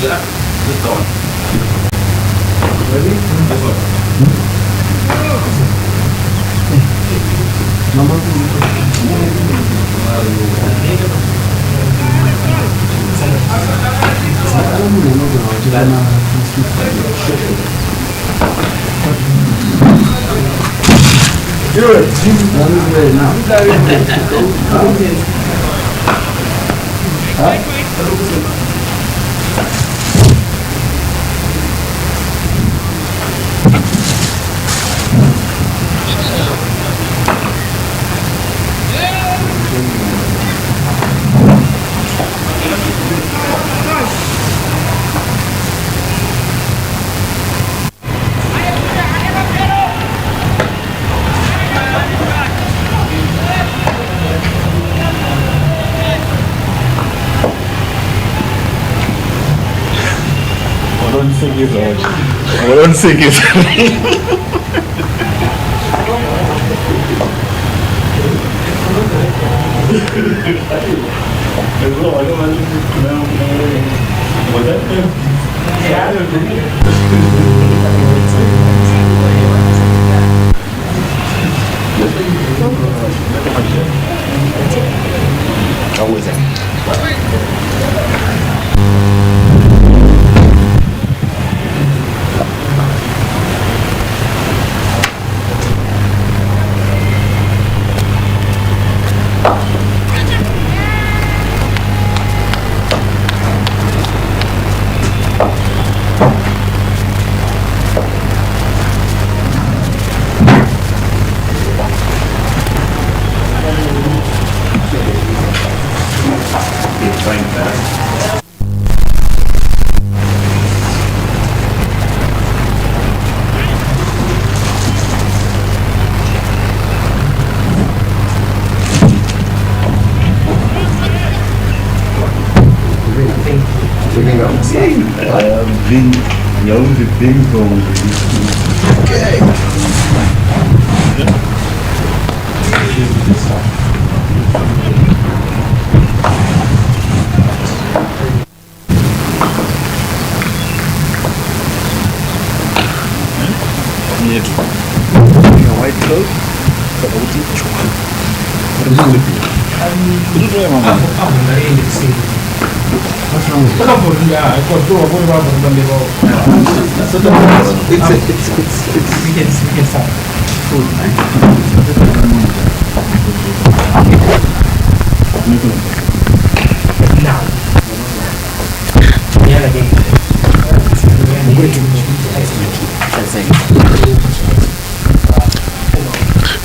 Yeah, just on. Ready? This one. Good. Now. I don't think it's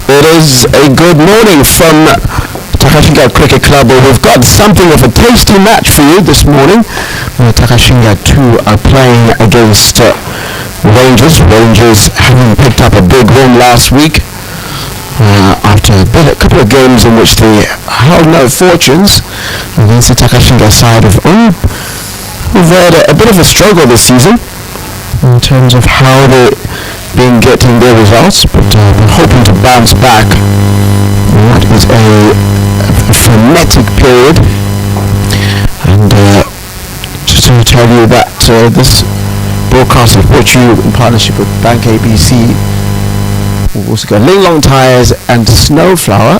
It is a good morning from Takashinga Cricket Club, where we've got something of a tasty match for you this morning. Takashinga 2 are playing against Rangers. Rangers having picked up a big win last week after a couple of games in which they held no fortunes against the Takashinga side who've had a bit of a struggle this season in terms of how they've been getting their results, but we're hoping to bounce back. That was a frenetic period, and just to tell you that this broadcast is brought to you in partnership with Bank ABC. We've also got Linglong Tires and Snowflower,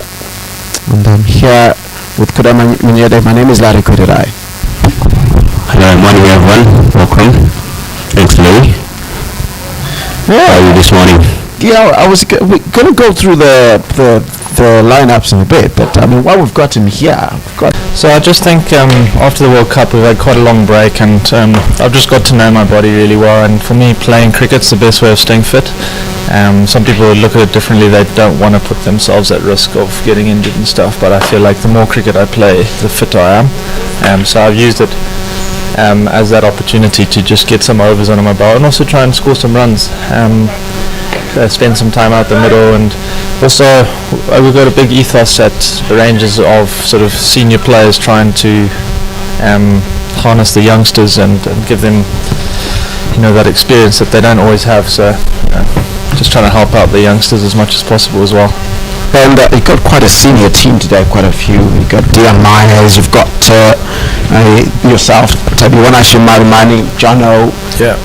and I'm here with Kudama Manyede. My name is Larry Kudirai. Hello, morning everyone. Welcome. Thanks, Larry. Yeah. How are you this morning? Yeah, we're going to go through the lineups in a bit, but I mean, what we've got in here, So I just think after the World Cup we've had quite a long break, and I've just got to know my body really well, and for me playing cricket's the best way of staying fit. Some people look at it differently. They don't want to put themselves at risk of getting injured and stuff, but I feel like the more cricket I play, the fitter I am. So I've used it as that opportunity to just get some overs under my belt and also try and score some runs. Spend some time out the middle, and also we've got a big ethos at the Rangers of sort of senior players trying to harness the youngsters and give them, that experience that they don't always have. So just trying to help out the youngsters as much as possible as well. And you've got quite a senior team today, quite a few. You've got Dia Myers, you've got yourself. Tabiwanashi Marumani, Jono. Yeah.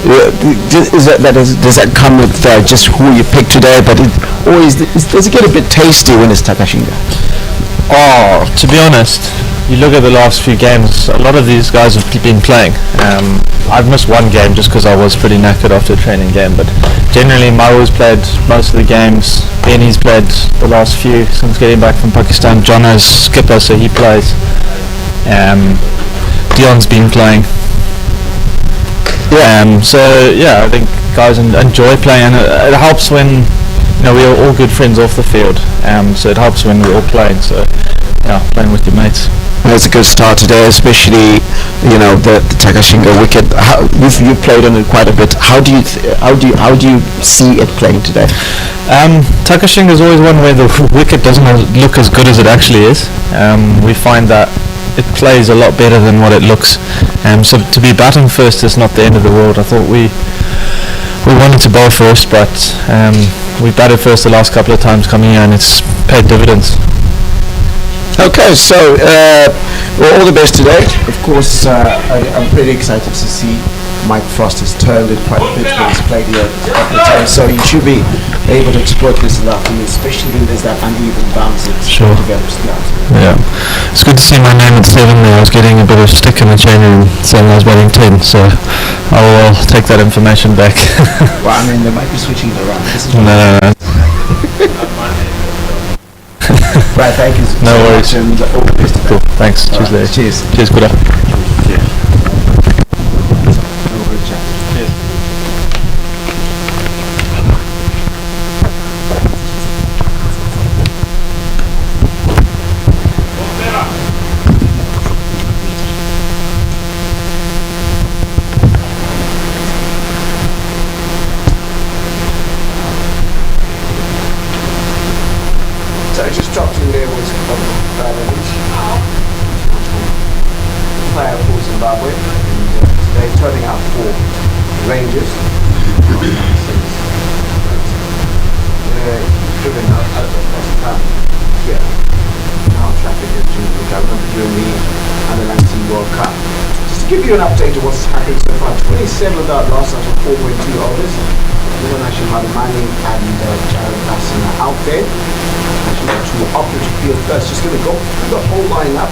Does that come with just who you pick today? But it always does it get a bit tasty when it's Takashinga? Oh, to be honest, you look at the last few games, a lot of these guys have been playing. I've missed one game just because I was pretty knackered after a training game, but generally Maru's played most of the games. Benny's played the last few since getting back from Pakistan. Jono's skipper, so he plays. Dion's been playing. I think guys enjoy playing, and it helps when we're all good friends off the field. So it helps when we're all playing. So playing with your mates. That's a good start today, especially the Takashinga wicket. You played on it quite a bit. How do you see it playing today? Takashinga is always one where the wicket doesn't look as good as it actually is. We find that it plays a lot better than what it looks. So to be batting first is not the end of the world. I thought we wanted to bowl first, but we batted first the last couple of times coming here, and it's paid dividends. Okay, so all the best today. Of course, I'm pretty excited to see Mike Frost has turned it quite a bit when he's played here a couple of times, so you should be able to exploit this in the afternoon, especially when there's that uneven bounce that develops throughout. Yeah, it's good to see my name at 7 there. I was getting a bit of stick in the chain room saying I was batting 10, so I'll take that information back. Well, I mean, they might be switching it around. This is No. Right, thank you. No worries. And all the best. Cool. Thanks. All Cheers, right. Lee. Cheers. Cheers, good luck. So I just dropped in there with player for Zimbabwe, and they're turning out for Rangers. Driven out across the town. Yeah. Now traffic is during the government during the Under-19 World Cup. Just to give you an update of what's happened so far, 27 of our lost out of 4.2 overs. Actually Madamani and Jared Basson are out there. Actually got two opposite field first. Just going to go through the whole lineup.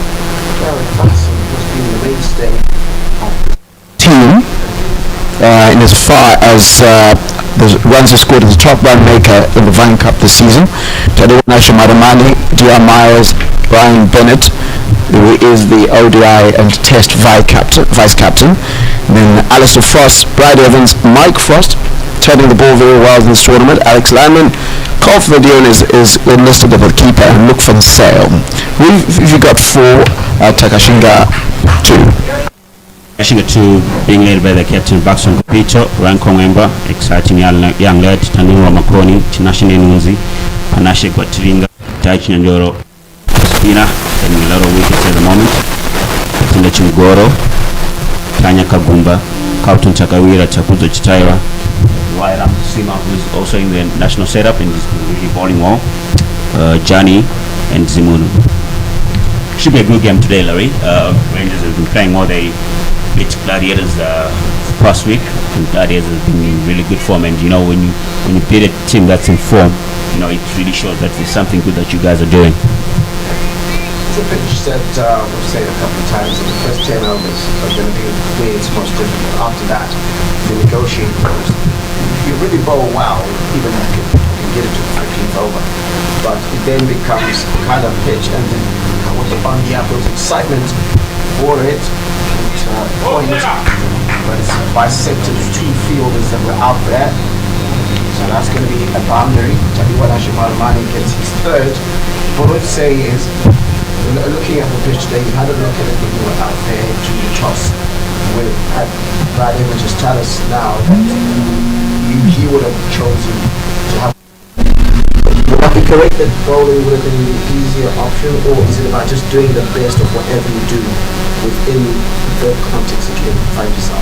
Jared Basson has been the mainstay of the team in as far as the runs he scored as the top run maker in the Vine Cup this season. Tadeusz Madamani, D.R. Myers, Brian Bennett, who is the ODI and Test vice captain. And then Alistair Frost, Brad Evans, Mike Frost, turning the ball very well in this tournament. Alex Lyman, Carl Verdion is enlisted as a keeper, and look for the sale. We've got for Takashinga 2. Takashinga 2 being led by the captain Baxon Kopito, Ranko Member, exciting young lad, Tanura Makoni, Tinashe Nunzi, Panashe Gwatiringa, Tachi Nyandoro, Spina, and a lot of wickets at the moment. Katinda Chungoro, Tanya Kagumba, Carlton Takawira, Chakuzo Chitaira, Wairam Sima, who is also in the national setup and is really bowling well, Johnny and Zimunu. Should be a good game today, Larry. Rangers have been playing well. They beat Gladiators past week, and Gladiators have been in really good form. And when you beat a team that's in form, it really shows that there's something good that you guys are doing. It's a pitch that we've said a couple of times that the first 10 overs are going to be where it's most difficult. After that, the negotiating goes. You really bowl well, even if you can get it to the 15th over. But it then becomes kind of pitch, and then on the apples, excitement for it, point, but it's bisected two fielders that were out there. So that's going to be a boundary. Tabiwanashi Marumani gets his third. What I would say is, looking at the pitch today, you had a look at it when you were out there to the toss. Had Brad Evans just tell us now that he would have chosen to have. Would that be correct that bowling would have been the easier option, or is it about just doing the best of whatever you do within the context that you find yourself?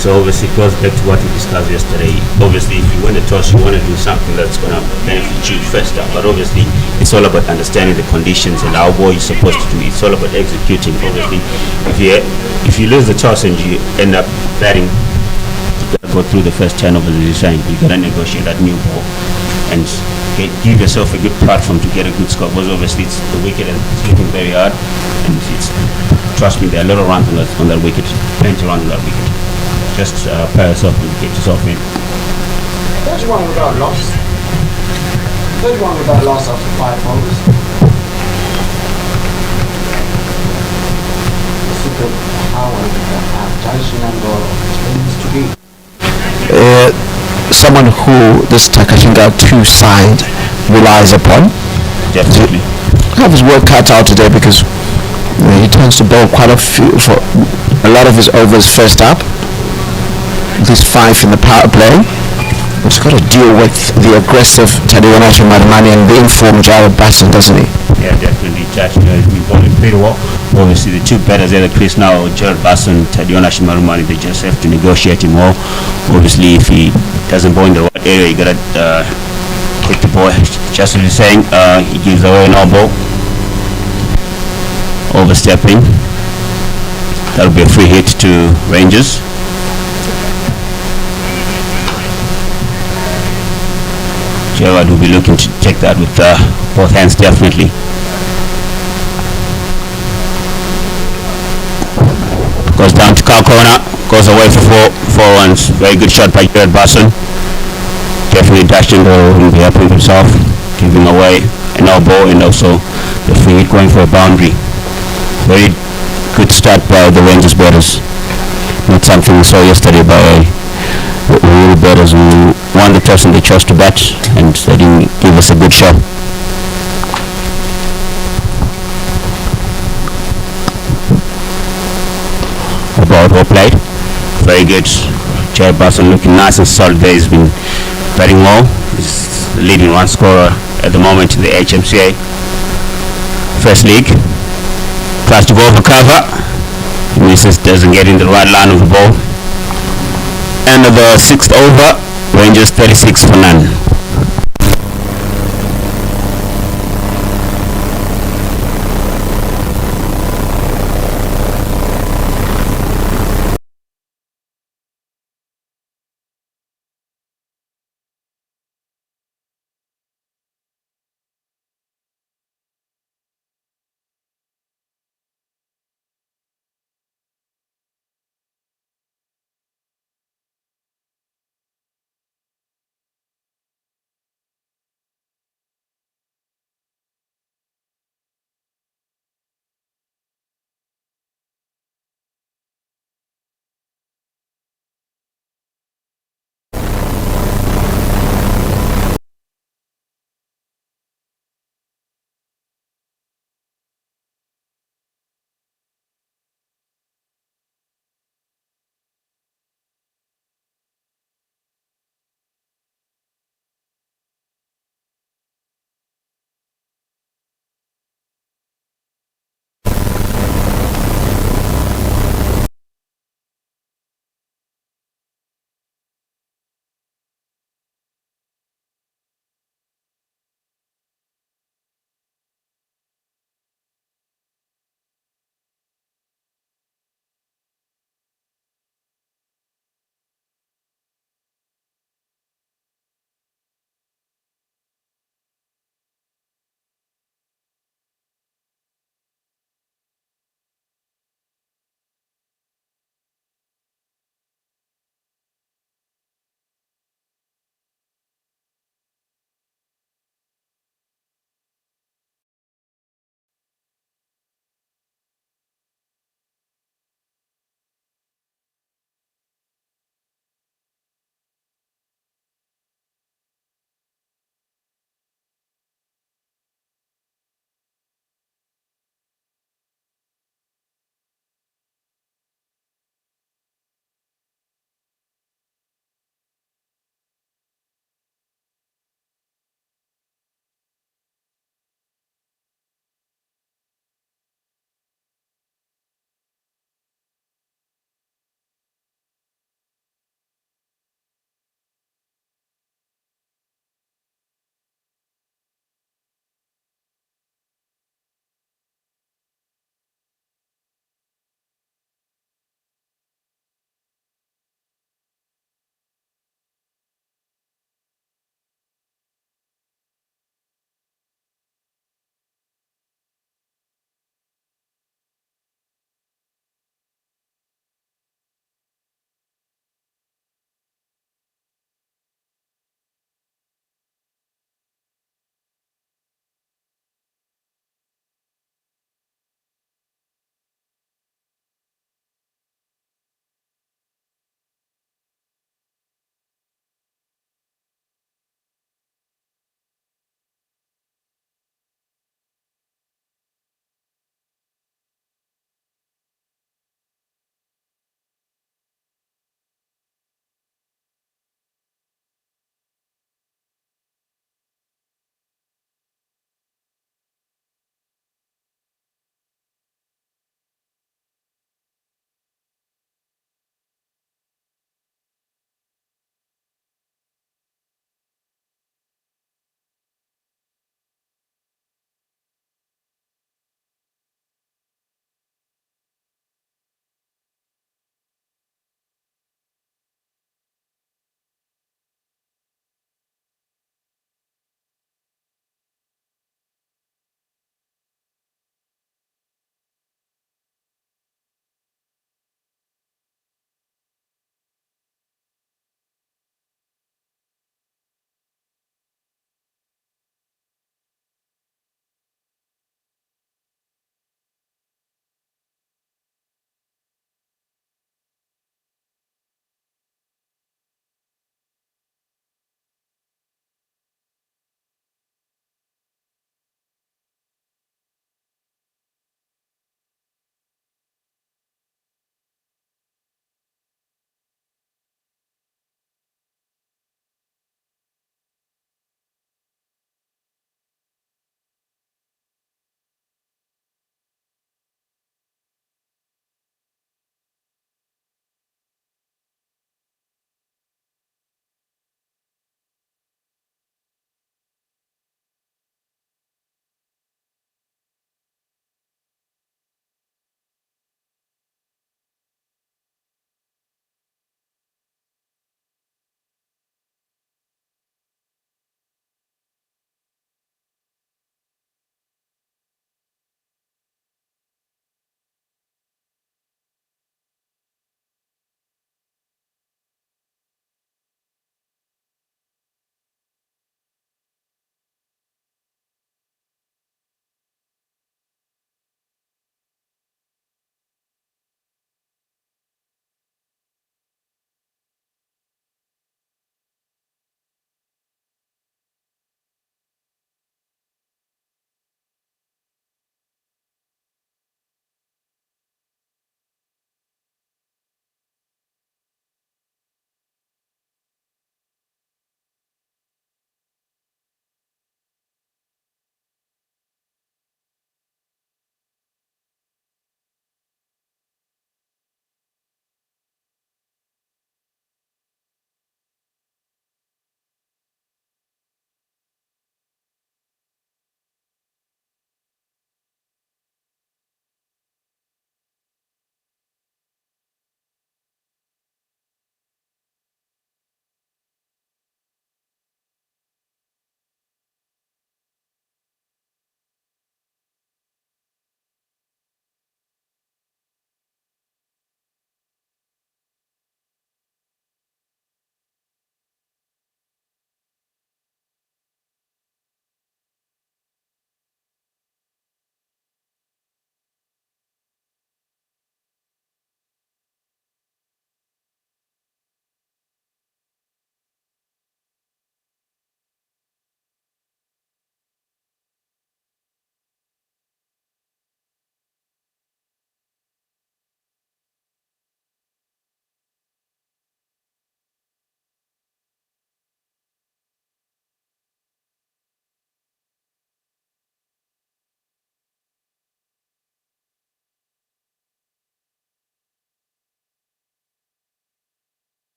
So obviously it goes back to what we discussed yesterday. Obviously if you win the toss, you want to do something that's going to benefit you first up. But obviously it's all about understanding the conditions and how well you're supposed to do. It's all about executing. Obviously if you lose the toss and you end up batting, you got to go through the first turnovers as you're saying. You got to negotiate that new ball and give yourself a good platform to get a good score. Because obviously it's the wicket and it's hitting very hard. And trust me, there are a lot of runs on that wicket. Plenty of runs on that wicket. Just pair yourself and get yourself in. There's one without loss. There's one without loss after 5 overs. This is the power that Takashinga needs to be. Someone who this Takashinga 2 side relies upon. Definitely. Have his work cut out today because he tends to bowl quite a few for a lot of his overs first up. At least 5 in the power play. He's got to deal with the aggressive Takashinga and the informed Jared Basson, doesn't he? Yeah, definitely. Judge, he's been bowling pretty well. Obviously, the two batters there, Chris now, Jared Basson, Takashinga, they just have to negotiate him more. Obviously, if he doesn't bowl in the right area, you got to hit the ball. Just as you're saying, he gives away an ball. Overstepping. That'll be a free hit to Rangers. Gerard will be looking to take that with both hands, definitely. Goes down to Car Corner, goes away for four runs. Very good shot by Gerard Basson. Definitely Takashinga will be happy with himself, giving away an elbow and also the free hit going for a boundary. Very good start by the Rangers batters. Not something we saw yesterday by real batters who won the toss and they chose to bat and they didn't give us a good show. About well played. Very good. Jay Basson looking nice and solid there. He's been batting well. He's the leading run scorer at the moment in the HMCA First League. Tries to go for cover. Misses, doesn't get in the right line of the ball. End of the 6th over. Rangers 36 for none.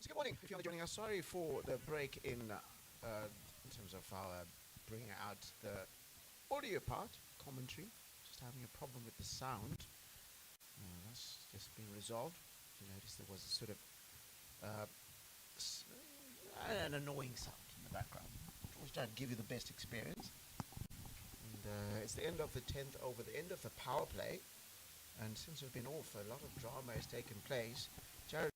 Good morning. If you're joining us, sorry for the break in terms of our bringing out the audio part, commentary. Just having a problem with the sound. That's just been resolved. You notice there was a sort of an annoying sound in the background. We'll try to give you the best experience. And it's the end of the 10th over the end of the power play. And since we've been off, a lot of drama has taken place. Jared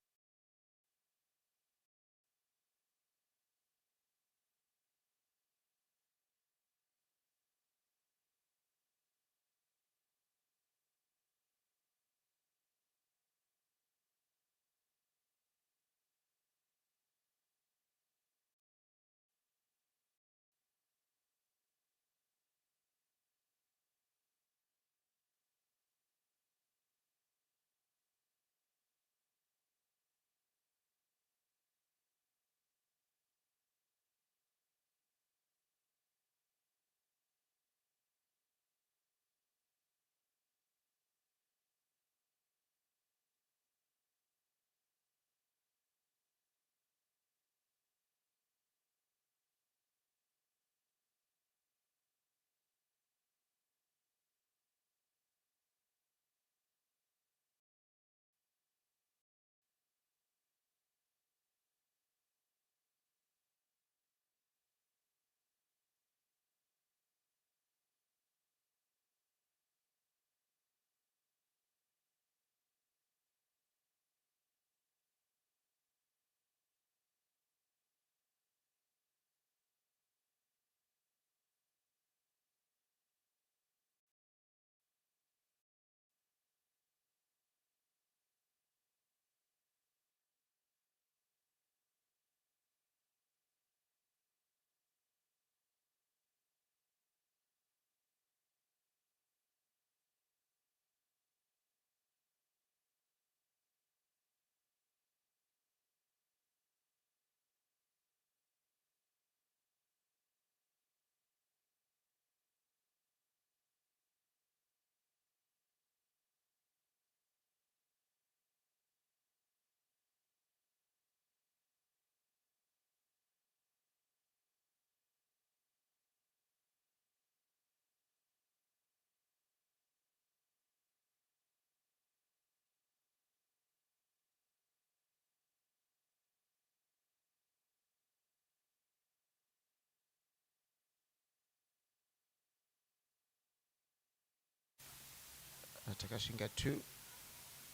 Takashinga 2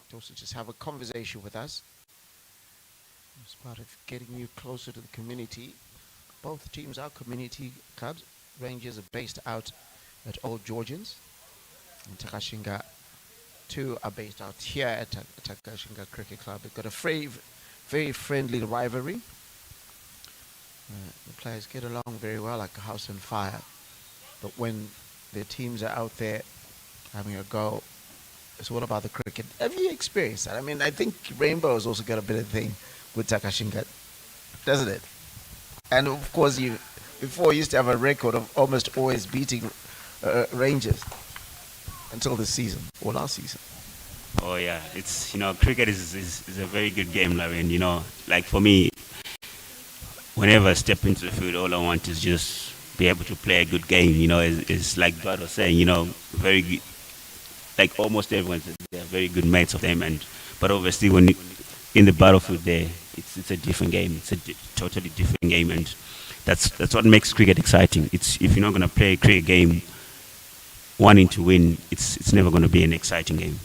to also just have a conversation with us as part of getting you closer to the community. Both teams are community clubs. Rangers are based out at Old Georgians, and Takashinga 2 are based out here at Takashinga Cricket Club. They've got a very friendly rivalry. The players get along very well like a house on fire, but when their teams are out there having a go, it's all about the cricket. Have you experienced that? I mean, I think Rainbow has also got a bit of thing with Takashinga, doesn't it? And of course, you before used to have a record of almost always beating Rangers until this season or last season. Oh yeah, it's cricket is a very good game, and like for me, whenever I step into the field, all I want is just be able to play a good game. It's like Brad was saying, very good. Like almost everyone, they're very good mates of them, but obviously when in the battlefield, there it's a different game. It's a totally different game, and that's what makes cricket exciting. It's if you're not going to play a cricket game wanting to win, it's never going to be an exciting game.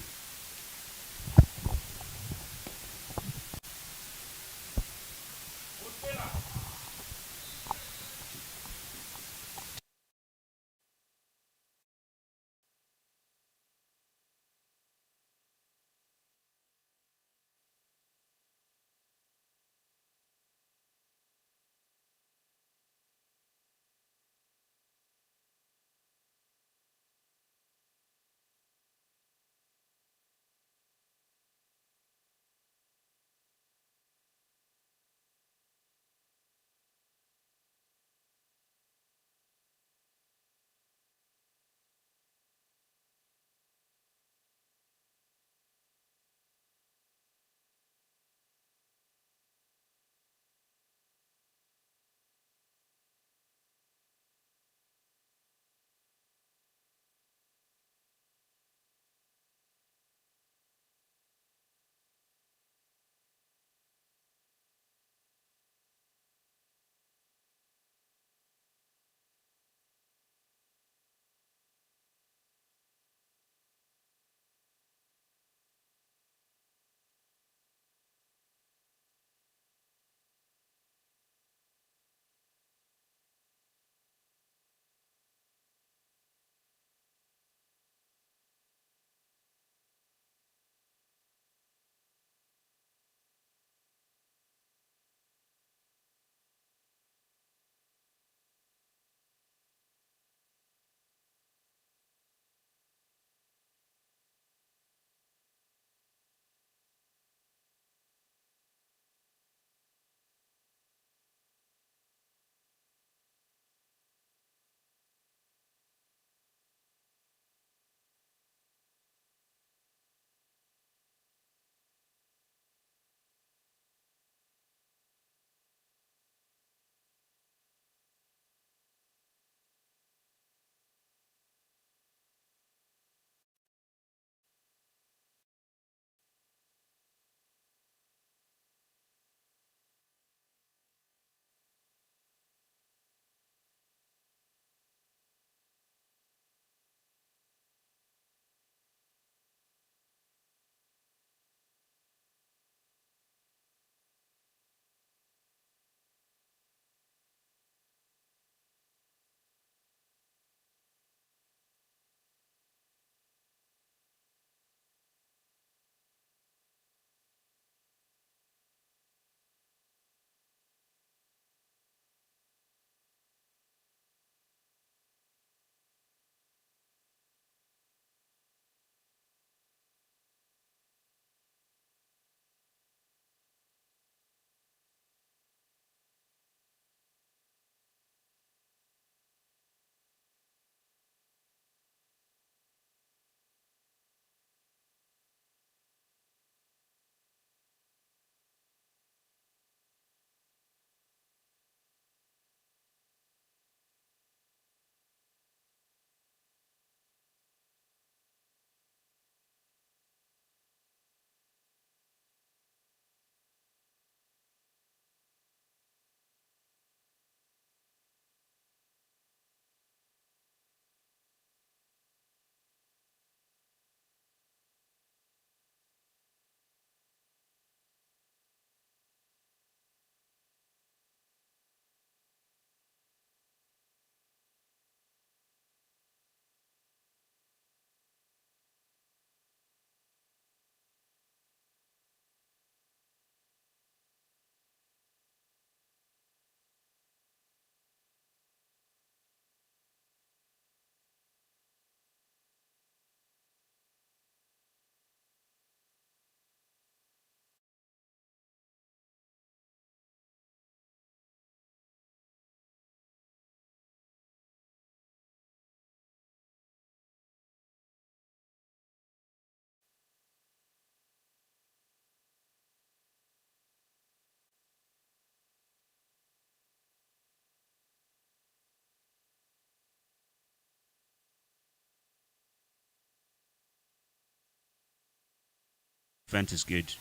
defense is good,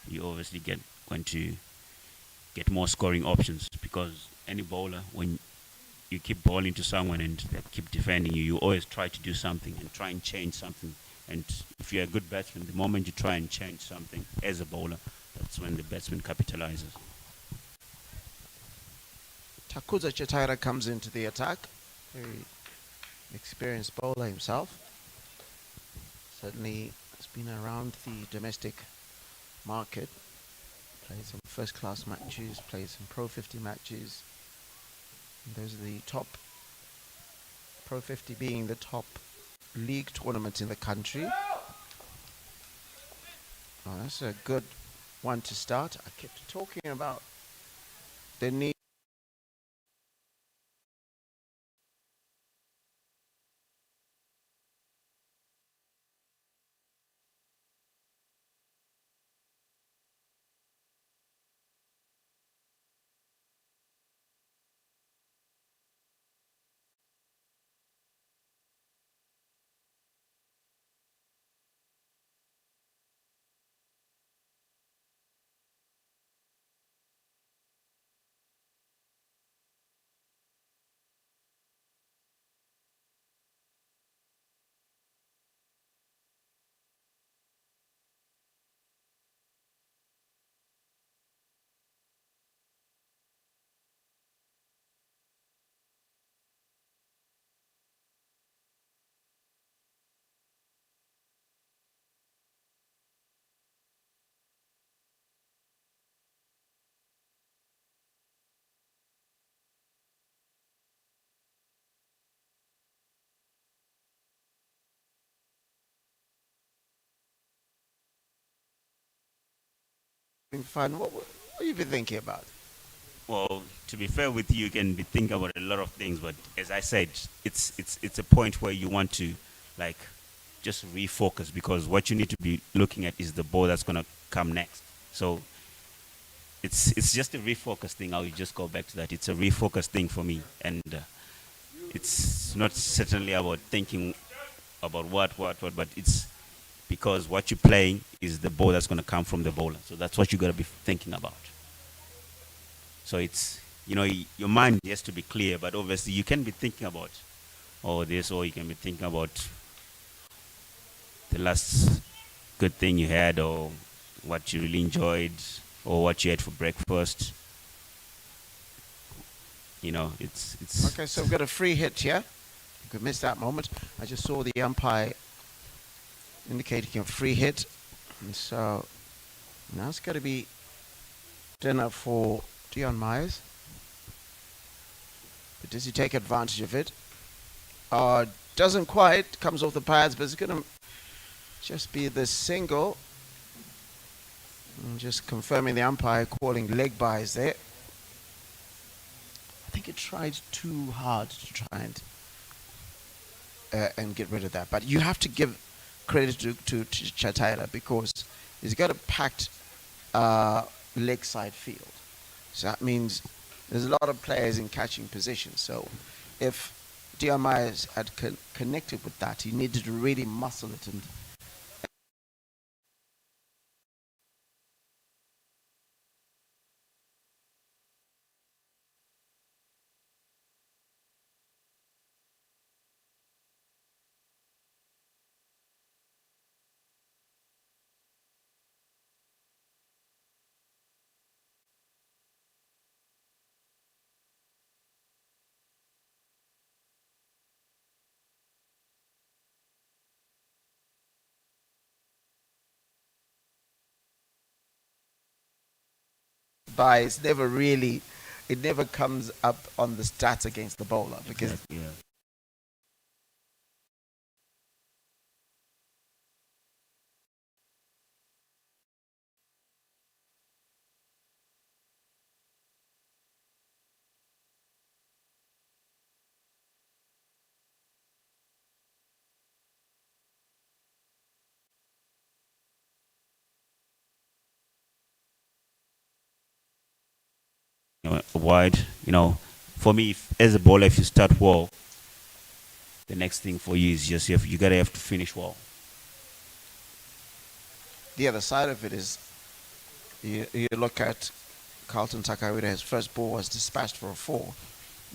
you obviously going to get more scoring options, because any bowler, when you keep bowling to someone and they keep defending you, you always try to do something and try and change something. And if you're a good batsman, the moment you try and change something as a bowler, that's when the batsman capitalizes. Takuza Chataira comes into the attack. Very experienced bowler himself. Certainly has been around the domestic market. Played some first-class matches, played some Pro 50 matches. And those are the top, Pro 50 being the top league tournament in the country. Oh, that's a good one to start. I kept talking about the need. Fun. What have you been thinking about? Well, to be fair with you, you can be thinking about a lot of things, but as I said, it's a point where you want to, like, just refocus, because what you need to be looking at is the ball that's gonna come next. So it's just a refocus thing. I'll just go back to that. It's a refocus thing for me, and it's not certainly about thinking about what, but it's because what you're playing is the ball that's going to come from the bowler. So that's what you got to be thinking about. So it's, your mind has to be clear, but obviously you can be thinking about this, or you can be thinking about the last good thing you had, or what you really enjoyed, or what you had for breakfast. It's Okay, so we've got a free hit here. You could miss that moment. I just saw the umpire indicating a free hit. And so now it's got to be dinner for Dion Myers. But does he take advantage of it? Doesn't quite. Comes off the pads, but it's going to just be the single. And just confirming the umpire calling leg byes there. I think it tried too hard to try and get rid of that. But you have to give credit to Chataira, because he's got a packed leg side field. So that means there's a lot of players in catching position. So if Dion Myers had connected with that, he needed to really muscle it and buys never really, it never comes up on the stats against the bowler, because wide. For me, as a bowler, if you start well, the next thing for you is just you gotta have to finish well. The other side of it is you look at Carlton Takawira. His first ball was dispatched for a 4.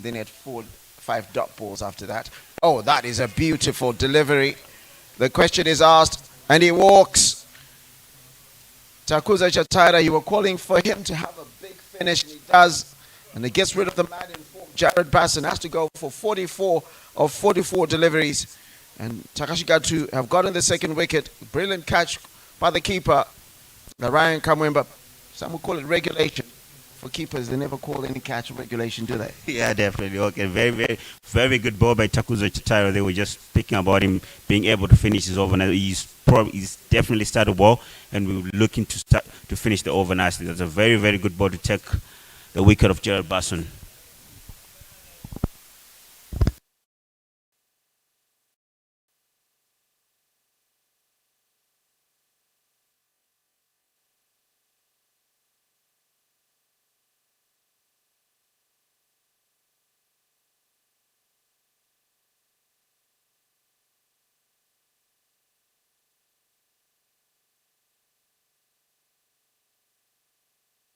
Then he had 5 dot balls after that. Oh, that is a beautiful delivery. The question is asked, and he walks. Takuza Chataira, you were calling for him to have a big finish, and he does. And he gets rid of the man in form. Jared Basson has to go for 44 of 44 deliveries. And Takashinga too have gotten the second wicket. Brilliant catch by the keeper, Ryan Kamwemba. Some would call it regulation. For keepers, they never call any catch regulation, do they? Yeah, definitely. Okay, very, very, very good ball by Takuza Chitaro. They were just speaking about him being able to finish his over. He's definitely started well, and we were looking to finish the over nicely. That's a very, very good ball to take the wicket of Jared Basson.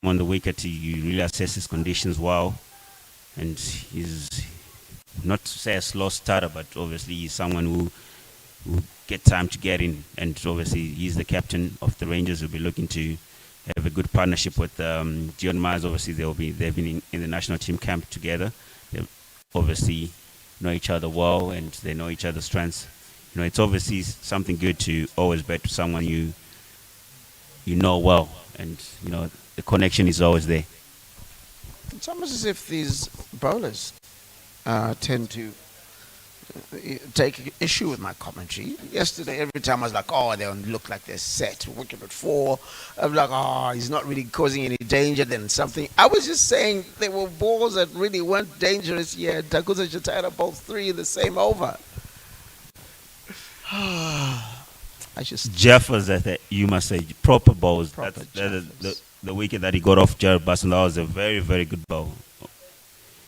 On the wicket, you really assess his conditions well, and he's not to say a slow starter, but obviously he's someone who get time to get in, and obviously he's the captain of the Rangers. Will be looking to have a good partnership with Dion Myers. Obviously they've been in the national team camp together. They obviously know each other well, and they know each other's strengths. It's obviously something good to always bet to someone you know well, and the connection is always there. It's almost as if these bowlers tend to take issue with my commentary. Yesterday, every time I was like, oh, they don't look like they're set. Wicket at 4. I'm like, oh, he's not really causing any danger. Then something. I was just saying there were balls that really weren't dangerous yet. Takuza Chataira bowled 3 in the same over. Jeff was at you must say proper balls. Proper The wicket that he got off Jared Basson, that was a very, very good ball.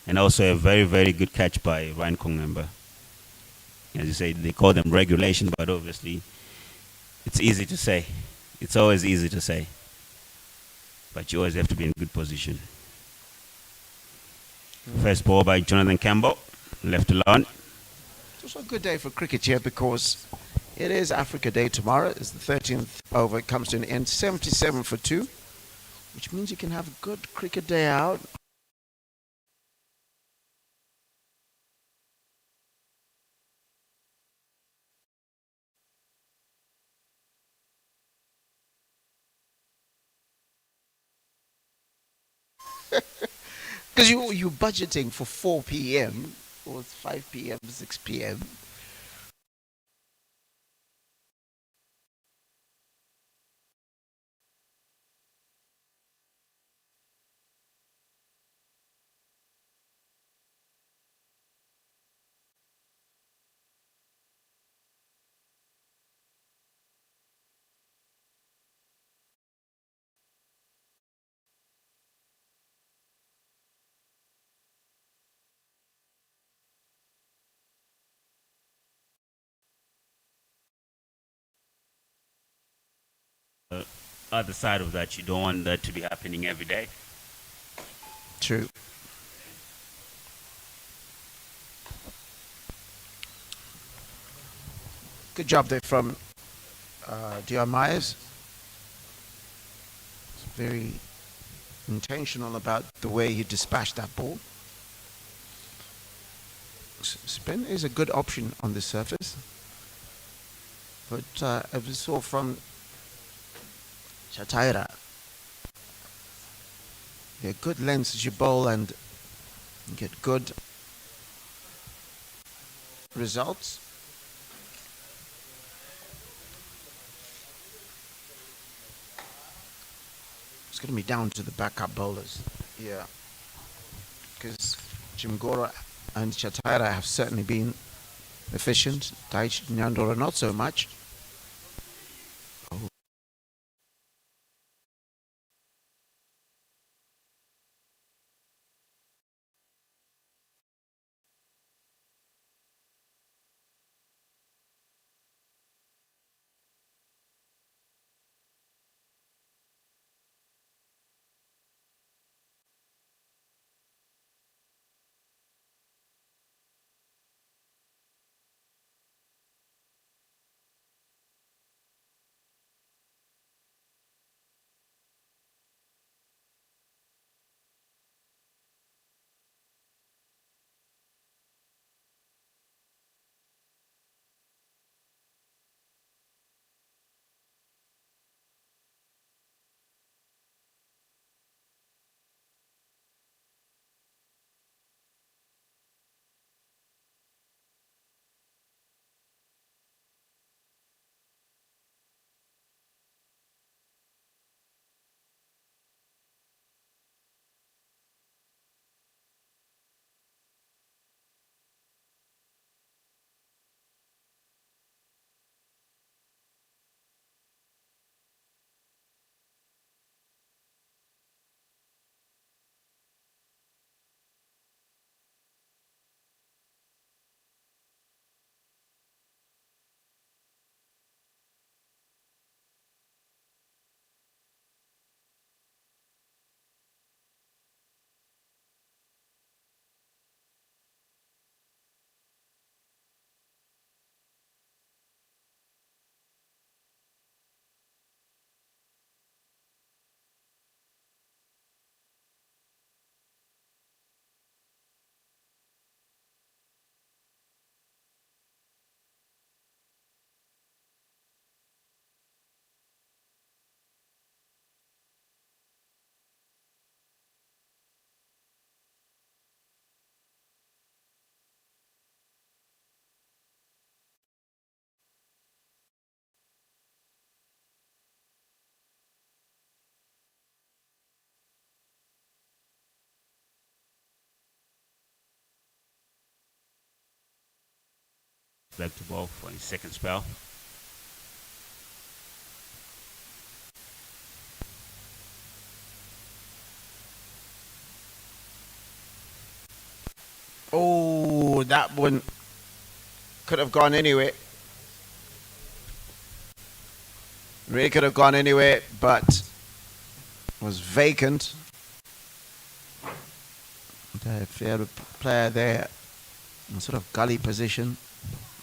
And also a very, very good catch by Ryan Kongmemba. As you say, they call them regulation, but obviously it's easy to say. It's always easy to say. But you always have to be in good position. First ball by Jonathan Campbell, left alone. It's also a good day for cricket here because it is Africa Day tomorrow. It's the 13th over. It comes to an end. 77 for 2, which means you can have a good cricket day out. Because you're budgeting for 4 p.m. or 5 p.m., 6 p.m. Other side of that, you don't want that to be happening every day. True. Good job there from Dion Myers. It's very intentional about the way he dispatched that ball. Spin is a good option on the surface. But as we saw from Chataira, you get good lengths as you bowl and you get good results. It's going to be down to the backup bowlers. Yeah. Because Jim Gora and Chataira have certainly been efficient. Taichi Nyandora not so much. back to ball for his second spell. Oh, that one could have gone anywhere. Really could have gone anywhere, but was vacant. If you had a player there in sort of gully position,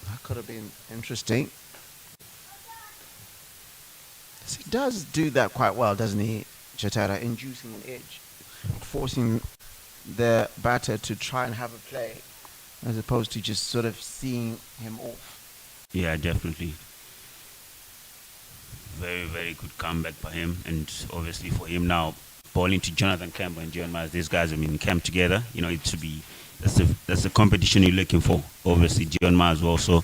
that could have been interesting. He does do that quite well, doesn't he, Chatara? Inducing an edge, forcing the batter to try and have a play, as opposed to just sort of seeing him off. Yeah, definitely. Very, very good comeback by him. And obviously for him now, bowling to Jonathan Campbell and John Miles, these guys have been camped together. You know, it should be, that's the competition you're looking for. Obviously, John Miles will also.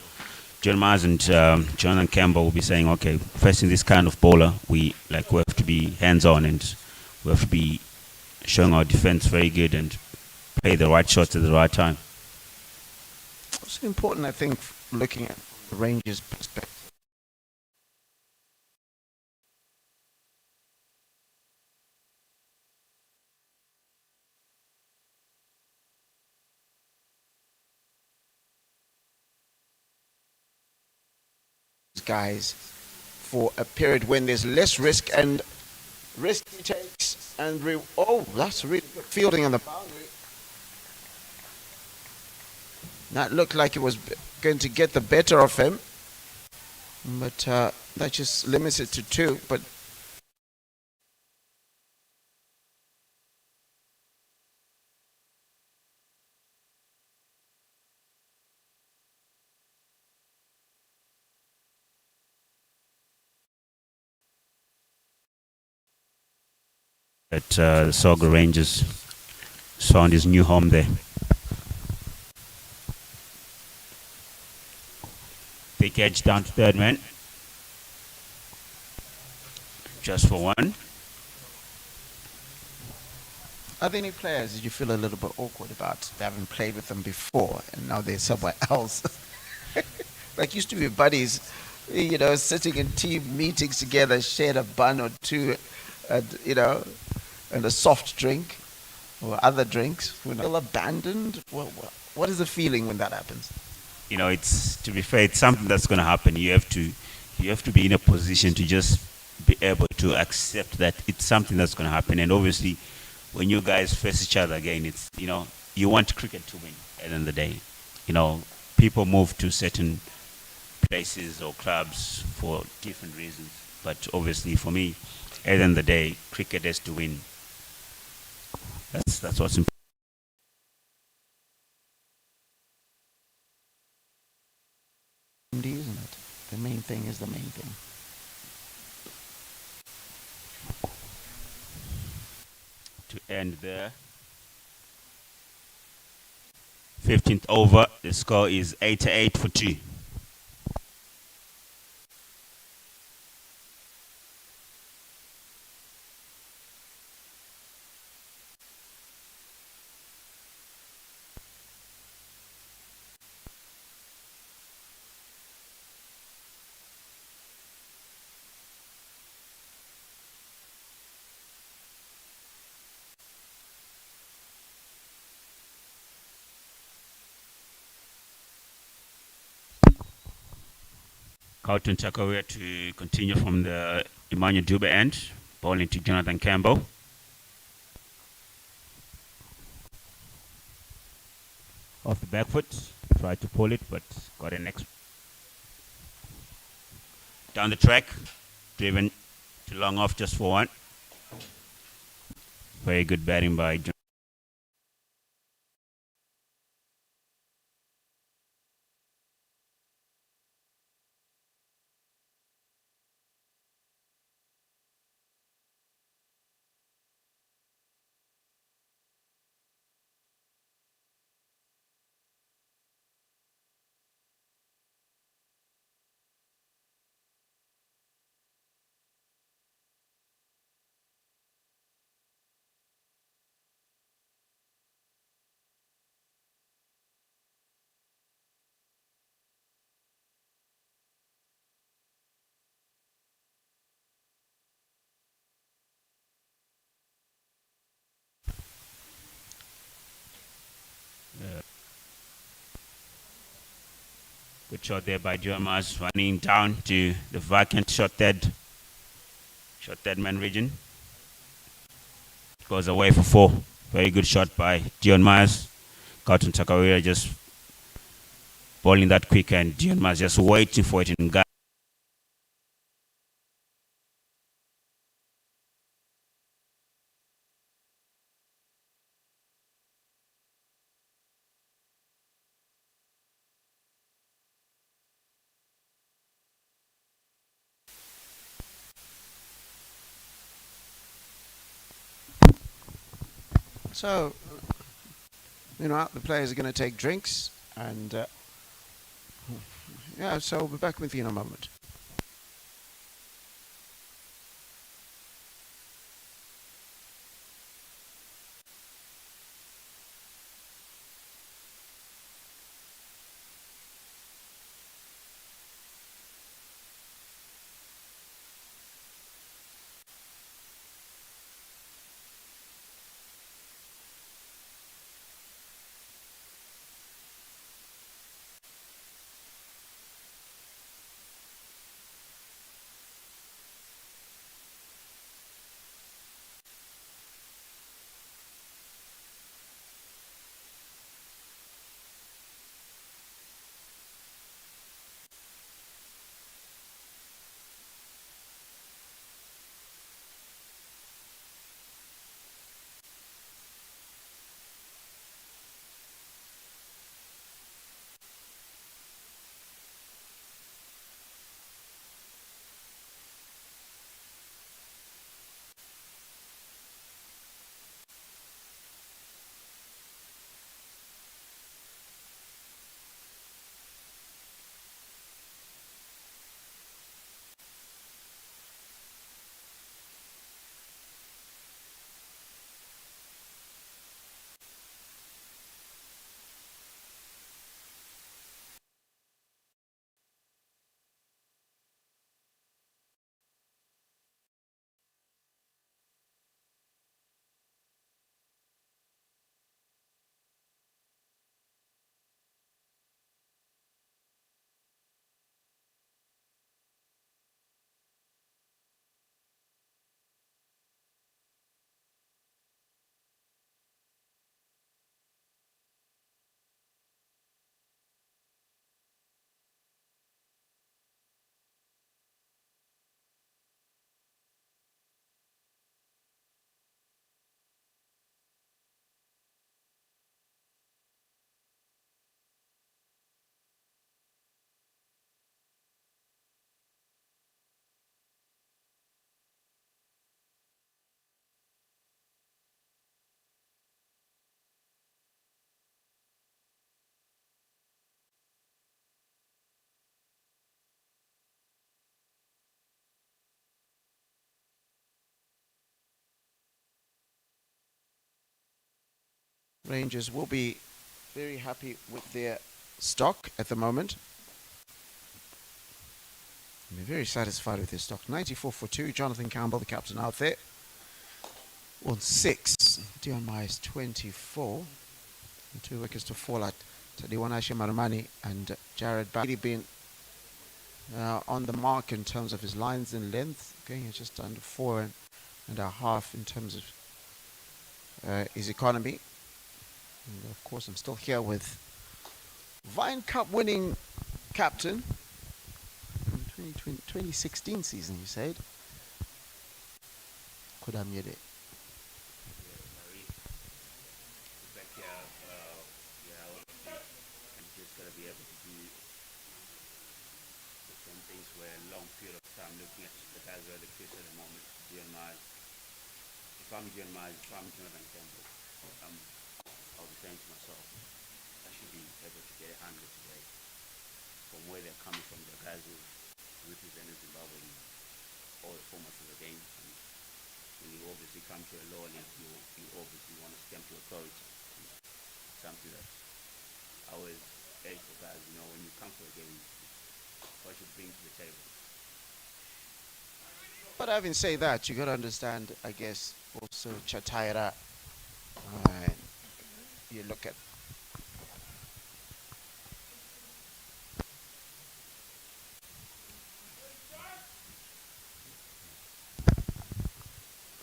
John Miles and Jonathan Campbell will be saying, okay, facing this kind of bowler, we have to be hands-on and we have to be showing our defense very good and play the right shots at the right time. It's important, I think, looking at the Rangers' perspective. Guys, for a period when there's less risk and risk he takes and that's really good fielding on the boundary. That looked like it was going to get the better of him, but that just limits it to 2. But At the Saga Rangers found his new home there. Big edge down to third man. Just for 1. are there any players that you feel a little bit awkward about? They haven't played with them before, and now they're somewhere else. Like used to be buddies, sitting in team meetings together, shared a bun or two, and and a soft drink or other drinks. When feel abandoned, what is the feeling when that happens? It's, to be fair, it's something that's going to happen. You have to be in a position to just be able to accept that it's something that's going to happen. And obviously, when you guys face each other again, it's you want cricket to win. At the end of the day, people move to certain places or clubs for different reasons. But obviously, for me, at the end of the day, cricket has to win. That's what's important. Isn't it? The main thing is the main thing. To end there. 15th over. The score is 88 for 2. Carlton Chakawea to continue from the Emmanuel Dube end, bowling to Jonathan Campbell. Off the back foot, tried to pull it, but got an next. Down the track, driven to long off just for 1. Very good batting by Jonathan. Good shot there by Jermas, running down to the vacant shot third man region. Goes away for 4. Very good shot by Dion Myers. Carlton Takawira just bowling that quick, and Dion Myers just waiting for it in guard. So, the players are going to take drinks, and yeah, so we'll be back with you in a moment. Rangers will be very happy with their stock at the moment. They're very satisfied with their stock. 94 for 2. Jonathan Campbell, the captain, out there. On 6. Dion Myers, 24. And 2 wickets to fall at. Tadiwanashi Marmani and Jared Bailey been on the mark in terms of his lines and length. Okay, he's just under 4.5 in terms of his economy. And of course, I'm still here with Vine Cup winning captain in 2016 season, you said. Kodamyede. If I'm Jonathan Campbell, I'll be saying to myself, I should be able to get 100 today. From where they're coming from, the guys who represented Zimbabwe in all the formats of the game. And when you obviously come to a lower league, you obviously want to stamp your authority. Something that I always urge the guys, when you come to a game, what you bring to the table. But having said that, you got to understand, I guess, also Chataira. You look at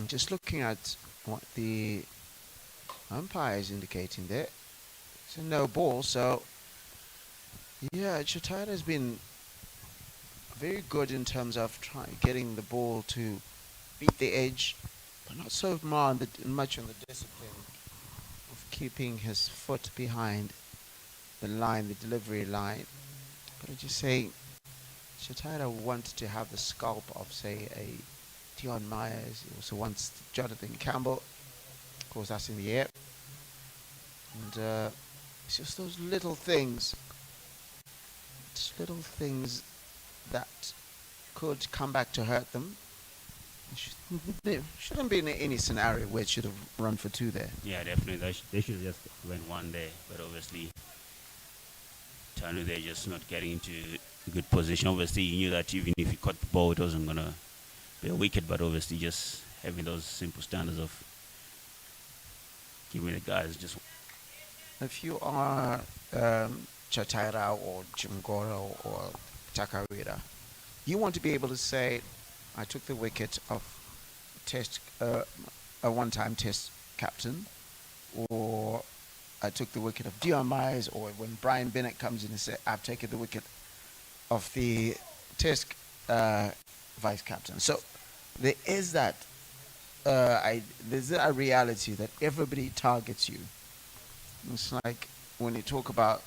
I'm just looking at what the umpire is indicating there. It's a no ball, so yeah, Chataira has been very good in terms of getting the ball to beat the edge, but not so much on the discipline of keeping his foot behind the line, the delivery line. But I just say, Chataira wanted to have the scalp of, say, a Dion Myers. He also wants Jonathan Campbell. Of course, that's in the air. And it's just those little things that could come back to hurt them. There shouldn't be any scenario where it should have run for two there. Yeah, definitely. They should just went one there, but obviously, Tanu, they're just not getting into a good position. Obviously, you knew that even if you caught the ball, it wasn't going to be a wicket, but obviously just having those simple standards of giving the guys just... If you are Chataira or Chimgoro or Takawira, you want to be able to say, I took the wicket of a one-time test captain, or I took the wicket of Dion Myers, or when Brian Bennett comes in and says, I've taken the wicket of the test vice captain. So there is that, there's a reality that everybody targets you. It's like when you talk about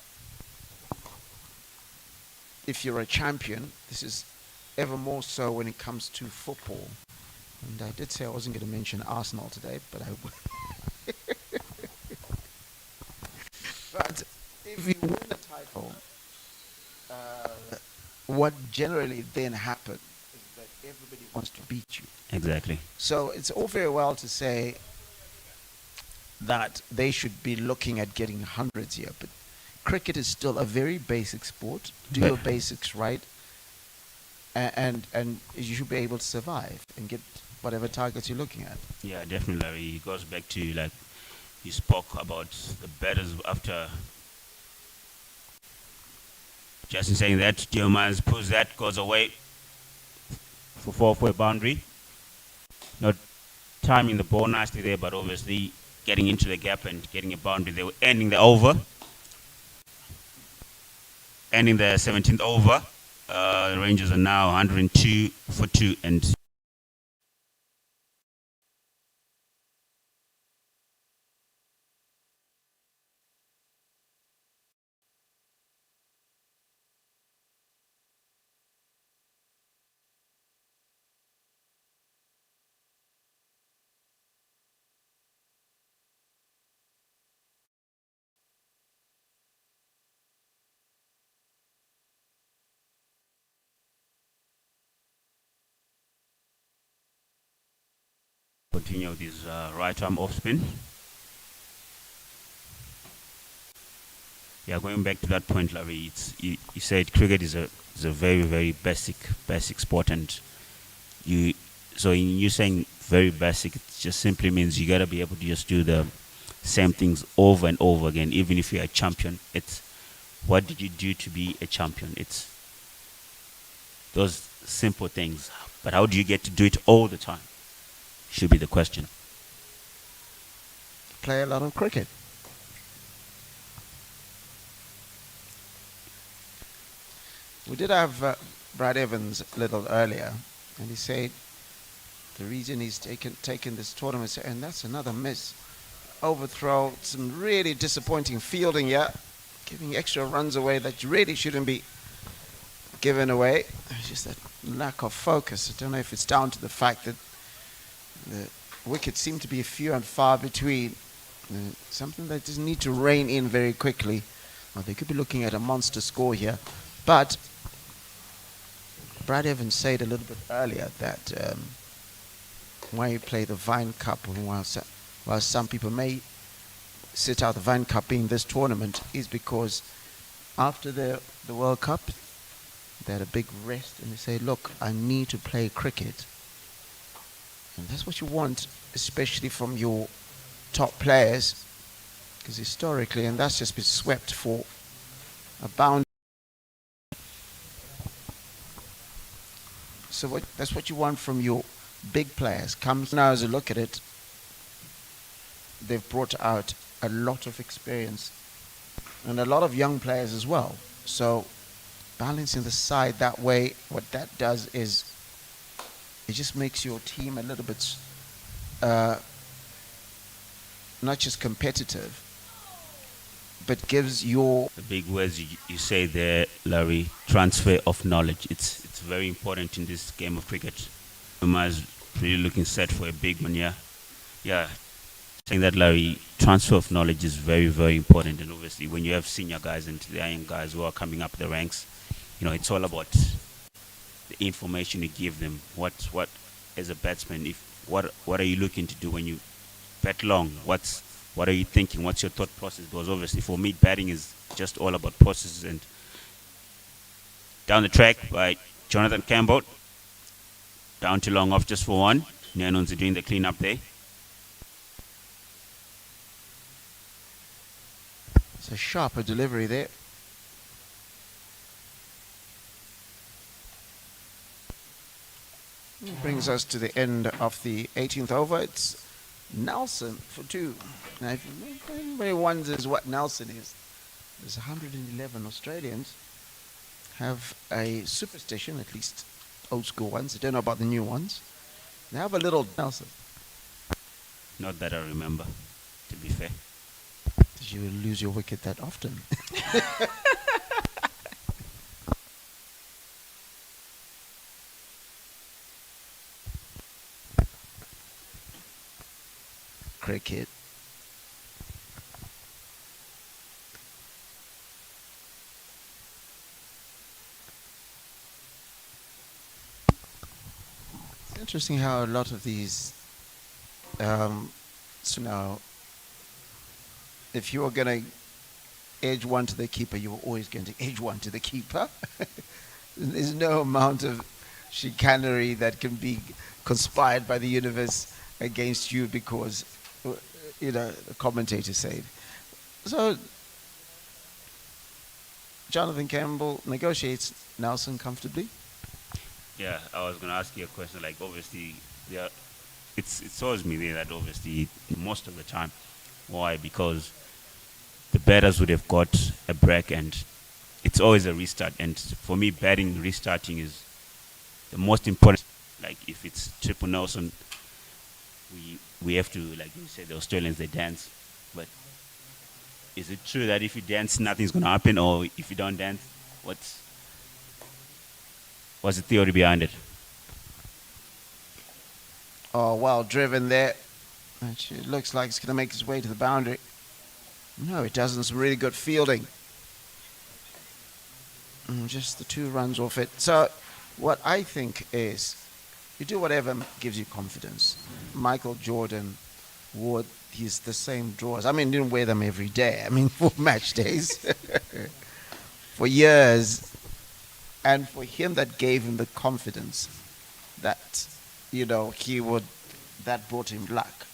if you're a champion, this is ever more so when it comes to football. And I did say I wasn't going to mention Arsenal today, but I will. But if you win a title, what generally then happens is that everybody wants to beat you. Exactly. So it's all very well to say that they should be looking at getting hundreds here, but cricket is still a very basic sport. Do your basics right, and you should be able to survive and get whatever targets you're looking at. Yeah, definitely. It goes back to, like, you spoke about the batters after Justin saying that Diomans pulls that, goes away for a boundary. Not timing the ball nicely there, but obviously getting into the gap and getting a boundary. They were ending the over. Ending the 17th over. The Rangers are now 102 for 2 and continue with his right arm off spin. Yeah, going back to that point, Larry, you said cricket is a very, very basic sport, and you saying very basic, it just simply means you gotta be able to just do the same things over and over again. Even if you're a champion, it's what did you do to be a champion? It's those simple things. But how do you get to do it all the time? Should be the question. Play a lot of cricket. We did have Brad Evans a little earlier, and he said the reason he's taken this tournament, and that's another miss. Overthrow, some really disappointing fielding here, giving extra runs away that really shouldn't be given away. It's just that lack of focus. I don't know if it's down to the fact that the wickets seem to be few and far between. Something that just need to rein in very quickly. Well, they could be looking at a monster score here. But Brad Evans said a little bit earlier that why you play the Vine Cup, and while some people may sit out the Vine Cup being this tournament, is because after the World Cup, they had a big rest and they say, look, I need to play cricket. And that's what you want, especially from your top players, because historically, and that's just been swept for a boundary. So that's what you want from your big players comes now. As you look at it, they've brought out a lot of experience and a lot of young players as well. So balancing the side that way, what that does is it just makes your team a little bit not just competitive, but gives your... The big words you say there, Larry, transfer of knowledge. It's very important in this game of cricket. Uma's really looking set for a big one, yeah. Yeah, saying that, Larry, transfer of knowledge is very, very important. And obviously when you have senior guys and the young guys who are coming up the ranks, you know, it's all about the information you give them. What as a batsman, what are you looking to do when you bat long? What are you thinking? What's your thought process? Because obviously for me, batting is just all about processes. And down the track by Jonathan Campbell, down to long off just for one. Nyanunzi doing the clean up there. It's a sharper delivery there. Brings us to the end of the 18th over. It's Nelson for 2. Now, if anybody wonders what Nelson is, there's 111 Australians have a superstition, at least old school ones. I don't know about the new ones. They have a little Nelson. Not that I remember, to be fair. Did you lose your wicket that often? Cricket. It's interesting how a lot of these, so now, if you were going to edge one to the keeper, you were always going to edge one to the keeper. There's no amount of chicanery that can be conspired by the universe against you because, you know, the commentator said. So Jonathan Campbell negotiates Nelson comfortably. Yeah, I was going to ask you a question. Like, obviously, it shows me there that obviously most of the time. Why? Because the batters would have got a break and it's always a restart. And for me, batting, restarting is the most important. Like, if it's triple Nelson, we have to, like you said, the Australians, they dance. But is it true that if you dance, nothing's going to happen? Or if you don't dance, what's the theory behind it? Oh, well driven there. It looks like it's going to make its way to the boundary. No, it doesn't. Some really good fielding. Just the 2 runs off it. So what I think is you do whatever gives you confidence. Michael Jordan wore the same drawers. I mean, didn't wear them every day. I mean, for match days. For years. And for him, that gave him the confidence that, you know, that brought him luck.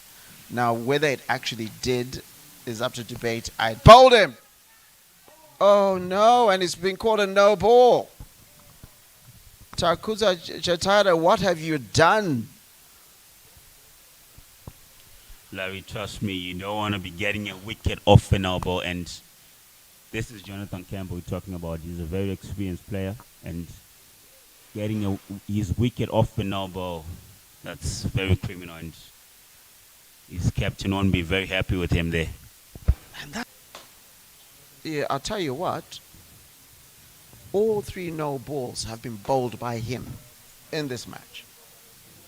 Now, whether it actually did is up to debate. I bowled him. Oh, no, and it's been called a no ball. Takuza Chatara, what have you done? Larry, trust me, you don't want to be getting a wicket off an elbow. And this is Jonathan Campbell we're talking about. He's a very experienced player. And getting his wicket off an elbow, that's very criminal. And his captain won't be very happy with him there. And yeah, I'll tell you what. All 3 no balls have been bowled by him in this match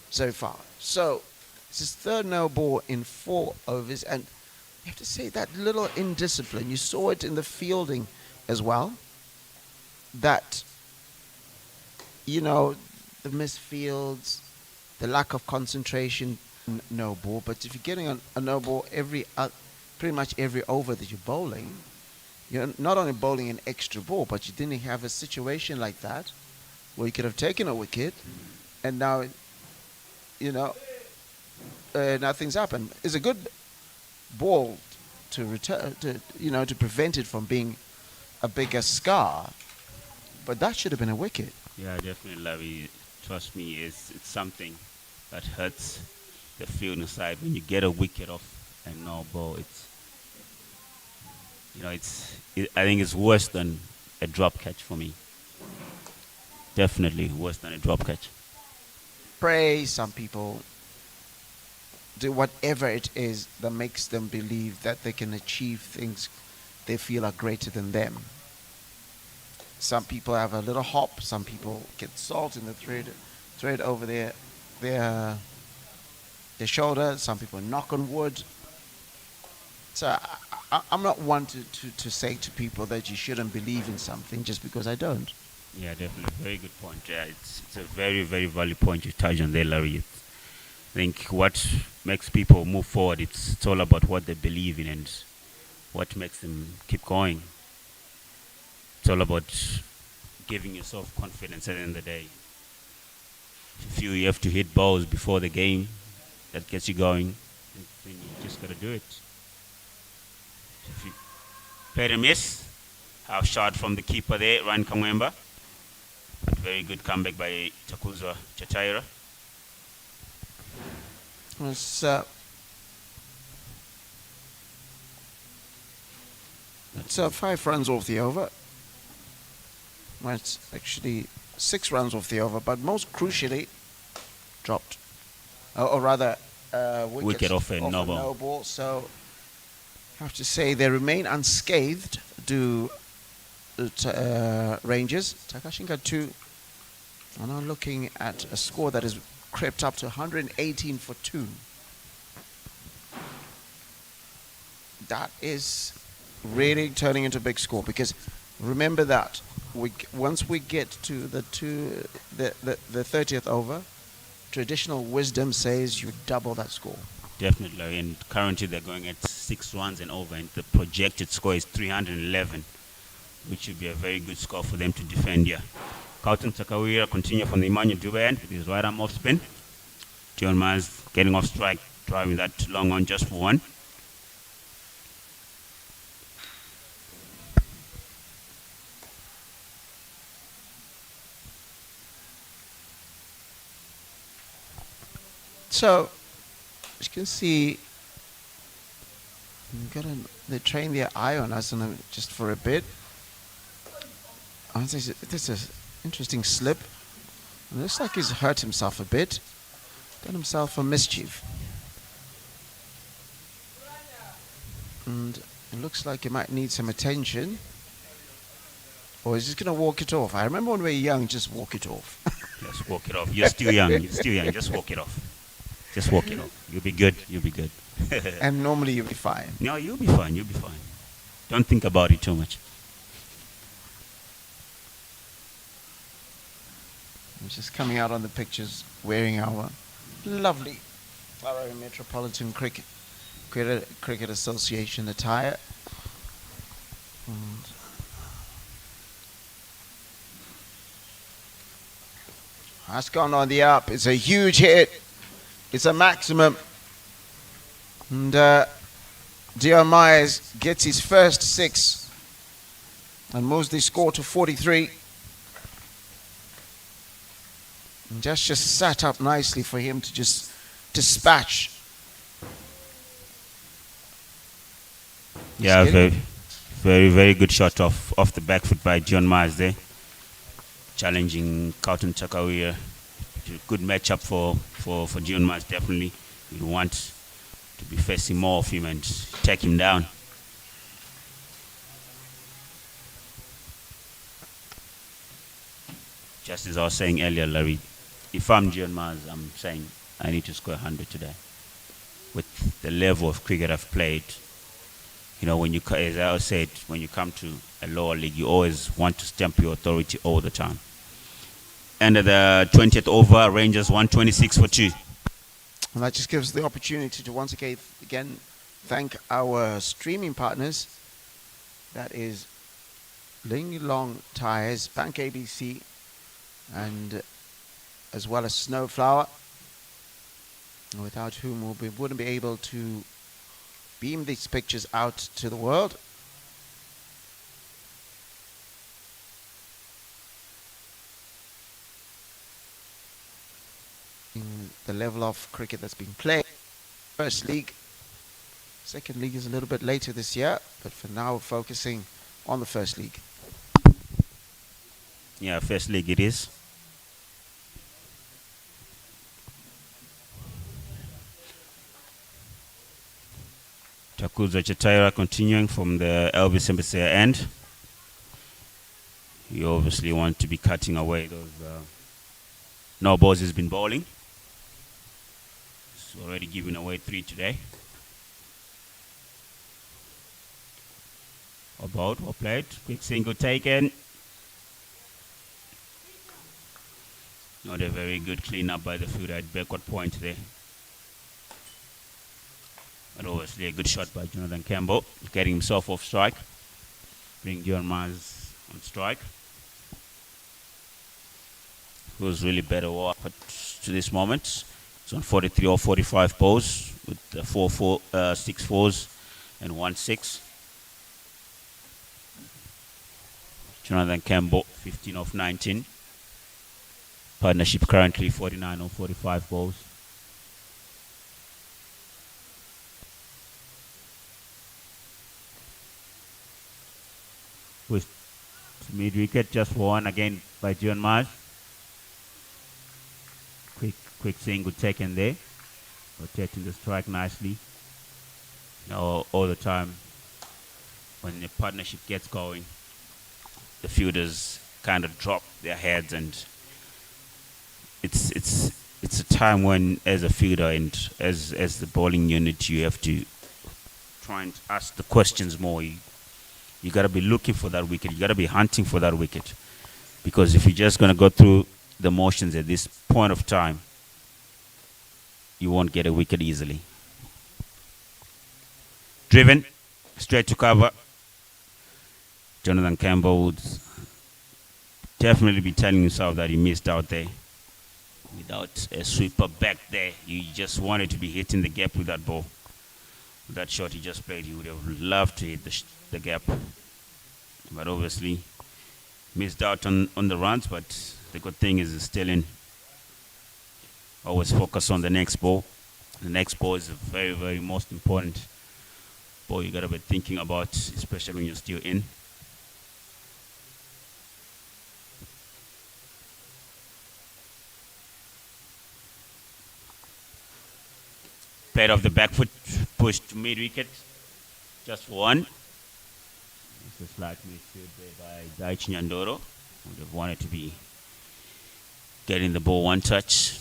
so far. So it's his 3rd no ball in 4 overs. And you have to say that little indiscipline, you saw it in the fielding as well, that, you know, the missed fields, the lack of concentration, no ball. But if you're getting a no ball pretty much every over that you're bowling, you're not only bowling an extra ball, but you didn't have a situation like that where you could have taken a wicket and now, you know, nothing's happened. It's a good ball to return, to prevent it from being a bigger scar, but that should have been a wicket. Yeah, definitely, Larry. Trust me, it's something that hurts the feeling side when you get a wicket off and no ball. I think it's worse than a drop catch for me. Definitely worse than a drop catch. Pray some people do whatever it is that makes them believe that they can achieve things they feel are greater than them. Some people have a little hop. Some people get salt in the thread over their shoulder. Some people knock on wood. So I'm not one to say to people that you shouldn't believe in something just because I don't. Yeah, definitely. Very good point. Yeah, it's a very, very valid point you touched on there, Larry. I think what makes people move forward, it's all about what they believe in and what makes them keep going. It's all about giving yourself confidence at the end of the day. If you have to hit balls before the game, that gets you going, then you just got to do it. If you played a miss, half shot from the keeper there, Ryan Kamwemba. Very good comeback by Takuzwa Chataira. It's 5 runs off the over. Well, it's actually 6 runs off the over, but most crucially, dropped. Or rather, wicket off a no ball. No ball. So, I have to say they remain unscathed. Do Rangers. Takashinga 2 are now looking at a score that has crept up to 118 for 2. That is really turning into a big score, because remember that once we get to the 30th over, traditional wisdom says you double that score. Definitely, and currently they're going at 6 runs and over, and the projected score is 311, which should be a very good score for them to defend here. Carlton Takawira continue from the Emmanuel Dube end with his right arm off spin. John Myers getting off strike, driving that long on just for 1. So, as you can see, they train their eye on us just for a bit. This is an interesting slip. It looks like he's hurt himself a bit. Done himself a mischief. And it looks like he might need some attention. Or he's just going to walk it off. I remember when we were young, just walk it off. Just walk it off. You're still young. You're still young. Just walk it off. Just walk it off. You'll be good. You'll be good. And normally you'll be fine. No, you'll be fine. You'll be fine. Don't think about it too much. I'm just coming out on the pictures wearing our lovely Harare Metropolitan Cricket Association attire. And that's gone on the up. It's a huge hit. It's a maximum. And Dion Myers gets his first 6 and moves the score to 43. And just sat up nicely for him to just dispatch. Yeah, very, very, very good shot off the back foot by John Myers there. Challenging Carlton Takawira. Good matchup for John Myers, definitely. You want to be facing more of him and take him down. Just as I was saying earlier, Larry, if I'm John Myers, I'm saying I need to score 100 today. With the level of cricket I've played, you know, as I said, when you come to a lower league, you always want to stamp your authority all the time. And at the 20th over, Rangers 126 for 2. And that just gives us the opportunity to once again thank our streaming partners. That is Ling Long Tires, Bank ABC, and as well as Snowflower, without whom we wouldn't be able to beam these pictures out to the world. the level of cricket that's been played. First league, second league is a little bit later this year, but for now we're focusing on the first league. Yeah, first league it is. Takuza Chataira continuing from the Elvis Mbesea end. You obviously want to be cutting away those no balls he's been bowling. He's already given away 3 today. About or played. Quick single taken. Not a very good clean up by the fielder at backward point there. But obviously a good shot by Jonathan Campbell, getting himself off strike. Bring Dion Mars on strike. Who's really better up to this moment. It's on 43 or 45 balls with 6 fours and 1 6. Jonathan Campbell, 15 of 19. Partnership currently 49 or 45 balls. With mid wicket, just for one again by John Mars. Quick single taken there, rotating the strike nicely. All the time when the partnership gets going, the fielders kind of drop their heads, and it's a time when, as a fielder and as the bowling unit, you have to try and ask the questions more. You got to be looking for that wicket. You got to be hunting for that wicket, because if you're just going to go through the motions at this point of time, you won't get a wicket easily. Driven straight to cover. Jonathan Campbell would definitely be telling himself that he missed out there. Without a sweeper back there, you just wanted to be hitting the gap with that ball. With that shot he just played, he would have loved to hit the gap. But obviously missed out on the runs, but the good thing is it's still in. Always focus on the next ball. The next ball is a very, very most important ball you got to be thinking about, especially when you're still in. Played off the back foot, pushed to mid wicket, just for one. It's a slight misfield there by Daichi Nyandoro. Would have wanted to be getting the ball one touch.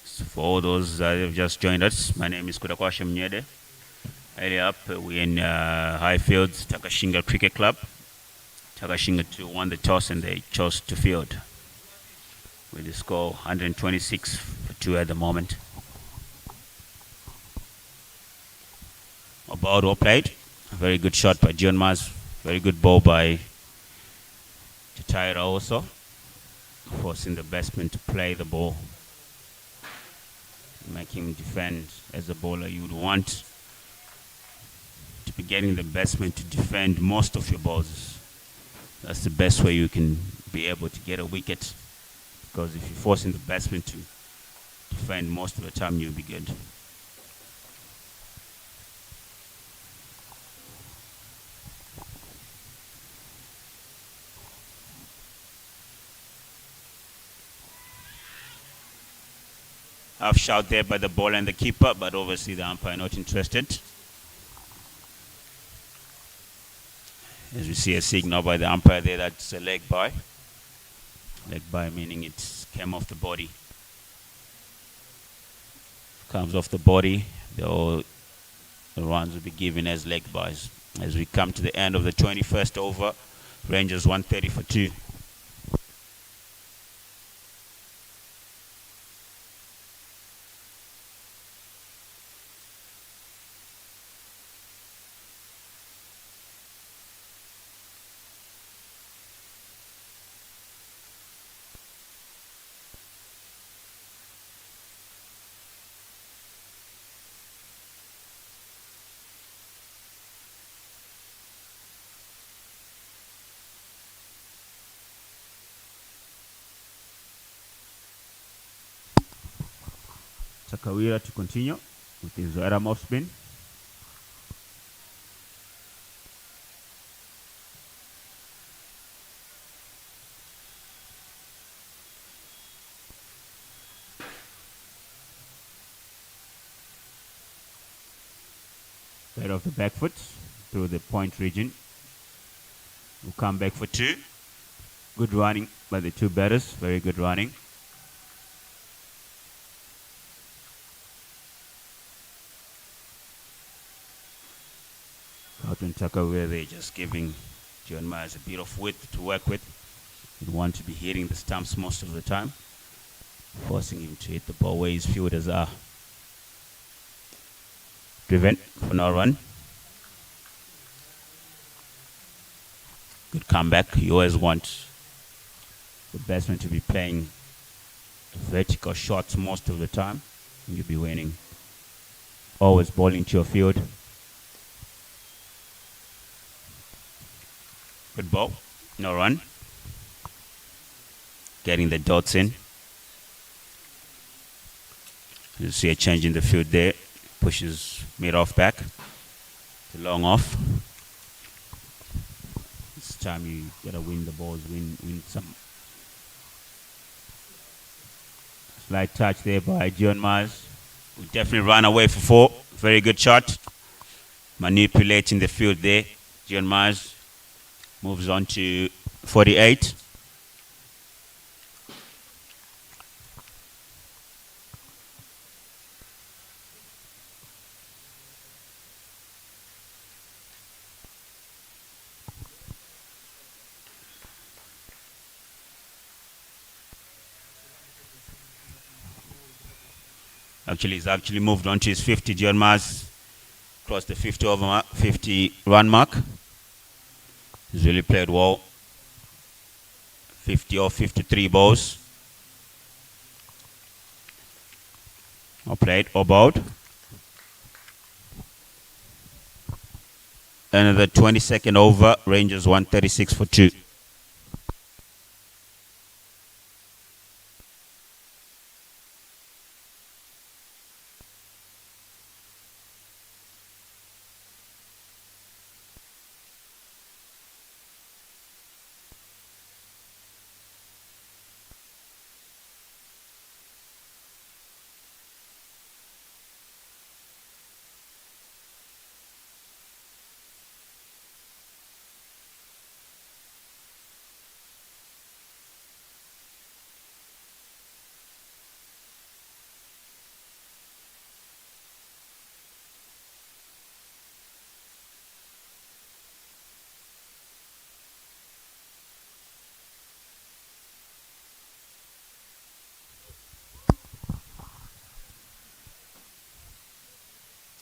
So for all those that have just joined us, my name is Kudakwasha Mnyede. Earlier up, we're in Highfields Takashinga Cricket Club. Takashinga 2 won the toss and they chose to field, with the score 126 for 2 at the moment. About well played. A very good shot by John Mars. Very good ball by Chataira also, forcing the batsman to play the ball, make him defend. As a bowler, you would want to be getting the batsman to defend most of your balls. That's the best way you can be able to get a wicket, because if you're forcing the batsman to defend most of the time, you'll be good. Half shot there by the bowler and the keeper, but obviously the umpire not interested. As we see a signal by the umpire there, that's a leg bye. Leg bye meaning it came off the body. Comes off the body, the runs will be given as leg byes. As we come to the end of the 21st over, Rangers 130 for 2. Sakawira to continue with his right-arm off spin. Right off the back foot through the point region. We'll come back for two. Good running by the two batters. Very good running. Out in Takawira, they're just giving John Myers a bit of width to work with. You want to be hitting the stumps most of the time, forcing him to hit the ball where his fielders are. Driven for no run. Good comeback. You always want the batsman to be playing vertical shots most of the time. You'll be winning. Always bowling to your field. Good ball. No run. Getting the dots in. You see a change in the field there. Pushes mid off back. To long off. This time you gotta win the balls, win some. Slight touch there by John Myers. We definitely run away for four. Very good shot. Manipulating the field there. John Myers moves on to 48. He's actually moved on to his 50. John Myers crossed the 50 run mark. He's really played well. 50 or 53 balls. All played, all bowled. Another 22nd over. Rangers 136 for 2.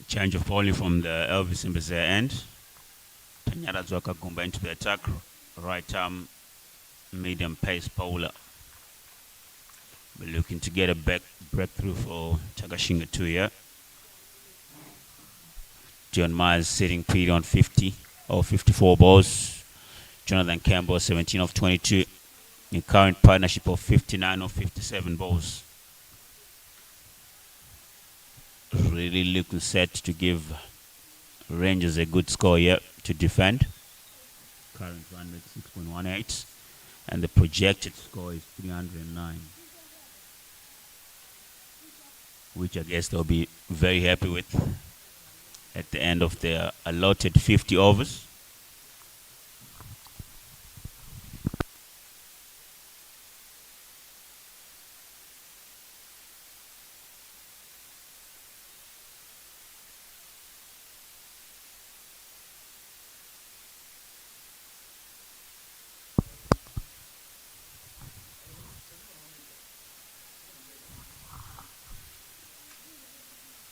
Change of bowling from the Elvis Mbese end. Tanyara Zwaka Gumba into the attack. Right arm, medium pace bowler. We're looking to get a breakthrough for Takashinga 2 here. John Myers sitting pretty on 50 or 54 balls. Jonathan Campbell 17 of 22. In current partnership of 59 or 57 balls. Really looking set to give Rangers a good score here to defend. Current run rate 6.18 and the projected score is 309, which I guess they'll be very happy with at the end of their allotted 50 overs.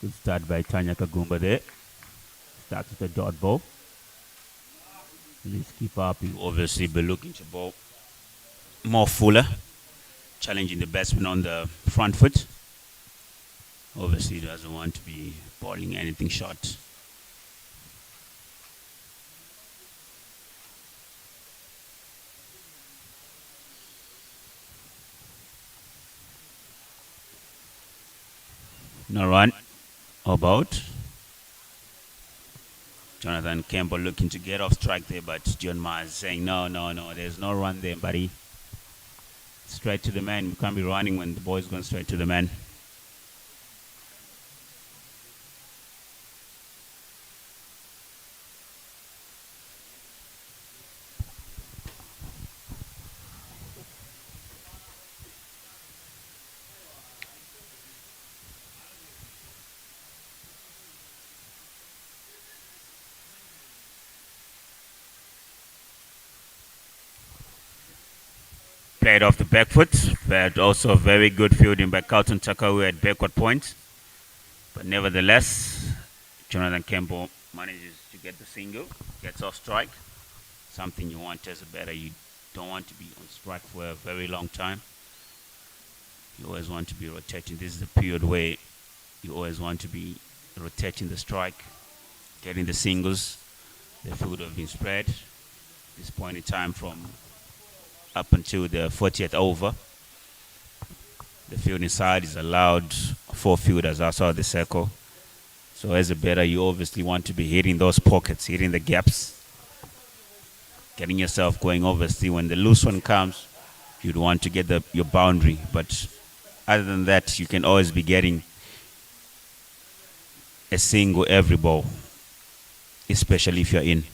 Good start by Tanya Kagumba there. Starts with a dot ball. Let's keep up. You obviously be looking to bowl more fuller, challenging the batsman on the front foot. Obviously doesn't want to be bowling anything short. No run. About. Jonathan Campbell looking to get off strike there, but John Mars saying, no, there's no run there, buddy. Straight to the man. You can't be running when the ball's going straight to the man. Played off the back foot, but also very good fielding by Carlton Takawe at backward point. But nevertheless, Jonathan Campbell manages to get the single, gets off strike. Something you want as a batter. You don't want to be on strike for a very long time. You always want to be rotating. This is a period where you always want to be rotating the strike, getting the singles. The field have been spread. This point in time from up until the 40th over. The fielding side is allowed 4 fielders outside the circle. So as a batter, you obviously want to be hitting those pockets, hitting the gaps, getting yourself going. Obviously, when the loose one comes, you'd want to get your boundary. But other than that, you can always be getting a single every ball, especially if you're in.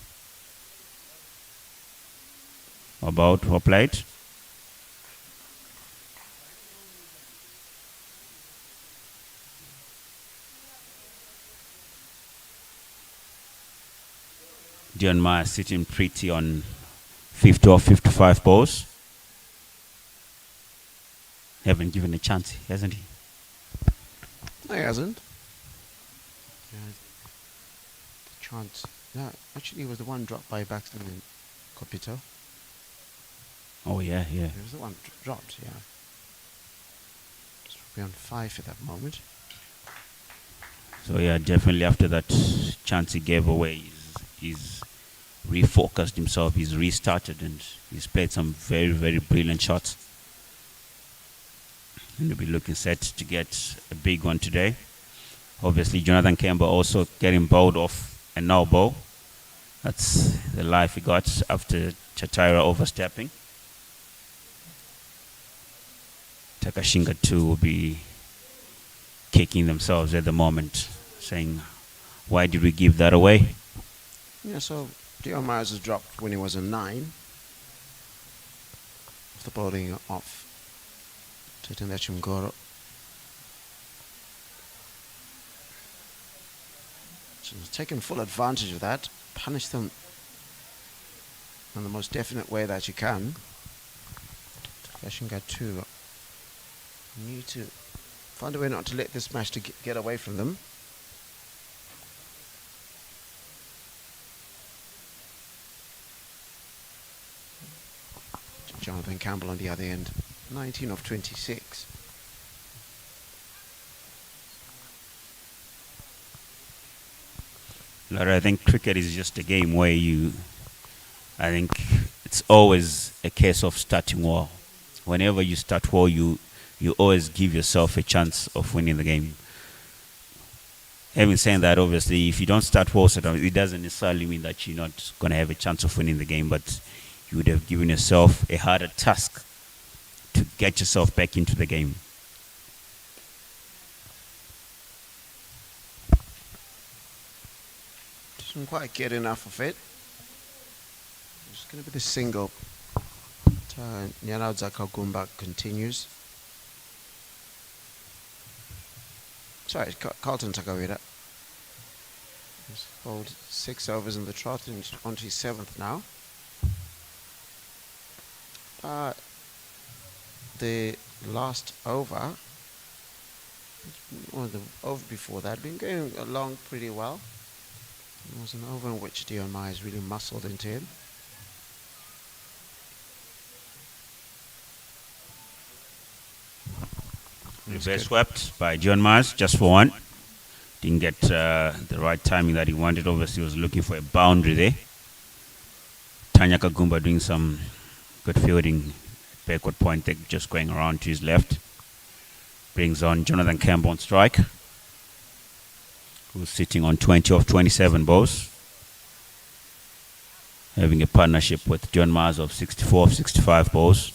About or plate. Dion Meyer sitting pretty on 50 or 55 balls. Haven't given a chance, hasn't he? No, he hasn't. Yeah, the chance. No, actually, it was the one dropped by Baxter and Copito. Oh, yeah. It was the one dropped, yeah. Just probably on 5 at that moment. So, yeah, definitely after that chance he gave away, he's refocused himself, he's restarted, and he's played some very, very brilliant shots. And he'll be looking set to get a big one today. Obviously, Jonathan Campbell also getting bowled off a no ball. That's the life he got after Chatira overstepping. Takashinga too will be kicking themselves at the moment, saying, why did we give that away? Yeah, so Dion Myers was dropped when he was a 9. After bowling off Tutendachum Goro. So he's taken full advantage of that, punished them in the most definite way that you can. Takashinga too. You need to find a way not to let this match to get away from them. Jonathan Campbell on the other end, 19 of 26. Laura, I think cricket is just a game where I think it's always a case of starting well. Whenever you start well, you always give yourself a chance of winning the game. Having said that, obviously, if you don't start well, it doesn't necessarily mean that you're not going to have a chance of winning the game, but you would have given yourself a harder task to get yourself back into the game. Doesn't quite get enough of it. It's going to be the single. Nyanaudza Kagumba continues. Sorry, Carlton Takawira. He's bowled 6 overs in the trot and onto his 7th now. The last over, or the over before that, been going along pretty well. It was an over in which Dion Myers really muscled into him. Reverse swept by John Myers, just for one. Didn't get the right timing that he wanted. Obviously, he was looking for a boundary there. Tanya Kagumba doing some good fielding, backward point, just going around to his left. Brings on Jonathan Campbell on strike. who's sitting on 20 of 27 balls, having a partnership with John Mars of 64 of 65 balls.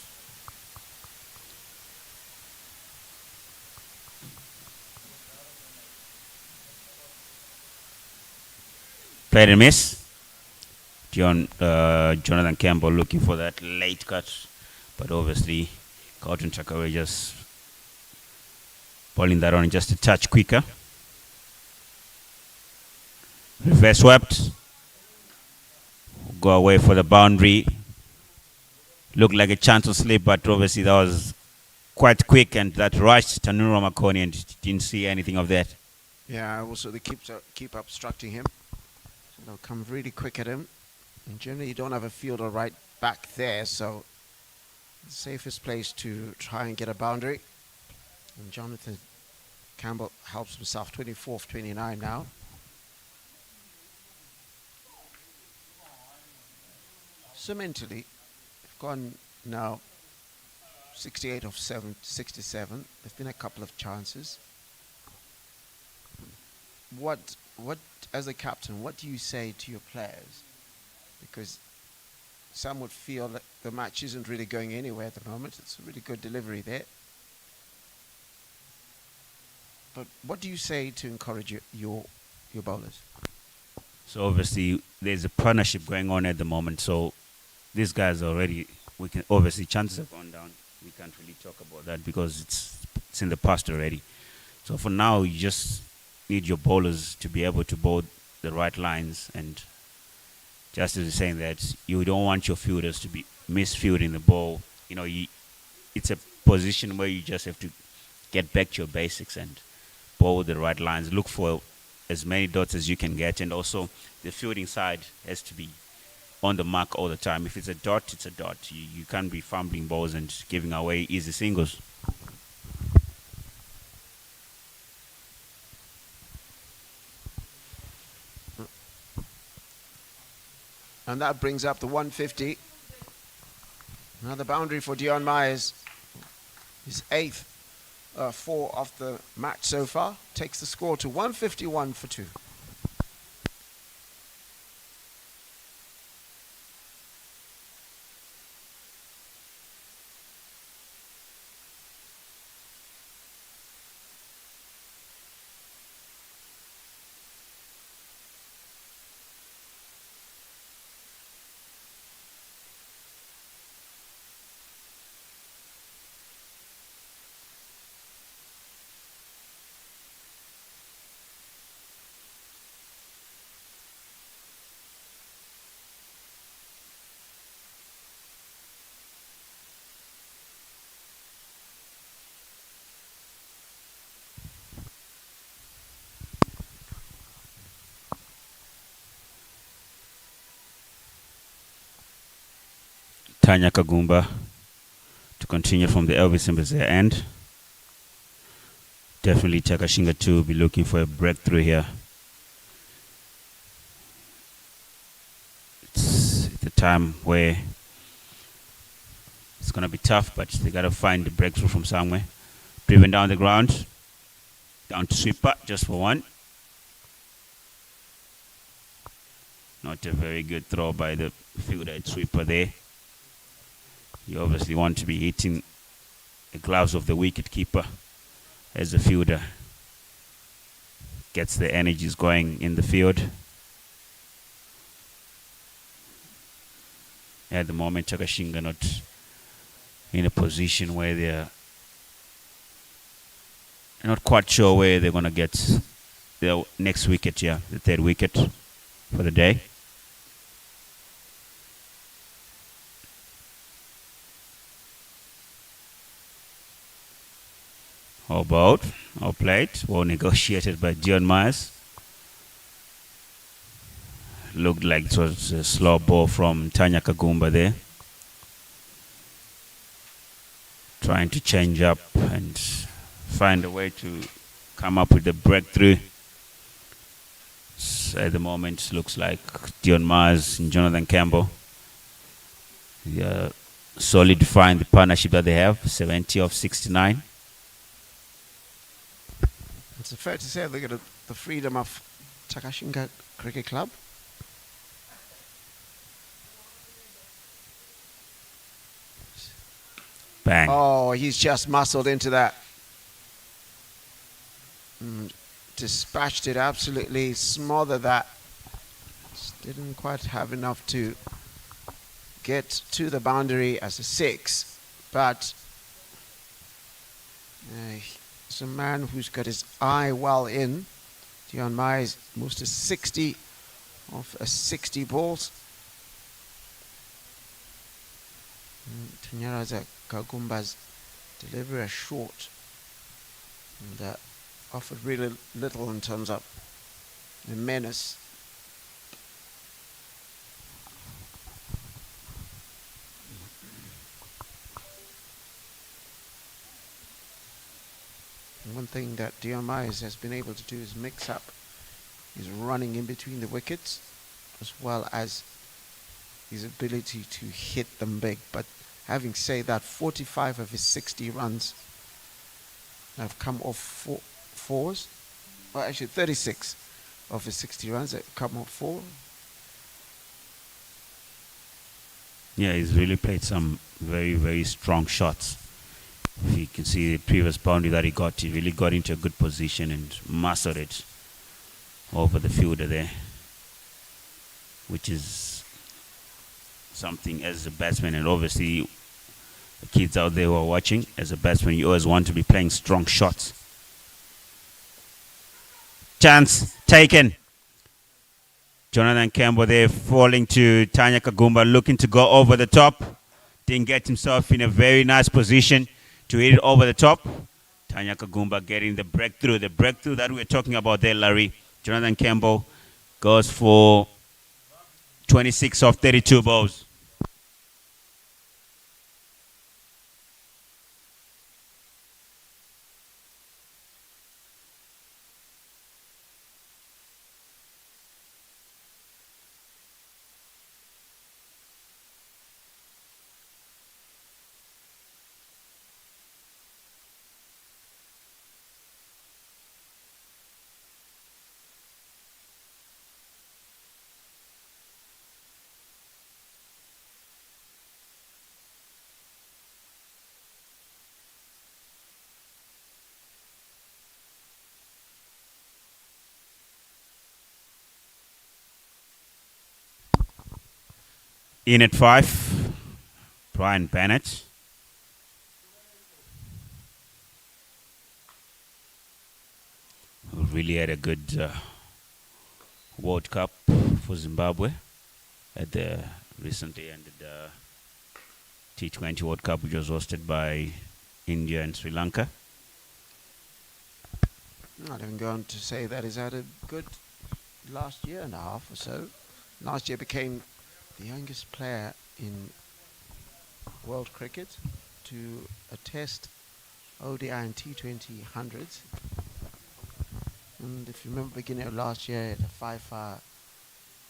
Played and miss. Jonathan Campbell looking for that late cut, but obviously Carlton Chakaway just bowling that on just a touch quicker. Reverse swept. Go away for the boundary. Looked like a chance to slip, but obviously that was quite quick, and that rushed Tanuro Makoni and didn't see anything of that. Yeah, also they keep obstructing him. So they'll come really quick at him. And generally you don't have a fielder right back there, so the safest place to try and get a boundary. And Jonathan Campbell helps himself, 24 of 29 now. So mentally, they've gone now 68 of 67. There've been a couple of chances. What, as a captain, what do you say to your players? Because some would feel that the match isn't really going anywhere at the moment. It's a really good delivery there. But what do you say to encourage your bowlers? So obviously there's a partnership going on at the moment. So these guys already, we can obviously chances have gone down. We can't really talk about that because it's in the past already. So for now, you just need your bowlers to be able to bowl the right lines, and just as you're saying that you don't want your fielders to be misfielding the ball. You know, it's a position where you just have to get back to your basics and bowl the right lines. Look for as many dots as you can get, and also the fielding side has to be on the mark all the time. If it's a dot, it's a dot. You can't be fumbling balls and giving away easy singles. And that brings up the 150. Another boundary for Dion Myers. His eighth 4 of the match so far. Takes the score to 151 for 2. Tanya Kagumba to continue from the Elvis Mbeze end. Definitely Takashinga too will be looking for a breakthrough here. It's the time where it's going to be tough, but they got to find the breakthrough from somewhere. Driven down the ground. Down to sweeper, just for one. Not a very good throw by the fielder at sweeper there. You obviously want to be hitting the gloves of the wicket keeper as the fielder gets the energies going in the field. At the moment, Takashinga not in a position where they're not quite sure where they're going to get their next wicket, the third wicket for the day. All bowled, all played, well negotiated by Dion Myers. Looked like it was a slow ball from Tanya Kagumba there. Trying to change up and find a way to come up with a breakthrough. So at the moment, it looks like Dion Myers and Jonathan Campbell. They are solidifying the partnership that they have, 70 of 69. It's fair to say they get the freedom of Takashinga Cricket Club. Bang. Oh, he's just muscled into that. Dispatched it absolutely, smothered that. Just didn't quite have enough to get to the boundary as a 6, but he's a man who's got his eye well in. Dion Myers moves to 60 off a 60 balls. Tanyaraza Kagumba's delivery short and offered really little in terms of the menace. One thing that Dion Myers has been able to do is mix up his running in between the wickets as well as his ability to hit them big. But having said that, 45 of his 60 runs have come off fours. Well, actually 36 of his 60 runs have come off 4. Yeah, he's really played some very, very strong shots. If you can see the previous boundary that he got, he really got into a good position and mastered it over the fielder there, which is something as a batsman, and obviously the kids out there who are watching, as a batsman you always want to be playing strong shots. Chance taken. Jonathan Campbell there falling to Tanya Kagumba, looking to go over the top. Didn't get himself in a very nice position to hit it over the top. Tanya Kagumba getting the breakthrough that we were talking about there, Larry. Jonathan Campbell goes for 26 off 32 balls. In at 5, Brian Bennett. Who really had a good World Cup for Zimbabwe at the recently ended T20 World Cup, which was hosted by India and Sri Lanka. Not even going to say that he's had a good last year and a half or so. Last year became the youngest player in world cricket to attest ODI and T20 hundreds. And if you remember, beginning of last year, he had a 5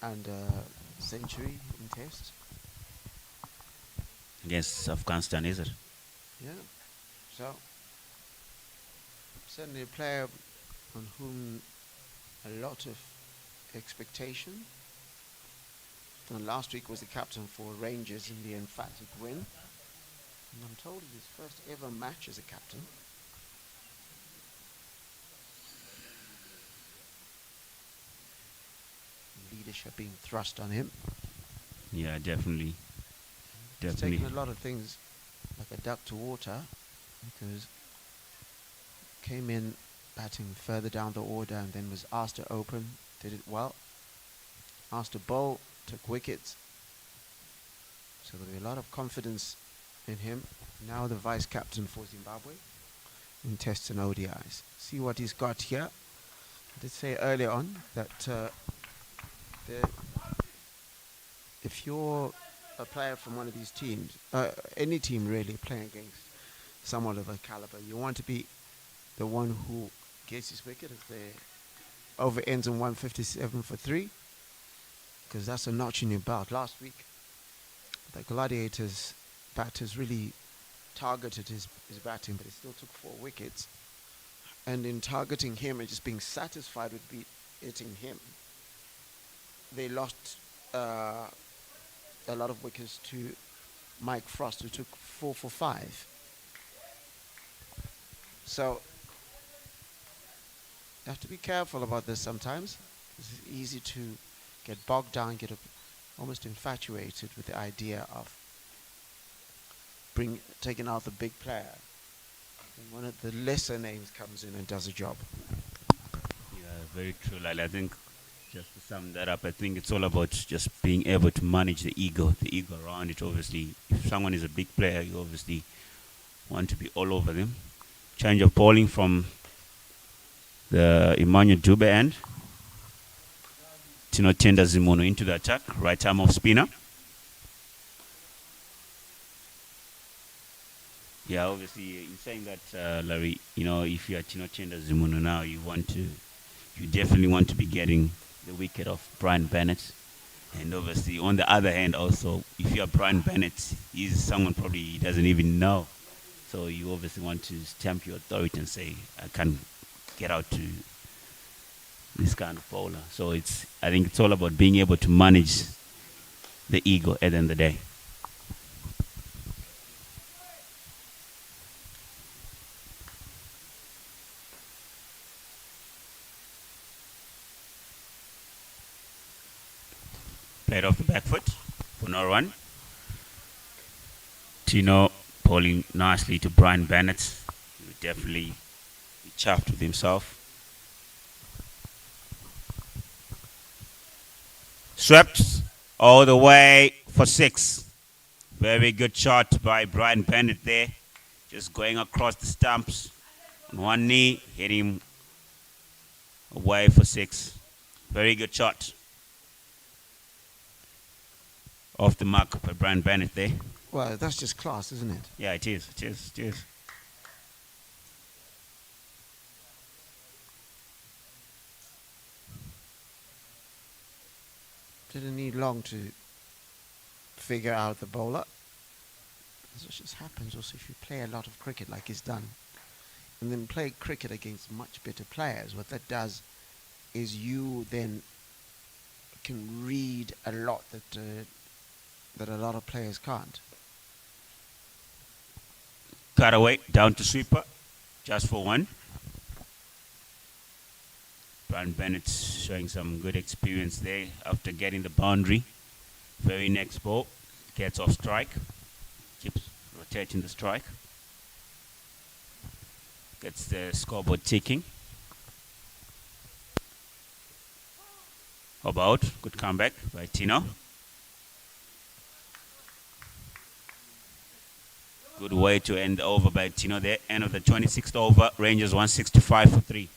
and a century in test. Against Afghanistan, is it? Yeah. So, certainly a player on whom a lot of expectation. And last week was the captain for Rangers in the emphatic win. And I'm told it's his first ever match as a captain. Leadership being thrust on him. Yeah, definitely. He's taken a lot of things like a duck to water, because came in batting further down the order and then was asked to open, did it well. Asked to bowl, took wickets. So there'll be a lot of confidence in him. Now the vice captain for Zimbabwe in tests and ODIs. See what he's got here. I did say earlier on that if you're a player from one of these teams, any team really playing against someone of a caliber, you want to be the one who gets his wicket if the over ends in 157 for 3, because that's a notch in your belt. Last week, the Gladiators batters really targeted his batting, but he still took 4 wickets. And in targeting him and just being satisfied with hitting him. They lost a lot of wickets to Mike Frost, who took 4 for 5. So you have to be careful about this sometimes. It's easy to get bogged down, get almost infatuated with the idea of taking out the big player. And one of the lesser names comes in and does a job. Yeah, very true, Lyle. I think just to sum that up, I think it's all about just being able to manage the ego around it. Obviously, if someone is a big player, you obviously want to be all over them. Change of bowling from the Emmanuel Dube end. Tino Tenda Zimono into the attack, right arm off spinner. Yeah, obviously, in saying that, Larry, if you are Tino Tenda Zimono now, you definitely want to be getting the wicket of Brian Bennett. And obviously, on the other hand, also, if you are Brian Bennett, he's someone probably he doesn't even know. So you obviously want to stamp your authority and say, I can get out to this kind of bowler. So I think it's all about being able to manage the ego at the end of the day. Played off the back foot for no run. Tino bowling nicely to Brian Bennett. He would definitely be chuffed with himself. Swept all the way for 6. Very good shot by Brian Bennett there. Just going across the stumps on one knee, hitting him away for 6. Very good shot. Off the mark by Brian Bennett there. Well, that's just class, isn't it? Yeah, it is. Didn't need long to figure out the bowler. This just happens also if you play a lot of cricket like he's done, and then play cricket against much better players. What that does is you then can read a lot that a lot of players can't. Cut away, down to sweeper, just for 1. Brian Bennett showing some good experience there after getting the boundary. Very next ball, gets off strike, keeps rotating the strike. Gets the scoreboard ticking. About, good comeback by Tino. Good way to end over by Tino there. End of the 26th over. Rangers 165 for 3.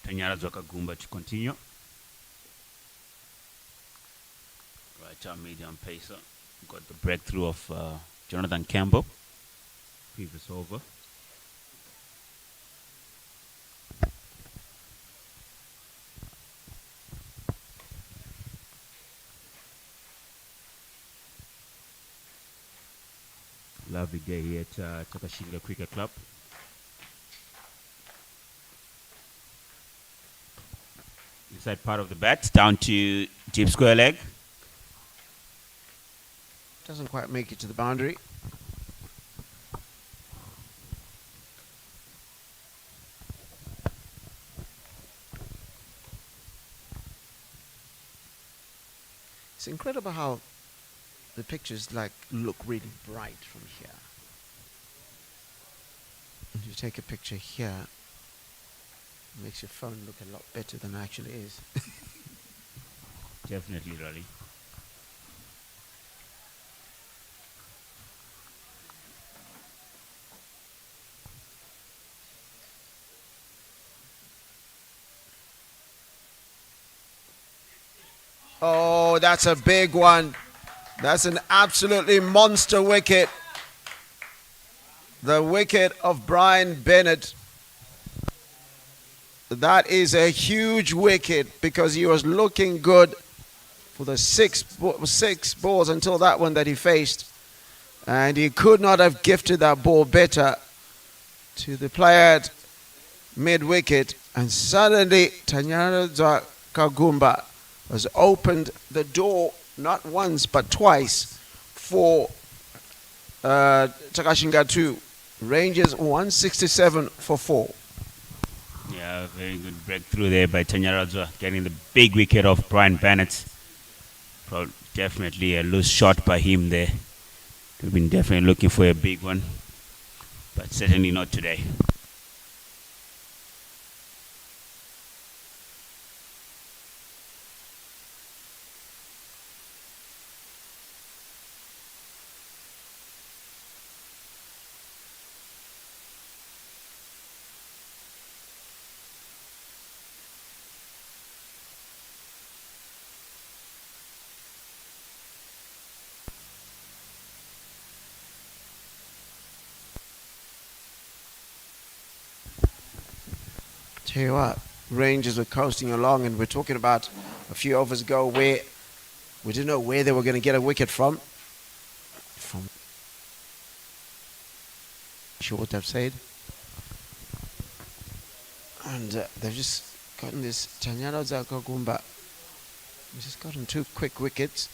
Tanyara Zwakagumba to continue. Right arm medium pacer. Got the breakthrough of Jonathan Campbell. Previous over. Lovely day here at Takashinga Cricket Club. Inside part of the bat, down to deep square leg. Doesn't quite make it to the boundary. It's incredible how the pictures look really bright from here. If you take a picture here, it makes your phone look a lot better than it actually is. Definitely, Raleigh. Oh, that's a big one. That's an absolutely monster wicket. The wicket of Brian Bennett. That is a huge wicket because he was looking good for the six balls until that one that he faced. And he could not have gifted that ball better to the player at mid-wicket. And suddenly, Tanyara Kagumba has opened the door not once but twice for Takashinga 2. Rangers 167 for 4. Yeah, very good breakthrough there by Tanyara, getting the big wicket of Brian Bennett. Definitely a loose shot by him there. We've been definitely looking for a big one, but certainly not today. Tell you what, Rangers were coasting along, and we're talking about a few overs ago where we didn't know where they were going to get a wicket from. Sure what they've said. And they've just gotten this Tanyara Zakagumba. He's just gotten 2 quick wickets.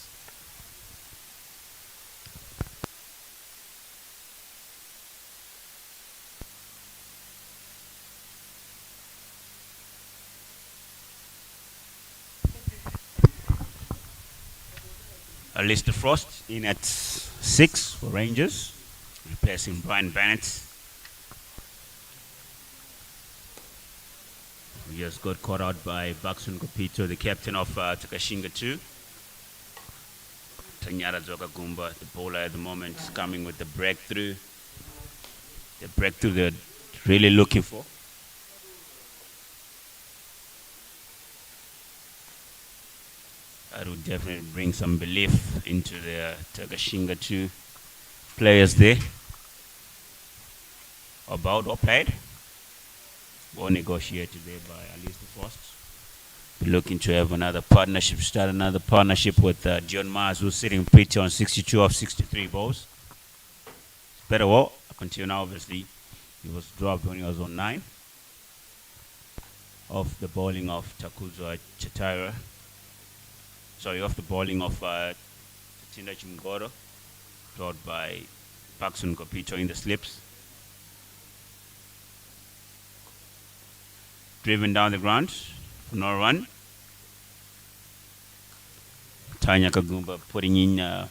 Alistair Frost in at 6 for Rangers, replacing Brian Bennett. We just got caught out by Baksun Kopito, the captain of Takashinga 2. Tanyara Zokagumba, the bowler at the moment, is coming with the breakthrough. The breakthrough they're really looking for. That would definitely bring some belief into the Takashinga 2 players there. About or played. Well negotiated there by Alistair Frost. We're looking to have another partnership, start another partnership with John Mars, who's sitting pretty on 62 of 63 balls. It's better well, up until now, obviously. He was dropped when he was on 9. Off the bowling of Takuzo Chataira. Sorry, off the bowling of Tinda Chimgoro, brought by Baksun Kopito in the slips. Driven down the ground for no run. Tanya Kagumba putting in a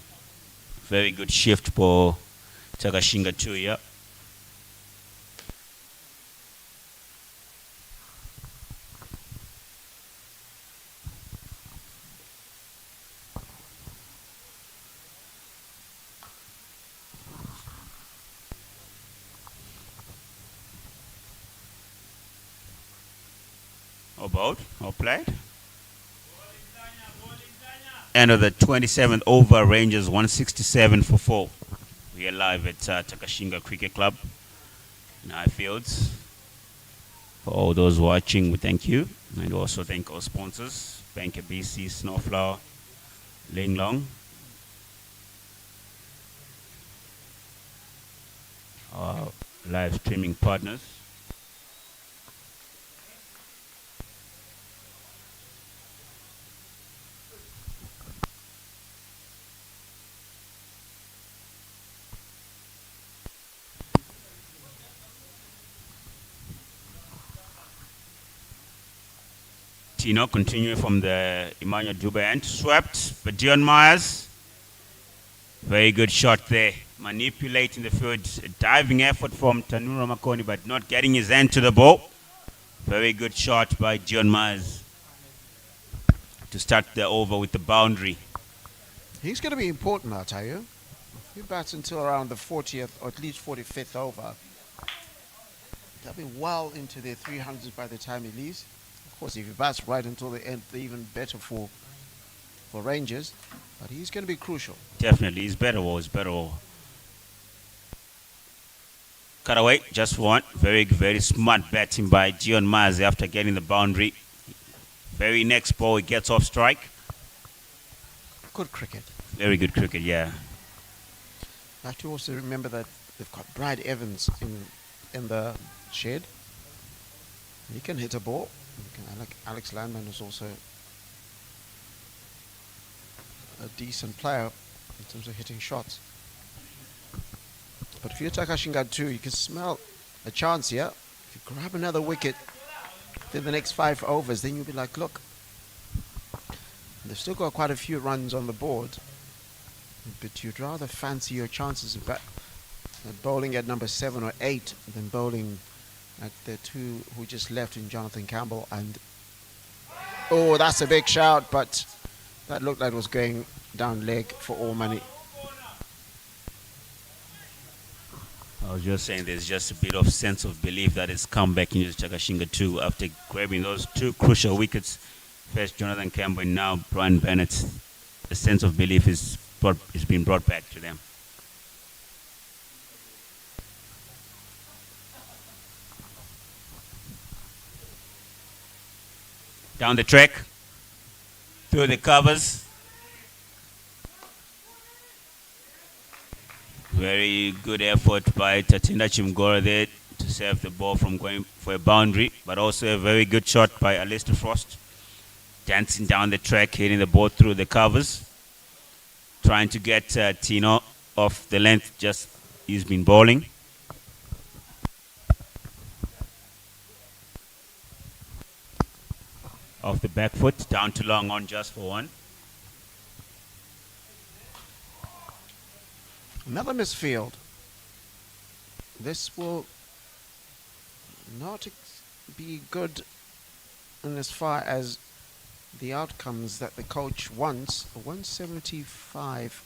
very good shift for Takashinga 2 here. About or played. End of the 27th over, Rangers 167 for 4. We are live at Takashinga Cricket Club in Highfields. For all those watching, we thank you. And also thank our sponsors, Bank BC, Snowflower, Ling Long. Our live streaming partners. Tino continuing from the Emmanuel Dube end, swept, but Dion Myers, very good shot there, manipulating the field, a diving effort from Tanura Makoni, but not getting his hand to the ball. Very good shot by Dion Myers to start the over with the boundary. He's going to be important, I'll tell you. If he bats until around the 40th or at least 45th over, they'll be well into their 300s by the time he leaves. Of course, if he bats right until the end, even better for for Rangers, but he's going to be crucial. Definitely, he's better all. He's better all. Cut away, just one. Very, very smart batting by Dion Maz after getting the boundary. Very next ball, he gets off strike. Good cricket. Very good cricket, yeah. I have to also remember that they've got Brad Evans in the shed. He can hit a ball. Alex Landman is also a decent player in terms of hitting shots. But if you're Takashinga too, you can smell a chance here. If you grab another wicket in the next 5 overs, then you'll be like, look, they've still got quite a few runs on the board, but you'd rather fancy your chances of bowling at number 7 or 8 than bowling at the 2 who just left in Jonathan Campbell. And oh, that's a big shout, but that looked like it was going down leg for all money. I was just saying there's just a bit of sense of belief that it's come back into Takashinga too after grabbing those 2 crucial wickets. First Jonathan Campbell and now Brian Bennett. The sense of belief is been brought back to them. Down the track, through the covers. Very good effort by Tatinda Chimgora there to save the ball from going for a boundary, but also a very good shot by Alistair Frost. Dancing down the track, hitting the ball through the covers. Trying to get Tino off the length, just he's been bowling. Off the back foot, down to long on just for 1. Another misfield. This will not be good in as far as the outcomes that the coach wants. 175.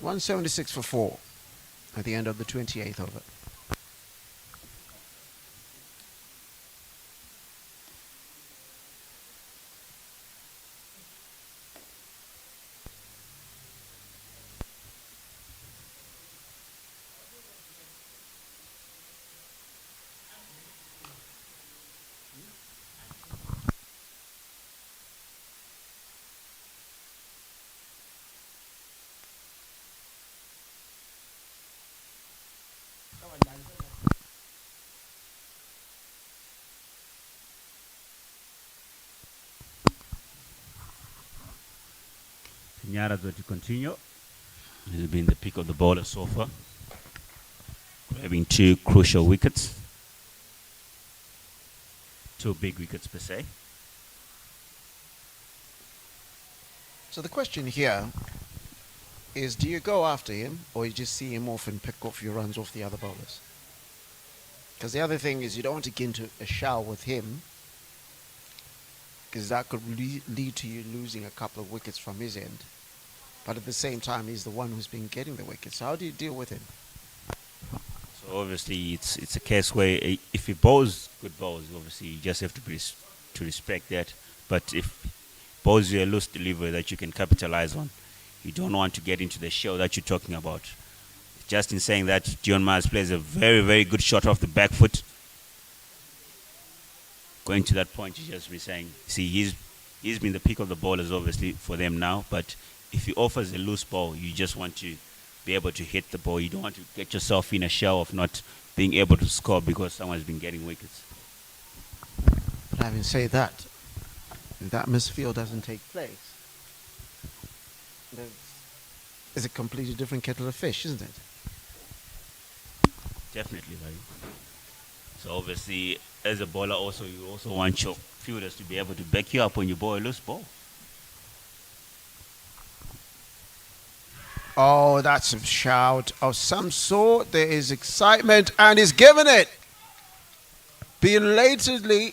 $176 for 4 at the end of the 28th over. Nyara going to continue. This has been the pick of the bowler so far. Grabbing 2 crucial wickets. 2 big wickets per se. So the question here is, do you go after him or you just see him off and pick off your runs off the other bowlers? Because the other thing is you don't want to get into a shower with him, because that could lead to you losing a couple of wickets from his end. But at the same time, he's the one who's been getting the wickets. So how do you deal with him? So obviously it's a case where if he bowls good balls, obviously you just have to respect that. But if bowls you a loose delivery that you can capitalize on, you don't want to get into the shell that you're talking about. Just in saying that, Dion Mars plays a very, very good shot off the back foot. Going to that point, you just be saying, see, he's been the pick of the bowlers obviously for them now, but if he offers a loose ball, you just want to be able to hit the ball. You don't want to get yourself in a shell of not being able to score because someone's been getting wickets. But having said that, if that misfield doesn't take place, it's a completely different kettle of fish, isn't it? Definitely, right? So obviously, as a bowler also, you also want your fielders to be able to back you up when you bowl a loose ball. Oh, that's a shout of some sort. There is excitement, and he's given it. Belatedly,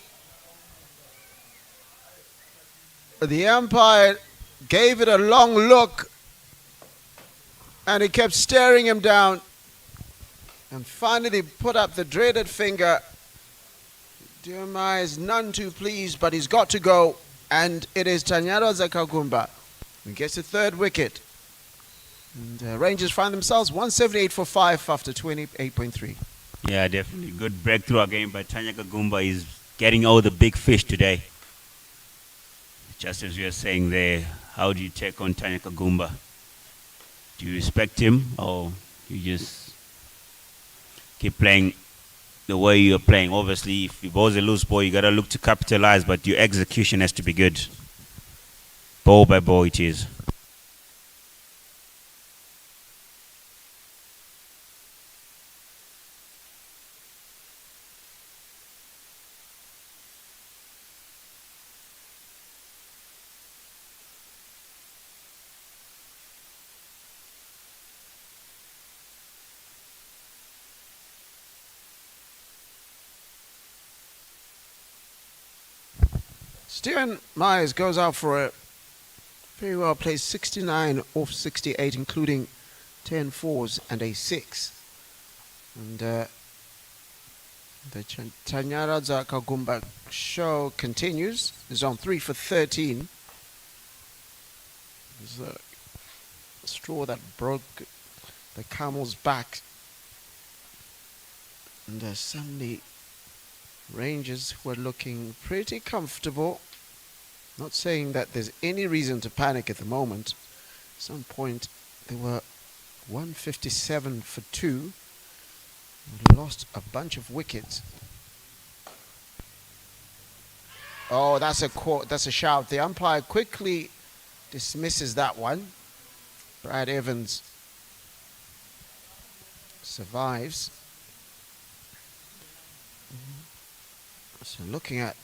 the umpire gave it a long look, And he kept staring him down. And finally put up the dreaded finger. Dioma is none too pleased, but he's got to go. And it is Tanyaro Zakagumba who gets the third wicket. And Rangers find themselves 178 for 5 after 28.3. Yeah, definitely. Good breakthrough again by Tanya Kagumba. Is getting all the big fish today. Just as you were saying there, how do you take on Tanya Kagumba? Do you respect him or you just keep playing the way you're playing? Obviously, if you bowl's a loose ball, you got to look to capitalize, but your execution has to be good. Ball by ball it is. Stephen Myers goes out for a very well placed 69 off 68, including 10 fours and a 6. And the Tanyara Kagumba show continues. He's on 3 for 13. There's a straw that broke the camel's back. And suddenly Rangers were looking pretty comfortable. Not saying that there's any reason to panic at the moment. At some point they were 157 for 2. Lost a bunch of wickets. Oh, that's a shout. The umpire quickly dismisses that one. Brad Evans survives. So looking at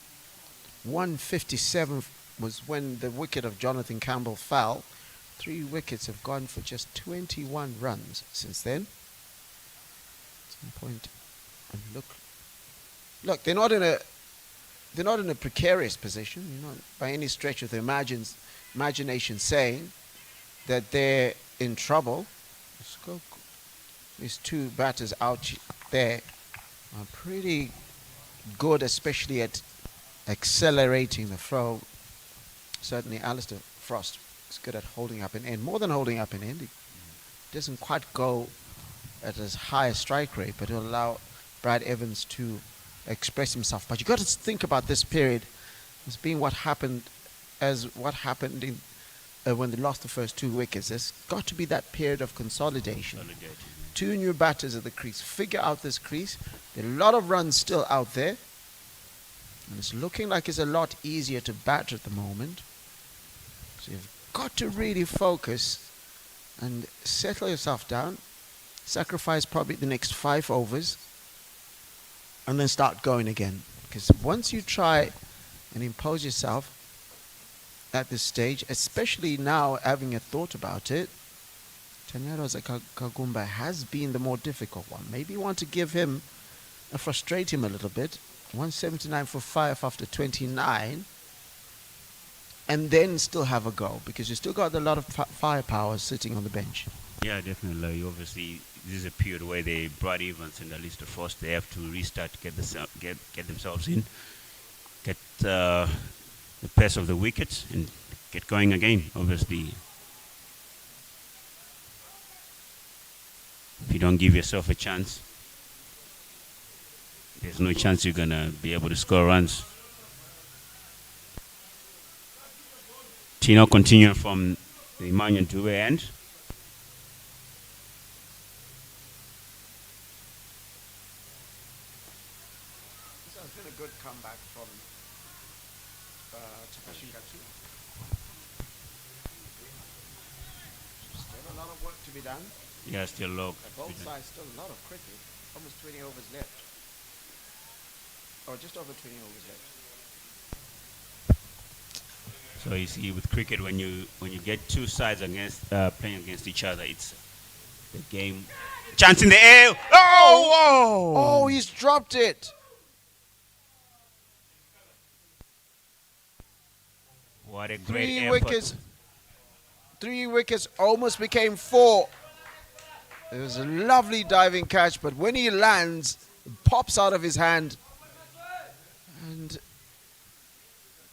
157 was when the wicket of Jonathan Campbell fell. 3 wickets have gone for just 21 runs since then. At some point, and look, they're not in a precarious position. You're not by any stretch of the imagination saying that they're in trouble. These 2 batters out there are pretty good, especially at accelerating the throw. Certainly Alistair Frost is good at holding up an end. More than holding up an end, he doesn't quite go at as high a strike rate, but he'll allow Brad Evans to express himself. But you've got to think about this period as being what happened in when they lost the first 2 wickets. There's got to be that period of consolidation. 2 new batters at the crease. Figure out this crease. There are a lot of runs still out there. And it's looking like it's a lot easier to bat at the moment. So you've got to really focus and settle yourself down. Sacrifice probably the next 5 overs. And then start going again. Because once you try and impose yourself at this stage, especially now having a thought about it, Tanyaro Kagumba has been the more difficult one. Maybe you want to give him, frustrate him a little bit. 179 for 5 after 29. And then still have a go, because you still got a lot of firepower sitting on the bench. Yeah, definitely. Obviously, this is a period where they brought Evans and Alistair Frost. They have to restart, get themselves in, get the pace of the wickets, and get going again. Obviously, if you don't give yourself a chance, there's no chance you're gonna be able to score runs. Tino continuing from the Emmanuel Dube end. This has been a good comeback from Takashinga too. Still a lot of work to be done. Yeah, still low. At both sides, still a lot of cricket. Almost 20 overs left. Or just over 20 overs left. So you see, with cricket, when you get 2 sides against playing against each other, it's the game. Chance in the air. Oh! Oh, he's dropped it. What a great 3 effort. wickets. 3 wickets almost became 4. It was a lovely diving catch, but when he lands, it pops out of his hand and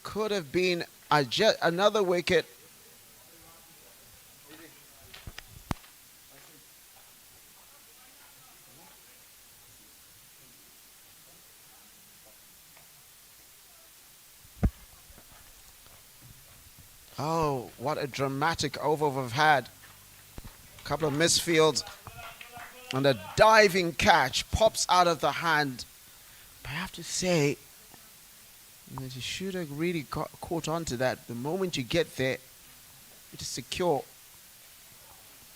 could have been another wicket. Oh, what a dramatic over we've had. A couple of misfields and a diving catch pops out of the hand. But I have to say, you should have really caught on to that. The moment you get there, it is secure.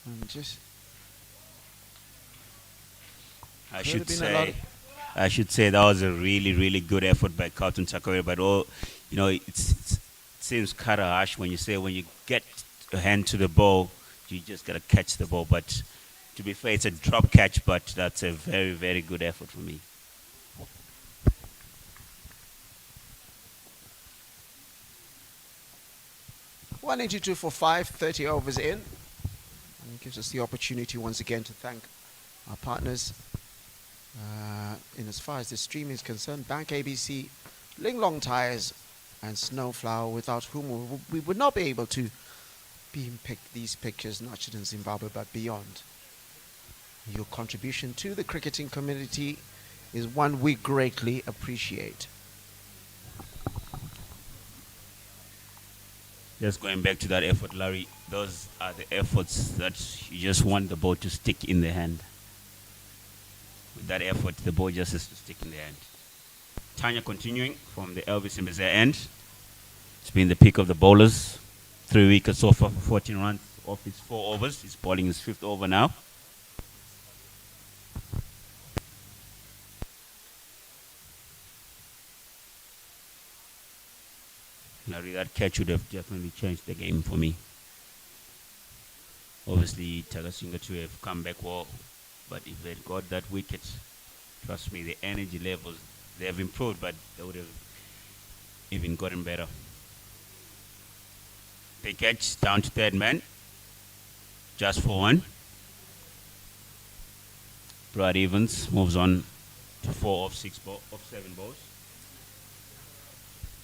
And just I should say that was a really, really good effort by Carlton Takawera. But it seems kind of harsh when you say when you get a hand to the ball, you just gotta catch the ball. But to be fair, it's a drop catch. But that's a very, very good effort for me. .182 for 5, 30 overs in. And it gives us the opportunity once again to thank our partners. In as far as the stream is concerned, Bank ABC, Linglong Tires, and Snowflower, without whom we would not be able to pick these pictures, not just in Zimbabwe, but beyond. Your contribution to the cricketing community is one we greatly appreciate. Just going back to that effort, Larry, those are the efforts that you just want the ball to stick in the hand. With that effort, the ball just has to stick in the hand. Tanya continuing from the Elvis Mbeze end. It's been the pick of the bowlers. 3 wickets so far for 14 runs off his 4 overs. He's bowling his 5th over now. Larry, that catch would have definitely changed the game for me. Obviously, Takashinga to have come back well, but if they'd got that wicket, trust me, the energy levels, they have improved, but they would have even gotten better. Big catch down to 3rd man, just for 1. Brad Evans moves on to 4 of 7 balls.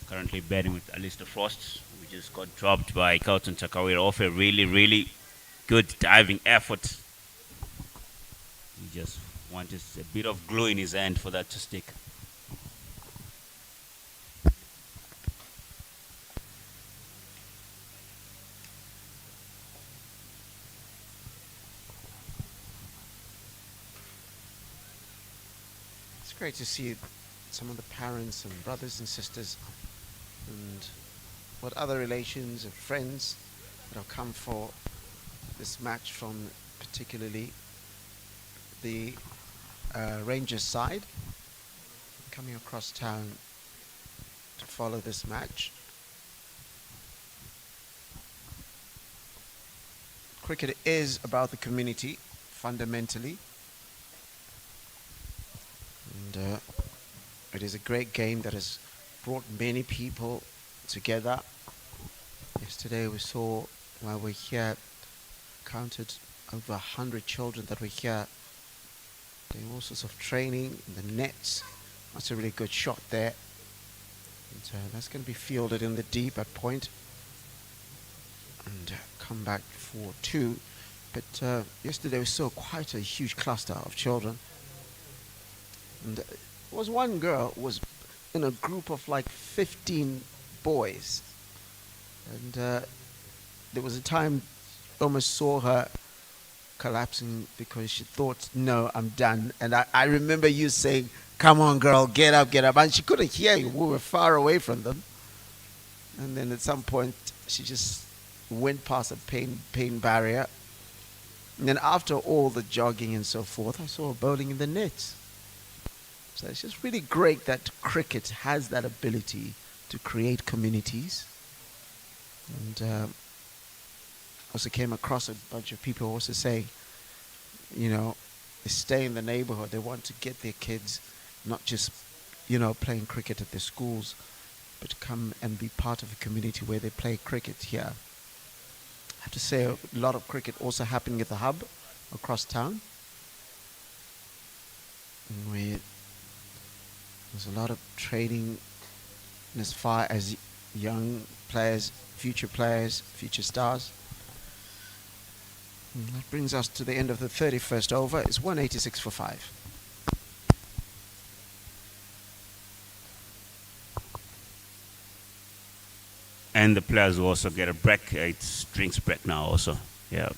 Currently batting with Alistair Frost, who just got dropped by Carlton Takawera off a really, really good diving effort. He just wanted a bit of glue in his hand for that to stick. It's great to see some of the parents and brothers and sisters and what other relations and friends that have come for this match from particularly the Rangers side coming across town to follow this match. Cricket is about the community fundamentally, and it is a great game that has brought many people together. Yesterday we saw, while we're here, counted over 100 children that were here doing all sorts of training in the nets. That's a really good shot there. And that's going to be fielded in the deep at point and come back for 2. But yesterday we saw quite a huge cluster of children. And there was one girl who was in a group of like 15 boys. And there was a time almost saw her collapsing because she thought, no, I'm done. And I remember you saying, come on, girl, get up, get up. And she couldn't hear you. We were far away from them. And then at some point, she just went past a pain barrier. And then after all the jogging and so forth, I saw her bowling in the nets. So it's just really great that cricket has that ability to create communities. And also came across a bunch of people also saying, you know, they stay in the neighborhood. They want to get their kids not just, you know, playing cricket at their schools, but come and be part of a community where they play cricket here. I have to say a lot of cricket also happening at the hub across town. Where there's a lot of training as far as young players, future stars. And that brings us to the end of the 31st over. It's 186 for 5. And the players will also get a break. It's drinks break now also. Yeah.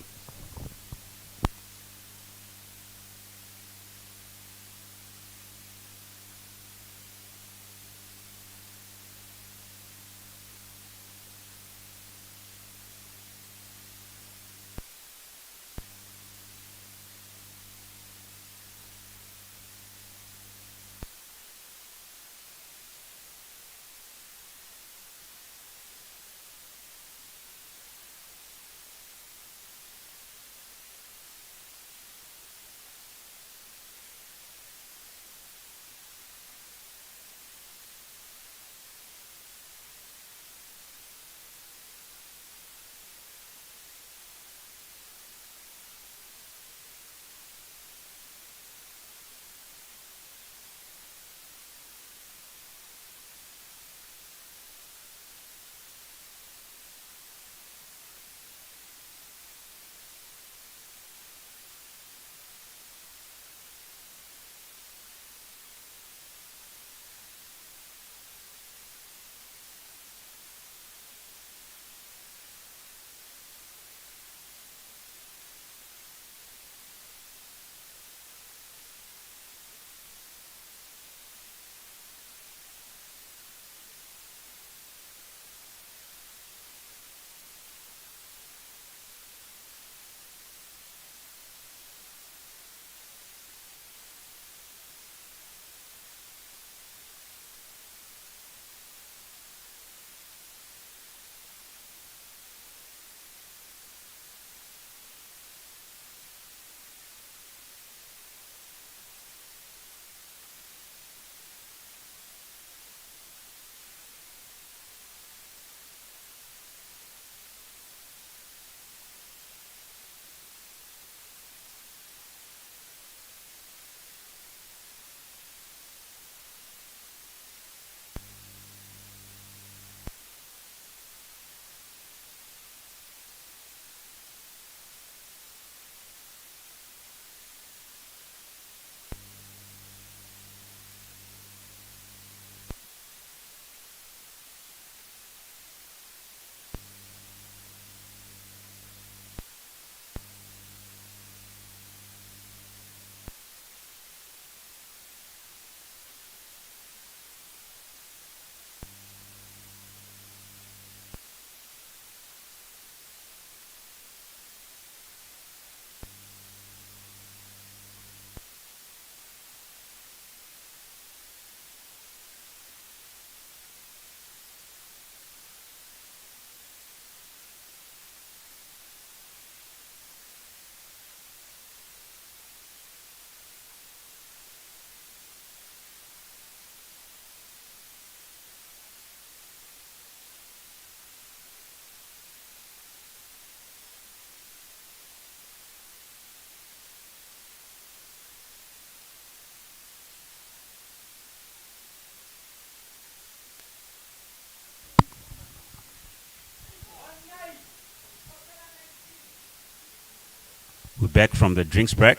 We're back from the drinks break.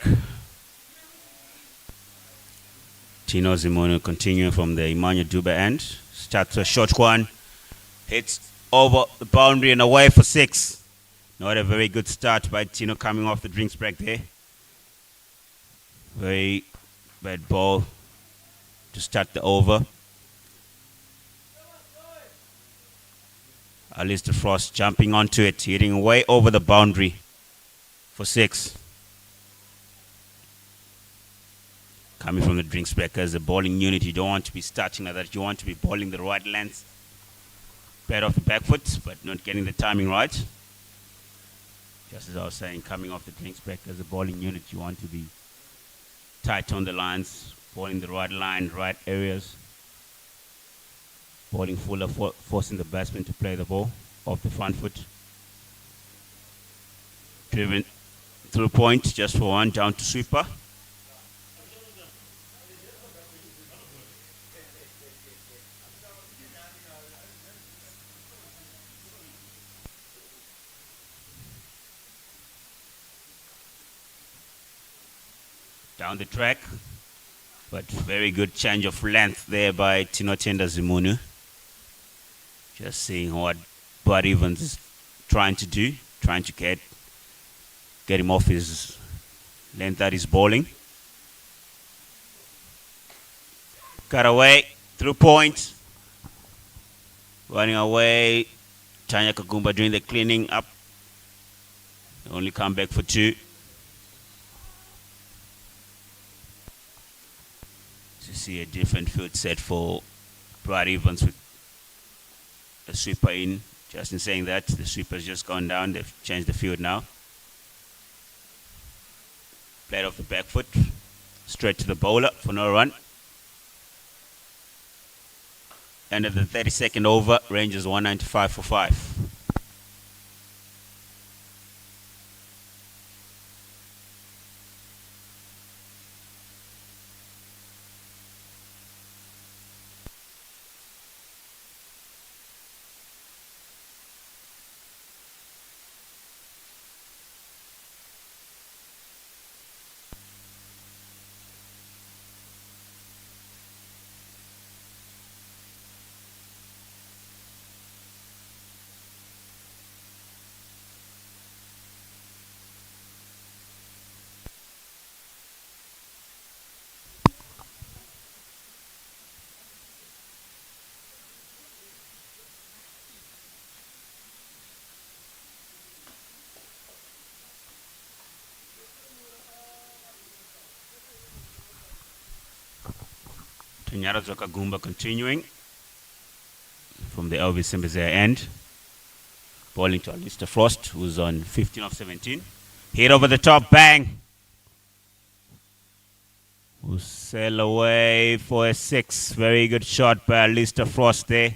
Tino Zimono continuing from the Emmanuel Duba end. Starts a short one. Hits over the boundary and away for 6. Not a very good start by Tino coming off the drinks break there. Very bad ball to start the over. Alistair Frost jumping onto it, hitting way over the boundary for 6. Coming from the drinks break as a bowling unit, you don't want to be starting like that. You want to be bowling the right length. Bad off the back foot, but not getting the timing right. Just as I was saying, coming off the drinks break as a bowling unit, you want to be tight on the lines, bowling the right line, right areas. Bowling fuller, forcing the batsman to play the ball off the front foot. Driven Through point, just for one, down to sweeper. Down the track, but very good change of length there by Tinotenda Zimunu. Just seeing what Bud Evans is trying to do, trying to get him off his length that he's bowling. Cut away, through point. Running away, Tanya Kagumba doing the cleaning up. Only come back for 2. To see a different field set for Brad Evans with a sweeper in. Just in saying that, the sweeper's just gone down. They've changed the field now. Played off the back foot. Straight to the bowler for no run. End of the 32nd over. Rangers 195 for 5. Nyarazo Kagumba continuing from the Elvis Simbazere end. Bowling to Alistair Frost, who's on 15 of 17. Hit over the top, bang! Will sail away for a 6. Very good shot by Alistair Frost there.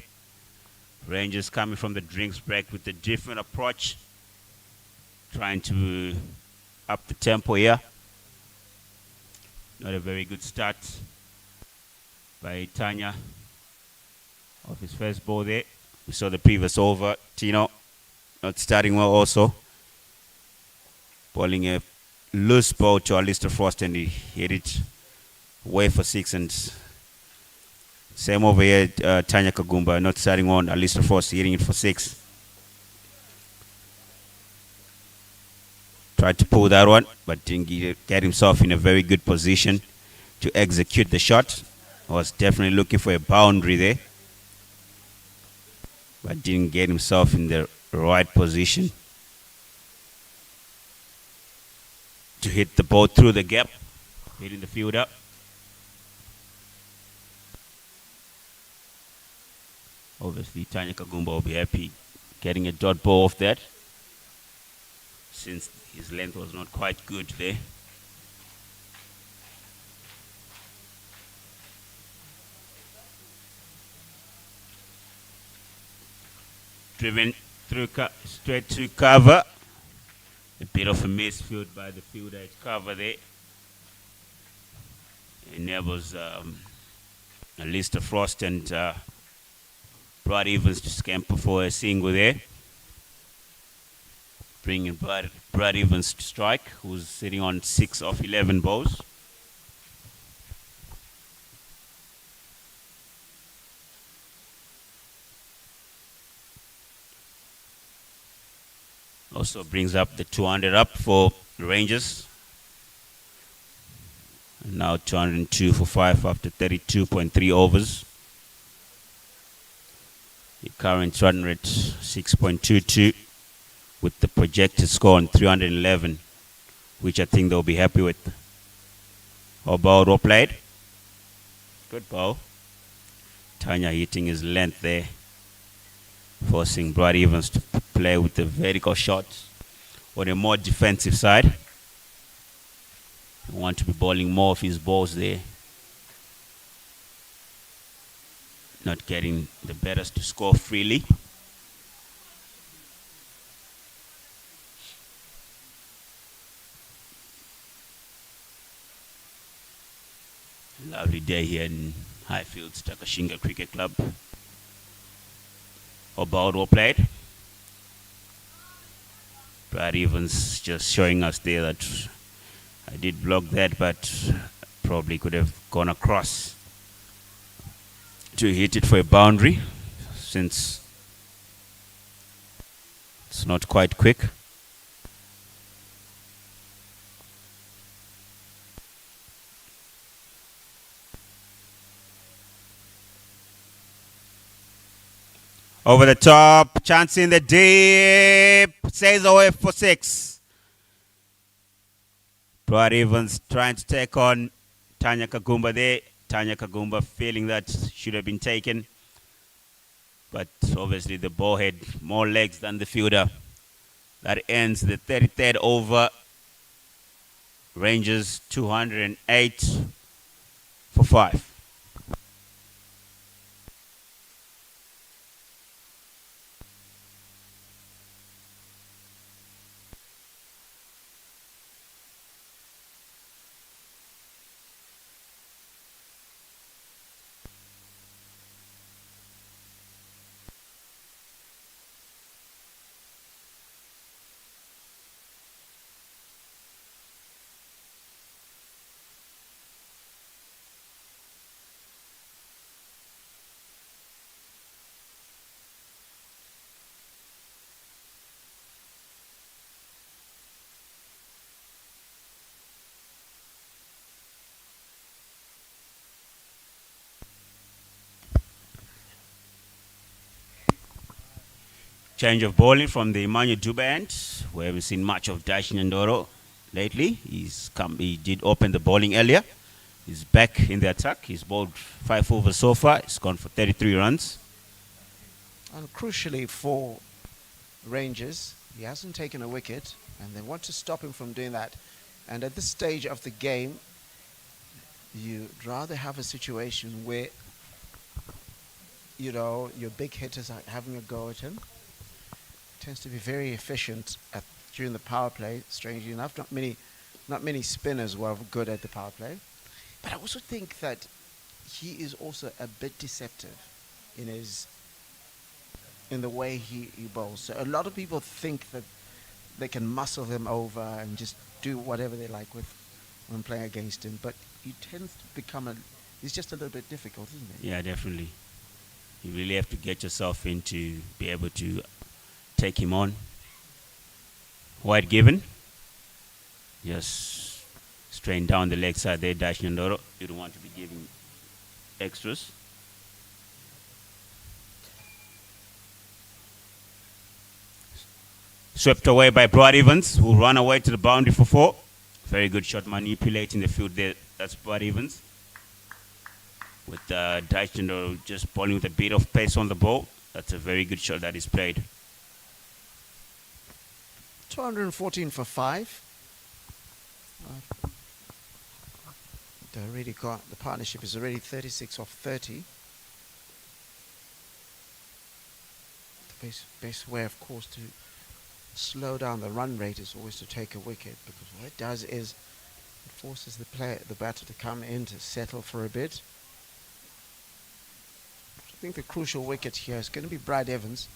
Rangers coming from the drinks break with a different approach. Trying to up the tempo here. Not a very good start by Tanya off his first ball there. We saw the previous over. Tino not starting well also. Bowling a loose ball to Alistair Frost and he hit it away for 6. And same over here, Tanya Kagumba not starting well. Alistair Frost hitting it for 6. Tried to pull that one, but didn't get himself in a very good position to execute the shot. Was definitely looking for a boundary there, but didn't get himself in the right position to hit the ball through the gap, hitting the field up. Obviously, Tanya Kagumba will be happy getting a dot ball off that, since his length was not quite good there. Driven through straight to cover. A bit of a misfield by the fielder at cover there. Enables Alistair Frost and Brad Evans to scamper for a single there. Bringing Brad Evans to strike, who's sitting on 6 of 11 balls. Also brings up the 200 up for the Rangers. And now 202 for 5 after 32.3 overs. The current run rate 6.22 with the projected score on 311, which I think they'll be happy with. How about well played? Good ball. Tanya hitting his length there, forcing Brad Evans to play with the vertical shot on a more defensive side. You want to be bowling more of his balls there. Not getting the batters to score freely. lovely day here in Highfields, Takashinga Cricket Club. About well played. Brad Evans just showing us there that I did block that, but probably could have gone across to hit it for a boundary, since it's not quite quick. Over the top, chance in the deep, sails away for 6. Brad Evans trying to take on Tanya Kagumba there. Tanya Kagumba feeling that should have been taken. But obviously the ball had more legs than the fielder. That ends the 33rd over. Rangers 208 for 5. Change of bowling from the Emmanuel Duba end. We haven't seen much of Daishin Ndoro lately. He did open the bowling earlier. He's back in the attack. He's bowled 5 overs so far. He's gone for 33 runs. And crucially for Rangers, he hasn't taken a wicket, and they want to stop him from doing that. And at this stage of the game, you'd rather have a situation where, you know, your big hitters are having a go at him. Tends to be very efficient during the power play. Strangely enough, not many spinners were good at the power play. But I also think that he is also a bit deceptive in the way he bowls. So a lot of people think that they can muscle him over and just do whatever they like with when playing against him. But he tends to become he's just a little bit difficult, isn't he? Yeah, definitely. You really have to get yourself in to be able to take him on. Wide given. Just strain down the leg side there, Daishin Ndoro. You don't want to be giving extras. Swept away by Brad Evans, who ran away to the boundary for 4. Very good shot manipulating the field there. That's Brad Evans. With Daishin Ndoro just bowling with a bit of pace on the ball. That's a very good shot that is played. 214 for 5. The partnership is already 36 off 30. The best way, of course, to slow down the run rate is always to take a wicket, because what it does is it forces the batter to come in to settle for a bit. I think the crucial wicket here is going to be Brad Evans,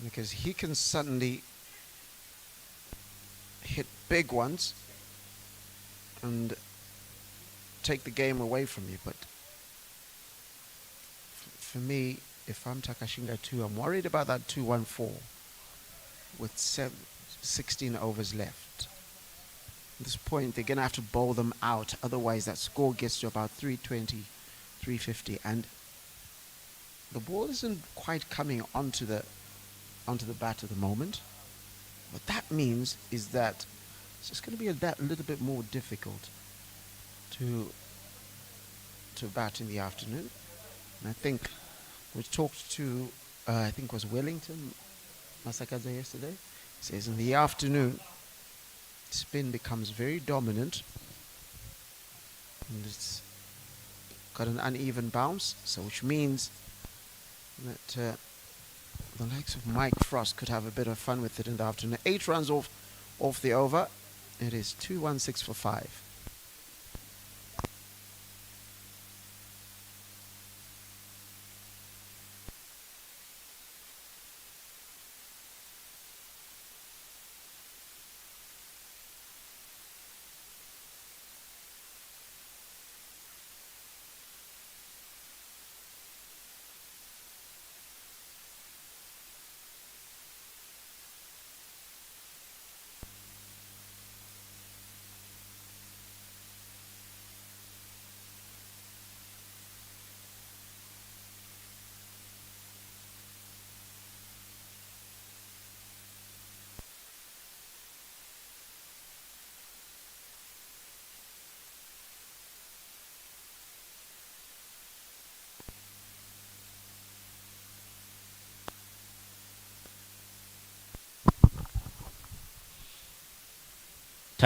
because he can suddenly hit big ones and take the game away from you. But for me, if I'm Takashinga 2, I'm worried about that 214 with 16 overs left. At this point, they're going to have to bowl them out. Otherwise, that score gets to about 320, 350. And the ball isn't quite coming onto the bat at the moment. What that means is that it's just going to be a little bit more difficult to bat in the afternoon. And I think we talked to, I think it was Wellington Masakaza yesterday. He says in the afternoon, spin becomes very dominant, and it's got an uneven bounce, so which means that the likes of Mike Frost could have a bit of fun with it in the afternoon. 8 runs off the over. It is 216 for 5.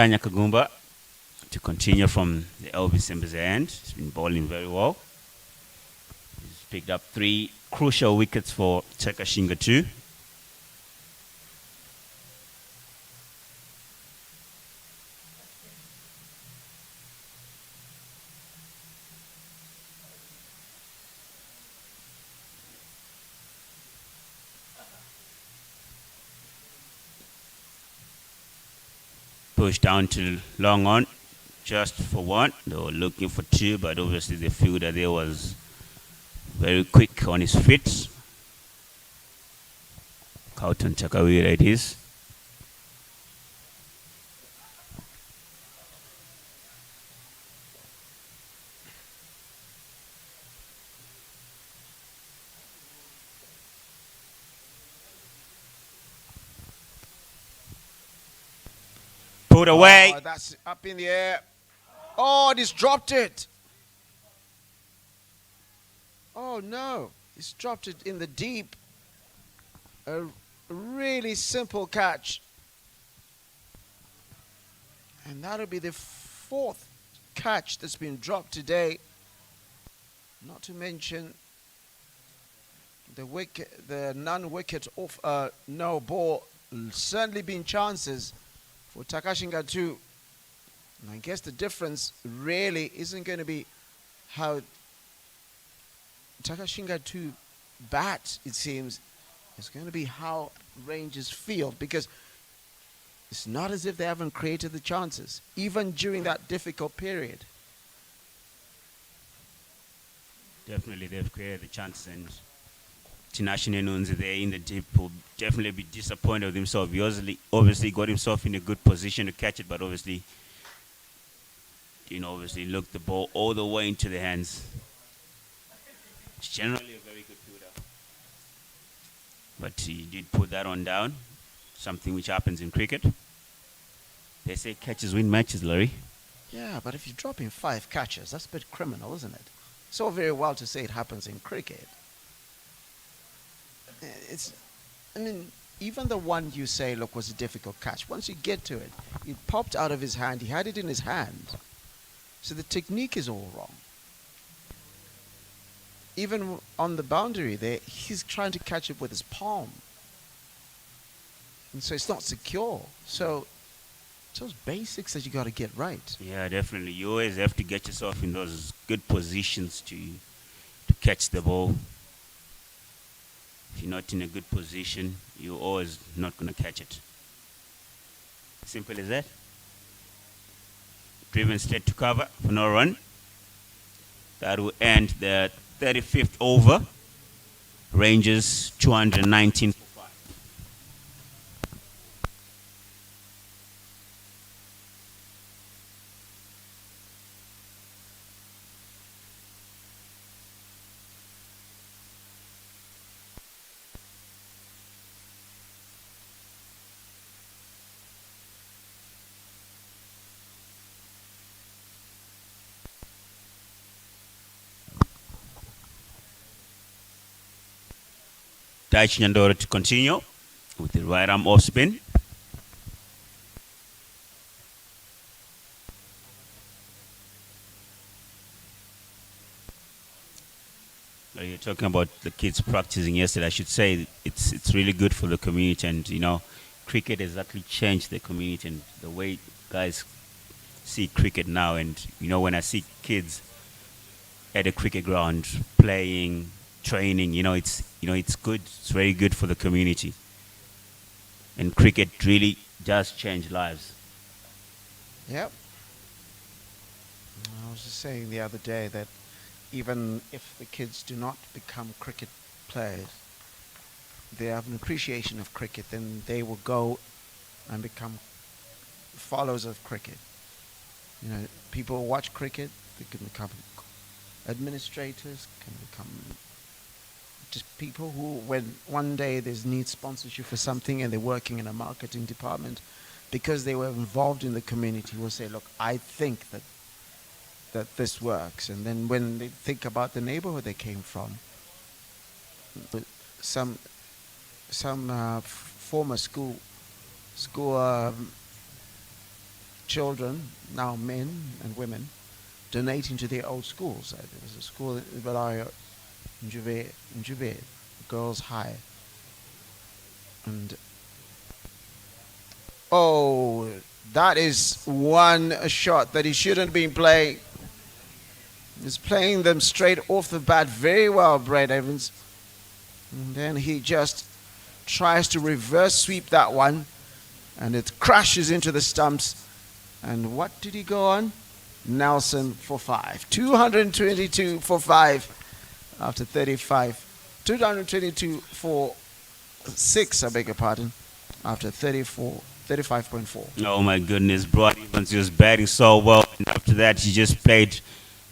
Tanya Kagumba to continue from the Elvis Simbers end. He's been bowling very well. He's picked up 3 crucial wickets for Takashinga 2. Push down to long on, just for 1. They were looking for 2, but obviously the fielder there was very quick on his feet. Kautan Chakawira it is. Put away. Oh, that's up in the air. Oh, he's dropped it. Oh no, he's dropped it in the deep. A really simple catch. And that'll be the 4th catch that's been dropped today. Not to mention the non-wicket off no ball. Certainly been chances for Takashinga 2. And I guess the difference really isn't going to be how Takashinga 2 bat, it seems. It's going to be how Rangers field, because it's not as if they haven't created the chances, even during that difficult period. Definitely they've created the chances, and Tinashe Nunzi there in the deep will definitely be disappointed with himself. He obviously got himself in a good position to catch it, but obviously looked the ball all the way into the hands. It's generally a very good fielder, but he did put that on down, something which happens in cricket. They say catches win matches, Larry. Yeah, but if you're dropping 5 catches, that's a bit criminal, isn't it? It's all very well to say it happens in cricket. Even the one you say, look, was a difficult catch. Once you get to it, it popped out of his hand. He had it in his hand. So the technique is all wrong. Even on the boundary there, he's trying to catch it with his palm. And so it's not secure. So it's those basics that you got to get right. Yeah, definitely. You always have to get yourself in those good positions to catch the ball. If you're not in a good position, you're always not going to catch it. Simple as that. Driven straight to cover for no run. That will end the 35th over. Rangers 219 for 5. Daichi Nyandoro to continue with the right arm off spin. You're talking about the kids practicing yesterday. I should say it's really good for the community, and cricket has actually changed the community and the way guys see cricket now. And when I see kids at a cricket ground playing, training, it's good. It's very good for the community. And cricket really does change lives. Yep. I was just saying the other day that even if the kids do not become cricket players, they have an appreciation of cricket, then they will go and become followers of cricket. People who watch cricket, they can become administrators, can become just people who, when one day there's need sponsorship for something and they're working in a marketing department, because they were involved in the community, will say, look, I think that this works. And then when they think about the neighborhood they came from, some former school children, now men and women, donating to their old schools. There was a school in Balayo, in Juve, Girls High. And oh, that is one shot that he shouldn't be playing. He's playing them straight off the bat very well, Brad Evans. And then he just tries to reverse sweep that one, and it crashes into the stumps. And what did he go on? Nelson for 5. 222 for 5 after 35. 222 for 6, I beg your pardon, after 35.4. Oh my goodness, Brad Evans was batting so well, and after that he just played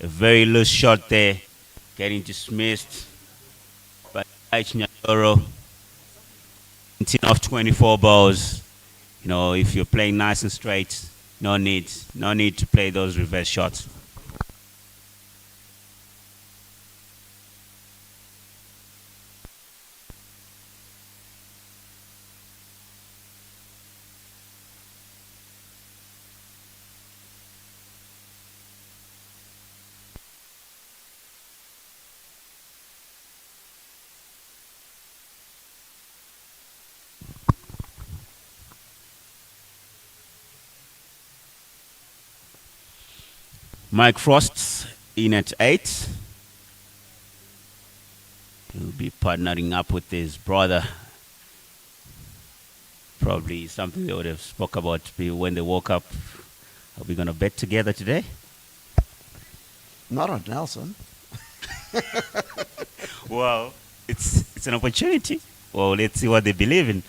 a very loose shot there, getting dismissed by Nyandoro. 19 off 24 balls. You know, if you're playing nice and straight, no need to play those reverse shots. Mike Frost's in at 8. He'll be partnering up with his brother. Probably something they would have spoke about when they woke up. Are we going to bet together today? Not on Nelson. Well, it's an opportunity. Well, let's see what they believe in.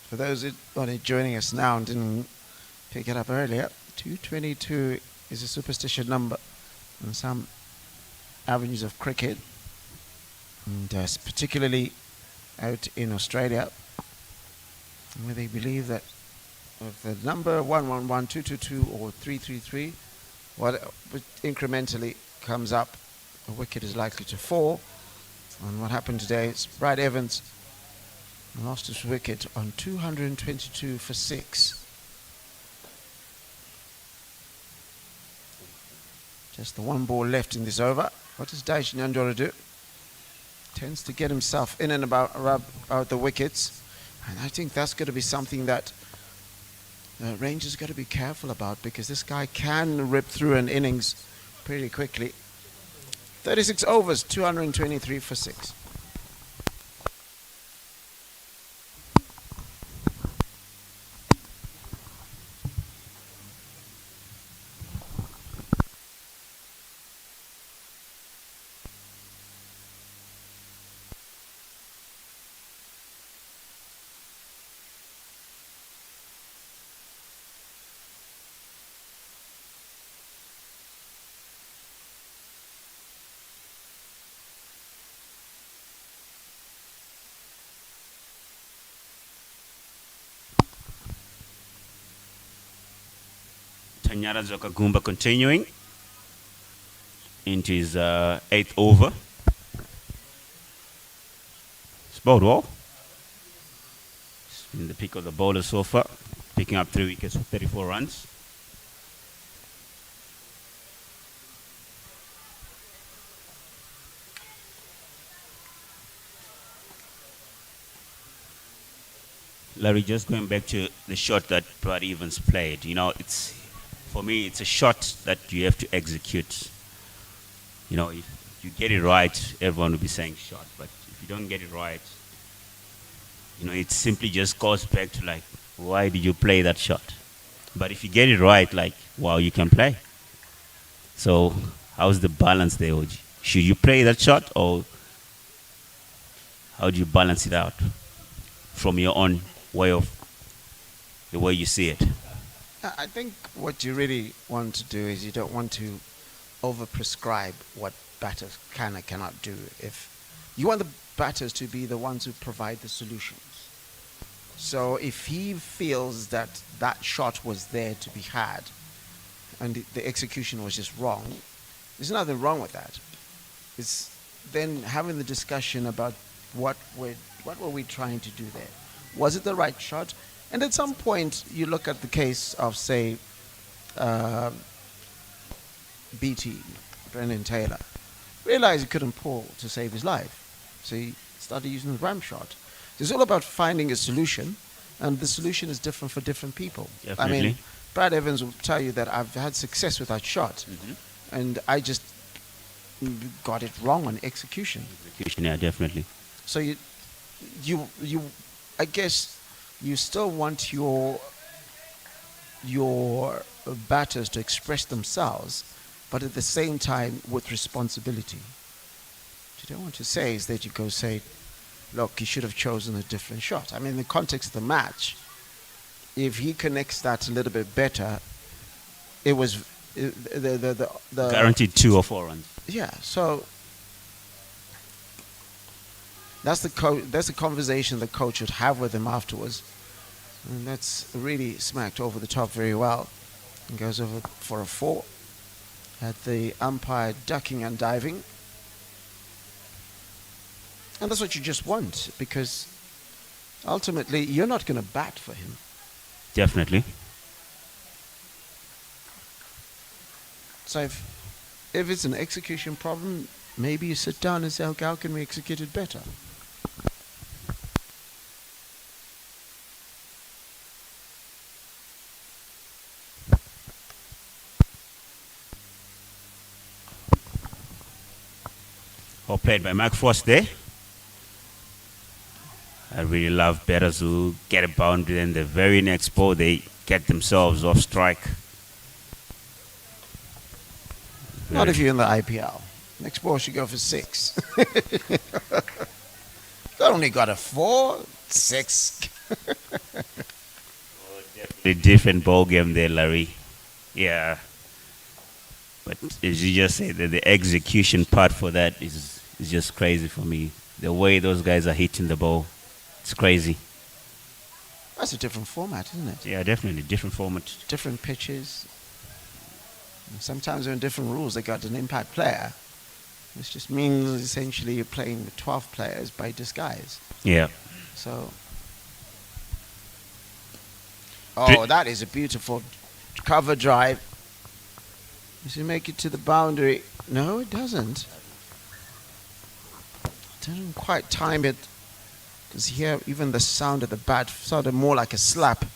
For those who are joining us now and didn't pick it up earlier, 222 is a superstition number in some avenues of cricket, and particularly out in Australia, where they believe that if the number 111, 222 or 333, what incrementally comes up, a wicket is likely to fall. And what happened today is Brad Evans lost his wicket on 222 for 6. Just the one ball left in this over. What does Daish Nyandoro do? Tends to get himself in and about the wickets. And I think that's going to be something that Rangers got to be careful about, because this guy can rip through an innings pretty quickly. 36 overs, 223 for 6. Tanyara Zokagumba continuing into his 8th over. It's bowled well. It's been the pick of the bowler so far, picking up 3 wickets for 34 runs. Larry, just going back to the shot that Brad Evans played, you know, for me, it's a shot that you have to execute. You know, if you get it right, everyone will be saying shot. But if you don't get it right, you know, it simply just goes back to like, why did you play that shot? But if you get it right, like, wow, you can play. So how's the balance there, Oji? Should you play that shot, or how do you balance it out from your own the way you see it? I think what you really want to do is you don't want to over-prescribe what batters can and cannot do. If you want the batters to be the ones who provide the solutions. So if he feels that that shot was there to be had and the execution was just wrong, there's nothing wrong with that. It's then having the discussion about what What were we trying to do there? Was it the right shot? And at some point, you look at the case of, say, uh, BT, Brendan Taylor, realized he couldn't pull to save his life. So he started using the ram shot. It's all about finding a solution, and the solution is different for different people. Definitely. I mean, Brad Evans will tell you that I've had success with that shot, and I just got it wrong on execution. Execution, yeah, definitely. So you, I guess you still want your batters to express themselves, but at the same time with responsibility. What you don't want to say is that you go say, look, you should have chosen a different shot. I mean, in the context of the match, if he connects that a little bit better, it was the Guaranteed 2 or 4 runs. yeah. So that's the conversation the coach would have with him afterwards, and that's really smacked over the top very well. And goes over for a 4. At the umpire ducking and diving. And that's what you just want, because ultimately you're not going to bat for him. Definitely. So if it's an execution problem, maybe you sit down and say, okay, how can we execute it better? Or played by Mark Frost there. I really love batters who get a boundary, and the very next ball they get themselves off strike. Not if you're in the IPL. Next ball should go for 6. Only got a 4, 6. A different ball game there, Larry. Yeah. But as you just said, the execution part for that is just crazy for me. The way those guys are hitting the ball, it's crazy. That's a different format, isn't it? Yeah, definitely different format. Different pitches. Sometimes they're in different rules. They got an impact player. This just means essentially you're playing with 12 players by disguise. Yeah. So, oh, that is a beautiful cover drive. Does he make it to the boundary? No, it doesn't. Didn't quite time it. Because here, even the sound of the bat sounded more like a slap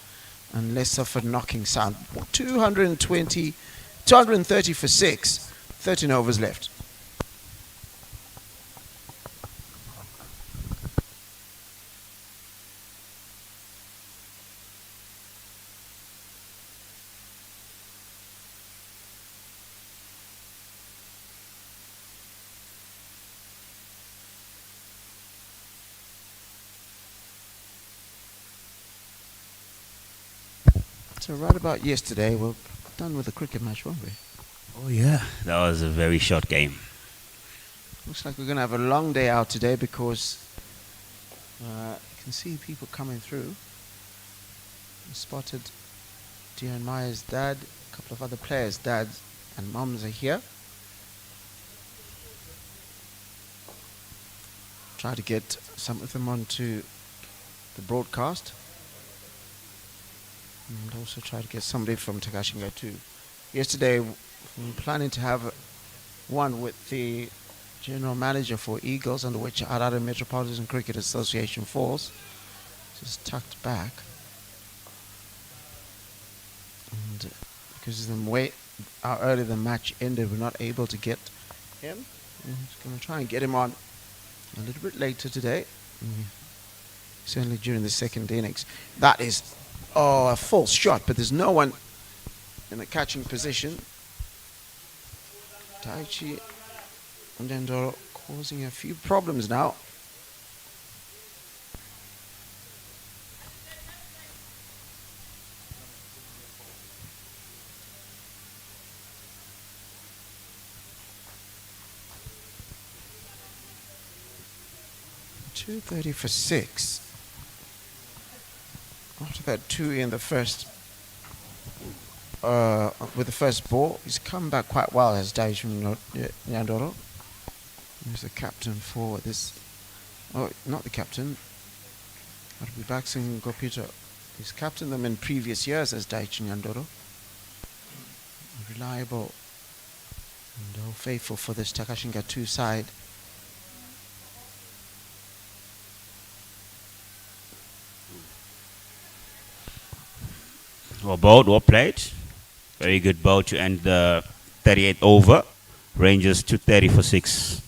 and less of a knocking sound. 230 for 6. 13 overs left. So right about yesterday, we're done with the cricket match, weren't we? Oh, yeah. That was a very short game. Looks like we're going to have a long day out today because you can see people coming through. I spotted Dion Meyer's dad, a couple of other players' dads and mums are here. Try to get some of them onto the broadcast. And also try to get somebody from Takashinga too. Yesterday, we were planning to have one with the general manager for Eagles, under which Harare Metropolitan Cricket Association falls. Just tucked back. And because of the way how early the match ended, we're not able to get him. I'm just going to try and get him on a little bit later today. Certainly during the second innings. That is a false shot, but there's no one in the catching position. Taichi and Ndendoro causing a few problems now. .230 for 6. After that 2 in the first, with the first ball, he's come back quite well as Daiji Nyandoro. He's the captain for this. Oh, not the captain. Baksin Gopito. He's captained them in previous years as Daichi Nyandoro. Reliable and faithful for this Takashinga 2 side. Well bowled, well played. Very good bowl to end the 38th over. Rangers 230 for 6.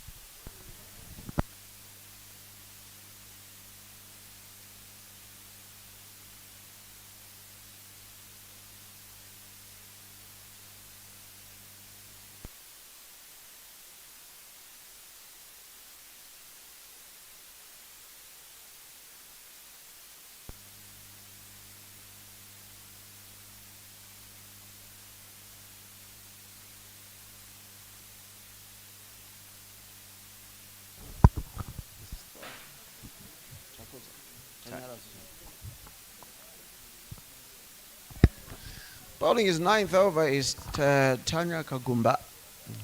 Bowling his 9th over is Tanya Kagumba.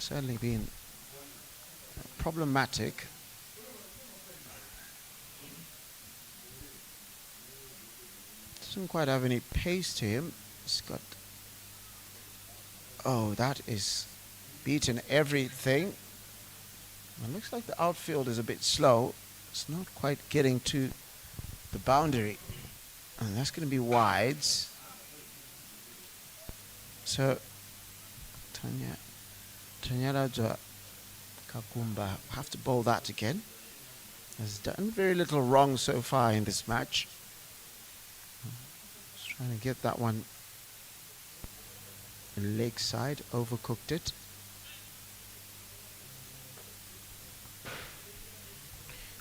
Certainly been problematic. Doesn't quite have any pace to him. He's got... Oh, that is beaten everything. It looks like the outfield is a bit slow. It's not quite getting to the boundary. And that's going to be wides. So, Tanyara Kagumba have to bowl that again. Has done very little wrong so far in this match. Just trying to get that one leg side, overcooked it.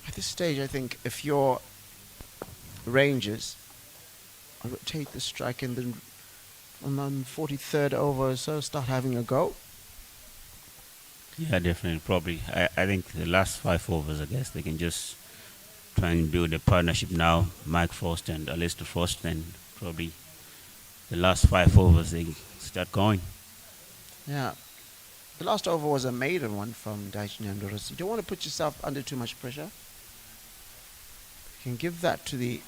At this stage, I think if you're Rangers, I rotate the strike and then on the 43rd over or so, start having a go. Yeah, definitely, probably. I think the last 5 overs, I guess, they can just try and build a partnership now. Mike Frost and Alistair Frost, and probably the last 5 overs, they start going. Yeah. The last over was a maiden one from Daichi Nyandoro. You don't want to put yourself under too much pressure. You can give that to the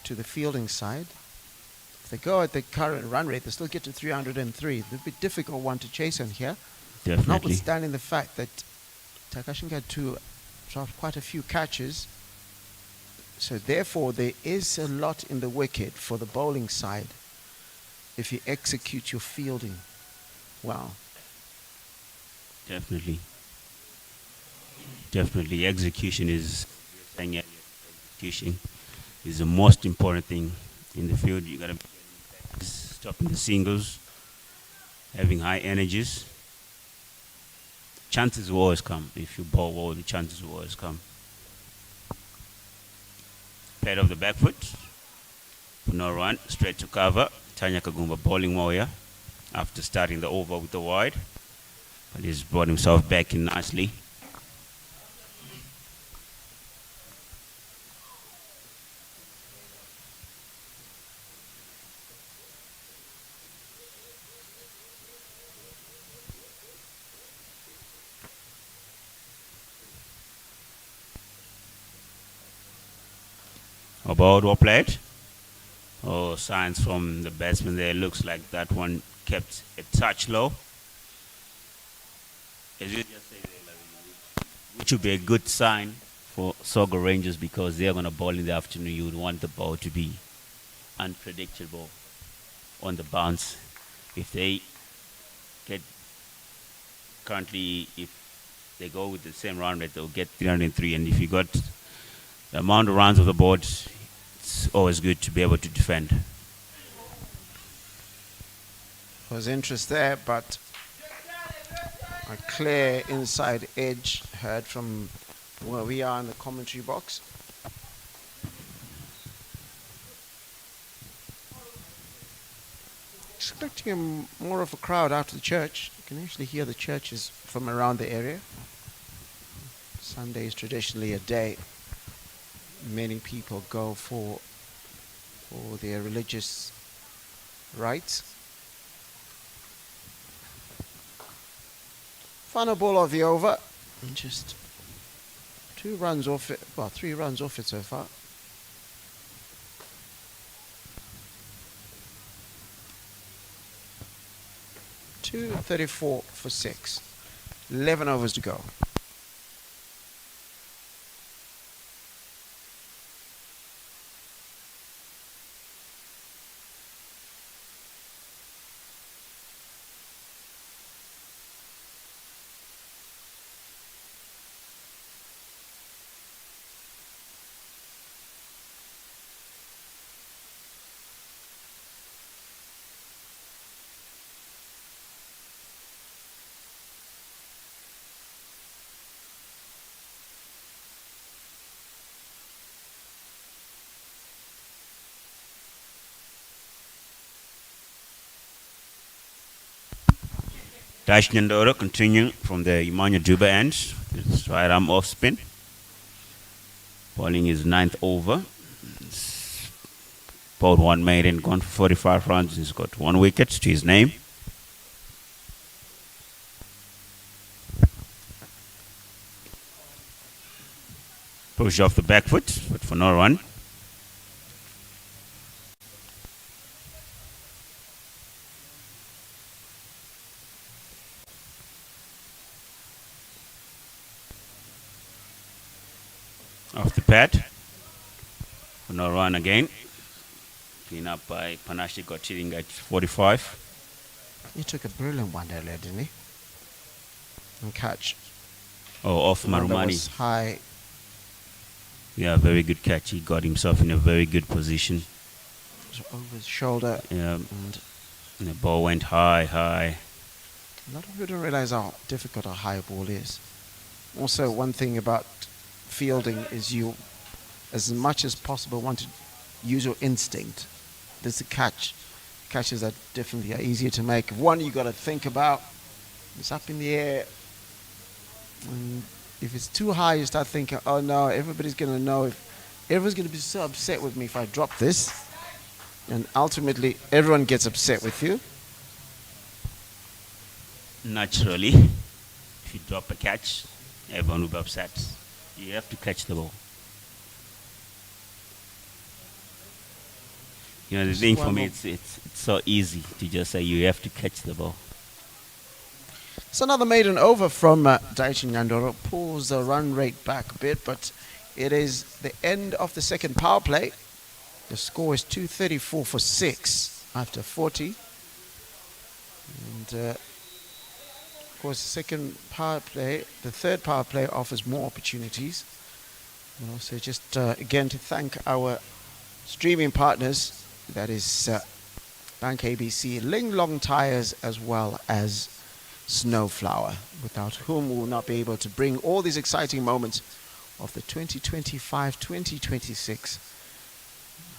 fielding side. If they go at the current run rate, they still get to 303. It'll be a difficult one to chase on here. Definitely. Notwithstanding the fact that Takashinga had to drop quite a few catches. So therefore, there is a lot in the wicket for the bowling side if you execute your fielding well. Definitely. Definitely. Execution is the most important thing in the field. You gotta be stopping the singles, having high energies. Chances will always come. If you bowl well, the chances will always come. Pad of the back foot. For no run, straight to cover. Tanya Kagumba bowling warrior after starting the over with the wide. But he's brought himself back in nicely. About well played. Oh, signs from the batsman there. Looks like that one kept a touch low. As you just said, which would be a good sign for Sogo Rangers because they're going to bowl in the afternoon. You would want the ball to be unpredictable on the bounce. If they get currently, if they go with the same round rate, they'll get 303. And if you got the amount of runs of the board, it's always good to be able to defend. Was interest there, but a clear inside edge heard from where we are in the commentary box. Expecting more of a crowd after the church. You can actually hear the churches from around the area. Sunday is traditionally a day many people go for their religious rites. Final ball of the over, and just 2 runs off it, well, 3 runs off it so far. 234 for 6. 11 overs to go. Takashinga continuing from the Imanya Juba end. It's right arm off spin. Bowling his 9th over. It's bowled 1 maiden, gone for 45 runs. He's got 1 wicket to his name. Push off the back foot, but for no run. Off the pad. For no run again. Clean up by Takashinga at 45. He took a brilliant one earlier, didn't he? And catch. Oh, off The one that Marumani. was high. Yeah, very good catch. He got himself in a very good position. Over his shoulder. Yeah, And the ball went high. a lot of people don't realize how difficult a high ball is. Also, one thing about fielding is you, as much as possible, want to use your instinct. There's a catch. Catches are definitely are easier to make. One you got to think about. It's up in the air. And if it's too high, you start thinking, oh no, everybody's going to know. Everyone's going to be so upset with me if I drop this. And ultimately, everyone gets upset with you. Naturally, if you drop a catch, everyone will be upset. You have to catch the ball. You know, the thing for me, it's so easy to just say you have to catch the ball. It's another maiden over from Takashinga. Pulls the run rate back a bit, but it is the end of the second power play. The score is 234 for 6 after 40. And of course, the second power play, the third power play offers more opportunities. And also just again to thank our streaming partners, that is Bank ABC, Ling Long Tires, as well as Snowflower, without whom we will not be able to bring all these exciting moments of the 2025-2026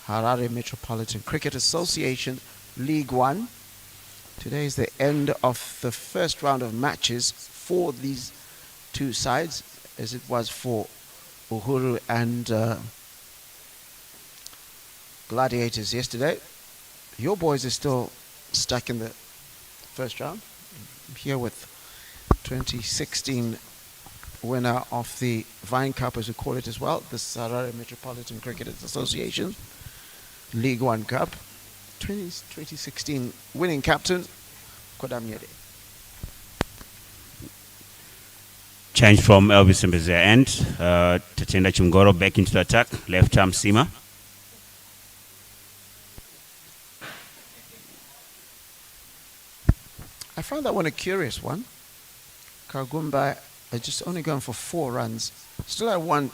Harare Metropolitan Cricket Association League One. Today is the end of the first round of matches for these two sides, as it was for Uhuru and Gladiators yesterday. Your boys are still stuck in the first round. I'm here with 2016 winner of the Vine Cup, as we call it as well, the Harare Metropolitan Cricket Association League One Cup. 2016 winning captain, Kodam Yede. Change from Elvis Mbeze end. Tatenda Chimgoro back into the attack. Left arm seamer. I found that one a curious one. Kagumba has just only gone for 4 runs. Still had 1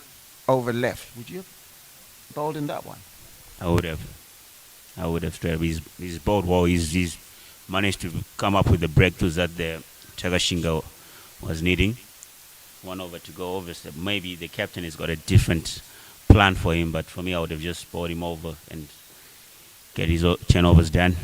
over left. Would you have bowled in that one? I would have straight. He's bowled well. He's managed to come up with the breakthroughs that the Takashinga was needing. 1 over to go. Obviously, maybe the captain has got a different plan for him, but for me, I would have just bowled him over and get his 10 overs done.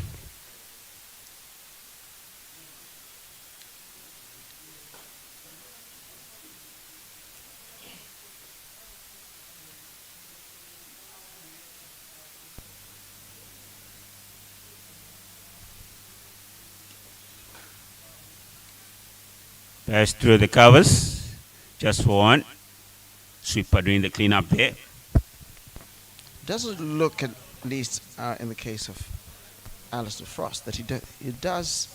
Pass through the covers, just for 1. Sweeper doing the cleanup there. Doesn't look, at least in the case of Alistair Frost, that he does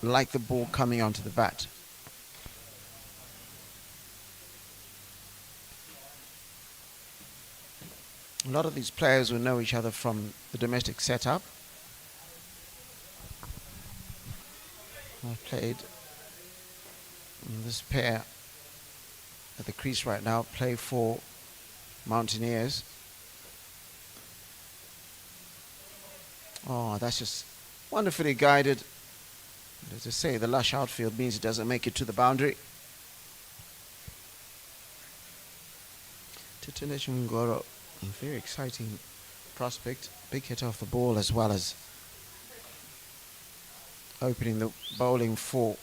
like the ball coming onto the bat. A lot of these players will know each other from the domestic setup. I've played this pair at the crease right now, play for Mountaineers. Oh, that's just wonderfully guided. As I say, the lush outfield means it doesn't make it to the boundary. Takashinga, a very exciting prospect. Big hit off the ball as well as opening the bowling for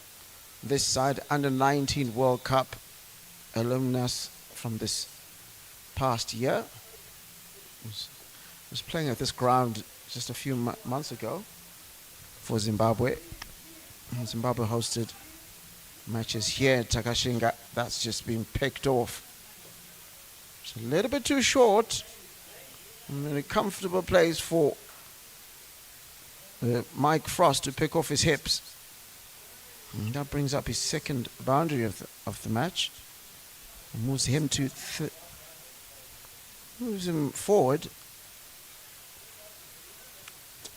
this side. Under 19 World Cup alumnus from this past year. Was playing at this ground just a few months ago for Zimbabwe. And Zimbabwe hosted matches here at Takashinga. That's just been picked off. It's a little bit too short. And a comfortable place for Mike Frost to pick off his hips. And that brings up his second boundary of the match. And moves him to moves him forward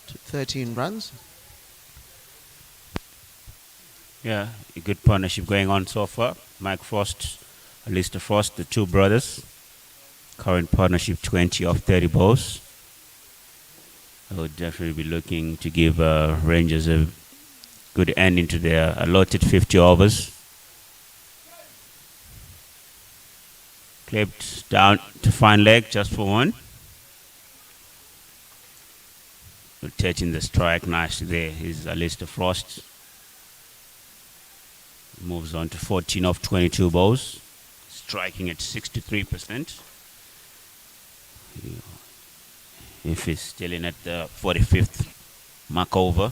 to 13 runs. Yeah, a good partnership going on so far. Mike Frost, Alistair Frost, the two brothers. Current partnership 20 of 30 balls. I would definitely be looking to give Rangers a good ending to their allotted 50 overs. Clipped down to fine leg just for one. Rotating the strike nicely there is Alistair Frost. Moves on to 14 of 22 balls. Striking at 63%. If he's still in at the 45th mark over,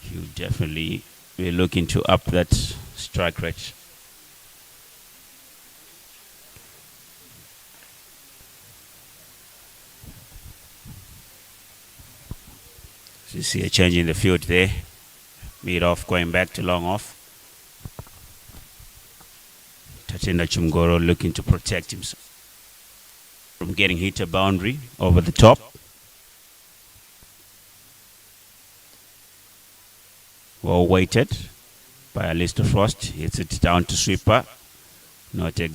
he'll definitely be looking to up that strike rate. So you see a change in the field there. Mid off going back to long off. Tatenda Chumgoro looking to protect himself from getting hit a boundary over the top. Well weighted by Alistair Frost. Hits it down to sweeper. Not a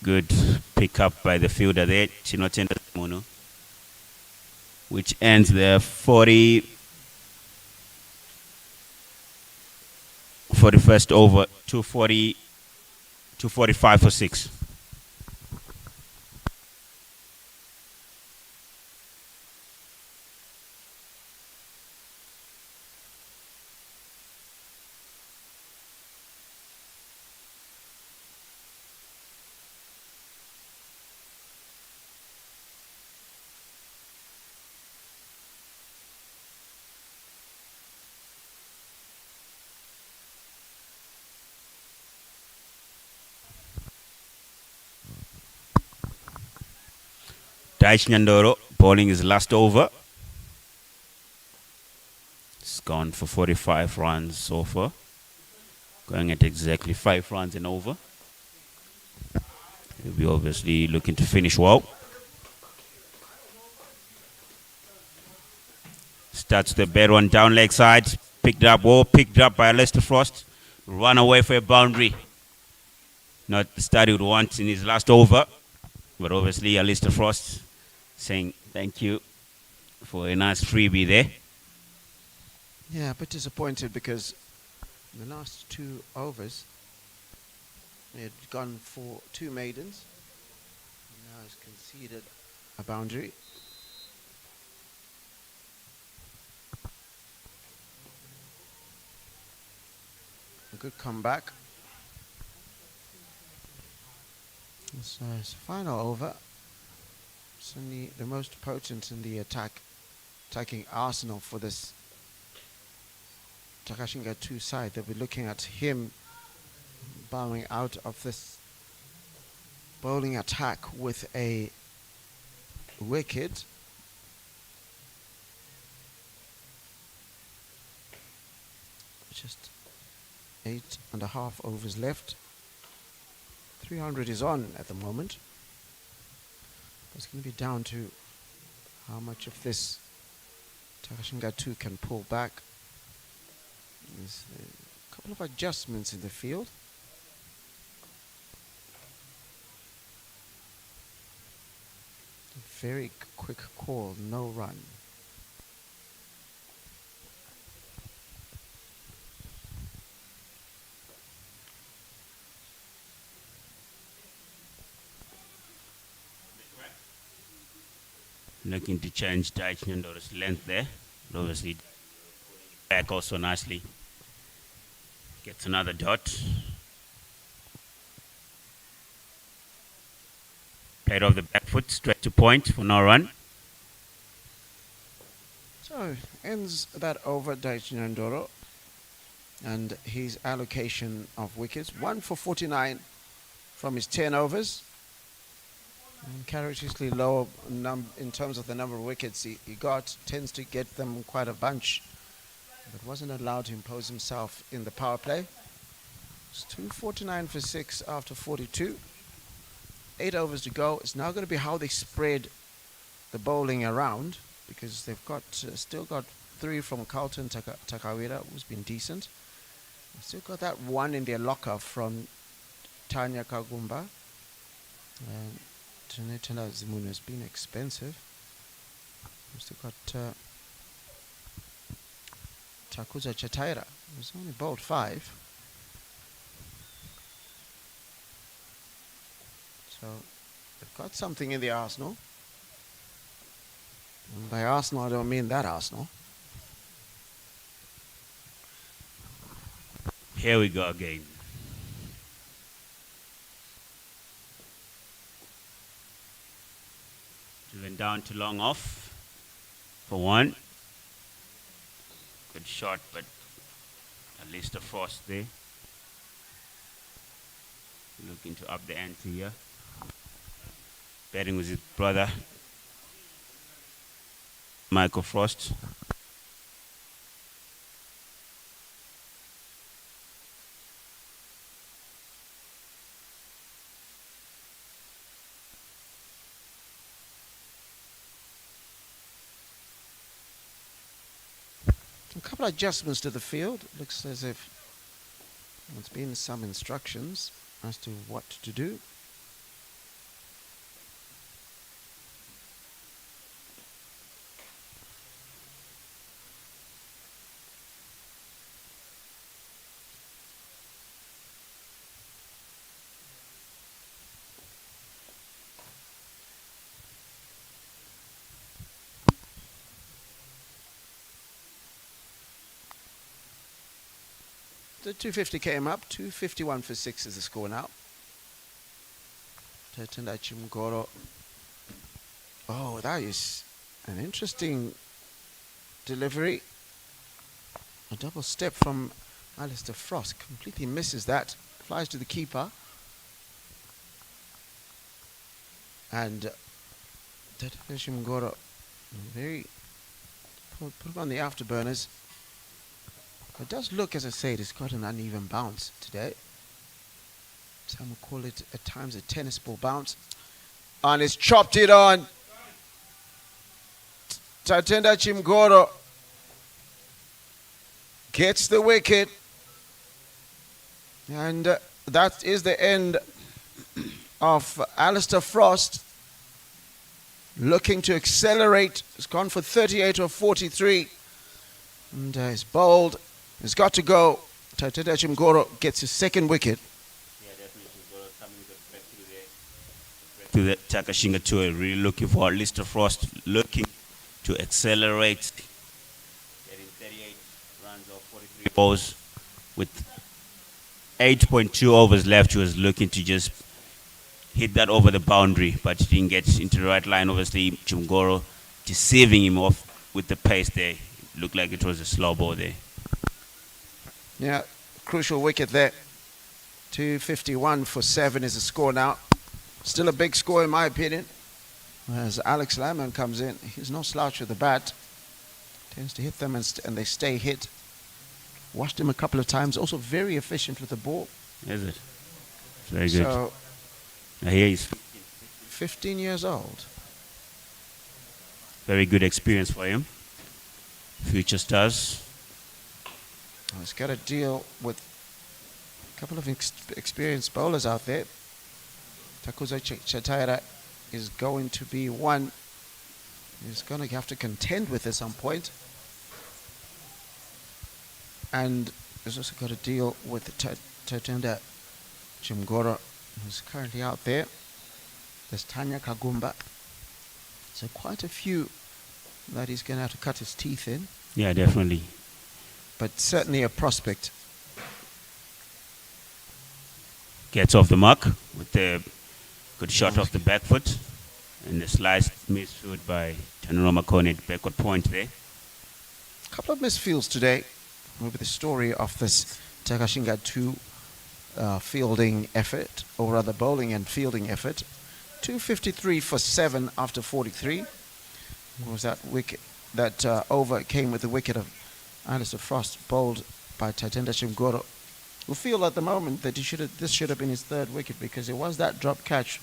good pickup by the fielder there, Chinotenda Mono. Which ends the 41st over, 245 for 6. Daich Nyandoro bowling his last over. It's gone for 45 runs so far. Going at exactly 5 runs and over. He'll be obviously looking to finish well. Starts the bad one down leg side. Picked up by Alistair Frost. Run away for a boundary. Not the start he would want in his last over. But obviously Alistair Frost saying thank you for a nice freebie there. Yeah, a bit disappointed because in the last 2 overs he had gone for 2 maidens. And now he's conceded a boundary. A good comeback. So his final over. Certainly the most potent in the attacking arsenal for this Takashinga 2 side. They'll be looking at him bowing out of this bowling attack with a wicket. Which Just 8.5 overs left. 300 is on at the moment. It's going to be down to how much of this Takashinga 2 can pull back. There's a couple of adjustments in the field. A very quick call, no run. Looking to change Takashinga's length there. Obviously, back also nicely. Gets another dot. Played off the back foot, straight to point for no run. So ends that over Takashinga and his allocation of wickets. 1 for 49 from his 10 overs. And characteristically low in terms of the number of wickets he got. Tends to get them quite a bunch, but wasn't allowed to impose himself in the power play. It's 249 for 6 after 42. 8 overs to go. It's now going to be how they spread the bowling around, because they've got still got 3 from Carlton Takawira, who's been decent. They've still got that 1 in their locker from Tanya Kagumba. Tunetela Zimun has been expensive. We've still got Takuza Chataira, who's only bowled 5. So they've got something in the arsenal. And by Arsenal, I don't mean that Arsenal. Here we go again. Driven down to long off for 1. Good shot, but at least a frost there. Looking to up the ante here. Batting with his brother, Michael Frost. A couple of adjustments to the field. Looks as if there's been some instructions as to what to do. The 250 came up. 251 for 6 is the score now. Tatenda Chimgoro. Oh, that is an interesting delivery. A double step from Alistair Frost. Completely misses that. Flies to the keeper. And Tatenda Chimgoro very put him on the afterburners. It does look, as I said, it's got an uneven bounce today. Some will call it at times a tennis ball bounce. And it's chopped it on. Tatenda Chimgoro gets the wicket. And that is the end of Alistair Frost. Looking to accelerate. It's gone for 38 or 43. And he's bowled. It's got to go. Tatenda Chimgoro gets his second wicket. Yeah, definitely. Chimgoro coming to the Takashinga 2. Really looking for Alistair Frost, looking to accelerate. Getting 38 runs off 43 balls with 8.2 overs left. He was looking to just hit that over the boundary, but he didn't get into the right line. Obviously, Chimgoro deceiving him off with the pace there. It looked like it was a slow ball there. Yeah, crucial wicket there. 251 for 7 is the score now. Still a big score in my opinion. As Alex Lyman comes in, he's no slouch with the bat. Tends to hit them and they stay hit. Watched him a couple of times. Also very efficient with the ball. Is it? It's very good. So, Here he's 15 years old. very good experience for him. Future stars. He's got to deal with a couple of experienced bowlers out there. Takuzo Chataira is going to be one he's going to have to contend with at some point. And he's also got to deal with Tatenda Chimgoro, who's currently out there. There's Tanya Kagumba. So quite a few that he's going to have to cut his teeth in. Yeah, definitely. But certainly a prospect. Gets off the mark with the good shot off the back foot. And the slice misfield by Tanuro Makone, backward point there. A couple of misfields today. Maybe the story of this Takashinga 2 fielding effort, or rather bowling and fielding effort. 253 for 7 after 43. Was that wicket? That over came with the wicket of Alistair Frost, bowled by Tatenda Chimgoro. We feel at the moment that this should have been his third wicket, because it was that drop catch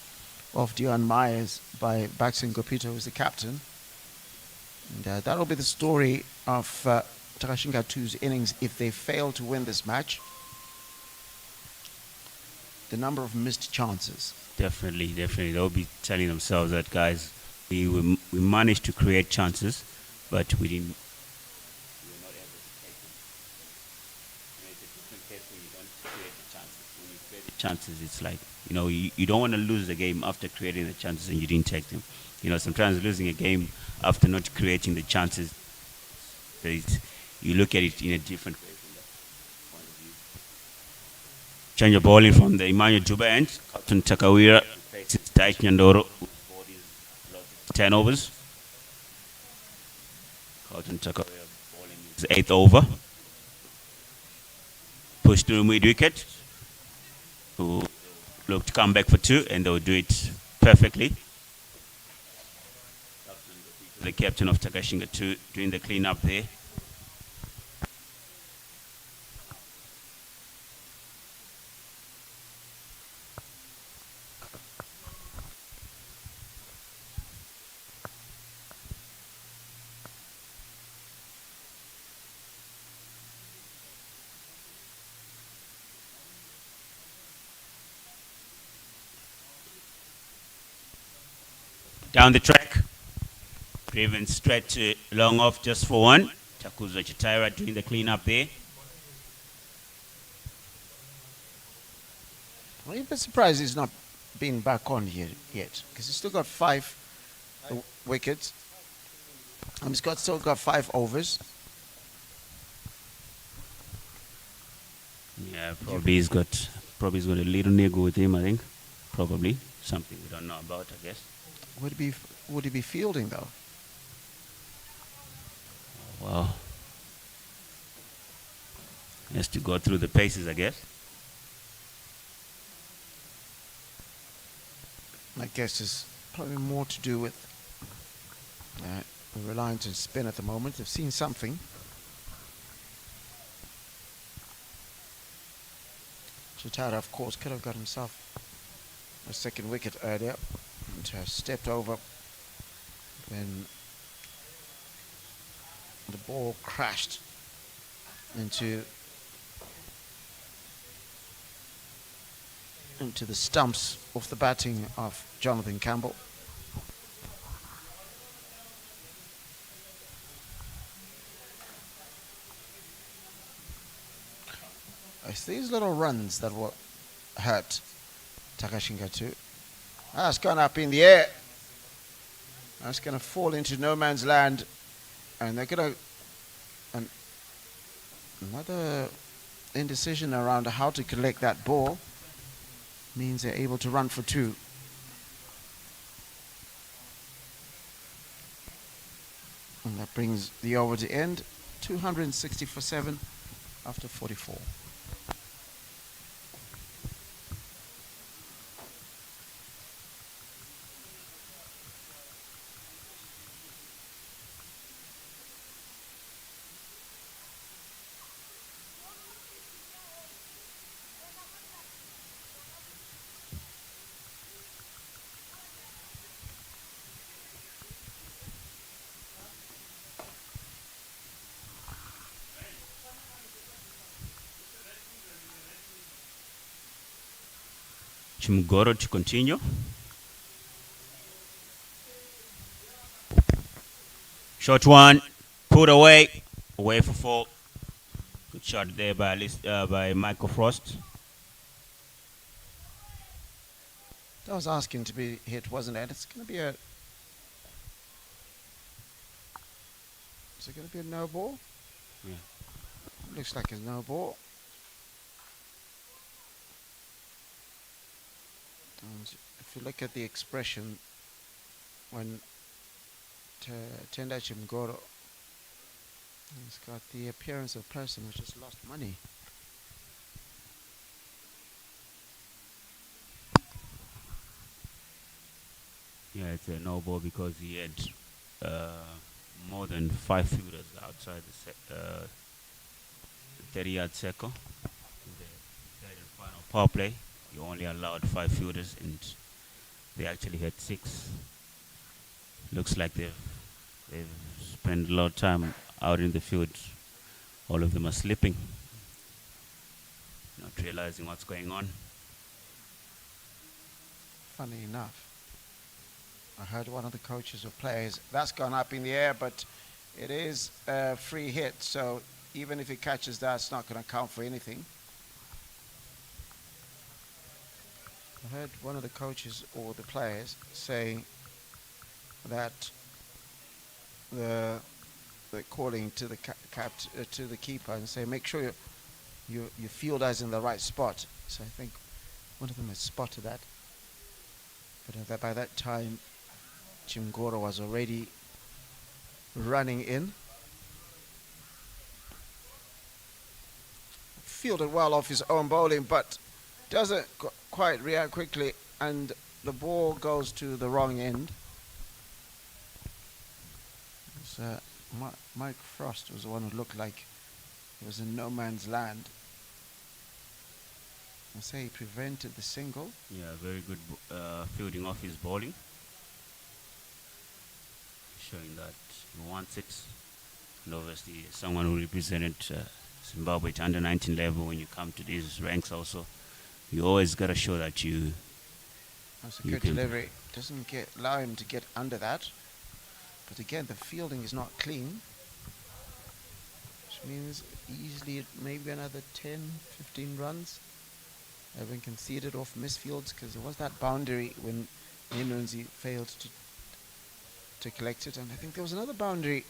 of Dion Myers by Baxin Gopito, who's the captain. And that'll be the story of Takashinga 2's innings if they fail to win this match. The number of missed chances. Definitely. They'll be telling themselves that, guys, we managed to create chances, but we didn't. We were not able to take them. It's a different case when you don't create the chances. When you create the chances, it's like, you don't want to lose the game after creating the chances and you didn't take them. Sometimes losing a game after not creating the chances, you look at it in a different way from that point of view. Change of bowling from the Emmanuel Juba end. Captain Takawira faces Taich Nyandoro, whose body is lost 10 overs. Captain Takawira bowling his 8th over. Push to mid wicket, who look to come back for 2, and they'll do it perfectly. The captain of Takashinga 2 doing the clean up there. Down the track, Craven stretch long off just for 1. Takuzo Chataira doing the clean up there. I'm a bit surprised he's not been back on here yet, because he's still got 5 wickets. And he's still got 5 overs. Yeah, probably he's got a little nego with him, I think. Probably something we don't know about, I guess. Would he be fielding though? Well, he has to go through the paces, I guess. I guess it's probably more to do with reliance on spin at the moment. They've seen something. Chitara, of course, could have got himself a 2nd wicket earlier, and to have stepped over when the ball crashed into the stumps of the batting of Jonathan Campbell. It's these little runs that will hurt Takashinga 2. That's gone up in the air. That's going to fall into no man's land. And they're going to... Another indecision around how to collect that ball means they're able to run for 2. And that brings the over to end. 260 for 7 after 44. Chimgoro to continue. Short one, put away for 4. Good shot there by Michael Frost. That was asking to be hit, wasn't it? It's going to be a... Is it going to be a no ball? Yeah. Looks like it's no ball. And if you look at the expression when Tenda Chimgoro, he's got the appearance of a person who just lost money. Yeah, it's a no ball because he had more than 5 fielders outside the 30-yard circle. In the third and final power play, you only allowed 5 fielders, and they actually had 6. Looks like they've spent a lot of time out in the field. All of them are sleeping, not realizing what's going on. Funny enough, I heard one of the coaches or players, that's gone up in the air, but it is a free hit, so even if he catches that, it's not going to count for anything. I heard one of the coaches or the players saying that they're calling to the to the keeper and say, make sure your fielder's in the right spot. So I think one of them has spotted that. But by that time, Chimgoro was already running in. Fielded well off his own bowling, but doesn't quite react quickly, and the ball goes to the wrong end. Mike Frost was the one who looked like he was in no man's land. I say he prevented the single. Yeah, very good fielding off his bowling. Showing that he wants it. And obviously, someone who represented Zimbabwe at under 19 level, when you come to these ranks also, you always got to show that you... That's a good delivery. Doesn't allow him to get under that. But again, the fielding is not clean. Which means easily maybe another 10, 15 runs have been conceded off misfields, because there was that boundary when Ninunzi failed to collect it. And I think there was another boundary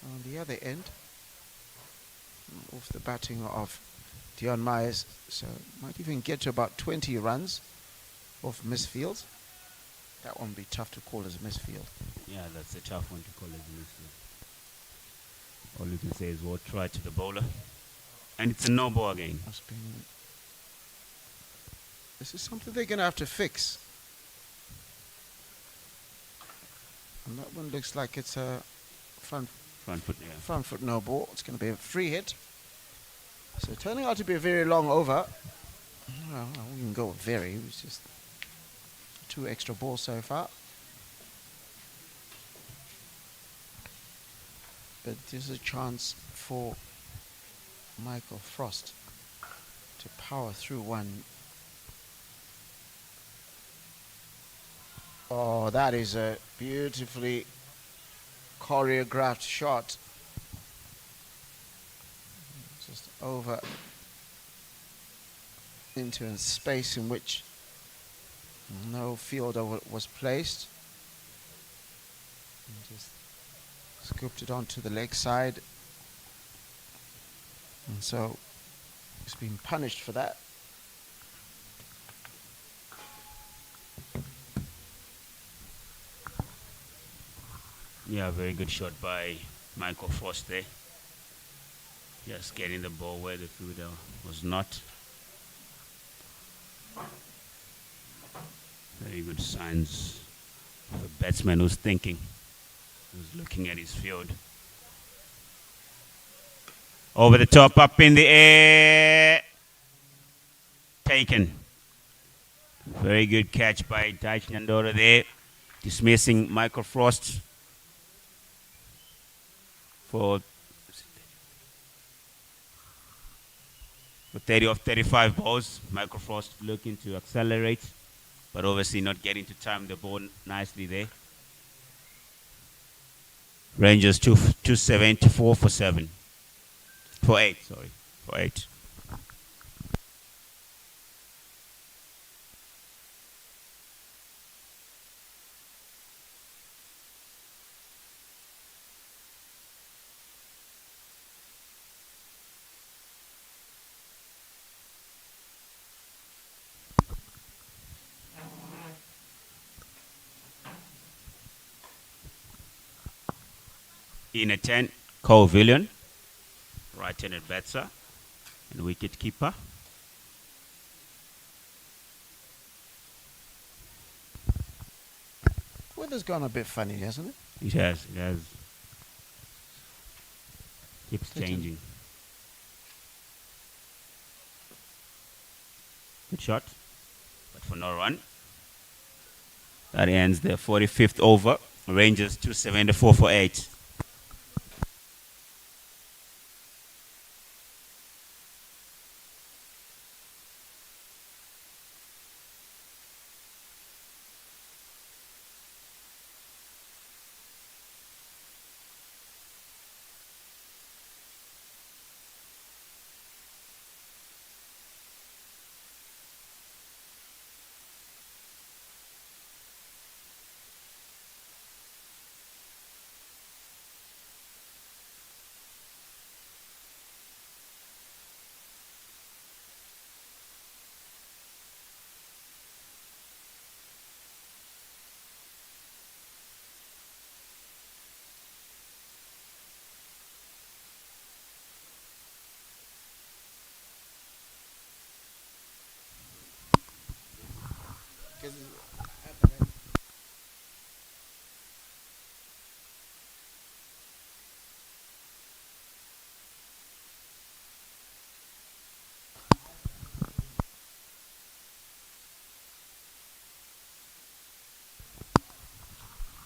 on the other end off the batting of Dion Myers. So might even get to about 20 runs off misfields. That one would be tough to call as a misfield. Yeah, that's a tough one to call as a misfield. All you can say is we'll try to the bowler. And it's a no ball again. This is something they're going to have to fix. And that one looks like it's a front foot no ball. It's going to be a free hit. So turning out to be a very long over. Well, we can go very. It's just 2 extra balls so far. But there's a chance for Michael Frost to power through one. Oh, that is a beautifully choreographed shot. Just over into a space in which no fielder was placed. And just scooped it onto the leg side. And so he's been punished for that. Yeah, very good shot by Michael Frost there. Just getting the ball where the fielder was not. Very good signs of a batsman who's thinking, who's looking at his field. Over the top, up in the air. Taken. Very good catch by Takashinga there, dismissing Michael Frost for For 30 of 35 balls, Microfrost looking to accelerate, but obviously not getting to time the ball nicely there. Rangers 274 for 7. For 8, sorry. For 8. In a 10, Cole Villian, right-handed batter and wicket keeper. Weather's gone a bit funny, hasn't it? It has. Keeps changing. Good shot, but for no run. That ends the 45th over. Rangers 274 for 8.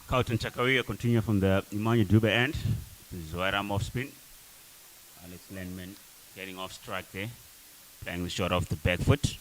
Carlton Chakaria continue from the Imani Dube end. This is right arm off spin. Alex Lenman getting off strike there. Playing the shot off the back foot.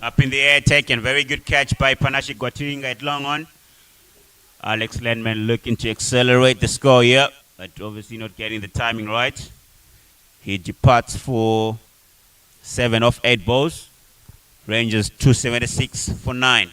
Up in the air, taken. Very good catch by Panashi Gwatiringa at long on. Alex Lenman looking to accelerate the score here, but obviously not getting the timing right. He departs for 7 off 8 balls. Rangers 276 for 9.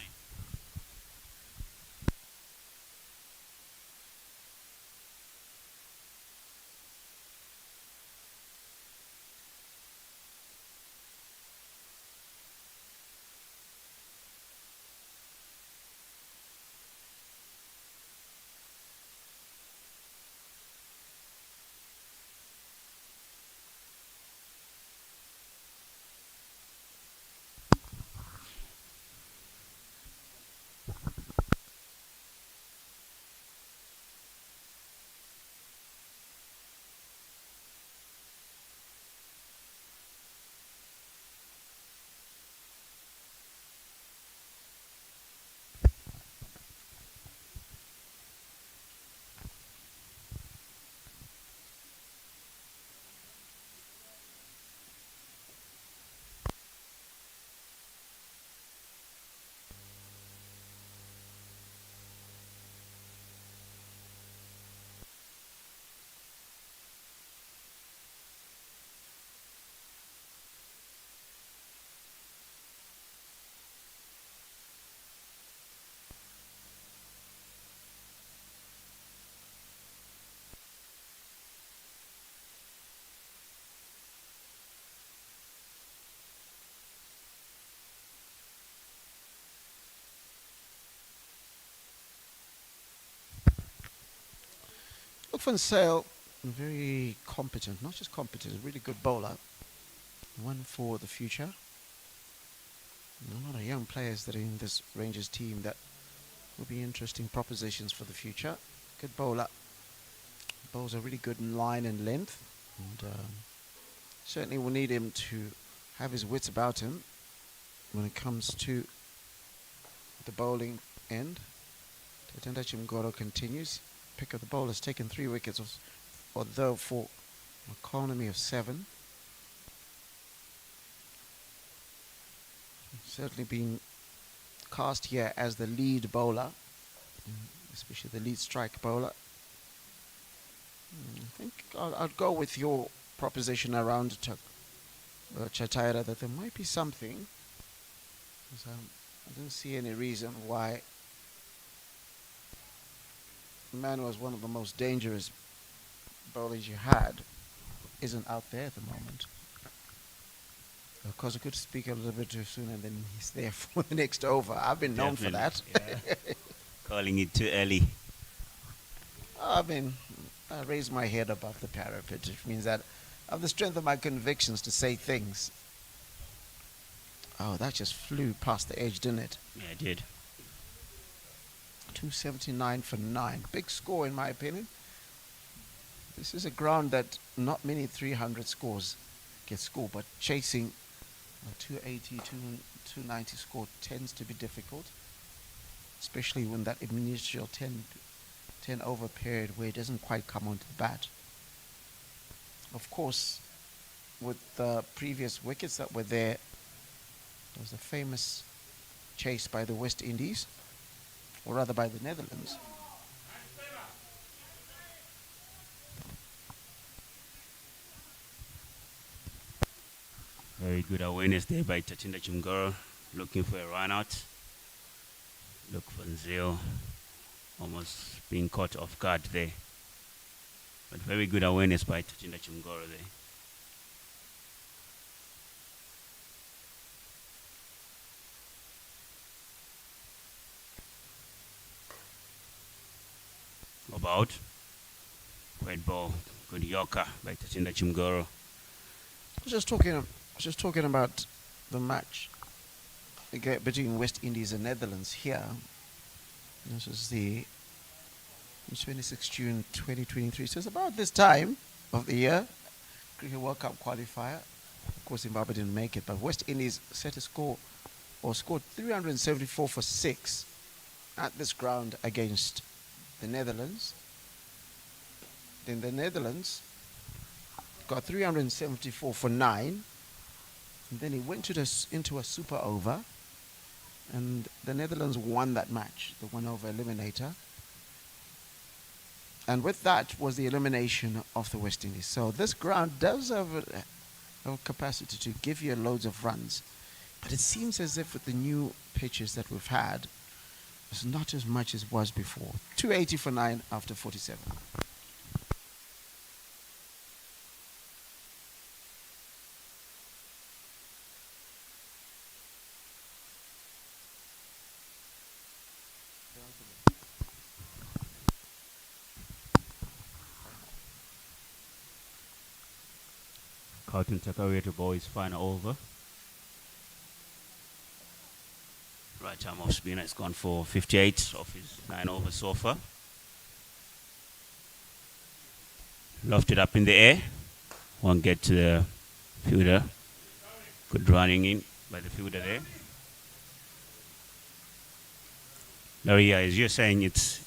Van Sale, very competent, not just competent, a really good bowler. One for the future. A lot of young players that are in this Rangers team that will be interesting propositions for the future. Good bowler. Bowls are really good in line and length. And certainly we'll need him to have his wits about him when it comes to the bowling end. Tatenda Chimgoro continues. Pick of the bowl has taken 3 wickets, although for an economy of 7. Certainly been cast here as the lead bowler, especially the lead strike bowler. I think I'll go with your proposition around Chataira that there might be something. I don't see any reason why man was one of the most dangerous bowlers you had isn't out there at the moment. Of course, I could speak a little bit too soon and then he's there for the next over. I've been known for that. Yeah. Calling it too early. I mean, I raise my head above the parapet, which means that I have the strength of my convictions to say things. Oh, that just flew past the edge, didn't it? Yeah, it did. 279 for 9. Big score, in my opinion. This is a ground that not many 300 scores get scored, but chasing a 280, 290 score tends to be difficult, especially when that initial 10 over period where it doesn't quite come onto the bat. Of course, with the previous wickets that were there was a famous chase by the West Indies, or rather by the Netherlands. Very good awareness there by Tatinda Chimgoro, looking for a run out. Look for Nzeo, almost being caught off guard there. But very good awareness by Tatinda Chimgoro there. About. Great ball. Good yorker by Tatinda Chimgoro. I was just talking about the match between West Indies and Netherlands here. This was the 26 June 2023. So it's about this time of the year. Cricket World Cup qualifier. Of course, Zimbabwe didn't make it, but West Indies set a score or scored 374 for 6 at this ground against the Netherlands. Then the Netherlands got 374 for 9. And then he went into a super over. And the Netherlands won that match, the 1 over eliminator. And with that was the elimination of the West Indies. So this ground does have a capacity to give you loads of runs. But it seems as if with the new pitches that we've had, it's not as much as it was before. 280 for 9 after 47. Carlton Takaway to bowl his final over. Right arm off spinner has gone for 58 of his 9 over so far. Lofted up in the air. Won't get to the fielder. Good running in by the fielder there. Larry, as you're saying, it's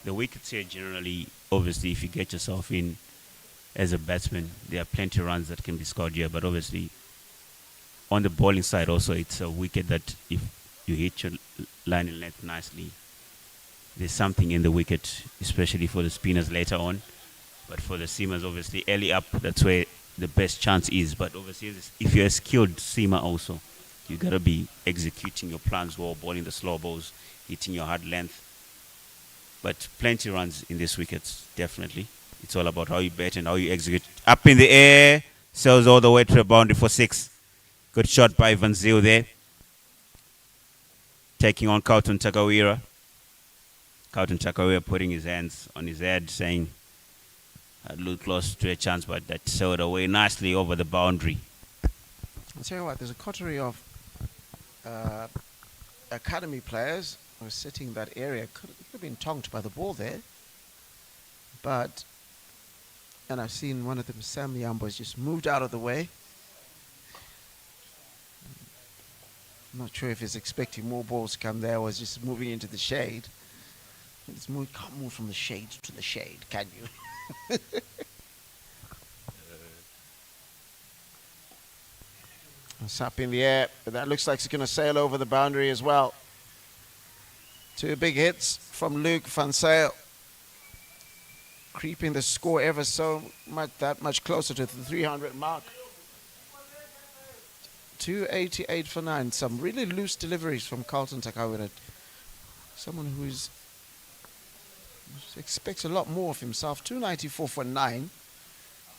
the wickets here generally, obviously, if you get yourself in as a batsman, there are plenty of runs that can be scored here, but obviously on the bowling side also, it's a wicket that if you hit your line and length nicely, there's something in the wicket, especially for the spinners later on. But for the seamers, obviously, early up, that's where the best chance is. But obviously, if you're a skilled seamer also, you got to be executing your plans well, bowling the slow balls, hitting your hard length. But plenty of runs in these wickets, definitely. It's all about how you bat and how you execute. Up in the air, sails all the way to the boundary for 6. Good shot by Van Zyl there. Taking on Carlton Takawira. Carlton Takawira putting his hands on his head, saying, A little close to a chance, but that sailed away nicely over the boundary. I'll tell you what, there's a coterie of academy players who are sitting in that area. Could have been tonked by the ball there. But, and I've seen one of them, Sam Yambo, has just moved out of the way. I'm not sure if he's expecting more balls to come there or is just moving into the shade. Can't move from the shade to the shade, can you? It's up in the air, but that looks like it's going to sail over the boundary as well. 2 big hits from Luke Van Sale, creeping the score ever so much, that much closer to the 300 mark. 288 for 9. Some really loose deliveries from Carlton Takawira. Someone who expects a lot more of himself. 294 for 9.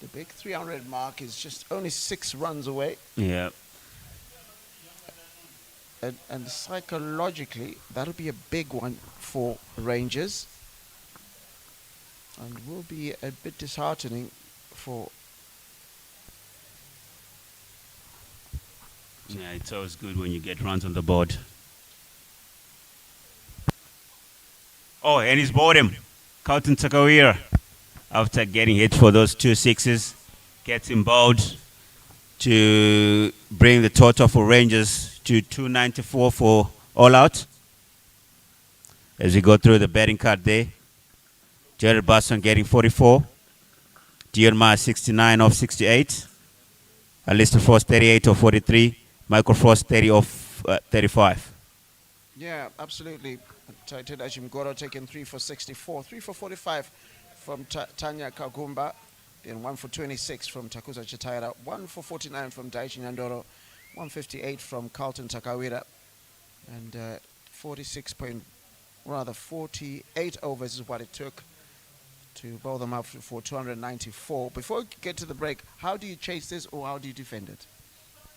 The big 300 mark is just only 6 runs away. Yeah. And psychologically, that'll be a big one for Rangers. And will be a bit disheartening for... Yeah, it's always good when you get runs on the board. Oh, and he's bought him. Carlton Takawira, after getting hit for those 2 sixes, gets him bowled to bring the total for Rangers to 294 for all out. As we go through the betting card there, Jared Basson getting 44, Dion Ma 69 of 68, Alistair Frost 38 of 43, Michael Frost 30 of 35. Yeah, absolutely. Titan Ashim Goro taking 3 for 64, 3 for 45 from Tanya Kagumba, then 1 for 26 from Takuza Chitaira, 1 for 49 from Daichi Nyandoro, 158 from Carlton Takawira, and 48 overs is what it took to bowl them up for 294. Before we get to the break, how do you chase this or how do you defend it?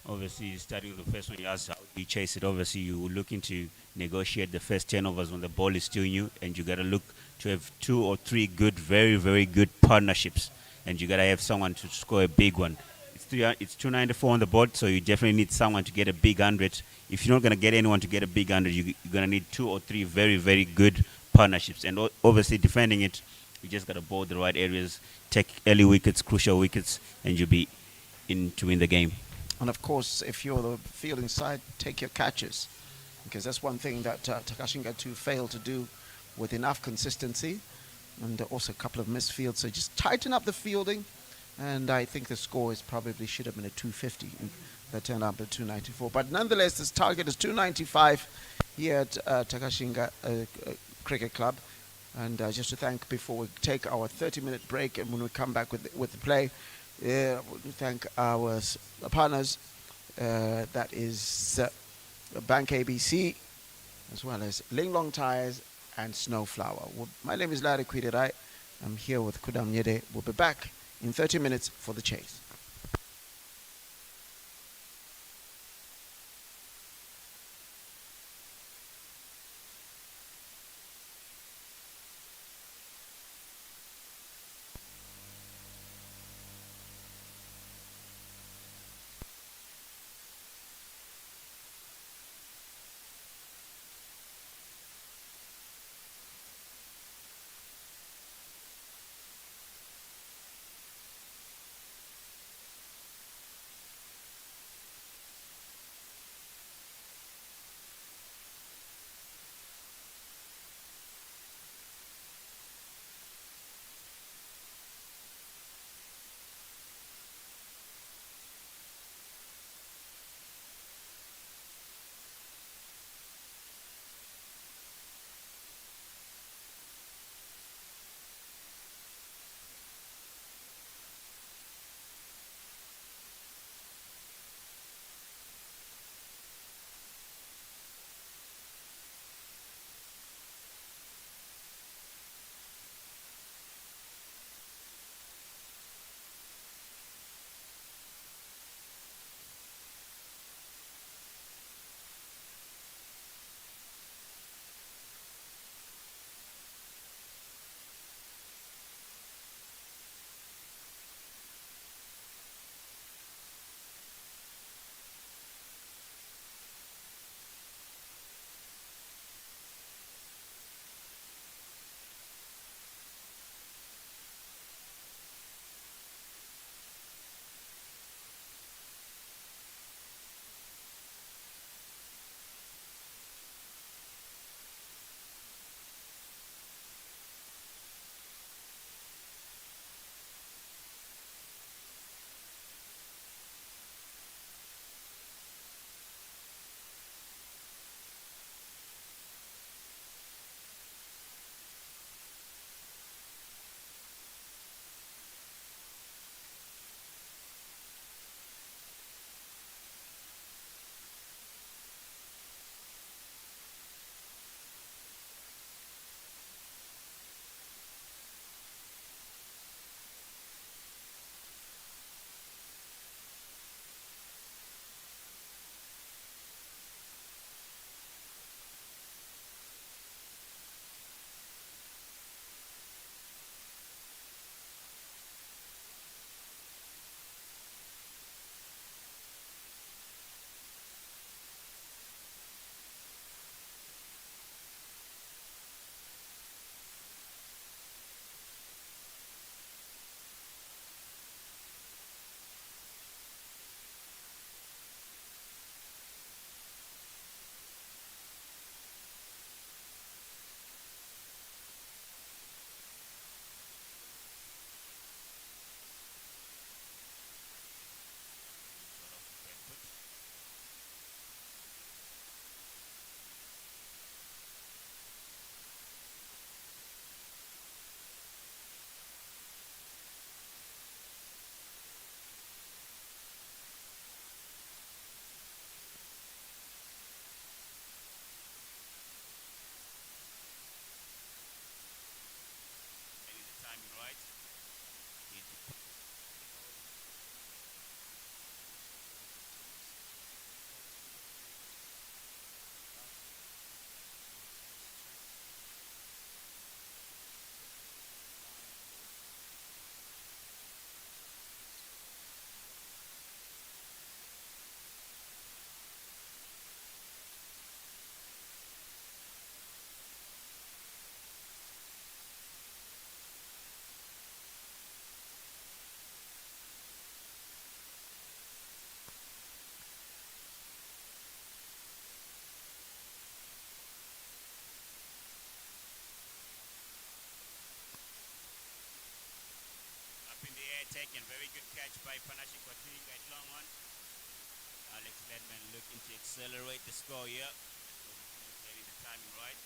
Obviously, starting with the first one, you asked how do you chase it. Obviously, you're looking to negotiate the first 10 overs when the ball is still new, and you got to look to have 2 or 3 good, very, very good partnerships, and you got to have someone to score a big one. It's 294 on the board, so you definitely need someone to get a big 100. If you're not going to get anyone to get a big 100, you're going to need 2 or 3 very, very good partnerships. And obviously, defending it, you just got to bowl the right areas, take early wickets, crucial wickets, and you'll be in to win the game. And of course, if you're the fielding side, take your catches, because that's one thing that Takashinga 2 failed to do with enough consistency, and also a couple of missed fields. So just tighten up the fielding, and I think the score probably should have been a 250. That turned out to 294. But nonetheless, this target is 295 here at Takashinga Cricket Club. And just to thank, before we take our 30-minute break and when we come back with the play, we thank our partners, that is Bank ABC, as well as Linglong Tires and Snowflower. My name is Larry Kwidirai. I'm here with Kudam Nyede. We'll be back in 30 minutes for the chase. taken. Very good catch by Panache Kwatiringa at long on. Alex Ledman looking to accelerate the score here. Getting the timing right.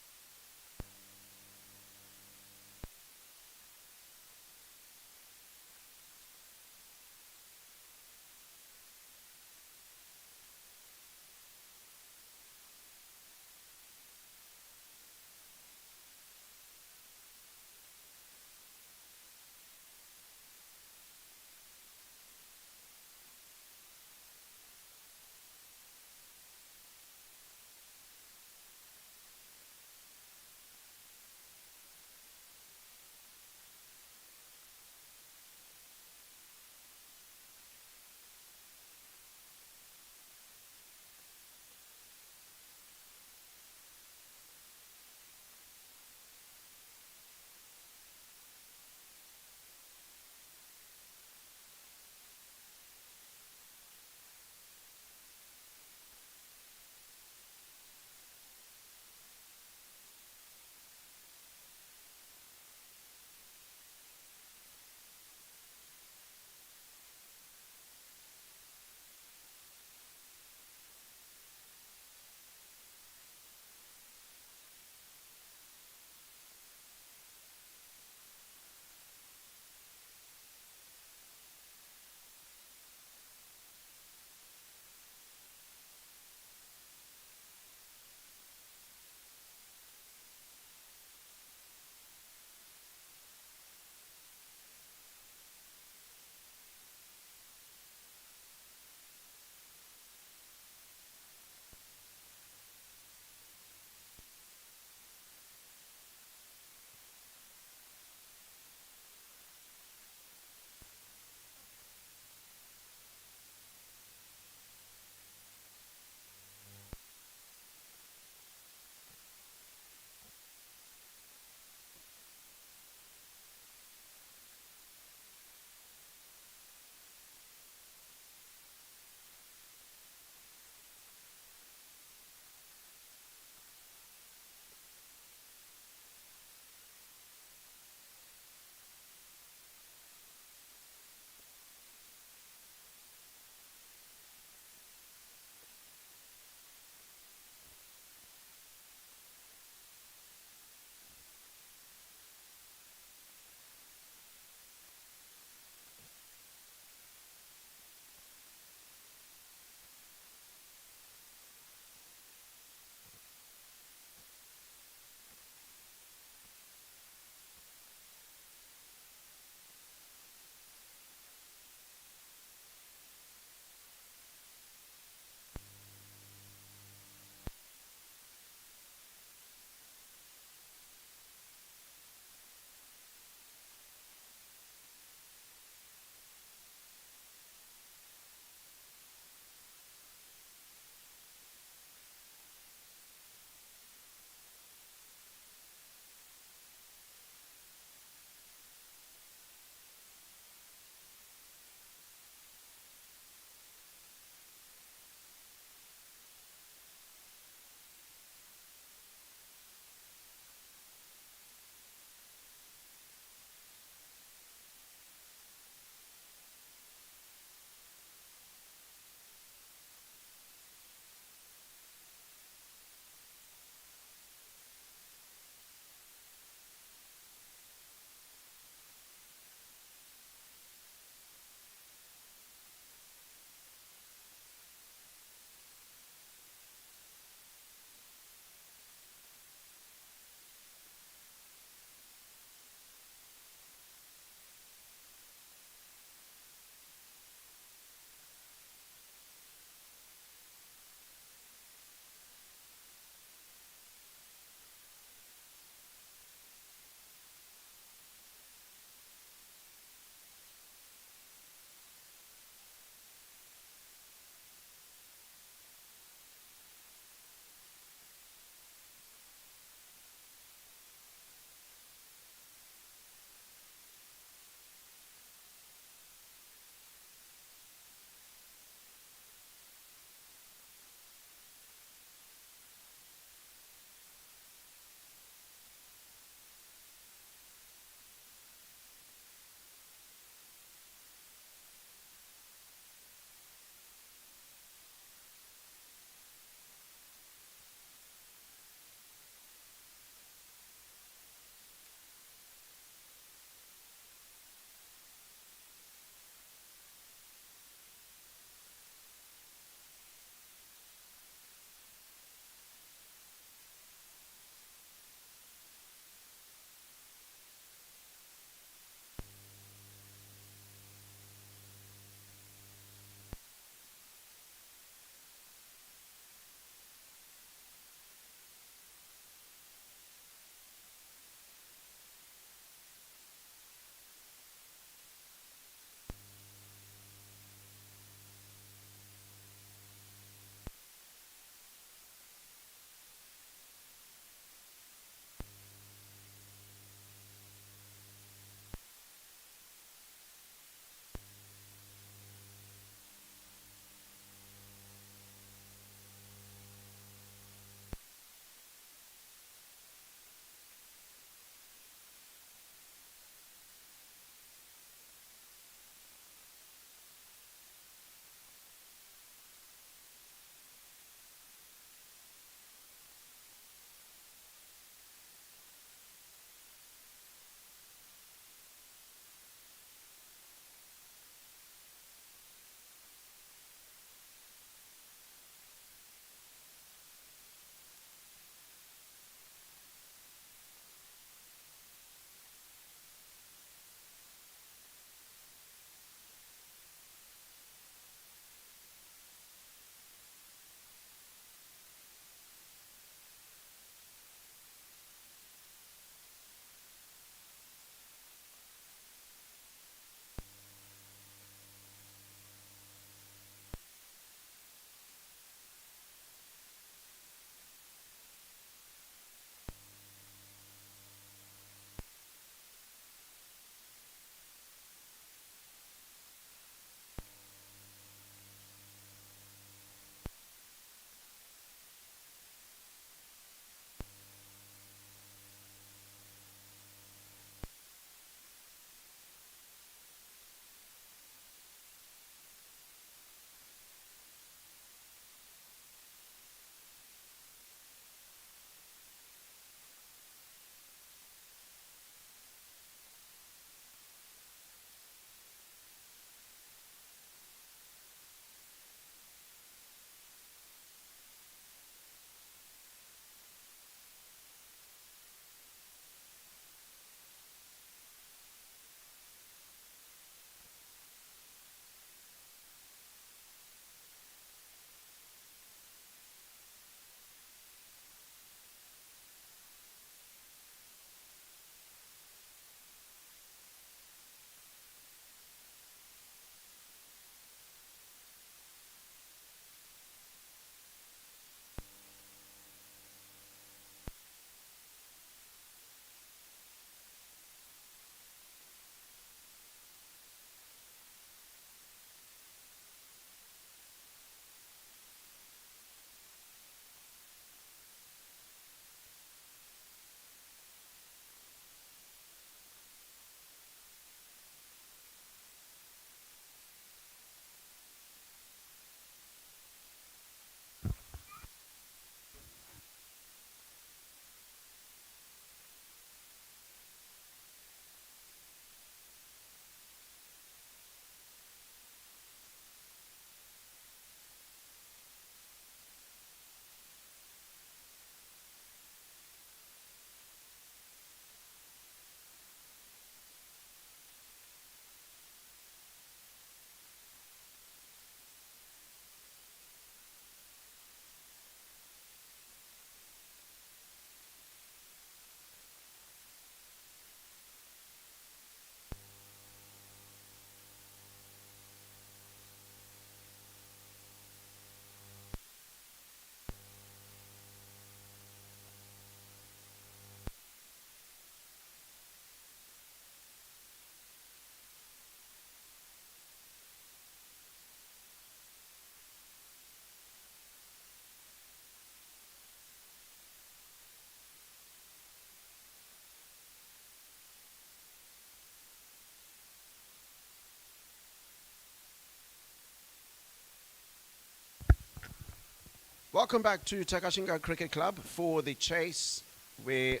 Welcome back to Takashinga Cricket Club for the chase, where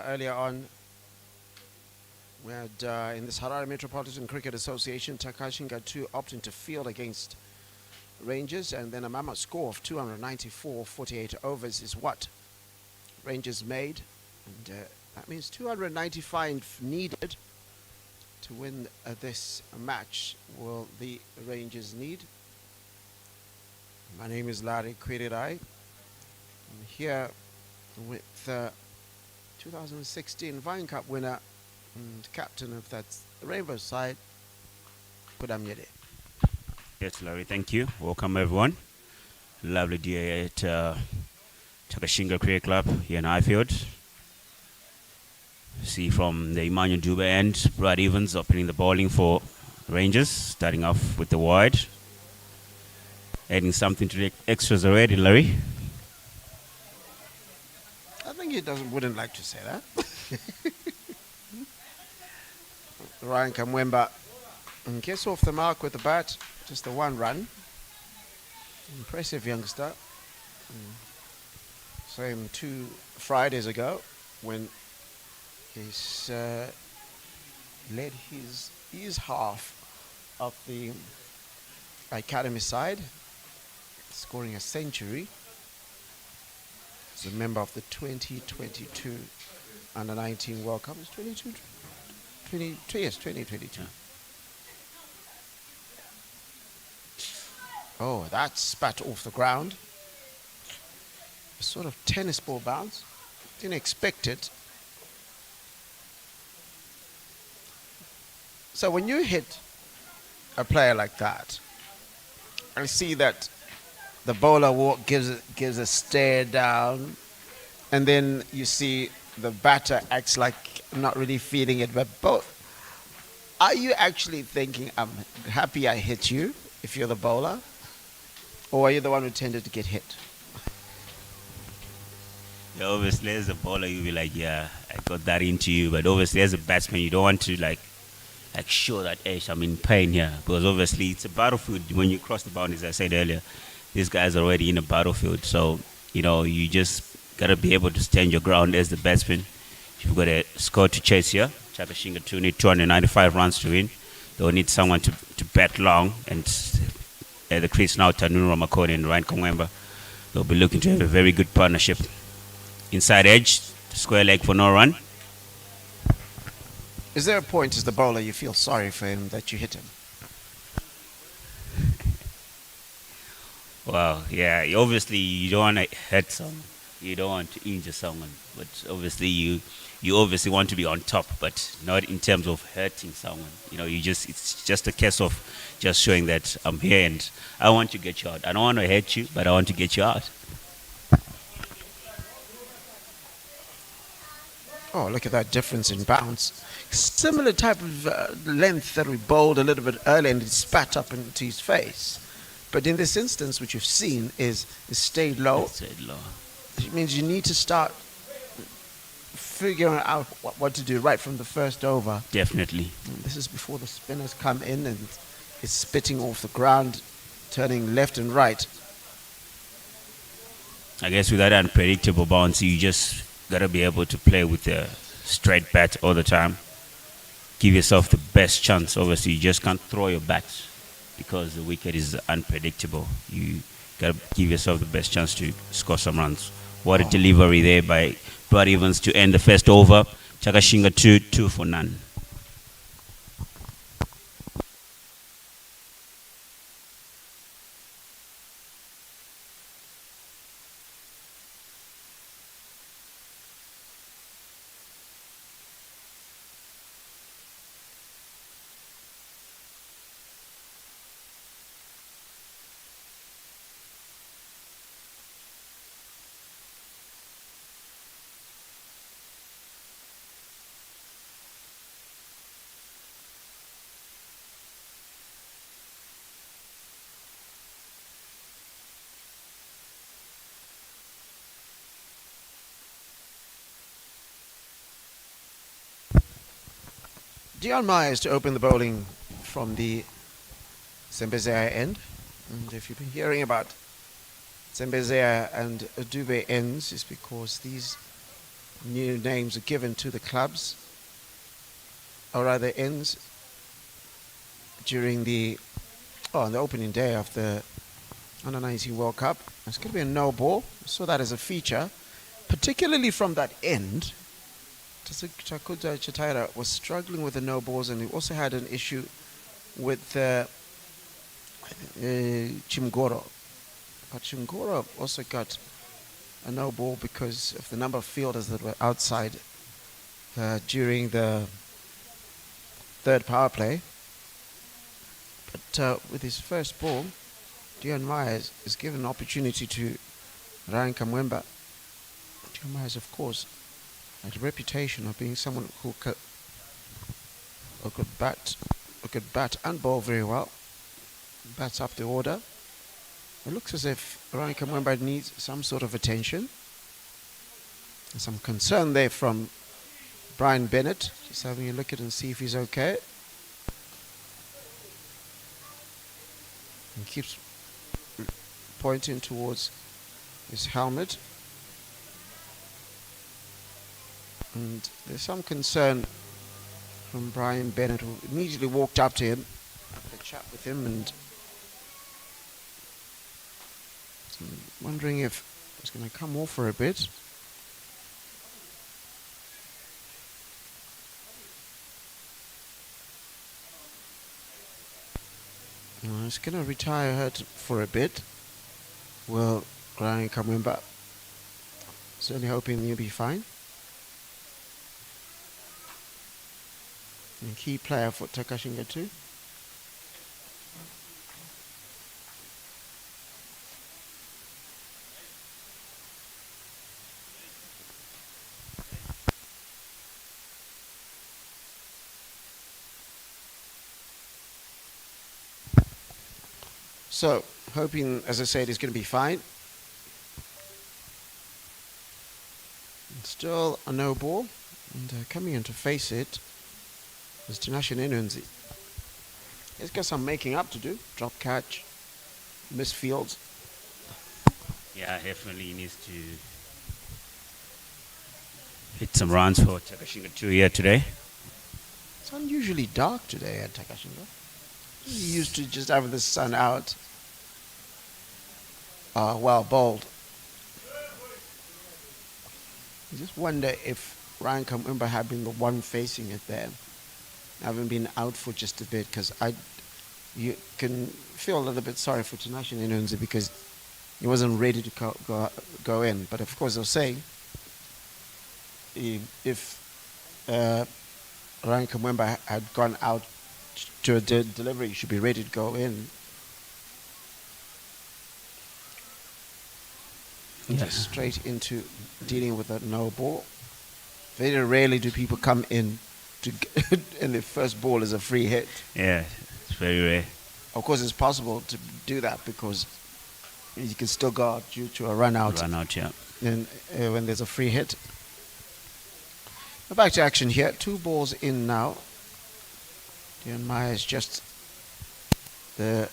earlier on we had in this Harare Metropolitan Cricket Association, Takashinga 2 opting to field against Rangers, and then a mammoth score of 294 48 overs is what Rangers made, and that means 295 needed to win this match. Will the Rangers need? My name is Larry Kwirirai. I'm here with 2016 Vine Cup winner and captain of that Rainbow side, Kudamyede. Yes, Larry, thank you. Welcome, everyone. Lovely day at Takashinga Cricket Club here in Highfield. See from the Emmanuel Dube end, Brad Evans opening the bowling for Rangers, starting off with the wide. Adding something to the extras already, Larry. I think he wouldn't like to say that. Ryan Kamwemba gets off the mark with the bat, just the one run. Impressive youngster. Saw him 2 Fridays ago when he's led his half of the academy side, scoring a century. He's a member of the 2022 Under-19 World Cup. It's 2022. Oh, that spat off the ground. A sort of tennis ball bounce. Didn't expect it. So when you hit a player like that, I see that the bowler gives a stare down, and then you see the batter acts like not really feeling it. But are you actually thinking, I'm happy I hit you, if you're the bowler? Or are you the one who tended to get hit? Yeah, obviously, as a bowler, you'll be like, yeah, I got that into you. But obviously, as a batsman, you don't want to like show that, hey, I'm in pain here. Because obviously, it's a battlefield. When you cross the boundaries, I said earlier, these guys are already in a battlefield. So, you just got to be able to stand your ground as the batsman. You've got a score to chase here. Takashinga 2 need 295 runs to win. They'll need someone to bat long. And the crease now, Tanuru Makoni and Ryan Kongwemba. They'll be looking to have a very good partnership. Inside edge, square leg for no run. Is there a point as the bowler you feel sorry for him that you hit him? Well, yeah, obviously you don't want to hurt someone. You don't want to injure someone. But obviously you obviously want to be on top, but not in terms of hurting someone. It's just a case of just showing that I'm here and I want to get you out. I don't want to hurt you, but I want to get you out. Oh, look at that difference in bounce. Similar type of length that we bowled a little bit earlier and it spat up into his face. But in this instance, what you've seen is it stayed low. It stayed low. It means you need to start figuring out what to do right from the first over. Definitely. And this is before the spinners come in and it's spitting off the ground, turning left and right. I guess with that unpredictable bounce, you just got to be able to play with a straight bat all the time. Give yourself the best chance. Obviously, you just can't throw your bat because the wicket is unpredictable. You got to give yourself the best chance to score some runs. What a delivery there by Brad Evans to end the first over. Takashinga 2 for none. Dion Myers to open the bowling from the Sembezea end. And if you've been hearing about Zembezea and Dube ends is because these new names are given to the clubs, or rather ends, during the opening day of the Under-19 World Cup. It's going to be a no ball. I saw that as a feature, particularly from that end. Takuta Chataira was struggling with the no balls, and he also had an issue with Chimgoro. But Chimgoro also got a no ball because of the number of fielders that were outside during the third power play. But with his first ball, Dion Myers is given an opportunity to Ryan Kamwemba. Dion Myers, of course, had a reputation of being someone who could bat and bowl very well. Bats up the order. It looks as if Ryan Kamwemba needs some sort of attention. There's some concern there from Brian Bennett. Just having a look at it and see if he's okay. He keeps pointing towards his helmet. And there's some concern from Brian Bennett, who immediately walked up to him, had a chat with him, and I'm wondering if he's going to come off for a bit. He's going to retire her for a bit. Well, Ryan Kamwemba, certainly hoping he'll be fine. And key player for Takashinga too. So, hoping, as I said, he's going to be fine. And still a no ball. And coming in to face it is Tinashe Nunzi. He's got some making up to do. Drop catch, miss fields. Yeah, definitely he needs to hit some runs for Takashinga 2 here today. It's unusually dark today at Takashinga. He used to just have the sun out. Well bowled. I just wonder if Ryan Kamwemba had been the one facing it there, having been out for just a bit, because you can feel a little bit sorry for Tinashe Nunzi because he wasn't ready to go in. But of course, they'll say if Ryan Kamwemba had gone out to a delivery, he should be ready to go in. Just straight into dealing with a no ball. Very rarely do people come in and the first ball is a free hit. Yeah, it's very rare. Of course, it's possible to do that because you can still go out due to a run out. Run out, yeah. And when there's a free hit. Back to action here. 2 balls in now. Dion Myers just the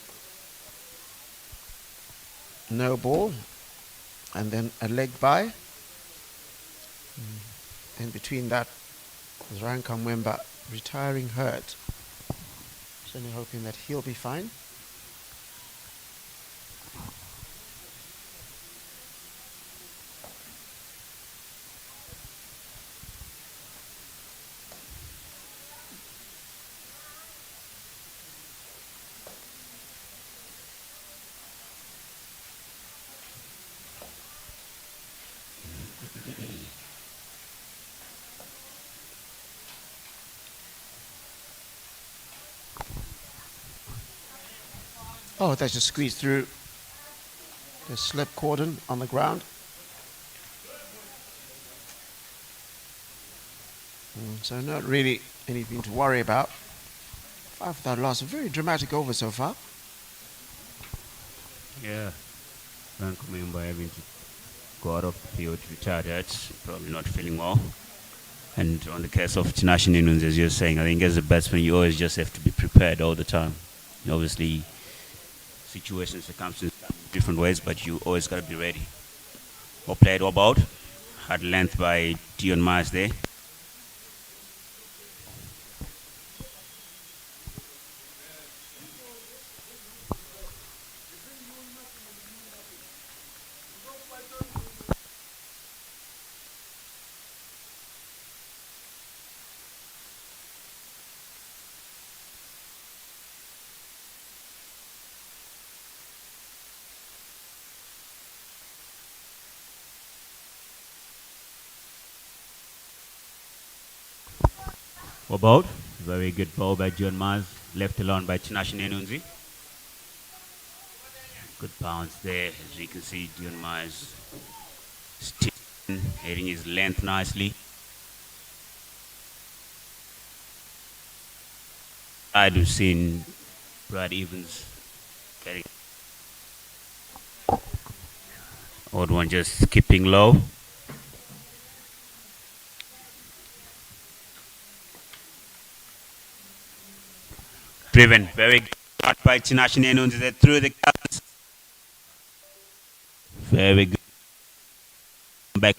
no ball. And then a leg by. In between that is Ryan Kamwemba retiring hurt. Certainly hoping that he'll be fine. Oh, that's just squeezed through the slip cordon on the ground. So not really anything to worry about. 5 without loss. A very dramatic over so far. Yeah. Ryan Kamwemba having to go out of the field, retired, that's probably not feeling well. And on the case of Tinashe Nunzi, as you're saying, I think as a batsman, you always just have to be prepared all the time. Obviously, situations, circumstances, different ways, but you always got to be ready. Well played, all about. Hard length by Dion Myers there. About very good ball by John Mars, left alone by Tinashe Nunzi. Good bounce there, as you can see, John Mars hitting his length nicely. I'd have seen Brad Evans getting odd one just skipping low. Driven, very good shot by Tinashe Nunzi through the cuts. Very good. Back.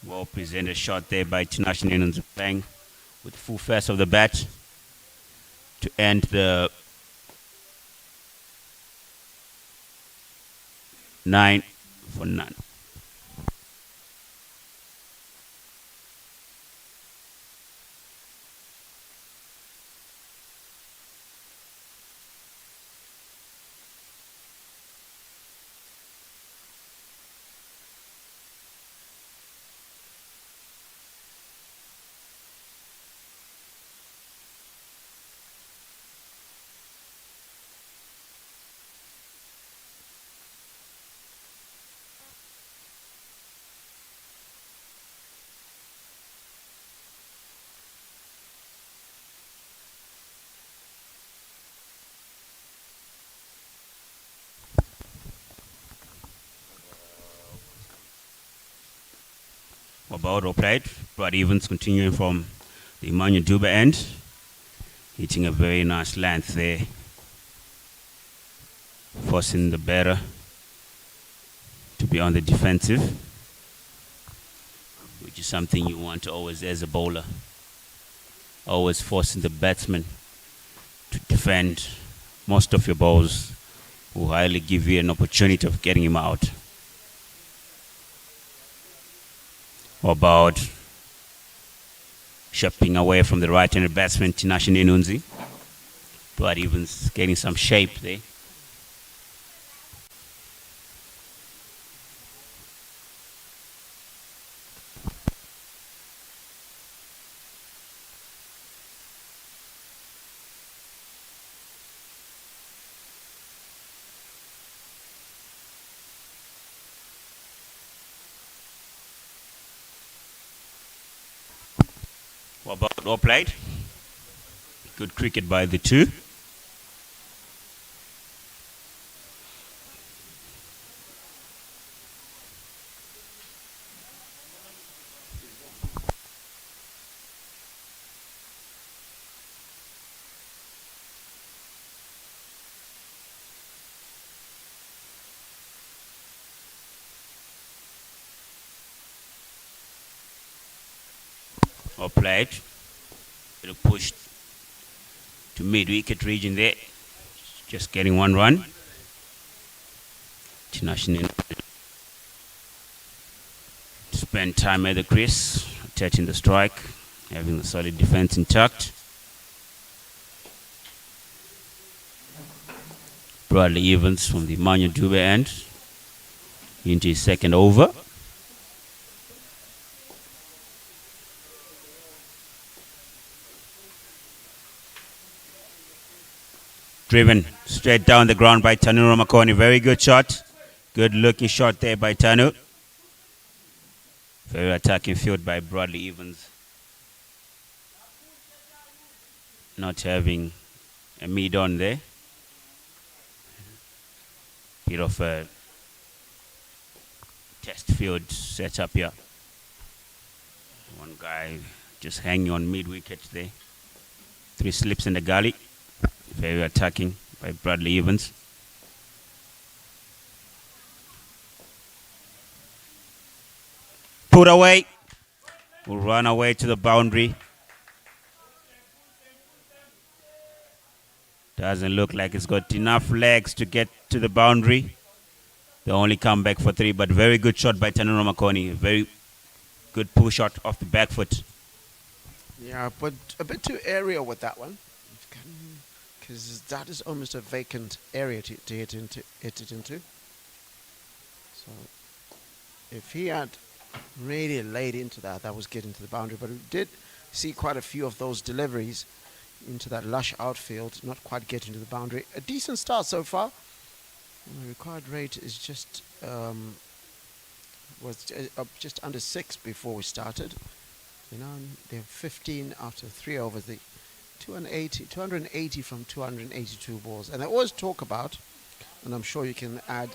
Well presented shot there by Tinashe Nunzi, playing with full force of the bat to end the 9-0. About all played. Brad Evans continuing from the Emmanuel Duba end, hitting a very nice length there, forcing the batter to be on the defensive, which is something you want to always as a bowler, always forcing the batsman to defend. Most of your balls will highly give you an opportunity of getting him out. About shopping away from the right-handed batsman Tinashe Nunzi, but even getting some shape there. About all played. Good cricket by the two. Well played. Little push to mid-wicket region there. Just getting one run. Tinashe spend time at the crease, attaching the strike, having the solid defense intact. Bradley Evans from the Emmanuel Duba end into his second over. Driven straight down the ground by Tanu Ramakoni. Very good shot. Good looking shot there by Tanu. Very attacking field by Bradley Evans. Not having a mid on there. Bit of a test field setup here. One guy just hanging on mid wicket there. 3 slips in the gully. Very attacking by Bradley Evans. Put away. Will run away to the boundary. Doesn't look like it's got enough legs to get to the boundary. They only come back for 3, but very good shot by Tanuro Makoni. Very good pull shot off the back foot. Yeah, but a bit too aerial with that one, because that is almost a vacant area to hit it into. So if he had really laid into that, that was getting to the boundary. But we did see quite a few of those deliveries into that lush outfield, not quite getting to the boundary. A decent start so far. The required rate is just was just under 6 before we started. You know, they're 15 after 3 overs. The 280 from 282 balls. And I always talk about, and I'm sure you can add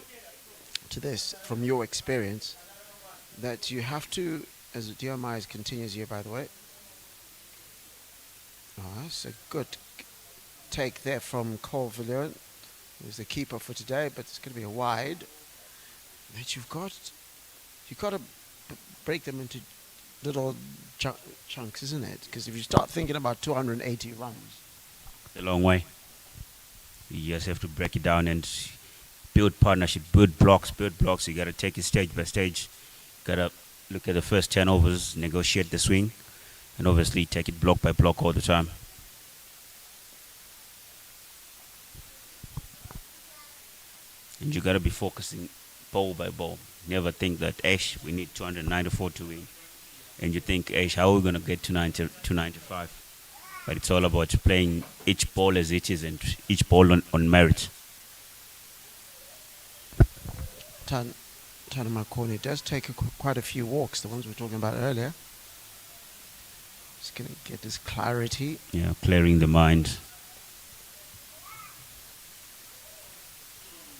to this from your experience, that you have to, as DMI continues here, by the way. Oh, that's a good take there from Cole Villian, who's the keeper for today, but it's going to be a wide. That you've got to break them into little chunks, isn't it? Because if you start thinking about 280 runs, a long way. You just have to break it down and build partnership, build blocks. You got to take it stage by stage. Got to look at the first 10 overs, negotiate the swing, and obviously take it block by block all the time. And you got to be focusing ball by ball. Never think that, we need 294 to win. And you think, how are we going to get to 295? But it's all about playing each ball as it is and each ball on merit. Makoni does take quite a few walks, the ones we were talking about earlier. Just going to get this clarity. Yeah, clearing the mind.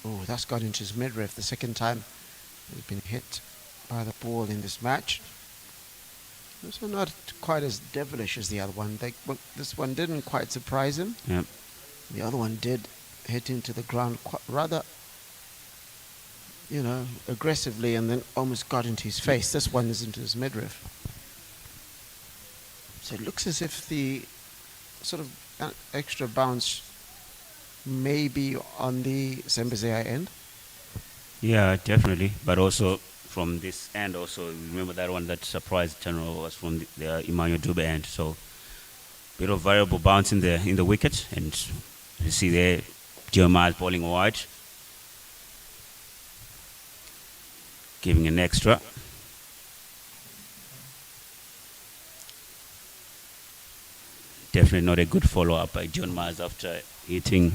Oh, that's got into his midriff. The second time he's been hit by the ball in this match. Also not quite as devilish as the other one. This one didn't quite surprise him. Yep. The other one did hit into the ground rather, aggressively, and then almost got into his face. This one is into his midriff. So it looks as if the sort of extra bounce may be on the Sembazea end. Yeah, definitely. But also from this end, also remember that one that surprised General was from the Emmanuel Dube end. So bit of variable bounce in the wicket, and you see there Jeremiah bowling wide, giving an extra. Definitely not a good follow-up by John Miles after hitting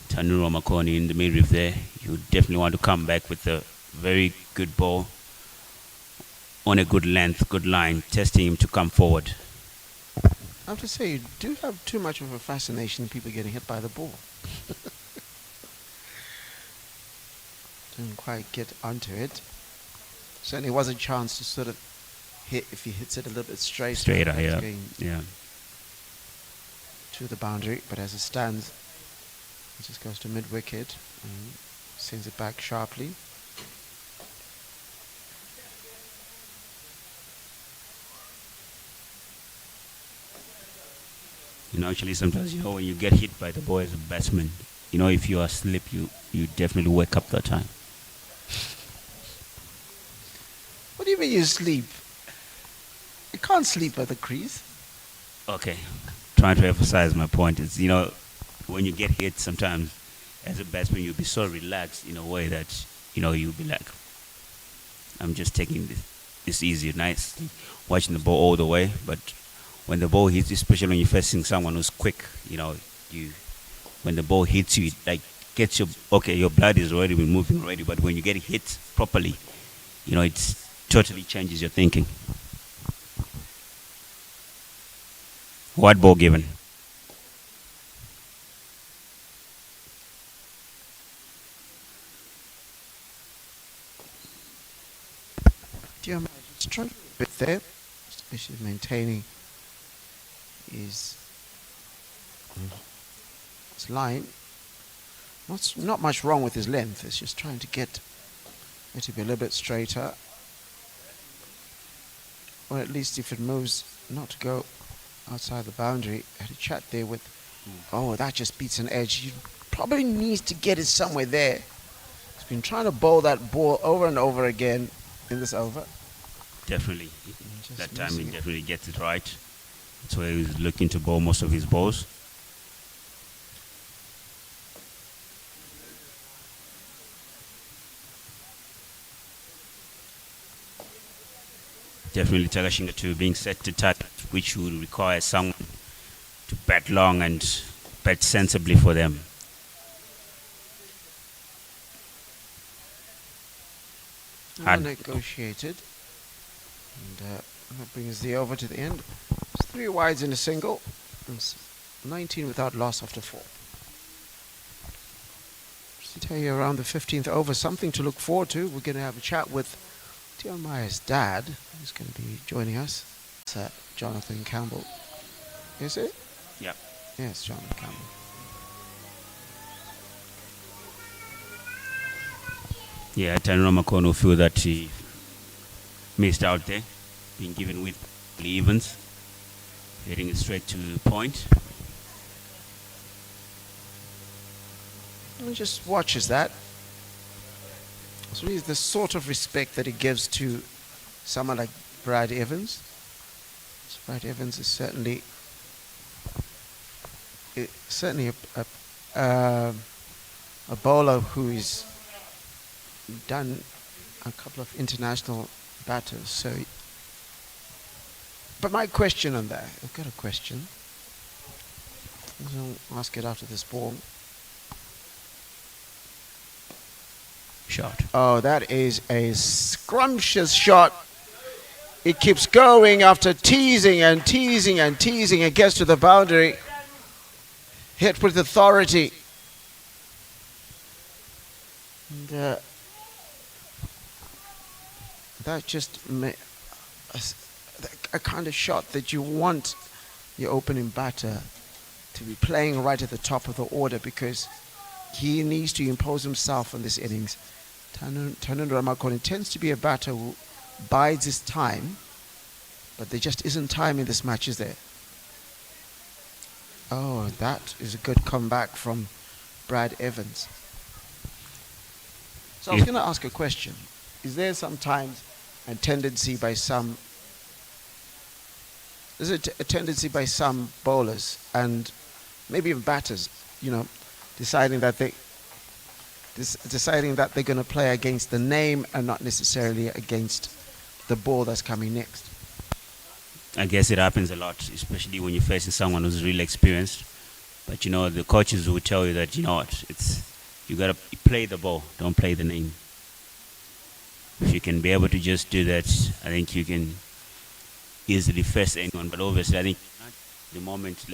Tanuro Makoni in the midriff there. You definitely want to come back with a very good ball on a good length, good line, testing him to come forward. I have to say, you do have too much of a fascination in people getting hit by the ball. Didn't quite get onto it. Certainly was a chance to sort of hit, if he hits it a little bit straighter, yeah. To the boundary, but as it stands, it just goes to mid-wicket and sends it back sharply. Actually sometimes, when you get hit by the ball as a batsman, if you are asleep, you definitely wake up that time. What do you mean you sleep? You can't sleep at the crease. Okay. Trying to emphasize my point is, when you get hit sometimes as a batsman, you'll be so relaxed in a way that, you'll be like, I'm just taking this easy, nice, watching the ball all the way. But when the ball hits, especially when you're facing someone who's quick, when the ball hits you, it like gets your blood is already been moving already, but when you get hit properly, it totally changes your thinking. White ball given. I'm struggling a bit there, especially maintaining his his line. Not much wrong with his length. It's just trying to get it to be a little bit straighter. Or at least if it moves, not to go outside the boundary. I had a chat there with, oh, that just beats an edge. You probably needs to get it somewhere there. He's been trying to bowl that ball over and over again in this over. Definitely. Just That time he missing it. definitely gets it right. That's where he's looking to bowl most of his balls. Definitely Takashinga 2 being set to touch, which will require someone to bat long and bat sensibly for them. Well negotiated. And that brings the over to the end. It's 3 wides and a single. It's 19 without loss after 4. Just to tell you around the 15th over, something to look forward to. We're going to have a chat with Dion Meyer's dad, who's going to be joining us. It's Jonathan Campbell. Is it? Yeah. Yes, Jonathan Campbell. Yeah, Tanura Makono feel that he missed out there, being given with evens, hitting it straight to the point. He just watches that. So he's the sort of respect that he gives to someone like Brad Evans. So Brad Evans is certainly a bowler who is done a couple of international batters. So, but my question on that, I've got a question. I'll ask it after this ball. Shot. Oh, that is a scrumptious shot. It keeps going after teasing and teasing and teasing. It gets to the boundary. Hit with authority. And that just a kind of shot that you want your opening batter to be playing right at the top of the order, because he needs to impose himself on this innings. Tanun Ramakoni tends to be a batter who bides his time, but there just isn't time in this match, is there? Oh, that is a good comeback from Brad Evans. So I was going to ask a question. Is there sometimes a tendency by some bowlers and maybe even batters, deciding that they're going to play against the name and not necessarily against the ball that's coming next? I guess it happens a lot, especially when you're facing someone who's really experienced. But the coaches will tell you that you gotta play the ball, don't play the name. If you can be able to just do that, I think you can easily face anyone. But obviously, I think the moment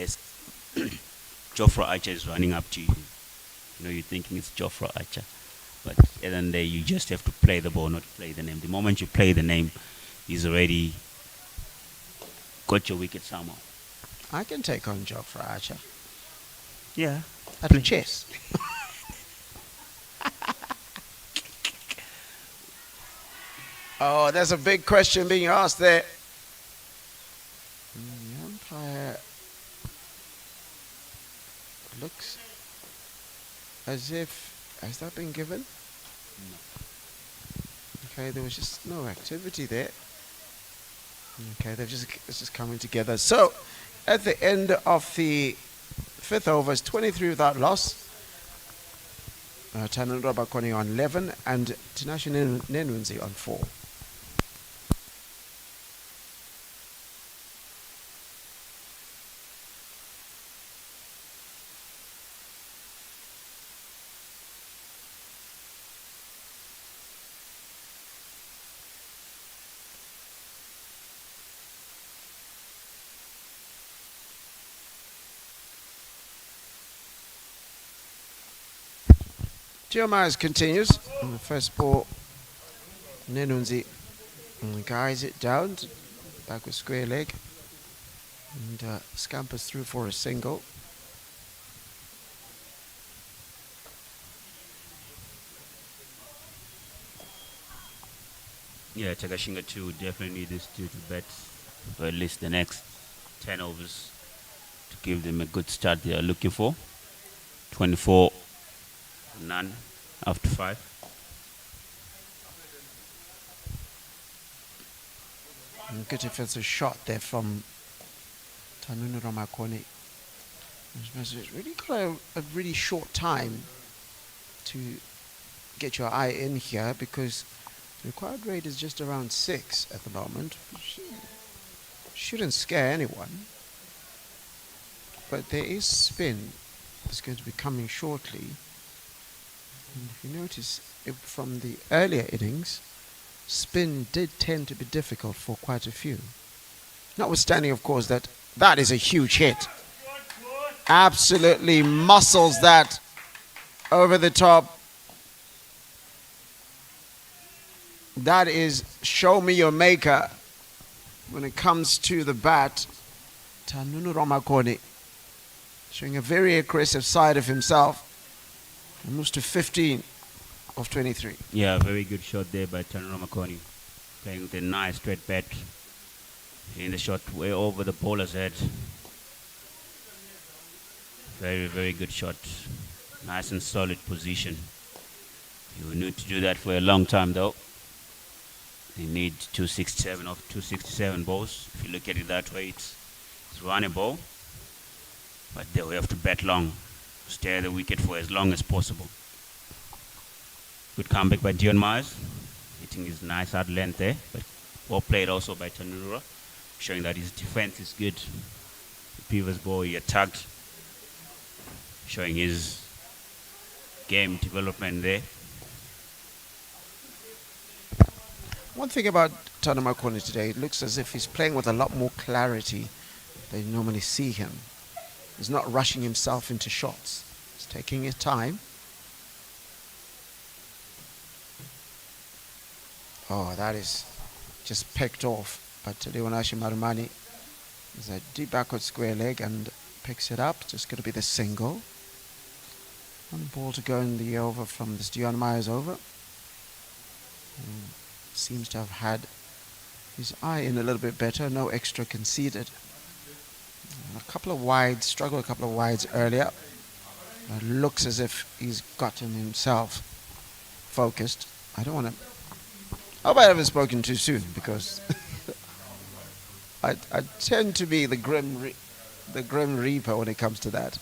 Jofra Archer is running up to you, you're thinking it's Jofra Archer. But at the end of the day, you just have to play the ball, not play the name. The moment you play the name, he's already got your wicket somehow. I can take on Jofra Archer. Yeah. At chess. Oh, there's a big question being asked there. The umpire looks as if, has that been given? No. Okay, there was just no activity there. Okay, it's just coming together. So, at the end of the 5th over, it's 23 without loss. Tanan Rabakoni on 11 and Tinashe Nenunzi on 4. Myers continues on the first ball. Nenunzi guides it down, back with square leg, and scampers through for a single. Yeah, Takashinga 2 definitely need this 2 to bet for at least the next 10 overs to give them a good start they are looking for. 24 none after 5. Good defensive shot there from Tanunu Ramakone. It's really got a really short time to get your eye in here because the required rate is just around 6 at the moment. Shouldn't scare anyone. But there is spin that's going to be coming shortly. And if you notice from the earlier innings, spin did tend to be difficult for quite a few. Notwithstanding, of course, that is a huge hit. Absolutely muscles that over the top. That is show me your maker when it comes to the bat. Tanunu Ramakone showing a very aggressive side of himself. Almost to 15 of 23. Yeah, very good shot there by Tanuru Makoni. Playing with a nice straight bat. In the shot way over the bowler's head. Very, very good shot. Nice and solid position. You will need to do that for a long time though. They need 267 of 267 balls. If you look at it that way, it's runnable. But they will have to bat long. Stay at the wicket for as long as possible. Good comeback by Dion Myers. Hitting his nice hard length there. But well played also by Tanura. Showing that his defense is good. The previous ball he attacked. Showing his game development there. One thing about Tanuma Kone today, it looks as if he's playing with a lot more clarity than you normally see him. He's not rushing himself into shots. He's taking his time. Oh, that is just picked off. But Leonashi Marumani is a deep backward square leg and picks it up. Just going to be the single. One ball to go in the over from this Dion Myers over. Seems to have had his eye in a little bit better. No extra conceded. A couple of wides, struggled a couple of wides earlier. Looks as if he's gotten himself focused. I don't want to. I hope I haven't spoken too soon because I tend to be the grim reaper when it comes to that.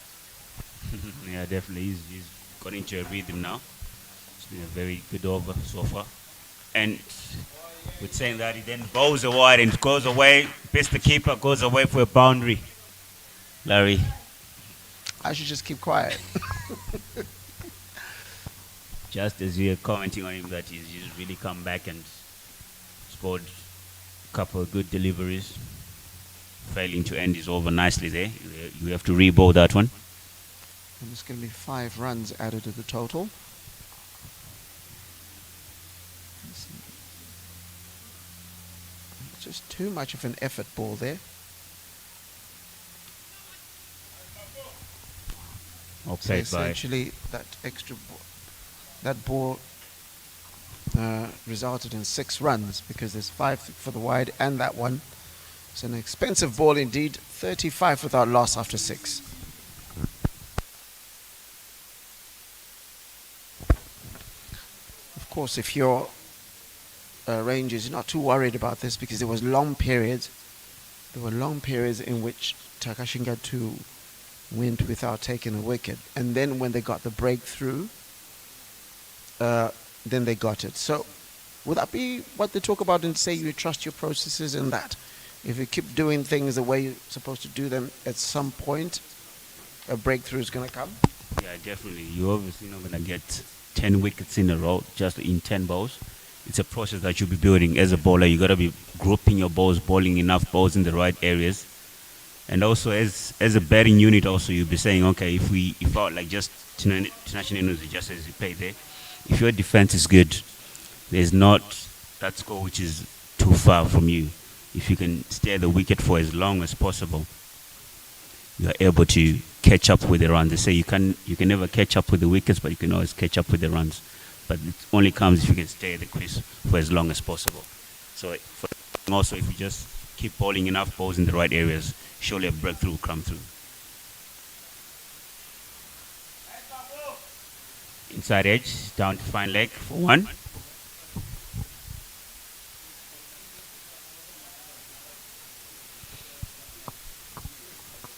Yeah, definitely. He's got into a rhythm now. It's been a very good over so far. And with saying that, he then bowls a wide and goes away. Best the keeper goes away for a boundary. Larry. I should just keep quiet. Just as we are commenting on him that he's really come back and scored a couple of good deliveries. Failing to end his over nicely there. You have to re-bowl that one. And there's going to be 5 runs added to the total. Just too much of an effort ball there. So essentially, that extra ball resulted in 6 runs because there's 5 for the wide and that one. It's an expensive ball indeed. 35 without loss after 6. Of course, if your Rangers, you're not too worried about this because there were long periods in which Takashinga 2 went without taking a wicket, and then when they got the breakthrough, then they got it. So would that be what they talk about and say you trust your processes in that? If you keep doing things the way you're supposed to do them, at some point a breakthrough is going to come? Yeah, definitely. You're obviously not going to get 10 wickets in a row just in 10 balls. It's a process that you'll be building. As a bowler, you got to be grouping your balls, bowling enough balls in the right areas. And also as a batting unit also, you'll be saying, okay, if I like just international just as you play there, if your defense is good, there's not that score which is too far from you. If you can stay at the wicket for as long as possible, you are able to catch up with the runs. They say you can never catch up with the wickets, but you can always catch up with the runs. But it only comes if you can stay at the crease for as long as possible. So also, if you just keep bowling enough balls in the right areas, surely a breakthrough will come through. Inside edge, down to fine leg for 1.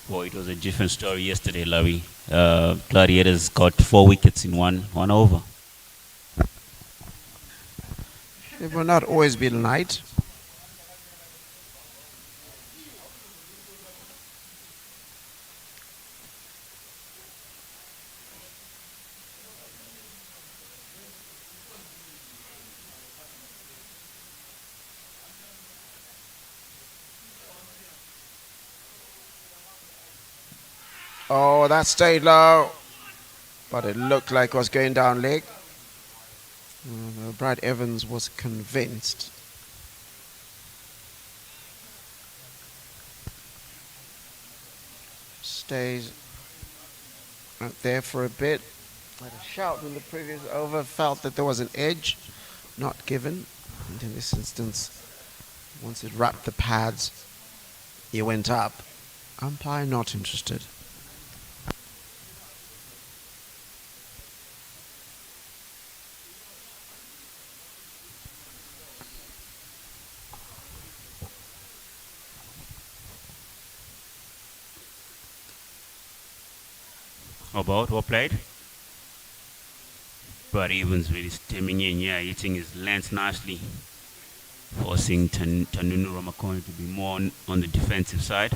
Boy, it was a different story yesterday, Larry. Gladiators got 4 wickets in one over. It will not always be light. Oh, that stayed low, but it looked like it was going down leg. Brad Evans was convinced. Stays up there for a bit. Had a shout in the previous over, felt that there was an edge not given. And in this instance, once it wrapped the pads, he went up. Umpire not interested. About well played. But Evans really stemming in, hitting his length nicely, forcing Tanunu Ramakoni to be more on the defensive side.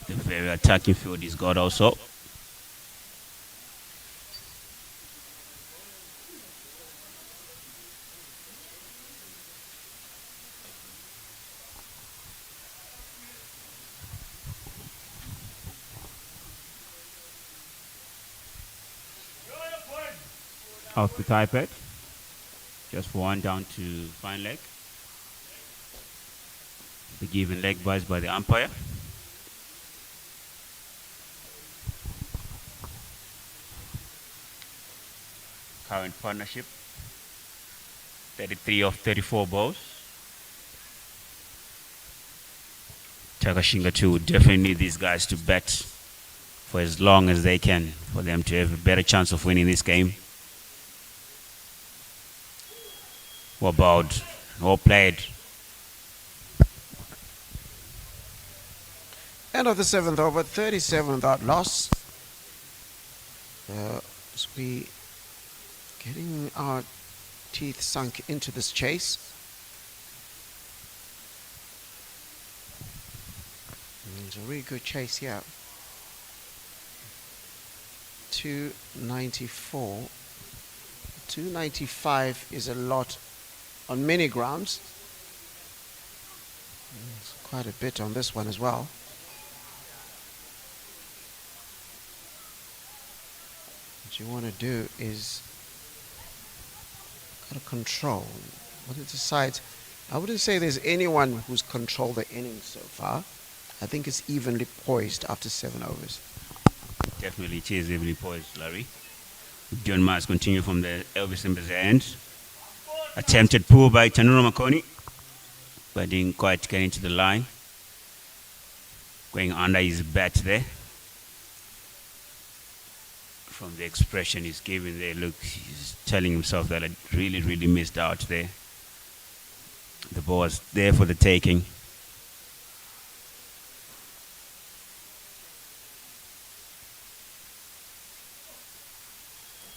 The very attacking field he's got also. Off the tie pad, just for 1 down to fine leg. The given leg buys by the umpire. Current partnership, 33 of 34 balls. Takashinga too definitely need these guys to bat for as long as they can for them to have a better chance of winning this game. Well bowled, well played. End of the 7th over, 37 without loss. As we getting our teeth sunk into this chase. It's a really good chase here. 294. 295 is a lot on many grounds. It's quite a bit on this one as well. What you want to do is got to control. What it decides, I wouldn't say there's anyone who's controlled the innings so far. I think it's evenly poised after 7 overs. Definitely it is evenly poised, Larry. John Mars continue from the Elvis Mbeze end. Attempted pull by Tanuru Makoni, but didn't quite get into the line. Going under his bat there. From the expression he's giving there, look, he's telling himself that I really, really missed out there. The ball was there for the taking.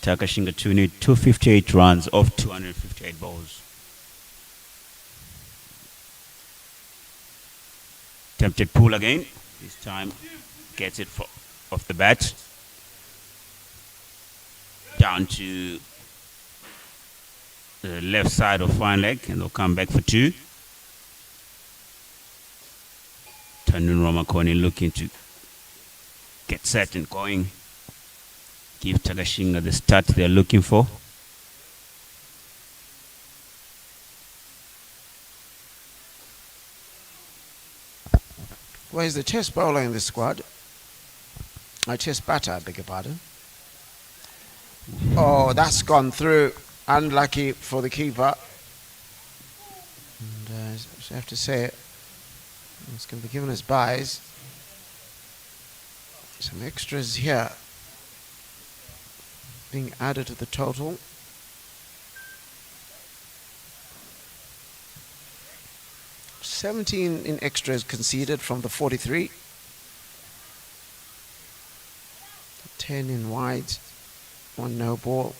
Takashinga 2 need 258 runs off 258 balls. Tempted pull again. This time gets it off the bat. Down to the left side of fine leg, and they'll come back for 2. Tanun Ramakoni looking to get set and going. Give Takashinga the start they're looking for. Where's the chest bowler in the squad? Chest batter, I beg your pardon. Oh, that's gone through. unlucky for the keeper. And I have to say, it's going to be given as buys. Some extras here being added to the total. $17 in extras conceded from the 43. 10 in wides, 1 no ball,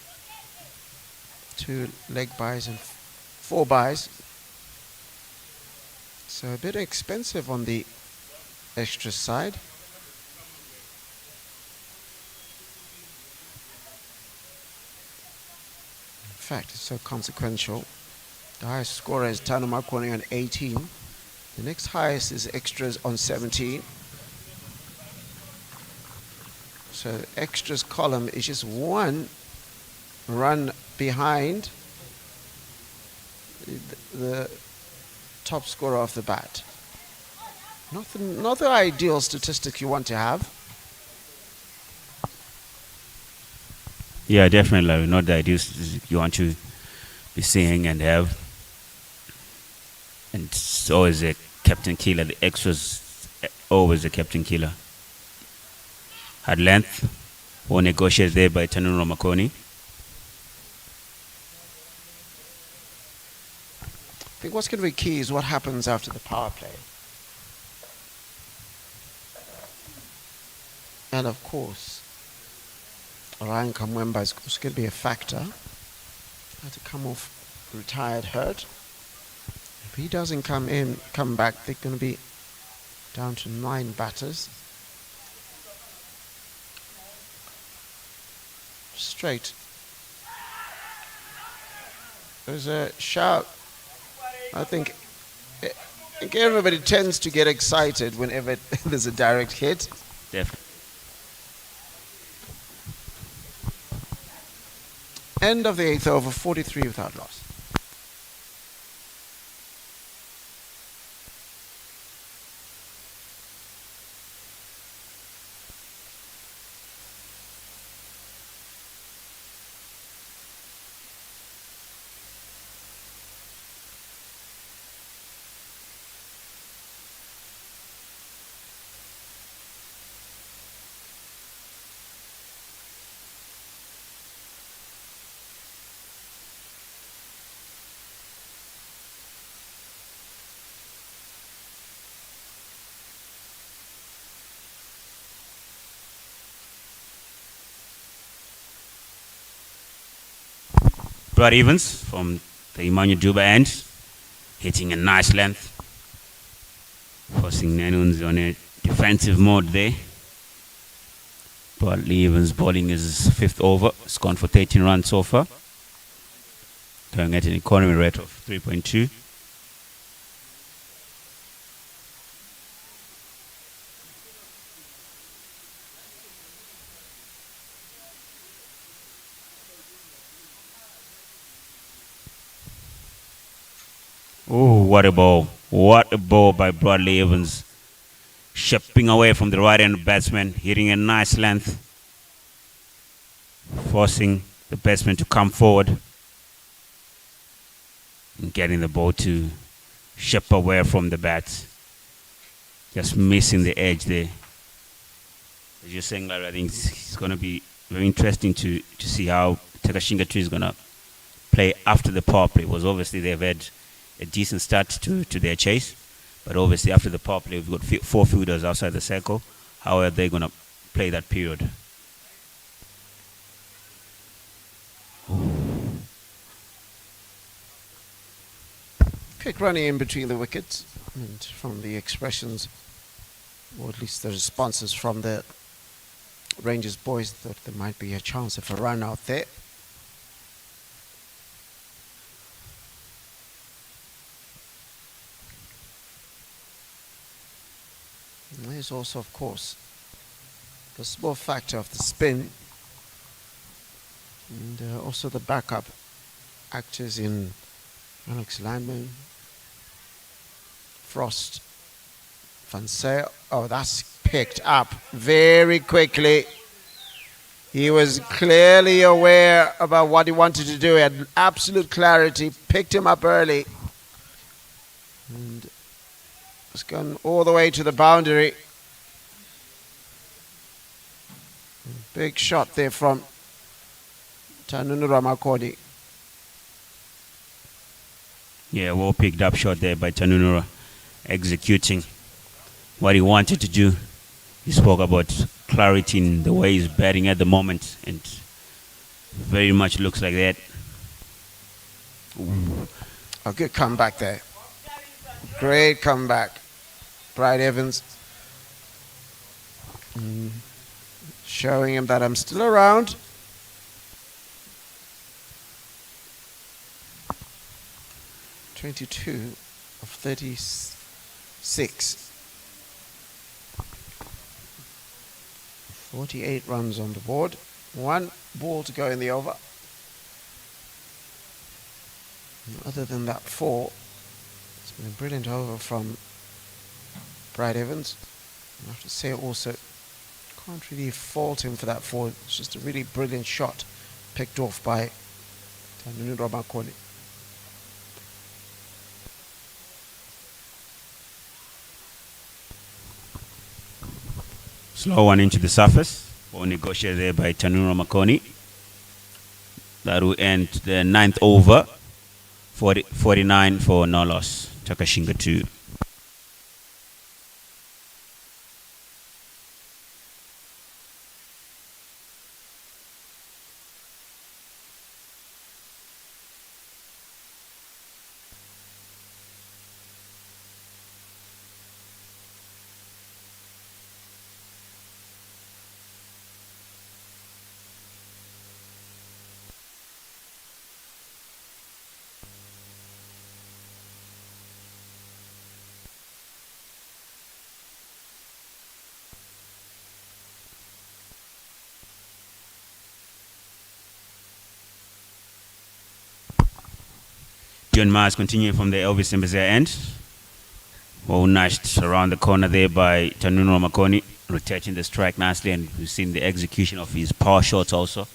2 leg buys and 4 buys. So a bit expensive on the extra side. In fact, it's so consequential. The highest scorer is Tano Makoni on 18. The next highest is extras on 17. So the extras column is just 1 run behind the top scorer off the bat. Not the ideal statistic you want to have. Yeah, definitely not the ideal you want to be seeing and have. And it's always a captain killer. The extras always a captain killer. At length, or negotiated there by Tanuro Makoni. I think what's going to be key is what happens after the power play. And of course, Ryan Kamwemba is going to be a factor. Had to come off retired hurt. If he doesn't come back, they're going to be down to 9 batters. Straight. There's a shout. I think everybody tends to get excited whenever there's a direct hit. Definitely. End of the 8th over, 43 without loss. Brad Evans from the Emmanuel Juba end, hitting a nice length, forcing Nenunzi on a defensive mode there. Brad Evans bowling his 5th over. It's gone for 13 runs so far, going at an economy rate of 3.2. Oh, what a ball. What a ball by Bradley Evans. Shipping away from the right-hand batsman, hitting a nice length, forcing the batsman to come forward and getting the ball to ship away from the bat. Just missing the edge there. As you're saying, Larry, I think it's going to be very interesting to see how Takashinga 2 is going to play after the power play. Was obviously they've had a decent start to their chase, but obviously after the power play we've got 4 fielders outside the circle. How are they going to play that period? Quick running in between the wickets, and from the expressions, or at least the responses from the Rangers boys, thought there might be a chance of a run out there. And there's also, of course, the small factor of the spin, and also the backup actors in Alex Landman, Frost, Van Sale. Oh, that's picked up very quickly. He was clearly aware about what he wanted to do. He had absolute clarity, picked him up early. And it's gone all the way to the boundary. Big shot there from Tanunu Ramakodi. Yeah, well picked up shot there by Tanunura, executing what he wanted to do. He spoke about clarity in the way he's batting at the moment, and very much looks like that. Ooh. A good comeback there. Great comeback. Brad Evans showing him that I'm still around. .22 of 36. 48 runs on the board. 1 ball to go in the over. And other than that 4, it's been a brilliant over from Brad Evans. I have to say also, can't really fault him for that 4. It's just a really brilliant shot picked off by Tanunu Ramakoli. Slow one into the surface. Ball negotiated there by Tanuro Makoni. That will end the 9th over. 49 for no loss. Takashinga 2. John Mars continuing from the Elvis Mbazea end. Well nudged around the corner there by Tanuno Makoni, rotating the strike nicely, and we've seen the execution of his power shots also.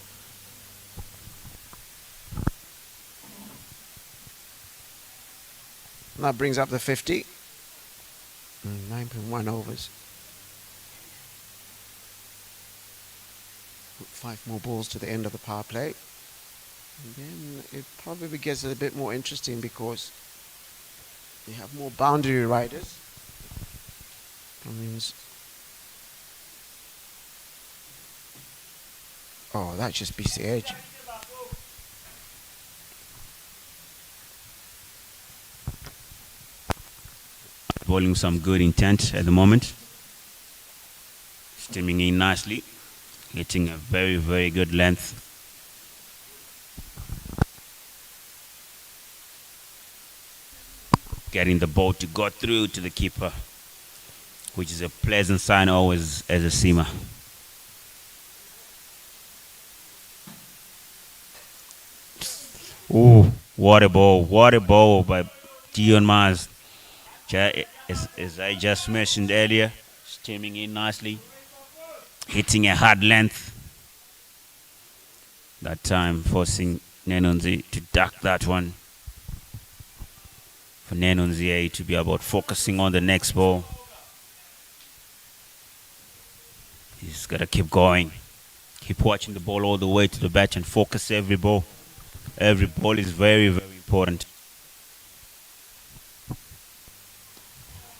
And that brings up the 50. 9.1 overs. 5 more balls to the end of the power play. And then it probably gets a bit more interesting because we have more boundary riders. That means, oh, that just beats the edge. Bowling some good intent at the moment. Steaming in nicely. Hitting a very, very good length. Getting the ball to go through to the keeper, which is a pleasant sign always as a seamer. Oh, what a ball by Dion Mars. As I just mentioned earlier, steaming in nicely, hitting a hard length. That time forcing Nenonzi to duck that one. For Nenonzi to be about focusing on the next ball. He's got to keep going. Keep watching the ball all the way to the bat and focus every ball. Every ball is very, very important.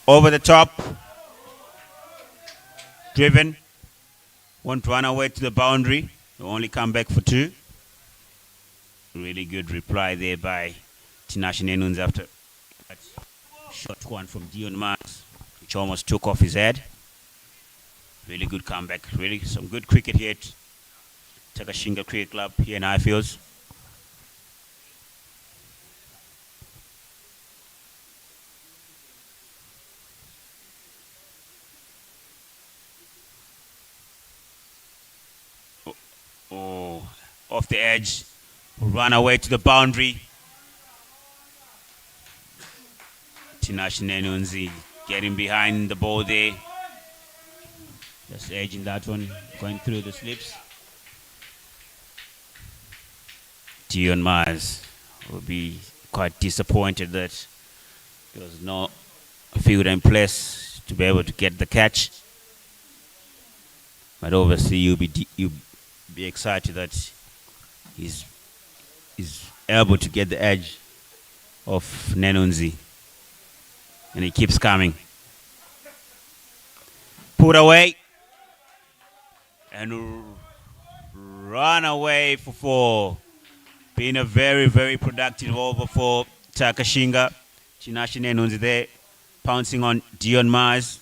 Over the top. Driven. Won't run away to the boundary. He'll only come back for 2. Really good reply there by Tinashe Nenunzi after that short one from Dion Mars, which almost took off his head. Really good comeback. Really some good cricket here at Takashinga Cricket Club here in Highfields. Oh, off the edge, run away to the boundary. Tinashe Nenunzi getting behind the ball there. Just edging that one, going through the slips. Dion Myers will be quite disappointed that there was no field in place to be able to get the catch. But obviously you'll be excited that he's able to get the edge of Nenunzi. And he keeps coming. Put away. And run away for 4. Been a very, very productive over for Takashinga. Tinashe Nenunzi there, pouncing on Dion Mars.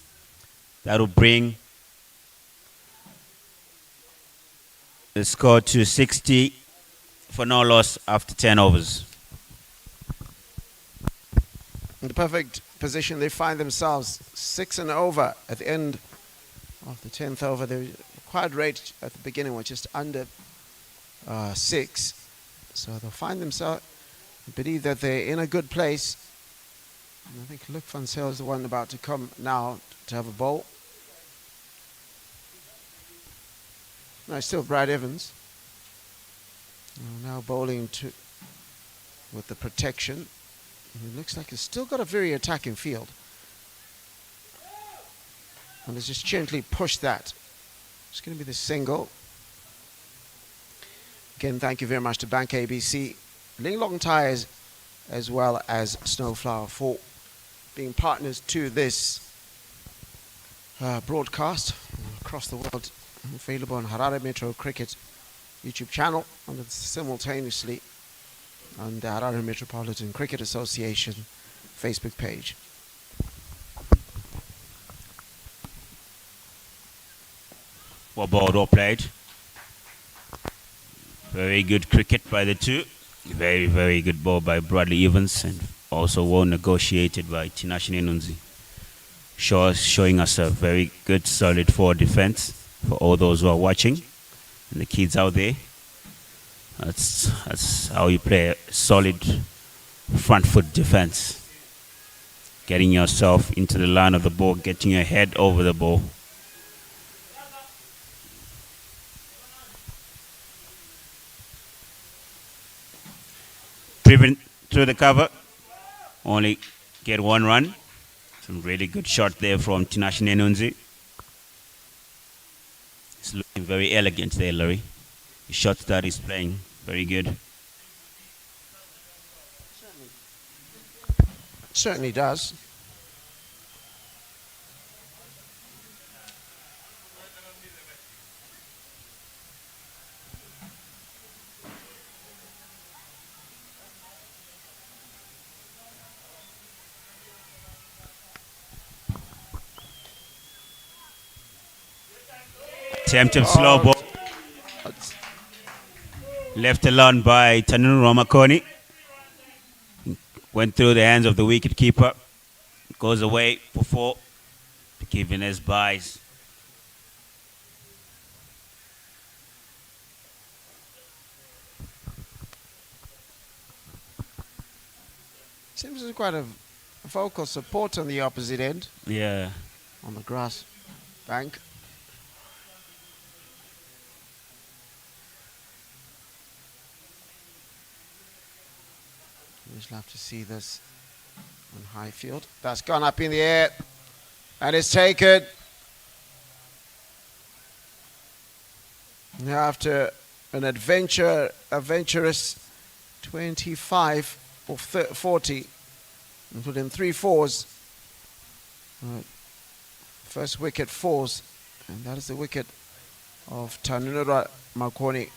That'll bring the score to 60 for no loss after 10 overs. In the perfect position, they find themselves 6 and over at the end of the 10th over. The required rate at the beginning was just under 6. So they'll find themselves, I believe that they're in a good place. And I think Luke Van Zyl is the one about to come now to have a bowl. No, it's still Brad Evans. Now bowling with the protection. It looks like he's still got a very attacking field. And let's just gently push that. It's going to be the single. Again, thank you very much to Bank ABC, Linglong Tyres, as well as Snowflower for being partners to this broadcast across the world, available on Harare Metro Cricket YouTube channel and simultaneously on the Harare Metropolitan Cricket Association Facebook page. Well bowled, well played. Very good cricket by the two. Very, very good ball by Bradley Evans, and also well negotiated by Tinashe Nenunzi. Showing us a very good, solid forward defense for all those who are watching and the kids out there. That's how you play a solid front foot defense. Getting yourself into the line of the ball, getting your head over the ball. Driven through the cover, only get 1 run. Some really good shot there from Tinashe Nenunzi. It's looking very elegant there, Larry. The shots that he's playing, very good. Certainly does. Attempted slow ball. Left alone by Tanunu Ramakoni. Went through the hands of the wicket keeper. Goes away for 4. Giving us buys. Seems there's quite a vocal support on the opposite end. Yeah. On the grass bank. We just have to see this on high field. That's gone up in the air and it's taken. Now after an adventurous 25 or 40, and put in 3 fours. First wicket falls, and that is the wicket of Tanura Makoni.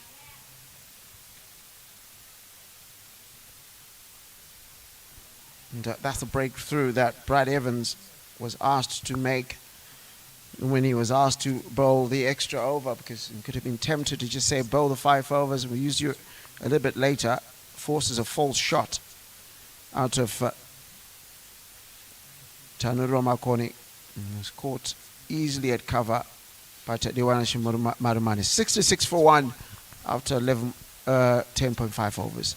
And that's the breakthrough that Brad Evans was asked to make when he was asked to bowl the extra over, because he could have been tempted to just say bowl the 5 overs and we'll use you a little bit later. Forces a false shot out of Tanuro Makoni. Was caught easily at cover by Tadiwana Marumani. 66 for 1 after 10.5 overs.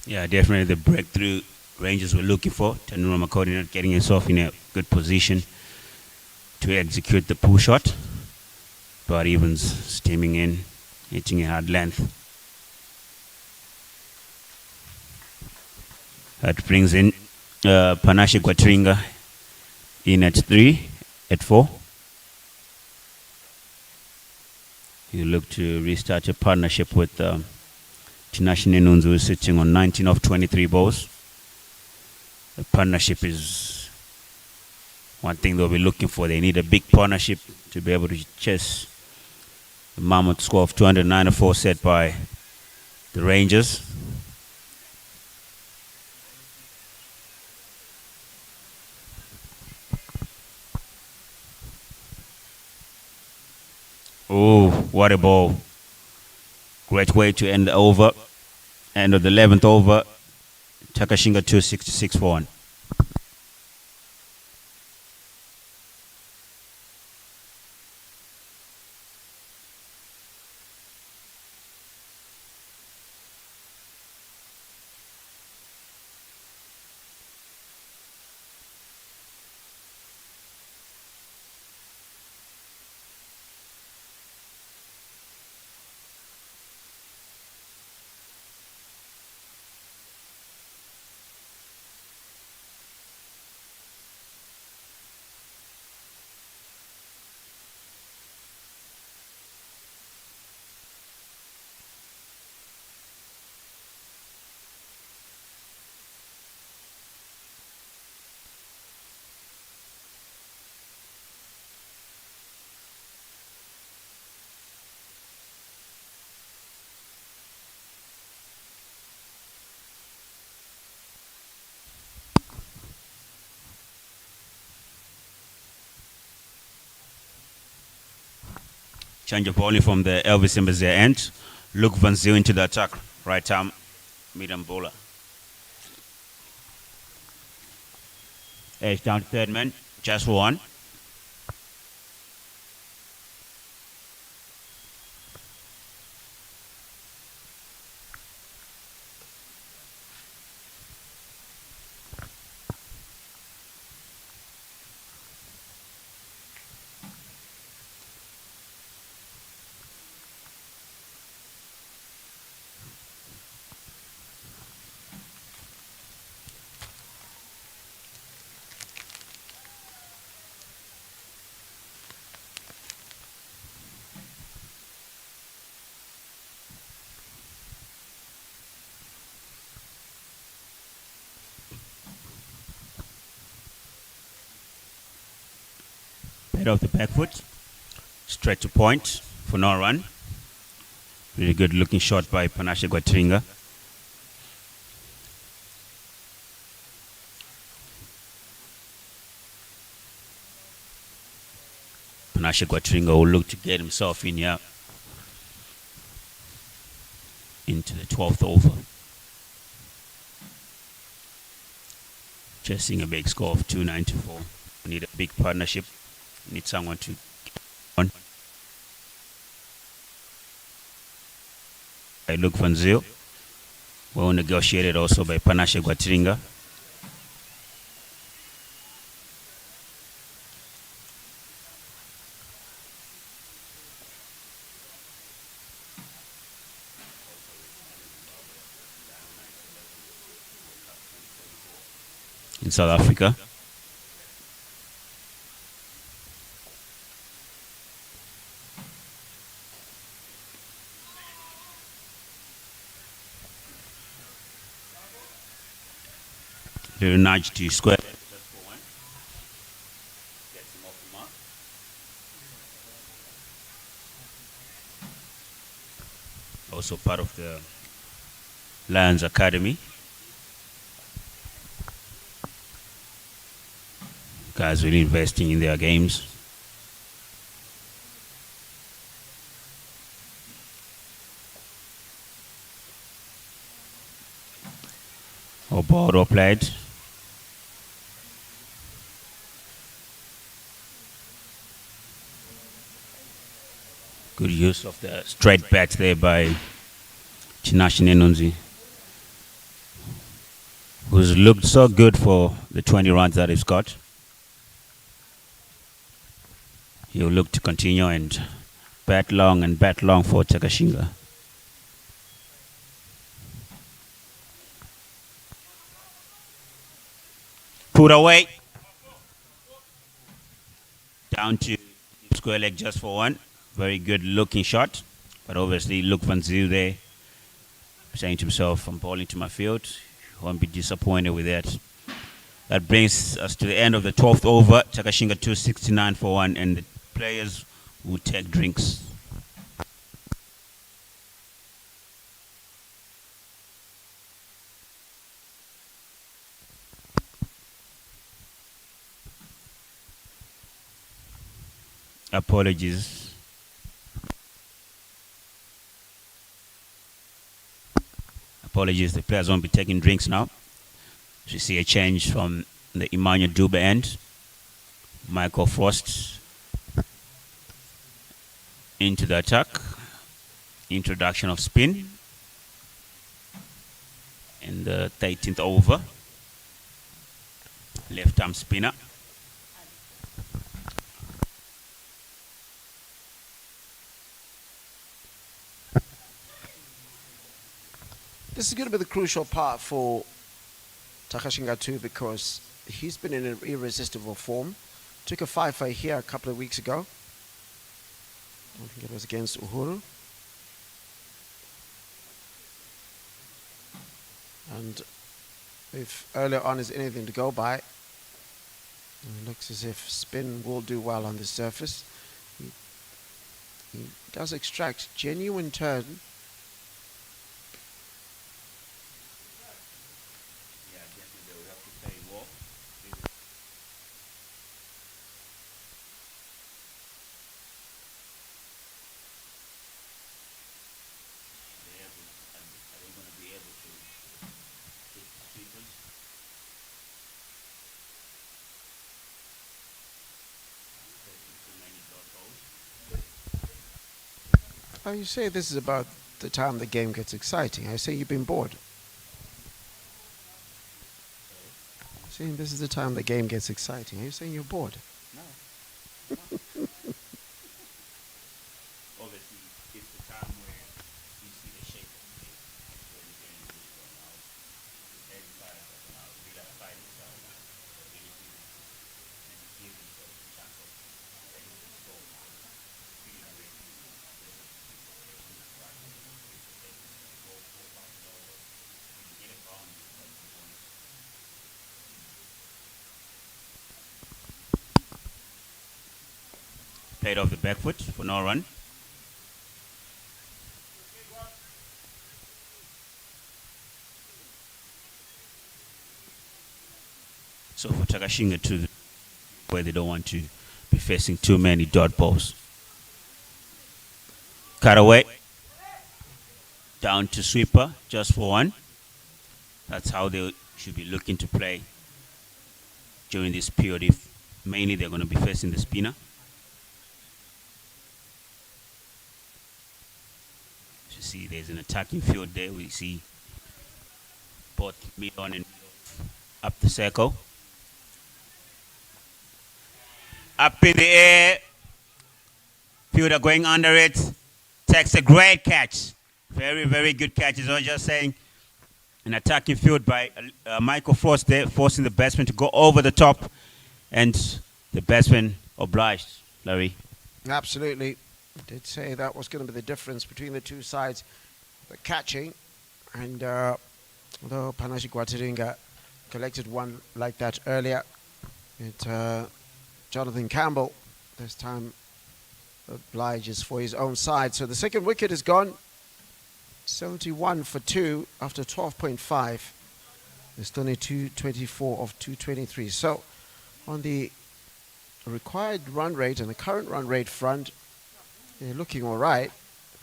Yeah, definitely the breakthrough Rangers were looking for. Tanuro Makoni not getting himself in a good position to execute the pull shot. But Evans steaming in, hitting a hard length. That brings in Panashe Quatringa in at 3, at 4. You look to restart your partnership with Tinashe Nunzu, who is sitting on 19 of 23 balls. The partnership is one thing they'll be looking for. They need a big partnership to be able to chase the mammoth score of 294 set by the Rangers. Oh, what a ball. Great way to end the over. End of the 11th over. Takashinga 266 for 1. Change of bowling from the Elvis Mbazia end. Luke Van Zyl into the attack. Right arm, medium bowler. Edge down to third man, just for 1. Head off the back foot, straight to point for no run. Really good looking shot by Panashe Quatringa. Panashe Quatringa will look to get himself in here into the 12th over. Chasing a big score of 294. We need a big partnership. Need someone to on. By Luke Van Zyl. Well negotiated also by Panashe Quatringa. In South Africa. Little nudge to square. Also part of the Lions Academy. Guys really investing in their games. Or ball or played. Good use of the straight bat there by Tinashe Nunzu, who's looked so good for the 20 runs that he's got. He'll look to continue and bat long for Takashinga. Put away. Down to square leg just for one. Very good looking shot. But obviously, Luke Van Zyl there saying to himself, I'm bowling to my field. Won't be disappointed with that. That brings us to the end of the 12th over. Takashinga 269 for one, and the players will take drinks. Apologies. Apologies, the players won't be taking drinks now. So you see a change from the Emmanuel Dube end. Michael Frost into the attack. Introduction of spin. In the 13th over. Left arm spinner. This is going to be the crucial part for Takashinga too, because he's been in an irresistible form. Took a 5-5 here a couple of weeks ago. I think it was against Uhuru. And if earlier on is anything to go by, it looks as if spin will do well on the surface. He does extract genuine turn. Oh, you say this is about the time the game gets exciting. I say you've been bored. Saying this is the time the game gets exciting. Are you saying you're bored? No. Obviously, it's the time where you see the shape of the game. Where the game is going out. Every side is going out. We got to fight each other now. So we need to give themselves a chance of taking the score. Feeling away from played off the back foot for no run. So for Takashinga to where they don't want to be facing too many dot balls. Cut away. Down to sweeper just for one. That's how they should be looking to play during this period. If mainly they're going to be facing the spinner. See, there's an attacking field there. We see both mid on and up the circle. Up in the air. Fielder going under it. Takes a great catch. Very, very good catch. As I was just saying, an attacking field by Michael Frost there, forcing the batsman to go over the top. And the batsman obliged, Larry. Absolutely. I did say that was going to be the difference between the two sides. The catching, and although Panashi Guatiringa collected one like that earlier, Jonathan Campbell this time obliges for his own side. So the second wicket is gone. 71 for 2 after 12.5. There's still only 224 of 223. So on the required run rate and the current run rate front, they're looking all right,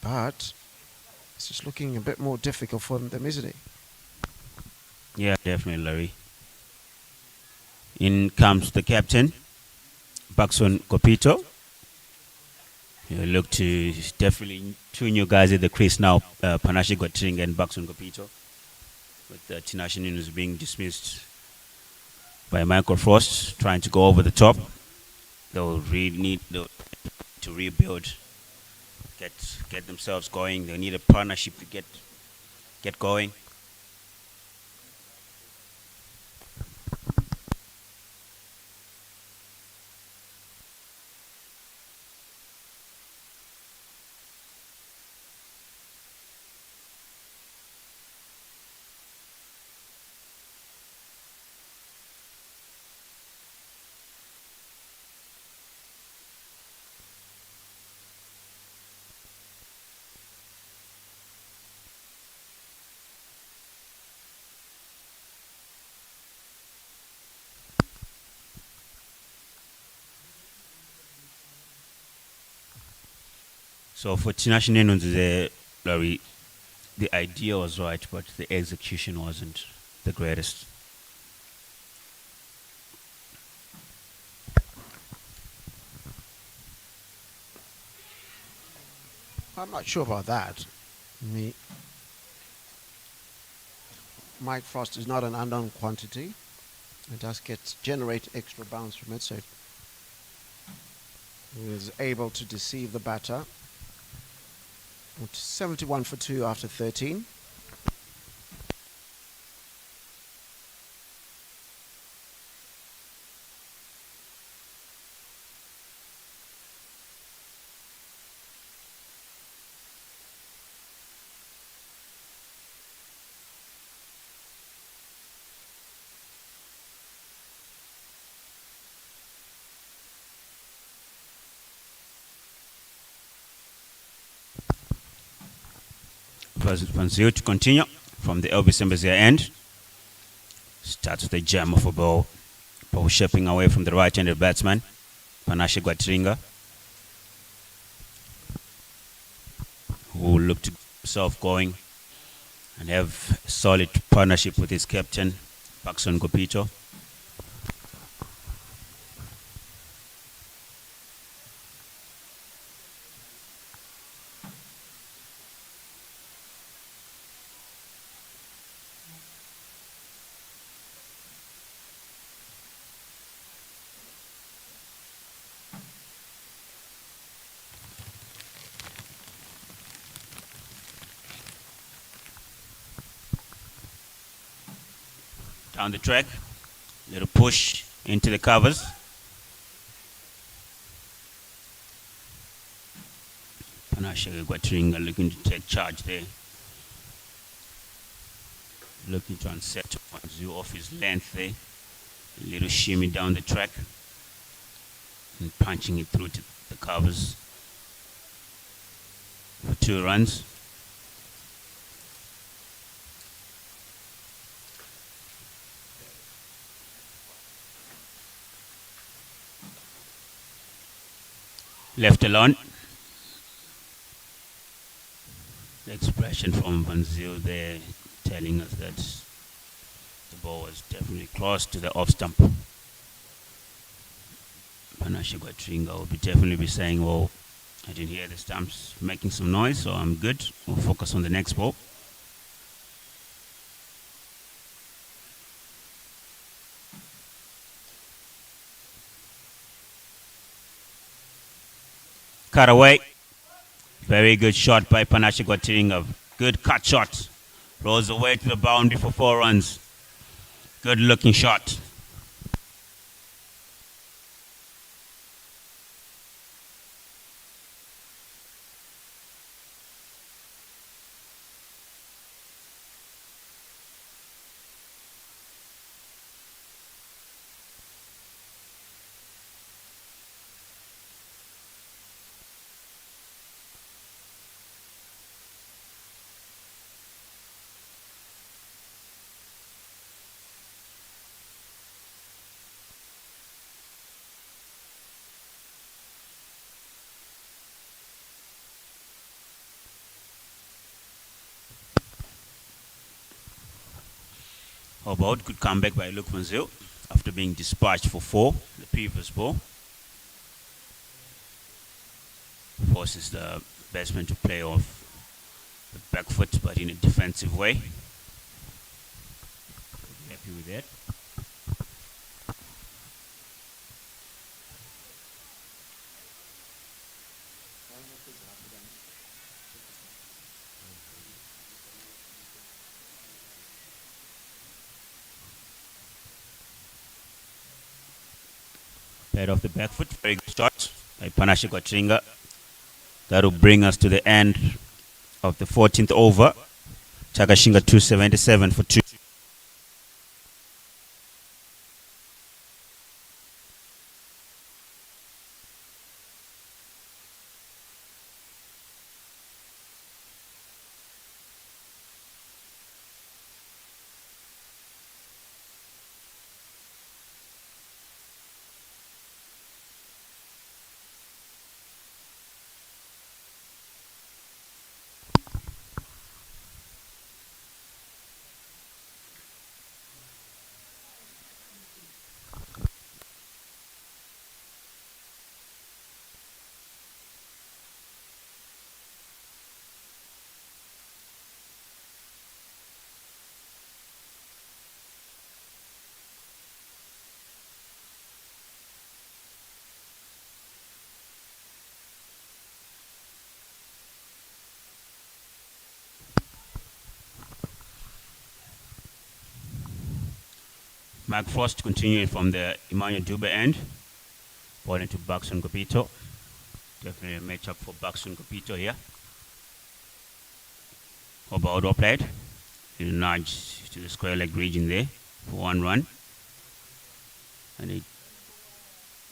but it's just looking a bit more difficult for them, isn't it? Yeah, definitely, Larry. In comes the captain, Bakson Kopito. You look to definitely two new guys at the crease now, Panashi Guatiringa and Bakson Kopito, with Tinashe Nunes being dismissed by Michael Frost, trying to go over the top. They'll really need to rebuild. Get themselves going. They need a partnership to get going. So for Tinashinenons, the idea was right, but the execution wasn't the greatest. I'm not sure about that. Mike Frost is not an unknown quantity. It does generate extra bounce from it, so he was able to deceive the batter. 71 for 2 after 13. Van Zyl to continue from the Elvis Mbazia end. Starts with a jam of a ball. Ball shipping away from the right-handed batsman, Panashe Guatringa, who will look to himself going and have a solid partnership with his captain, Paxson Gopito. Down the track, little push into the covers. Panashe Guatringa looking to take charge there. Looking to unsettle Van Zyl off his length there. A little shimmy down the track and punching it through to the covers for 2 runs. Left alone. The expression from Van Zyl there telling us that the ball was definitely close to the off stump. Panashe Guatringa will definitely be saying, well, I didn't hear the stumps making some noise, so I'm good. We'll focus on the next ball. Cut away. Very good shot by Panashe Guatringa. Good cut shot. Rolls away to the boundary for 4 runs. Good looking shot. How about good comeback by Luke Van Zyl after being dispatched for 4 the previous ball. Forces the batsman to play off the back foot but in a defensive way. Happy with that. Played off the back foot, very good shot by Panashe Guatringa. That will bring us to the end of the 14th over. Takashinga 277 for 2. Mark Frost continuing from the Emmanuel Dube end. Ball into Baxon Kopito. Definitely a matchup for Baxon Kopito here. Obaodo played. He'll nudge to the square leg region there for one run. And he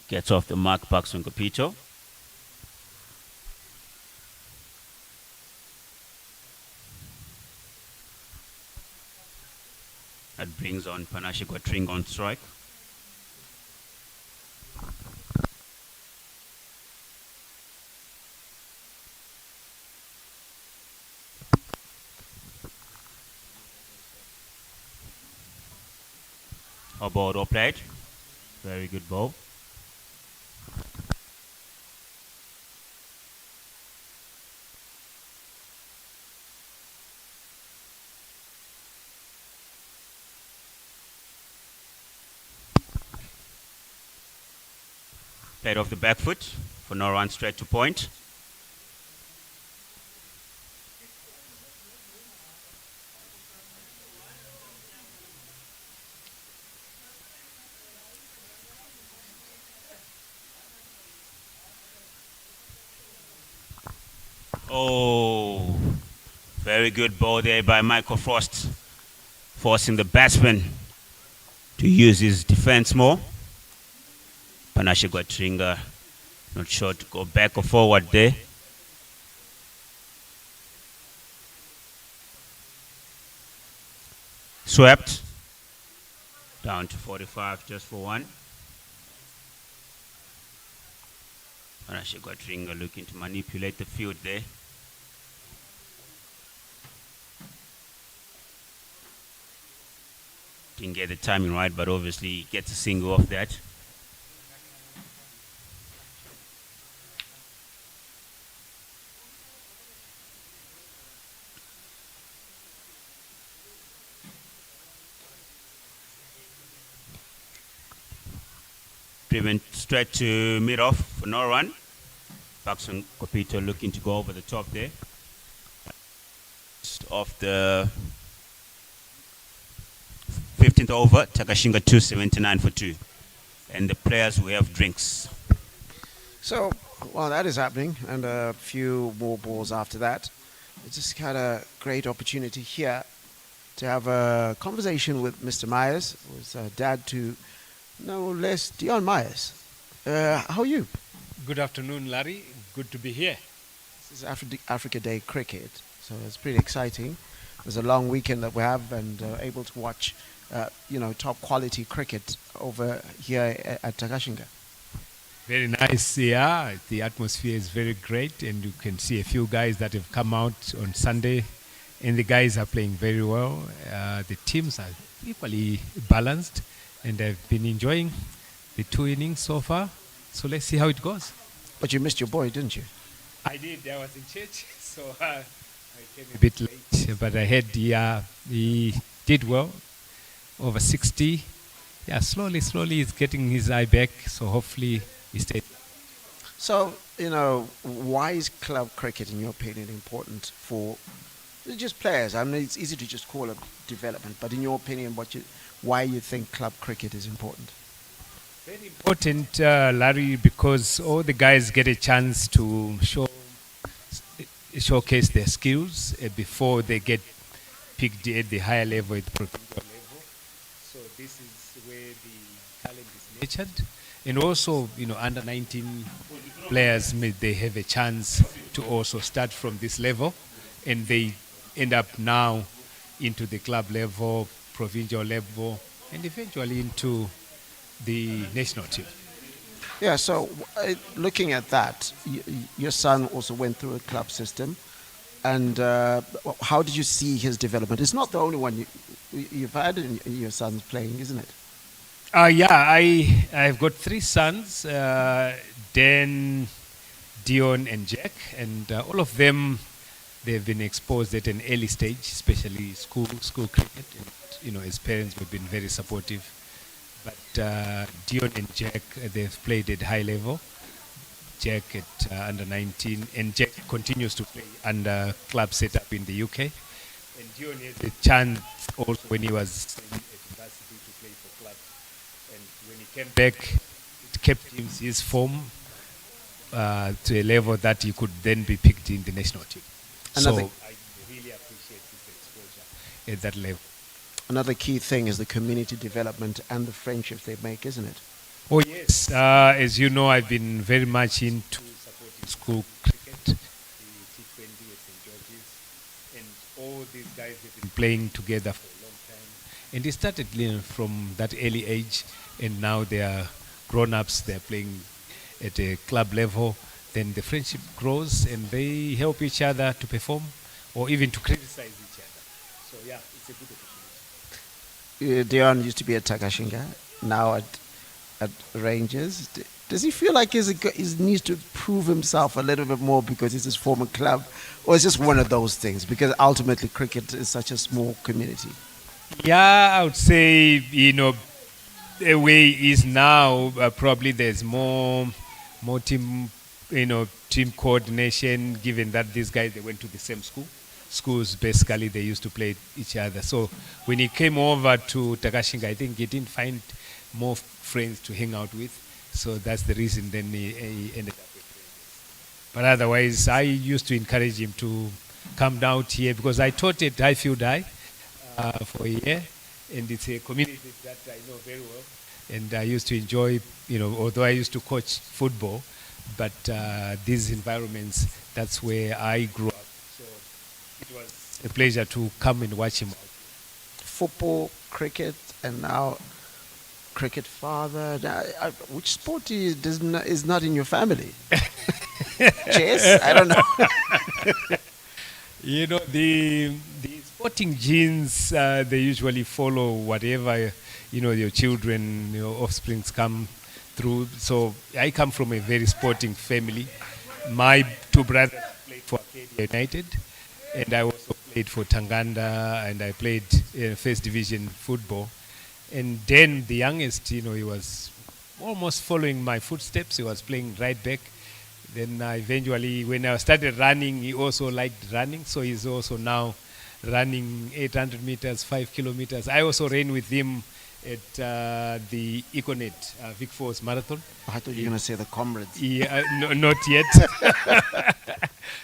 gets off the mark, Baxon Kopito. That brings on Panache Quatring on strike. Obaodo played. Very good ball. Played off the back foot for no run straight to point. Oh, very good ball there by Michael Frost, forcing the batsman to use his defense more. Panache Quatringa not sure to go back or forward there. Swept down to 45 just for one. Panache Quatringa looking to manipulate the field there. Didn't get the timing right, but obviously he gets a single off that. Driven straight to mid-off for no run. Baxon Kopito looking to go over the top there. Off the 15th over, Takashinga 279 for 2. And the players will have drinks. So, while that is happening, and a few more balls after that, it's just kind of great opportunity here to have a conversation with Mr. Myers, who's dad to no less Dion Myers. How are you? Good afternoon, Larry. Good to be here. This is Africa Day cricket, so it's pretty exciting. There's a long weekend that we have, and able to watch, top quality cricket over here at Takashinga. Very nice, yeah. The atmosphere is very great, and you can see a few guys that have come out on Sunday, and the guys are playing very well. The teams are equally balanced, and I've been enjoying the 2 innings so far. So let's see how it goes. But you missed your boy, didn't you? I did. I was in church, so I came a bit late. But I heard he did well, over 60. Yeah, slowly he's getting his eye back. So hopefully he stays. So, why is club cricket, in your opinion, important for just players? I mean, it's easy to just call it development, but in your opinion, why you think club cricket is important? Very important, Larry, because all the guys get a chance to showcase their skills before they get picked at the higher level, at the provincial level. So this is where the talent is nurtured. And also, under 19 players, they have a chance to also start from this level, and they end up now into the club level, provincial level, and eventually into the national team. Yeah, so looking at that, your son also went through a club system, and how did you see his development? It's not the only one you've had in your son's playing, isn't it? I've got 3 sons, Dan, Dion, and Jack, and all of them, they've been exposed at an early stage, especially school cricket, and his parents have been very supportive. But Dion and Jack, they've played at high level. Jack at under 19, and Jack continues to play under club setup in the UK. And Dion had the chance also when he was at university to play for clubs came back, it kept his form to a level that he could then be picked in the national team. Another- So I really appreciate his exposure at that level. Another key thing is the community development and the friendships they make, isn't it? Oh yes, as you know, I've been very much into supporting school cricket, the T20 at St. George's, and all these guys have been playing together for a long time. And they started from that early age, and now they are grown-ups. They're playing at a club level. Then the friendship grows, and they help each other to perform, or even to criticize each other. So yeah, it's a good opportunity. Dion used to be at Takashinga, now at Rangers. Does he feel like he needs to prove himself a little bit more because it's his former club? Or it's just one of those things? Because ultimately cricket is such a small community. Yeah, I would say, the way it is now, probably there's more team, team coordination, given that these guys, they went to the same schools, basically they used to play each other. So when he came over to Takashinga, I think he didn't find more friends to hang out with. So that's the reason then he ended up with Rangers. But otherwise, I used to encourage him to come down here because I taught at Highfield High for a year, and it's a community that I know very well. And I used to enjoy, although I used to coach football, but these environments, that's where I grew up. So it was a pleasure to come and watch him. Football, cricket, and now cricket father. Which sport is not in your family? Chess? I don't know. The sporting genes, they usually follow whatever, your children, your offsprings come through. So I come from a very sporting family. My two brothers played for Arcadia United, and I also played for Tanganda, and I played first division football. And then the youngest, he was almost following my footsteps. He was playing right back. Then eventually, when I started running, he also liked running. So he's also now running 800 meters, 5 kilometers. I also ran with him at the Econet Vic Falls Marathon. I thought you were going to say the comrades. Yeah, no, not yet.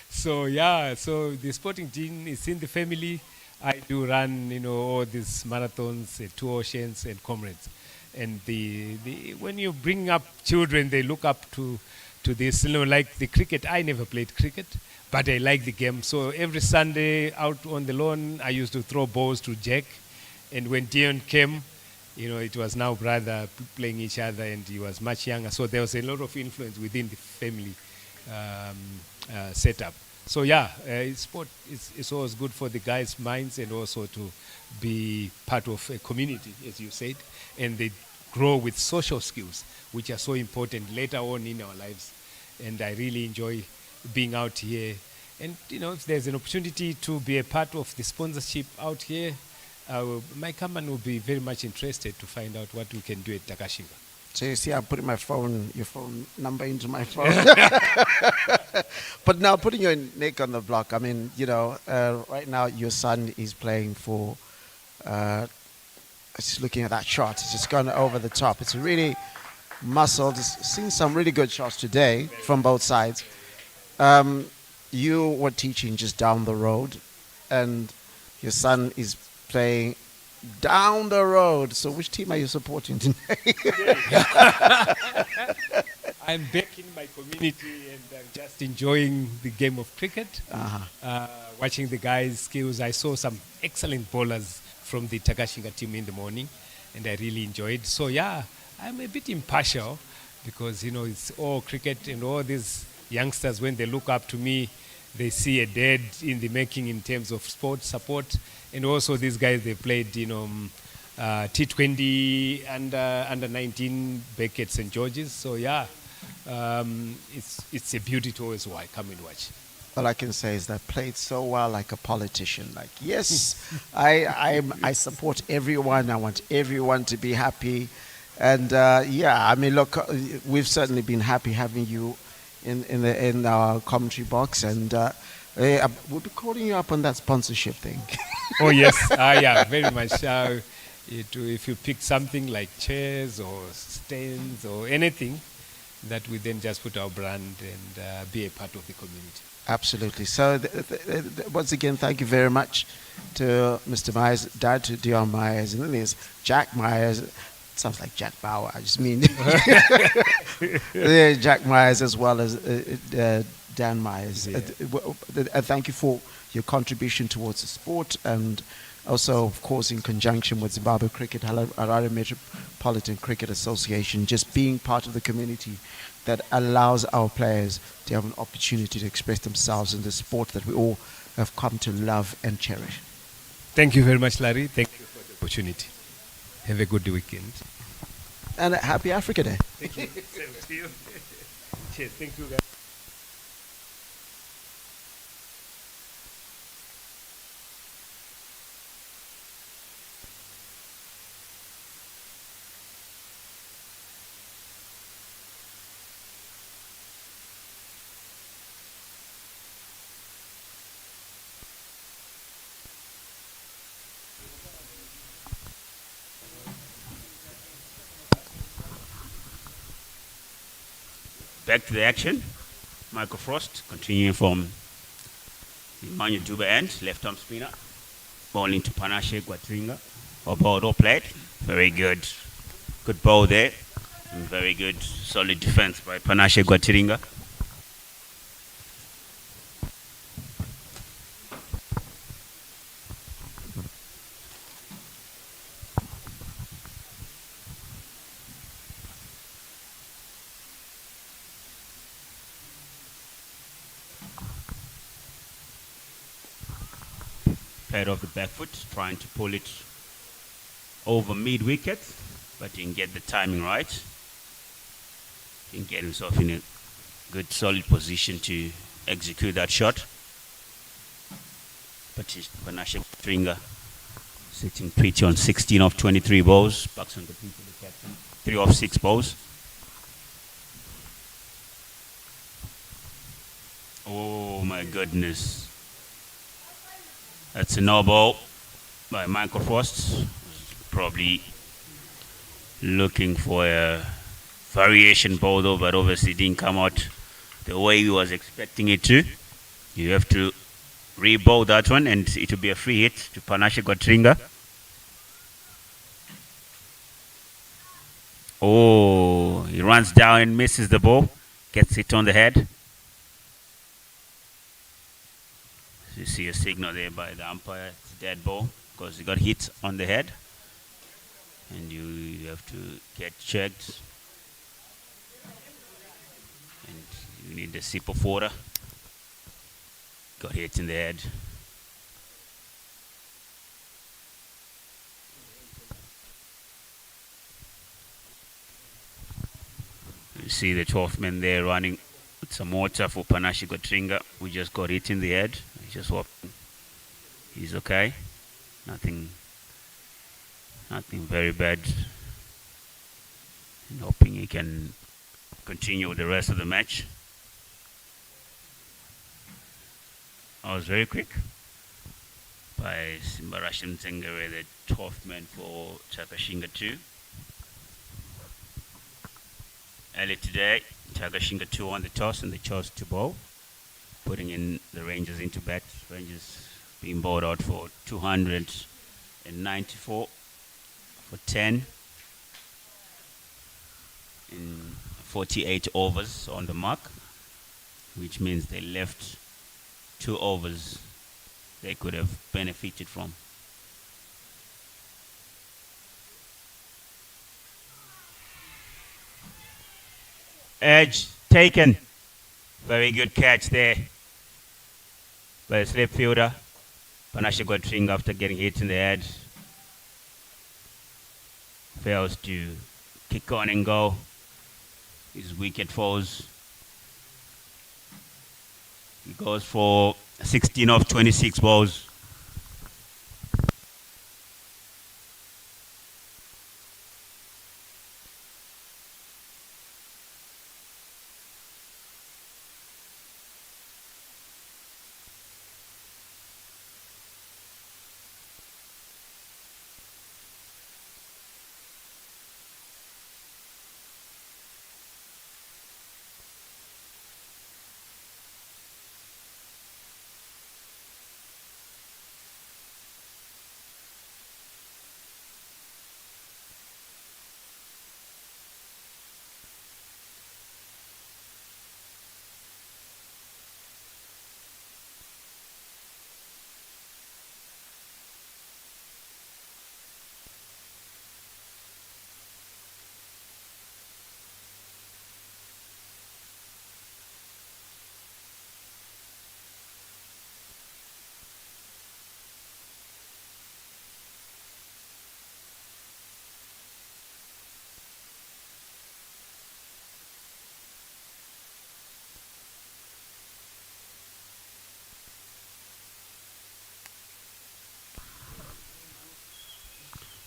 So the sporting gene is in the family. I do run, all these marathons, Two Oceans and comrades. And when you bring up children, they look up to this, like the cricket. I never played cricket, but I like the game. So every Sunday out on the lawn, I used to throw balls to Jack. And when Dion came, it was now brother playing each other, and he was much younger. So there was a lot of influence within the family setup. So sport is always good for the guys' minds, and also to be part of a community, as you said, and they grow with social skills, which are so important later on in our lives. And I really enjoy being out here. And if there's an opportunity to be a part of the sponsorship out here, my company will be very much interested to find out what we can do at Takashinga. So you see, I'm putting your phone number into my phone. But now putting your neck on the block, I mean, right now your son is playing for, just looking at that shot, it's just gone over the top. It's really muscled. Seen some really good shots today from both sides. You were teaching just down the road, and your son is playing down the road. So which team are you supporting today? I'm back in my community, and I'm just enjoying the game of cricket. Watching the guys' skills. I saw some excellent bowlers from the Takashinga team in the morning, and I really enjoyed. So I'm a bit impartial because it's all cricket, and all these youngsters, when they look up to me, they see a dad in the making in terms of sport support. And also these guys, they played, T20 under 19 back at St. George's. So it's a beauty to always come and watch. All I can say is that played so well like a politician. Like, yes, I support everyone. I want everyone to be happy. And I mean, look, we've certainly been happy having you in our commentary box, and we'll be calling you up on that sponsorship thing. Oh yes, very much. if you pick something like chairs or stands or anything, that we then just put our brand and be a part of the community. Absolutely. So, once again, thank you very much to Mr. Myers, Dad, to Dion Myers, and then there's Jack Myers. It sounds like Jack Bauer. I just mean yeah, Jack Myers as well as Dan Myers. Yeah. Thank you for your contribution towards the sport, and also, of course, in conjunction with Zimbabwe Cricket, Harare Metropolitan Cricket Association, just being part of the community that allows our players to have an opportunity to express themselves in the sport that we all have come to love and cherish. Thank you very much, Larry. Thank you for the opportunity. Have a good weekend. And a happy Africa Day. Thank you. Same to you. Cheers. Thank you, guys. Back to the action. Michael Frost continuing from the Manu Duba end, left arm spinner. Ball into Panashe Guatringa. Or ball or played. Very good. Good ball there. And very good solid defense by Panashe Guatringa. Paired off the back foot, trying to pull it over mid-wicket, but didn't get the timing right. Didn't get himself in a good solid position to execute that shot. But Panashe Guatringa sitting pretty on 16 of 23 balls. Bucks on the people, the captain. 3 of 6 balls. Oh my goodness. That's a no ball by Michael Frost. Probably looking for a variation ball though, but obviously didn't come out the way he was expecting it to. You have to re-bowl that one and it will be a free hit to Panashe Guatringa. Oh, he runs down and misses the ball. Gets it on the head. You see a signal there by the umpire, it's a dead ball because he got hit on the head. And you have to get checked. And you need a sip of water. Got hit in the head. You see the 12th man there running with some water for Panashe Guatringa. We just got hit in the head. He's just walking. He's okay. Nothing very bad. And hoping he can continue with the rest of the match. I was very quick by Simbarashim Tengere, the 12th man for Takashinga 2. Early today, Takashinga 2 won the toss and they chose to bowl, putting in the Rangers into bat. Rangers being bowled out for 294 for 10 in 48 overs on the mark, which means they left 2 overs they could have benefited from. Edge taken. Very good catch there by the slip fielder. Panashe Guatringa, after getting hit in the head, fails to kick on and go. His wicket falls. He goes for 16 of 26 balls.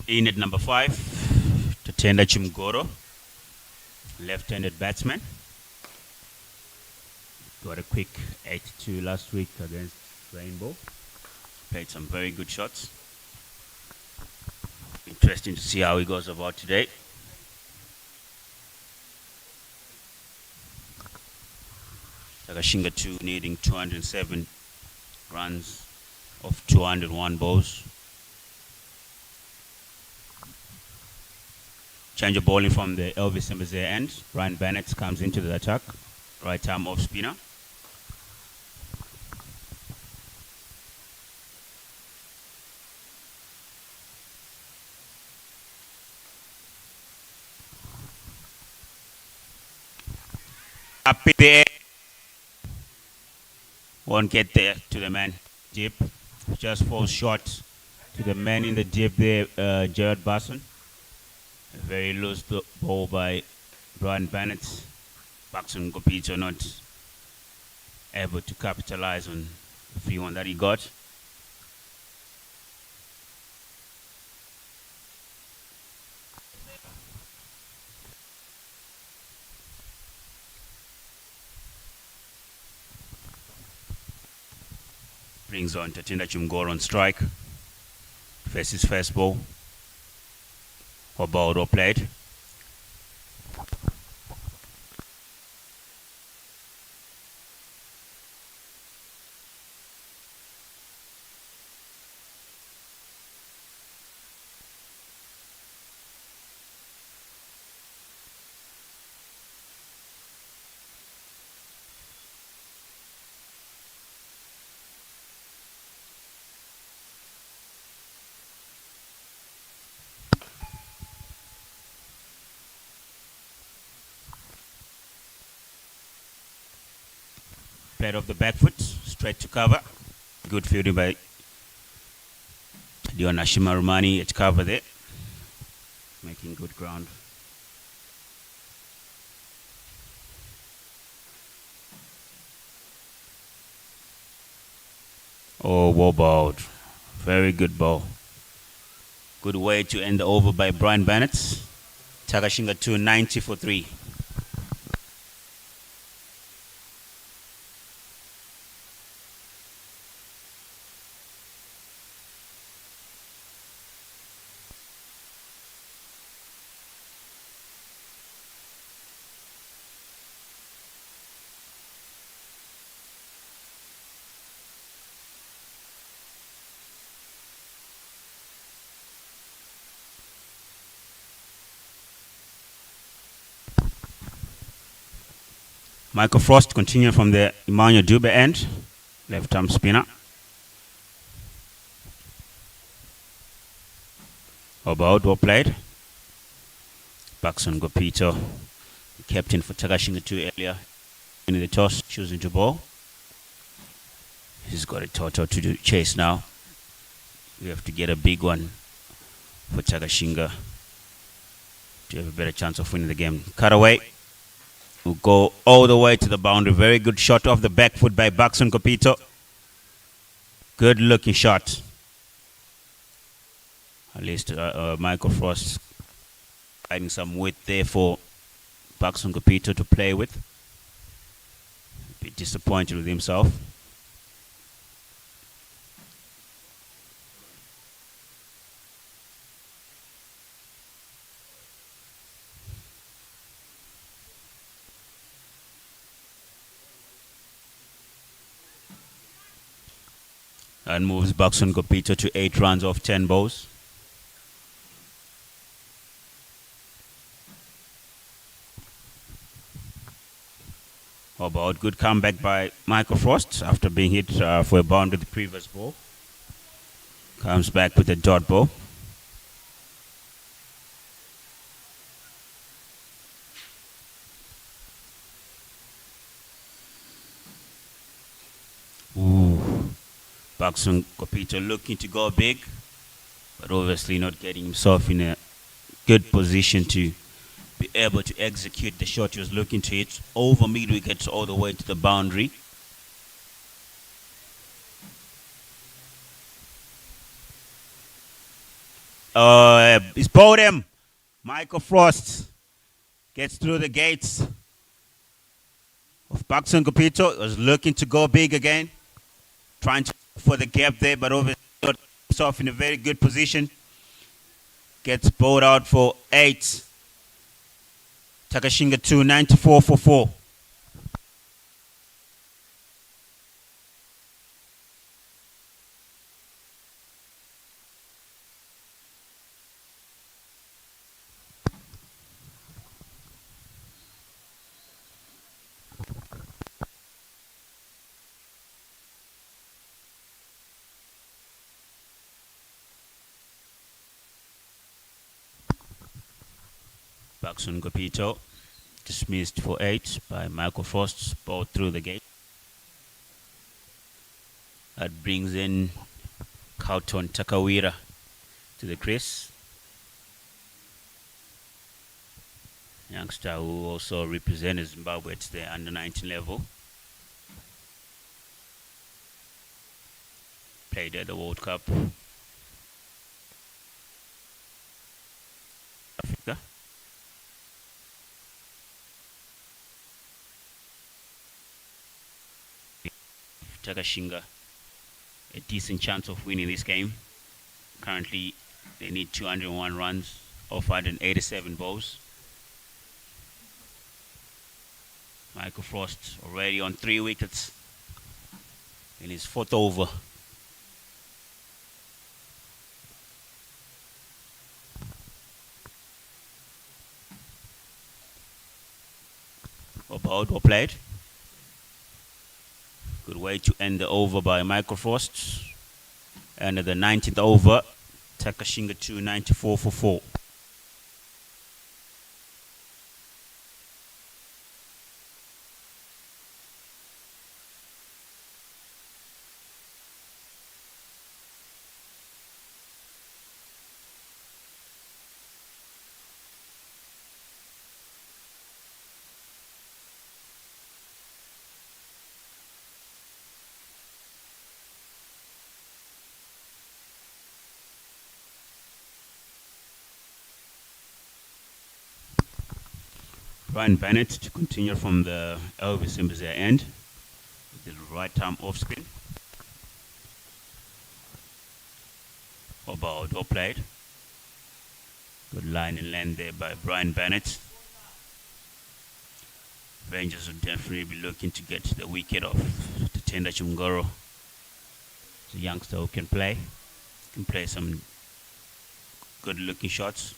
In at number 5, Tatenda Chimgoro, left-handed batsman. Got a quick 82 last week against Rainbow. Played some very good shots. Interesting to see how he goes about today. Takashinga 2 needing 207 runs of 201 balls. Change of bowling from the Elvis Mbeze end. Ryan Bennett comes into the attack. Right arm off spinner. Up in the air. Won't get there to the man deep. Just falls short to the man in the deep there, Jared Basson. A very loose ball by Brian Bennett. Baxon Gopito not able to capitalize on the free one that he got. Brings on Tatinda Chumgoro on strike. Faces first ball. Obaldo played. Played off the back foot, straight to cover. Good fielding by Dion Ashimarumani at cover there. Making good ground. Oh, well bowled. Very good ball. Good way to end the over by Brian Bennett. Takashinga 290 for 3. Michael Frost continuing from the Emmanuel Dube end. Left arm spinner. About well played. Baxon Gopito, captain for Takashinga 2 earlier. In the toss, choosing to bowl. He's got a total to do chase now. We have to get a big one for Takashinga to have a better chance of winning the game. Cut away. Will go all the way to the boundary. Very good shot off the back foot by Baxon Gopito. Good looking shot. At least Michael Frost finding some width there for Baxon Gopito to play with. A bit disappointed with himself. And moves Baxon Gopito to 8 runs off 10 balls. How about good comeback by Michael Frost after being hit for a boundary the previous ball. Comes back with a dot ball. Ooh. Baxon Gopito looking to go big, but obviously not getting himself in a good position to be able to execute the shot he was looking to hit over mid wicket all the way to the boundary. It's Bodem. Michael Frost gets through the gates of Baxon Capito. Was looking to go big again, trying to for the gap there, but over himself in a very good position. Gets bowled out for 8. Takashinga 2, 94 for 4. Baxon Capito dismissed for 8 by Michael Frost, ball through the gate. That brings in Kauton Takawira to the crease. Youngster who also represented Zimbabwe at the under-19 level. Played at the World Cup. Africa. Takashinga a decent chance of winning this game. Currently, they need 201 runs off 187 balls. Michael Frost already on 3 wickets in his 4th over. About well played. Good way to end the over by Michael Frost. And at the 19th over, Takashinga 2, 94 for 4. Brian Bennett to continue from the Elvis Imbazia end with the right arm off spin. About well played. Good line and land there by Brian Bennett. Rangers will definitely be looking to get the wicket off the Tenda Chungoro. It's a youngster who can play some good looking shots.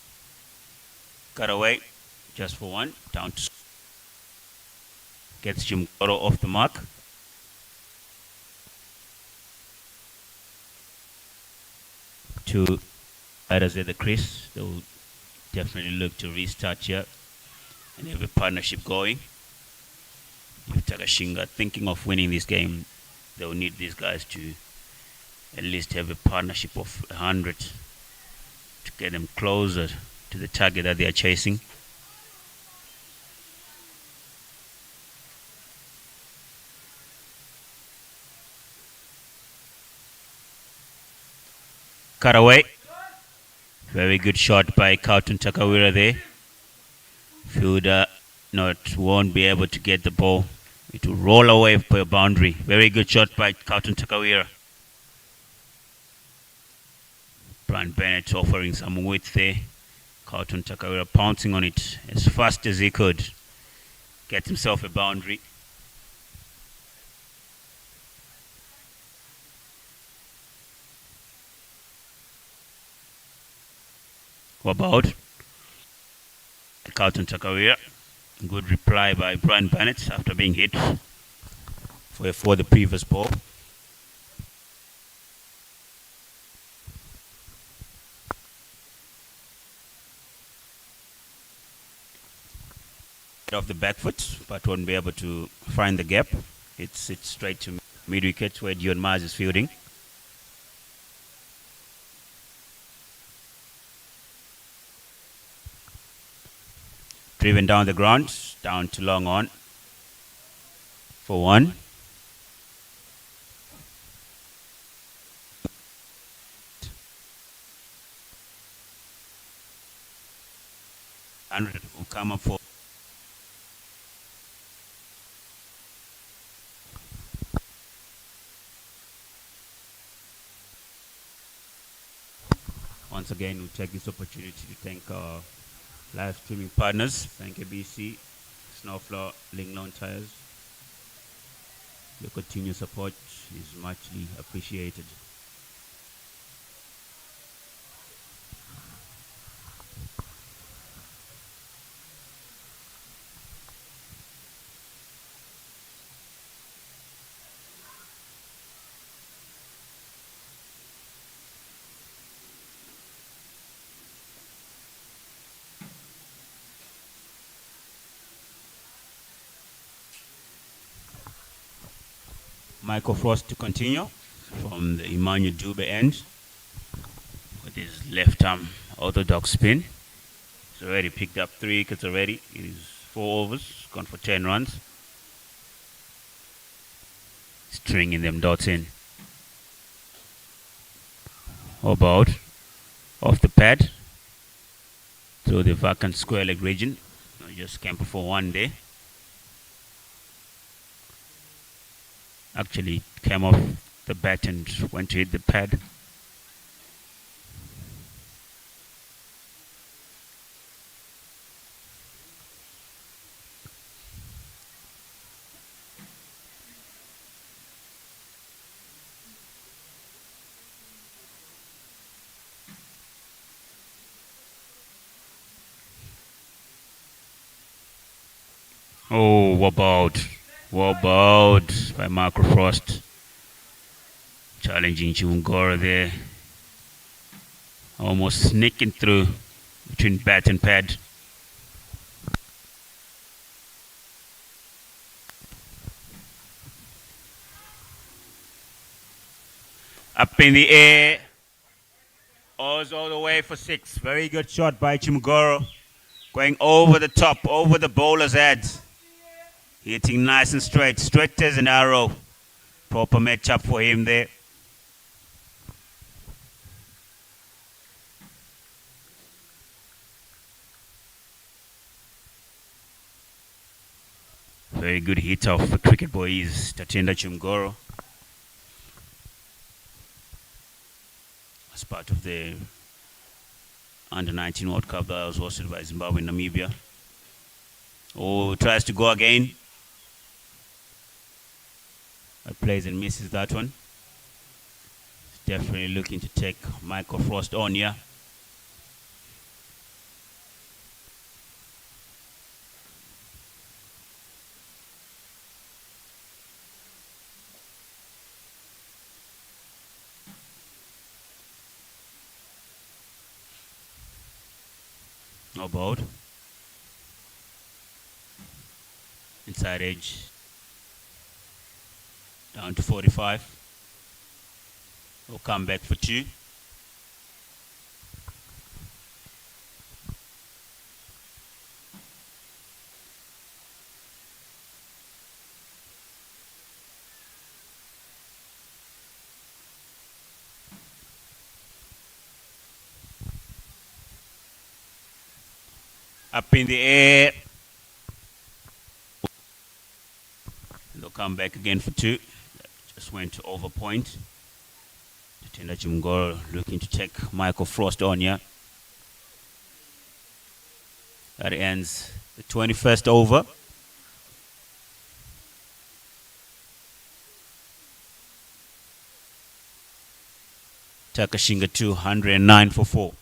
Cut away. Just for 1, down to gets Chungoro off the mark. Two batters at the crease. They will definitely look to restart here and have a partnership going. If Takashinga thinking of winning this game, they will need these guys to at least have a partnership of 100 to get them closer to the target that they are chasing. Cut away. Very good shot by Kauton Takawira there. Fielder won't be able to get the ball. It will roll away for a boundary. Very good shot by Kauton Takawira. Brian Bennett offering some width there. Kauton Takawira pouncing on it as fast as he could. Get himself a boundary. About Kauton Takawira. Good reply by Brian Bennett after being hit for the previous ball. Off the back foot, but won't be able to find the gap. It's straight to mid wicket where Dion Mars is fielding. Driven down the ground, down to long on for 1. come up for once again. We take this opportunity to thank our live streaming partners. Thank you, BC, Snowflower, Linglong Tires. Your continued support is muchly appreciated. Michael Frost to continue from the Emmanuel Dube end with his left arm orthodox spin. He's already picked up 3 wickets already. It is 4 overs, gone for 10 runs. Stringing them dots in. How about off the pad through the vacant square leg region. Just camp for one day. Actually came off the bat and went to hit the pad. Oh, wobbled by Marco Frost. Challenging Chimungoro there. Almost sneaking through between bat and pad. Up in the air. Oz all the way for 6. Very good shot by Chimungoro. Going over the top, over the bowler's head. Hitting nice and straight. Straight as an arrow. Proper matchup for him there. Very good hit off the cricket boys, Tatenda Chimungoro. As part of the Under-19 World Cup that was hosted by Zimbabwe and Namibia. Oh, tries to go again. Plays and misses that one. He's definitely looking to take Michael Frost on here. No bowled. Inside edge. Down to 45. We'll come back for 2. Up in the air. They'll come back again for 2. Just went to over point. Tatenda Chimungoro looking to take Michael Frost on here. That ends the 21st over. Takashinga 209 for 4.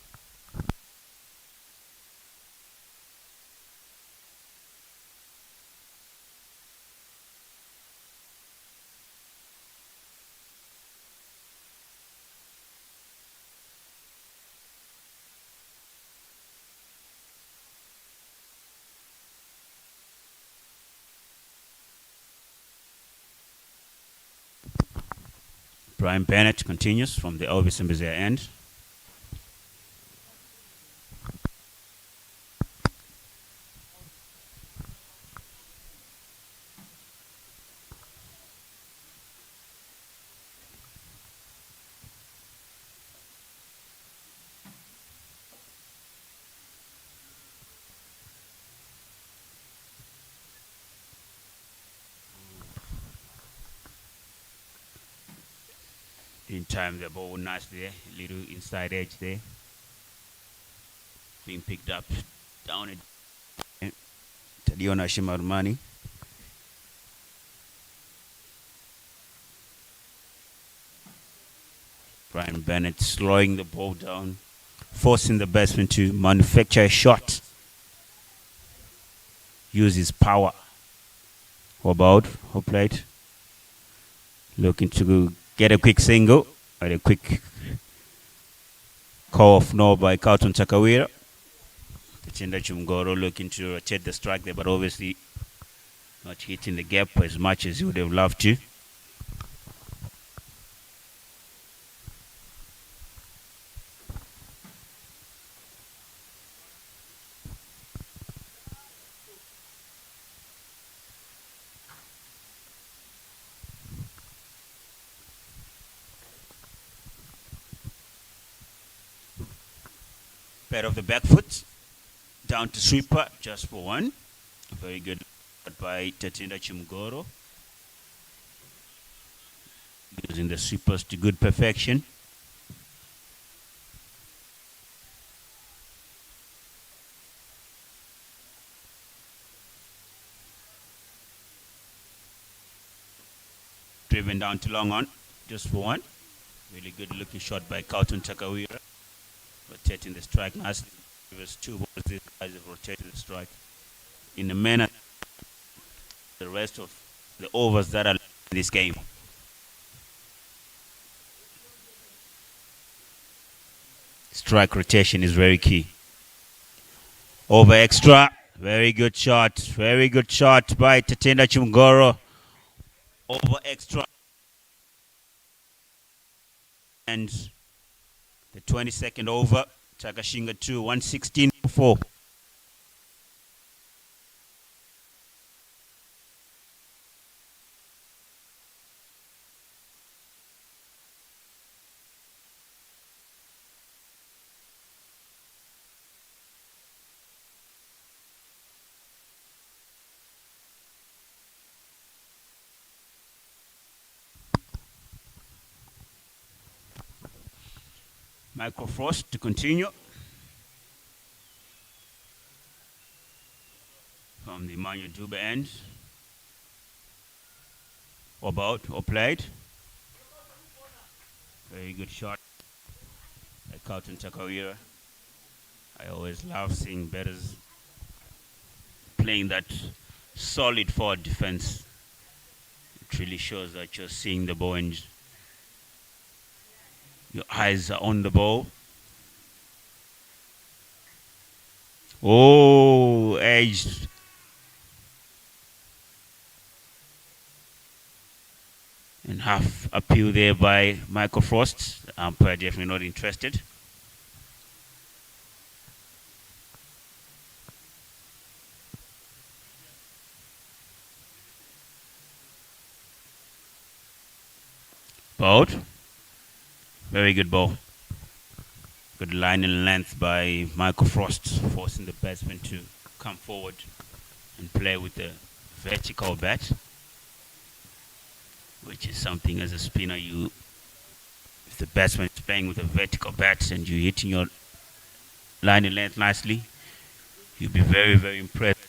Brian Bennett continues from the Elvis Mbizia end. In time, the ball nice there. Little inside edge there. Being picked up down at Tadiona Shimarmani. Brian Bennett slowing the ball down, forcing the batsman to manufacture a shot. Use his power. About who played? Looking to get a quick single, and a quick call off no by Carlton Takawira. Tachinda Chumgoro looking to rotate the strike there, but obviously not hitting the gap as much as he would have loved to. Pair of the back foot, down to sweeper, just for one. Very good by Tatinda Chumgoro. Using the sweepers to good perfection. Driven down to long on, just for one. Really good looking shot by Carlton Takawira. Rotating the strike nicely. It was two balls. These guys have rotated the strike in the manner the rest of the overs that are in this game. Strike rotation is very key. Over extra. Very good shot. Very good shot by Tatenda Chumgoro. Over extra. And the 22nd over. Takashinga 2, 116 for 4. Michael Frost to continue. From the Manu Dube end. About or played. Very good shot by Carlton Takawira. I always love seeing batters playing that solid forward defense. It really shows that you're seeing the ball and your eyes are on the ball. Oh, edged. And half appeal there by Michael Frost. The umpire definitely not interested. Bowled. Very good ball. Good line and length by Michael Frost, forcing the batsman to come forward and play with the vertical bat, which is something as a spinner if the batsman is playing with a vertical bat and you're hitting your line and length nicely, you'll be very, very impressed.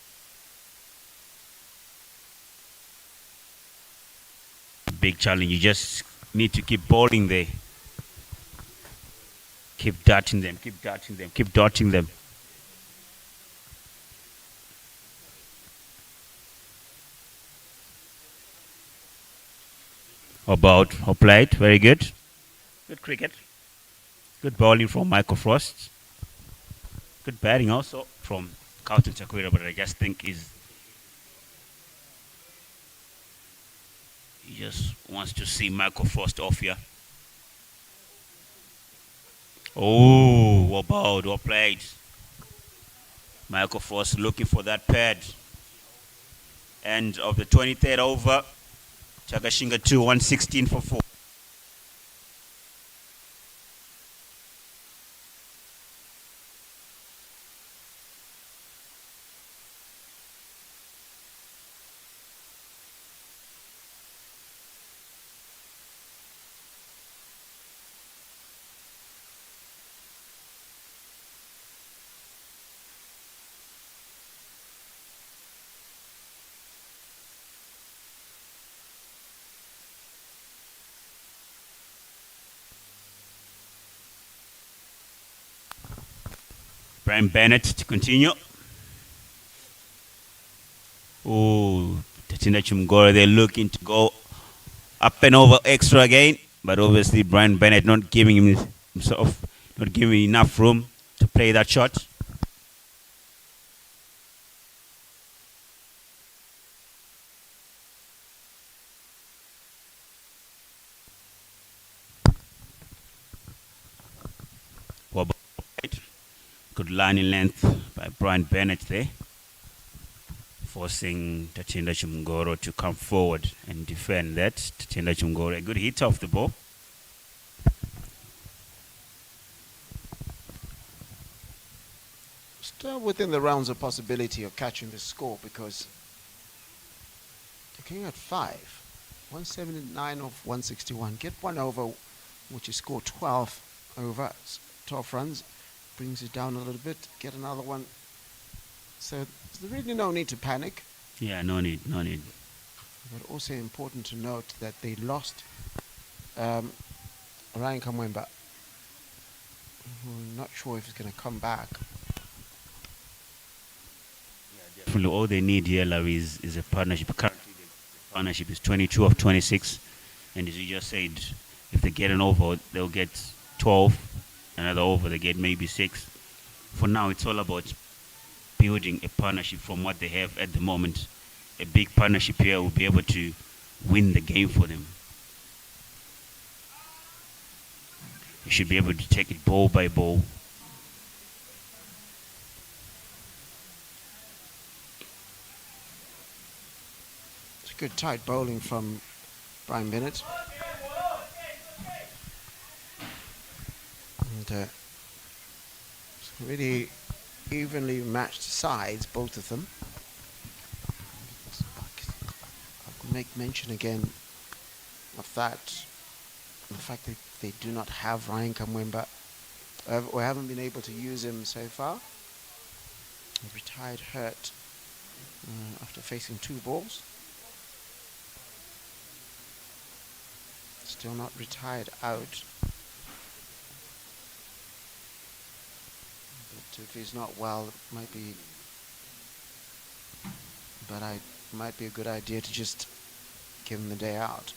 Big challenge. You just need to keep bowling there. Keep darting them, keep darting them, keep dotting them. About or played, very good. Good cricket. Good bowling from Michael Frost. Good batting also from Carlton Takawira, but I just think he just wants to see Michael Frost off here. Oh, well bowled, well played. Michael Frost looking for that pad. End of the 23rd over. Takashinga 2, 116 for 4. Brian Bennett to continue. Oh, Tatinda Chumgore, they're looking to go up and over extra again, but obviously Brian Bennett not giving himself, not giving enough room to play that shot. Good line in length by Brian Bennett there, forcing Tatinda Chumgoro to come forward and defend that. Tatinda Chumgoro, a good hit off the ball. Still within the realms of possibility of catching the score, because looking at 179 of 161, get one over, which is score 12 over, 12 runs, brings it down a little bit, get another one. So there's really no need to panic. Yeah, no need. But also important to note that they lost Ryan Kamwemba. I'm not sure if he's going to come back. Definitely all they need here, Larry, is a partnership. Currently, the partnership is 22 of 26. And as you just said, if they get an over, they'll get 12. Another over, they get maybe 6. For now, it's all about building a partnership from what they have at the moment. A big partnership here will be able to win the game for them. You should be able to take it ball by ball. It's good tight bowling from Brian Bennett. And it's really evenly matched sides, both of them. I'll make mention again of that, the fact that they do not have Ryan Kamwemba, or haven't been able to use him so far. He retired hurt after facing 2 balls. Still not retired out. But if he's not well, it might be a good idea to just give him the day out.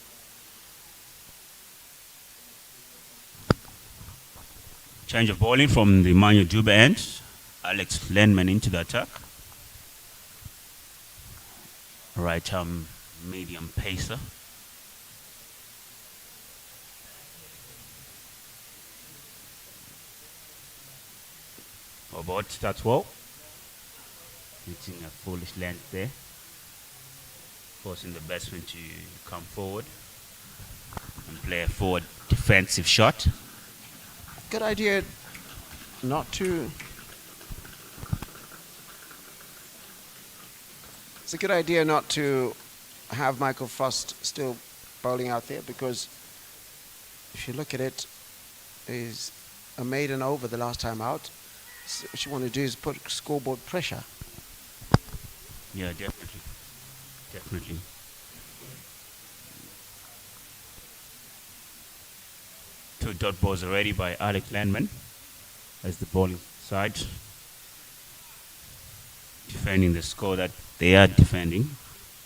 Change of bowling from the Manu Dube end. Alex Lenman into the attack. Right arm medium pacer. About starts well. Hitting a foolish length there. Forcing the batsman to come forward and play a forward defensive shot. Good idea not to. It's a good idea not to have Michael Frost still bowling out there, because if you look at it, he's a maiden over the last time out. So what you want to do is put scoreboard pressure. Yeah, definitely. Definitely. Two dot balls already by Alex Landman as the bowling side. Defending the score that they are defending.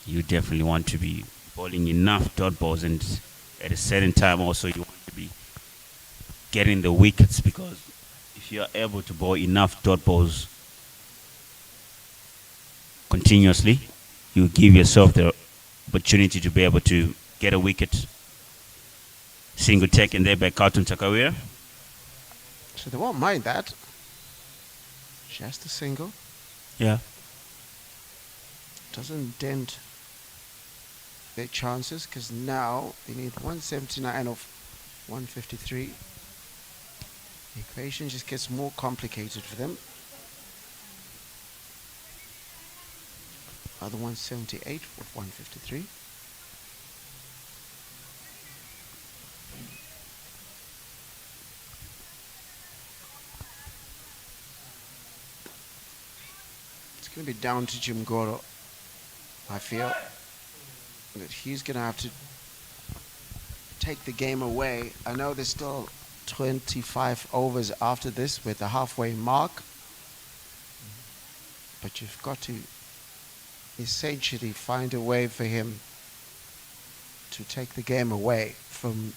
You definitely want to be bowling enough dot balls, and at a certain time also you want to be getting the wickets, because if you are able to bowl enough dot balls continuously, you give yourself the opportunity to be able to get a wicket. Single taken there by Carlton Takawira. So they won't mind that. Just a single. Yeah. Doesn't dent their chances, because now they need 179 of 153. The equation just gets more complicated for them. Other 178 of 153. It's going to be down to Jim Goro, I feel. That he's going to have to take the game away. I know there's still 25 overs after this with the halfway mark. but you've got to essentially find a way for him to take the game away from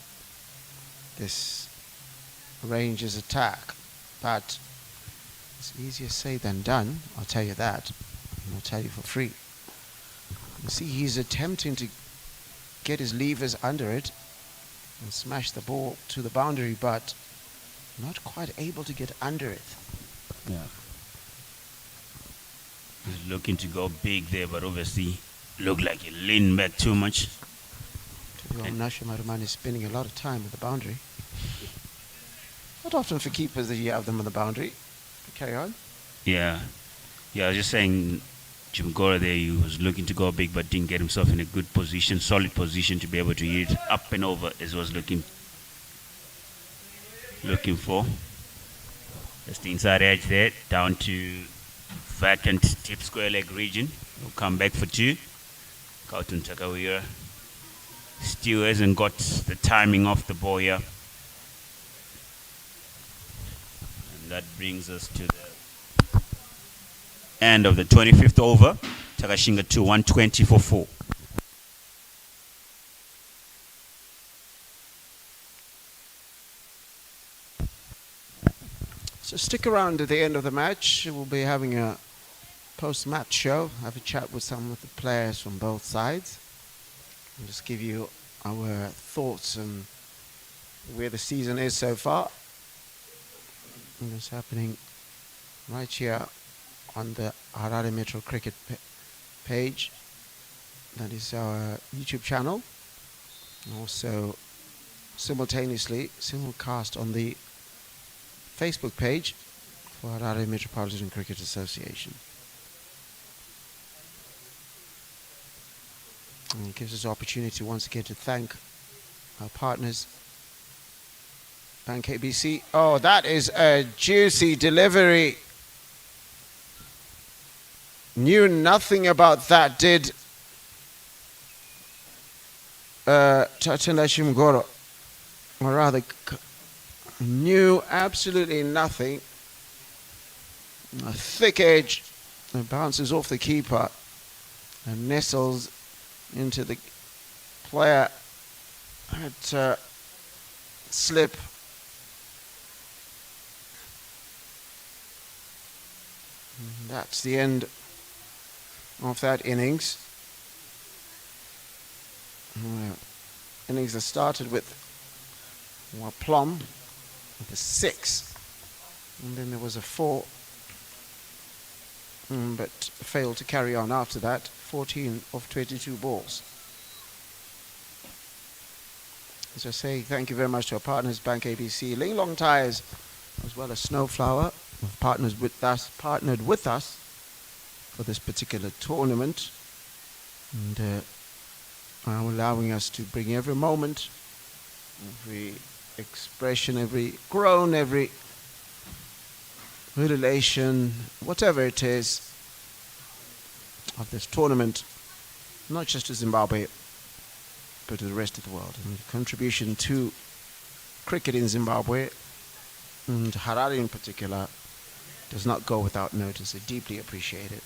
this Rangers attack. But it's easier said than done, I'll tell you that. And I'll tell you for free. You see, he's attempting to get his levers under it and smash the ball to the boundary, but not quite able to get under it. Yeah. He's looking to go big there, but obviously looked like he leaned back too much. Nasha Maruman is spending a lot of time at the boundary. Not often for keepers that you have them on the boundary. But carry on. Yeah. Yeah, I was just saying, Jim Gora there, he was looking to go big, but didn't get himself in a good position, solid position to be able to hit it up and over as he was looking for. Just the inside edge there, down to vacant tip square leg region. He'll come back for two. Carlton Takawira still hasn't got the timing off the ball here. And that brings us to the end of the 25th over. Takashinga 2, 120 for 4. So stick around at the end of the match. We'll be having a post-match show. Have a chat with some of the players from both sides. We'll just give you our thoughts on where the season is so far. And it's happening right here on the Harare Metro Cricket page. That is our YouTube channel. And also simultaneously simulcast on the Facebook page for Harare Metropolitan Cricket Association. And it gives us the opportunity once again to thank our partners, Bank ABC. Oh, that is a juicy delivery. Knew nothing about that, did Tatenda Shimgoro. Or rather, knew absolutely nothing. A thick edge. It bounces off the keeper and nestles into the player at slip. And that's the end of that innings. Innings that started with Plum with a 6, and then there was a 4, but failed to carry on after that. 14 of 22 balls. As I say, thank you very much to our partners, Bank ABC, Ling Long Tires, as well as Snowflower, have partnered with us for this particular tournament, and are allowing us to bring every moment, every expression, every groan, every relation, whatever it is, of this tournament, not just to Zimbabwe, but to the rest of the world. And the contribution to cricket in Zimbabwe, and Harare in particular, does not go without notice. I deeply appreciate it.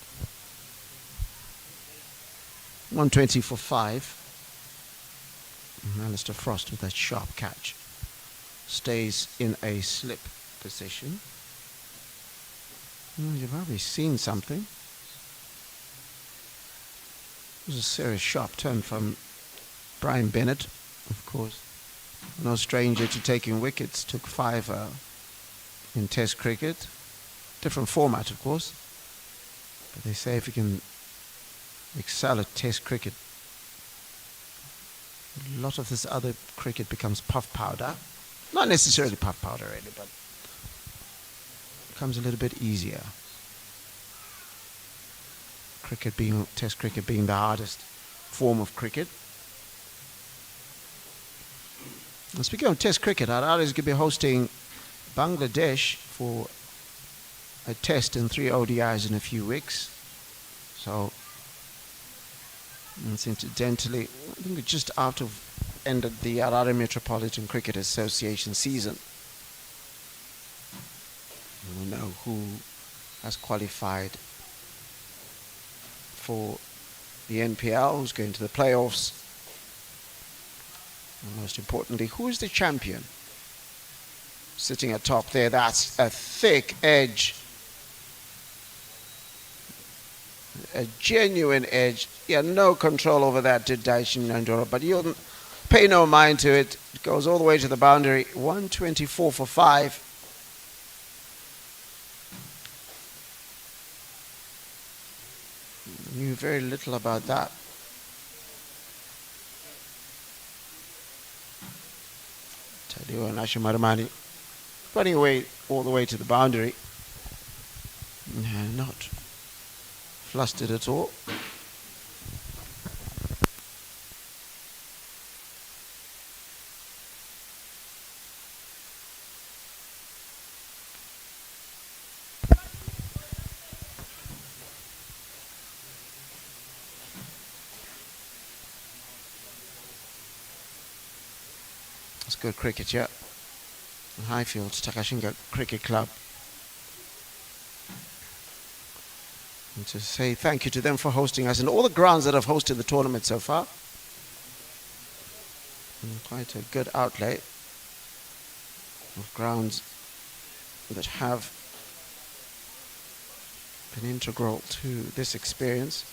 120 for 5. Alistair Frost with that sharp catch. Stays in a slip position. You've probably seen something. It was a serious sharp turn from Brian Bennett, of course. No stranger to taking wickets. Took 5 in Test cricket. Different format, of course. But they say if you can excel at Test cricket, a lot of this other cricket becomes puff powder. Not necessarily puff powder, really, but becomes a little bit easier. Test cricket being the hardest form of cricket. And speaking of Test cricket, Harare is going to be hosting Bangladesh for a test and 3 ODIs in a few weeks. So, it's incidentally, I think it's just after ended the Harare Metropolitan Cricket Association season. We'll know who has qualified for the NPL, who's going to the playoffs. And most importantly, who is the champion? Sitting atop there, that's a thick edge. A genuine edge. He had no control over that, did Daishin Nandora, but you'll pay no mind to it. It goes all the way to the boundary. 124 for 5. Knew very little about that. Tadio and Ashimaramani running away all the way to the boundary. Not flustered at all. It's good cricket, yeah. Highfield, Takashinga Cricket Club. And to say thank you to them for hosting us and all the grounds that have hosted the tournament so far. And quite a good outlay of grounds that have been integral to this experience.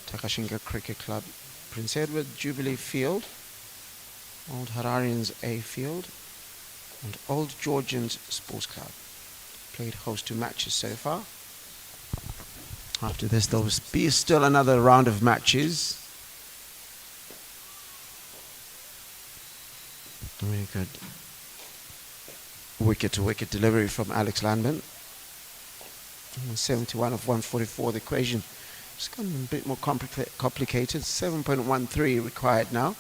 Takashinga Cricket Club, Prince Edward Jubilee Field, Old Hararians A Field, and Old Georgians Sports Club. Played host to matches so far. After this, there'll be still another round of matches. Very good wicket-to-wicket delivery from Alex Landman. 71 of 144, the equation it's gotten a bit more complicated. 7.13 required now.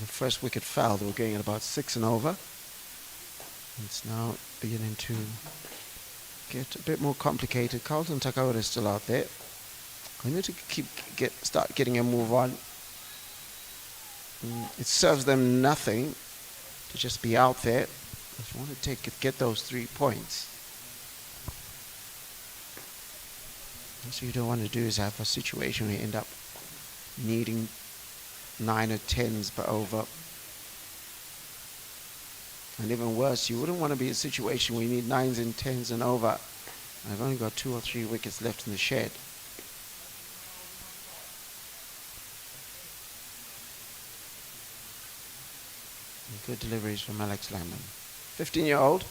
The first wicket fell. They were going at about 6 and over. It's now beginning to get a bit more complicated. Carlton Takawara is still out there. I need to start getting a move on. It serves them nothing to just be out there. If you want to get those 3 points. What you don't want to do is have a situation where you end up needing 9 or 10s per over. And even worse, you wouldn't want to be in a situation where you need 9s and 10s and over. I've only got 2 or 3 wickets left in the shed. And good deliveries from Alex Landman. 15-year-old.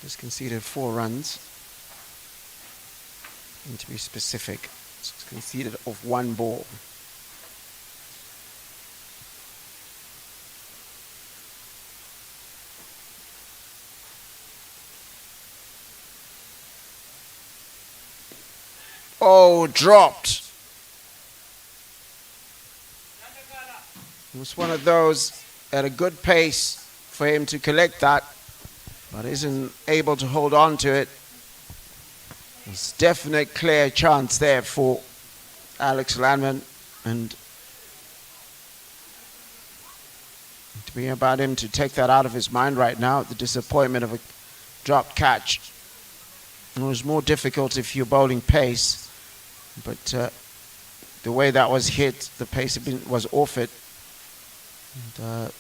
Just conceded 4 runs. And to be specific, it's conceded off 1 ball. Oh, dropped. It was one of those at a good pace for him to collect that, but isn't able to hold on to it. There's definite clear chance there for Alex Landman, and to be about him to take that out of his mind right now, the disappointment of a dropped catch. It was more difficult if you're bowling pace, but the way that was hit, the pace was off it, and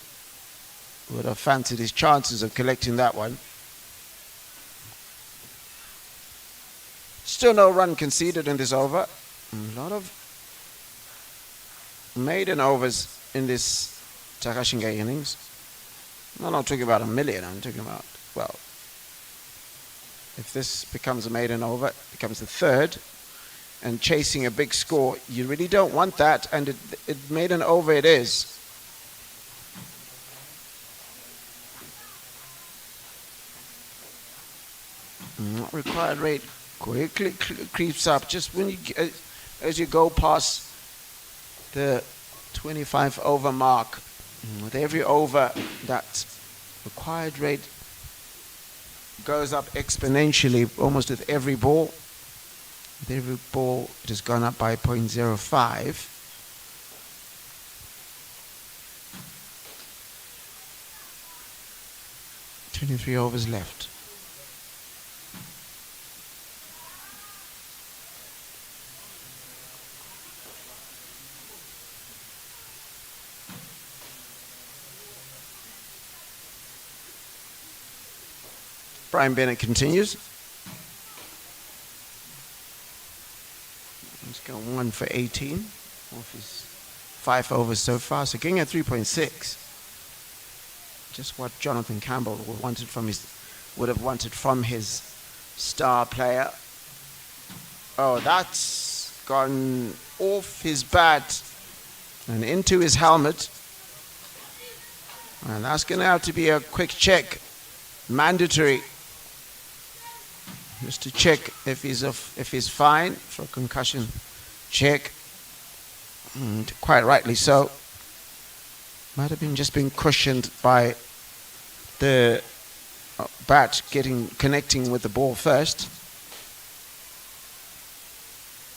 would have fancied his chances of collecting that one. Still no run conceded in this over. A lot of maiden overs in this Takashinga innings. I'm not talking about a million, I'm talking about, well, if this becomes a maiden over, it becomes the 3rd, and chasing a big score, you really don't want that, and it made an over it is. Required rate quickly creeps up just when you as you go past the 25 over mark. With every over, that required rate goes up exponentially almost with every ball. The every ball, it has gone up by 0.05. Three overs left. Brian Bennett continues. He's gone 1 for 18 off his 5 overs so far. So getting at 3.6. Just what Jonathan Campbell would have wanted from his star player. Oh, that's gone off his bat and into his helmet. And that's going to have to be a quick check. Mandatory. Just to check if he's fine for a concussion check. And quite rightly so. Might have been just been cushioned by the bat connecting with the ball first.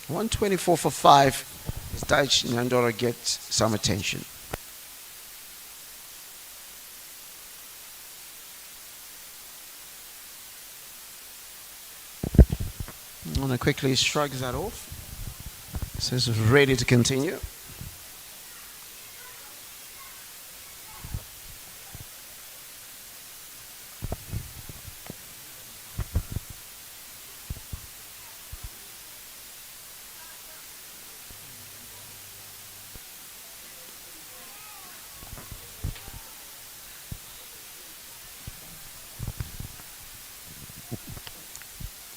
124 for 5 as Daichi Nyandoro gets some attention. And quickly shrugs that off. Says ready to continue.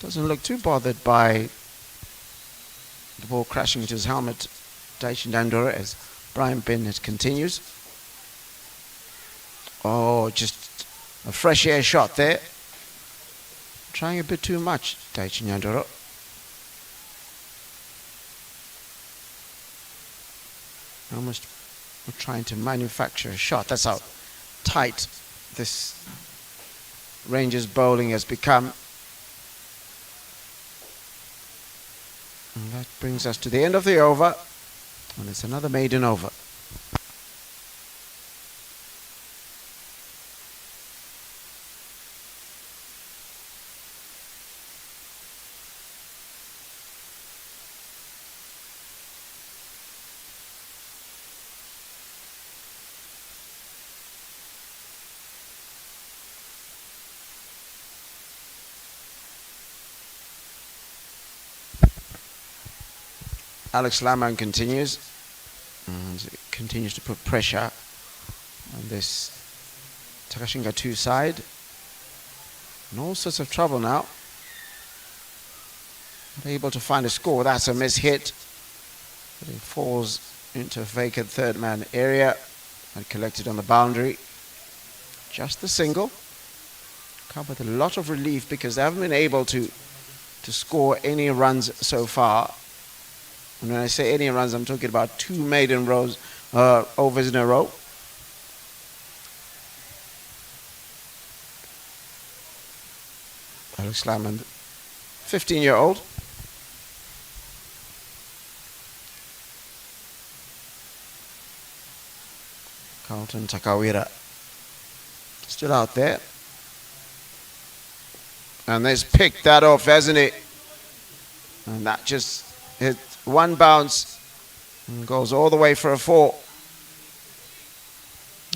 Doesn't look too bothered by the ball crashing into his helmet. Daichi Nyandoro as Brian Bennett continues. Oh, just a fresh air shot there. Trying a bit too much, Daichi Nyandoro. Almost trying to manufacture a shot. That's how tight this Rangers bowling has become. And that brings us to the end of the over, and it's another maiden over. Alex Laman continues and continues to put pressure on this Takashinga 2 side. In all sorts of trouble now. Not able to find a score. That's a miss hit. But it falls into a vacant third man area and collected on the boundary. Just the single. Come with a lot of relief because they haven't been able to score any runs so far. And when I say any runs, I'm talking about 2 maiden overs in a row. Alex Laman, 15-year-old. Carlton Takawira still out there. And he's picked that off, hasn't he? And that just hit one bounce and goes all the way for a 4.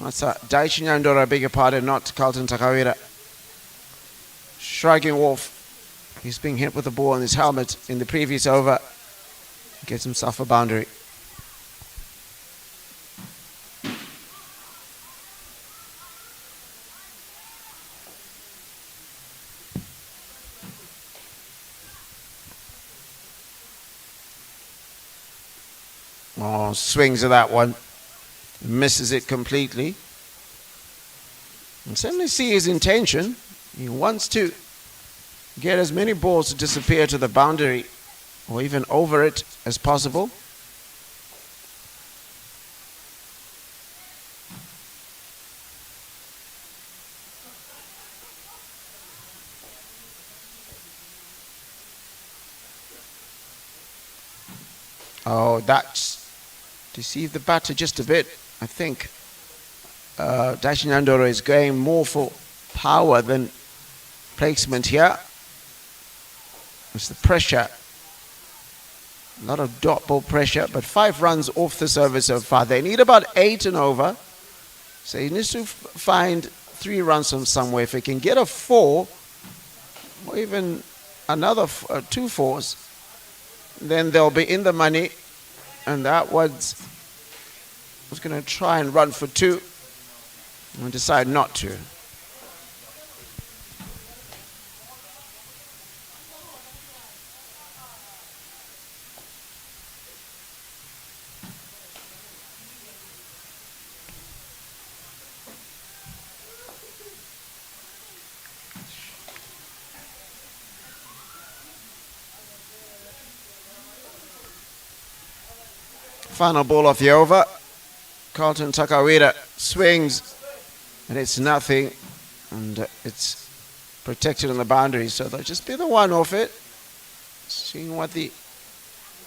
That's Daichi Nyandoro, I beg your pardon, not Carlton Takawira. Shrugging off. He's being hit with the ball on his helmet in the previous over. Gets himself a boundary. Oh, swings at that one. Misses it completely. And certainly see his intention. He wants to get as many balls to disappear to the boundary or even over it as possible. Oh, that's deceived the batter just a bit. I think Takashinga is going more for power than placement here. It's the pressure. A lot of dot ball pressure, but 5 runs off the service so far. They need about 8 and over. So he needs to find 3 runs from somewhere. If he can get a 4, or even another 2 fours, then they'll be in the money. And that was going to try and run for 2 and decide not to. Final ball of the over. Carlton Takawira swings, and it's nothing, and it's protected on the boundary, so they'll just be the one off it. Seeing what the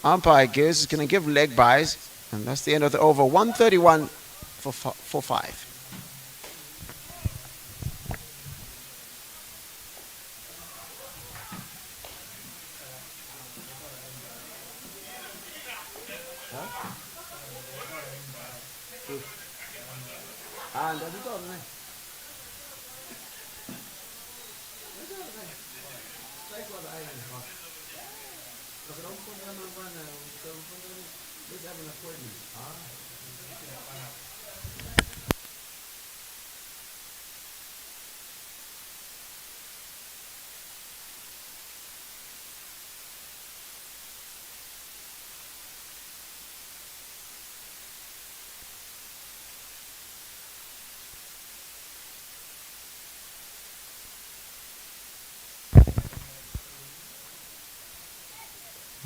umpire gives, is going to give leg buys, and that's the end of the over. 131 for 5.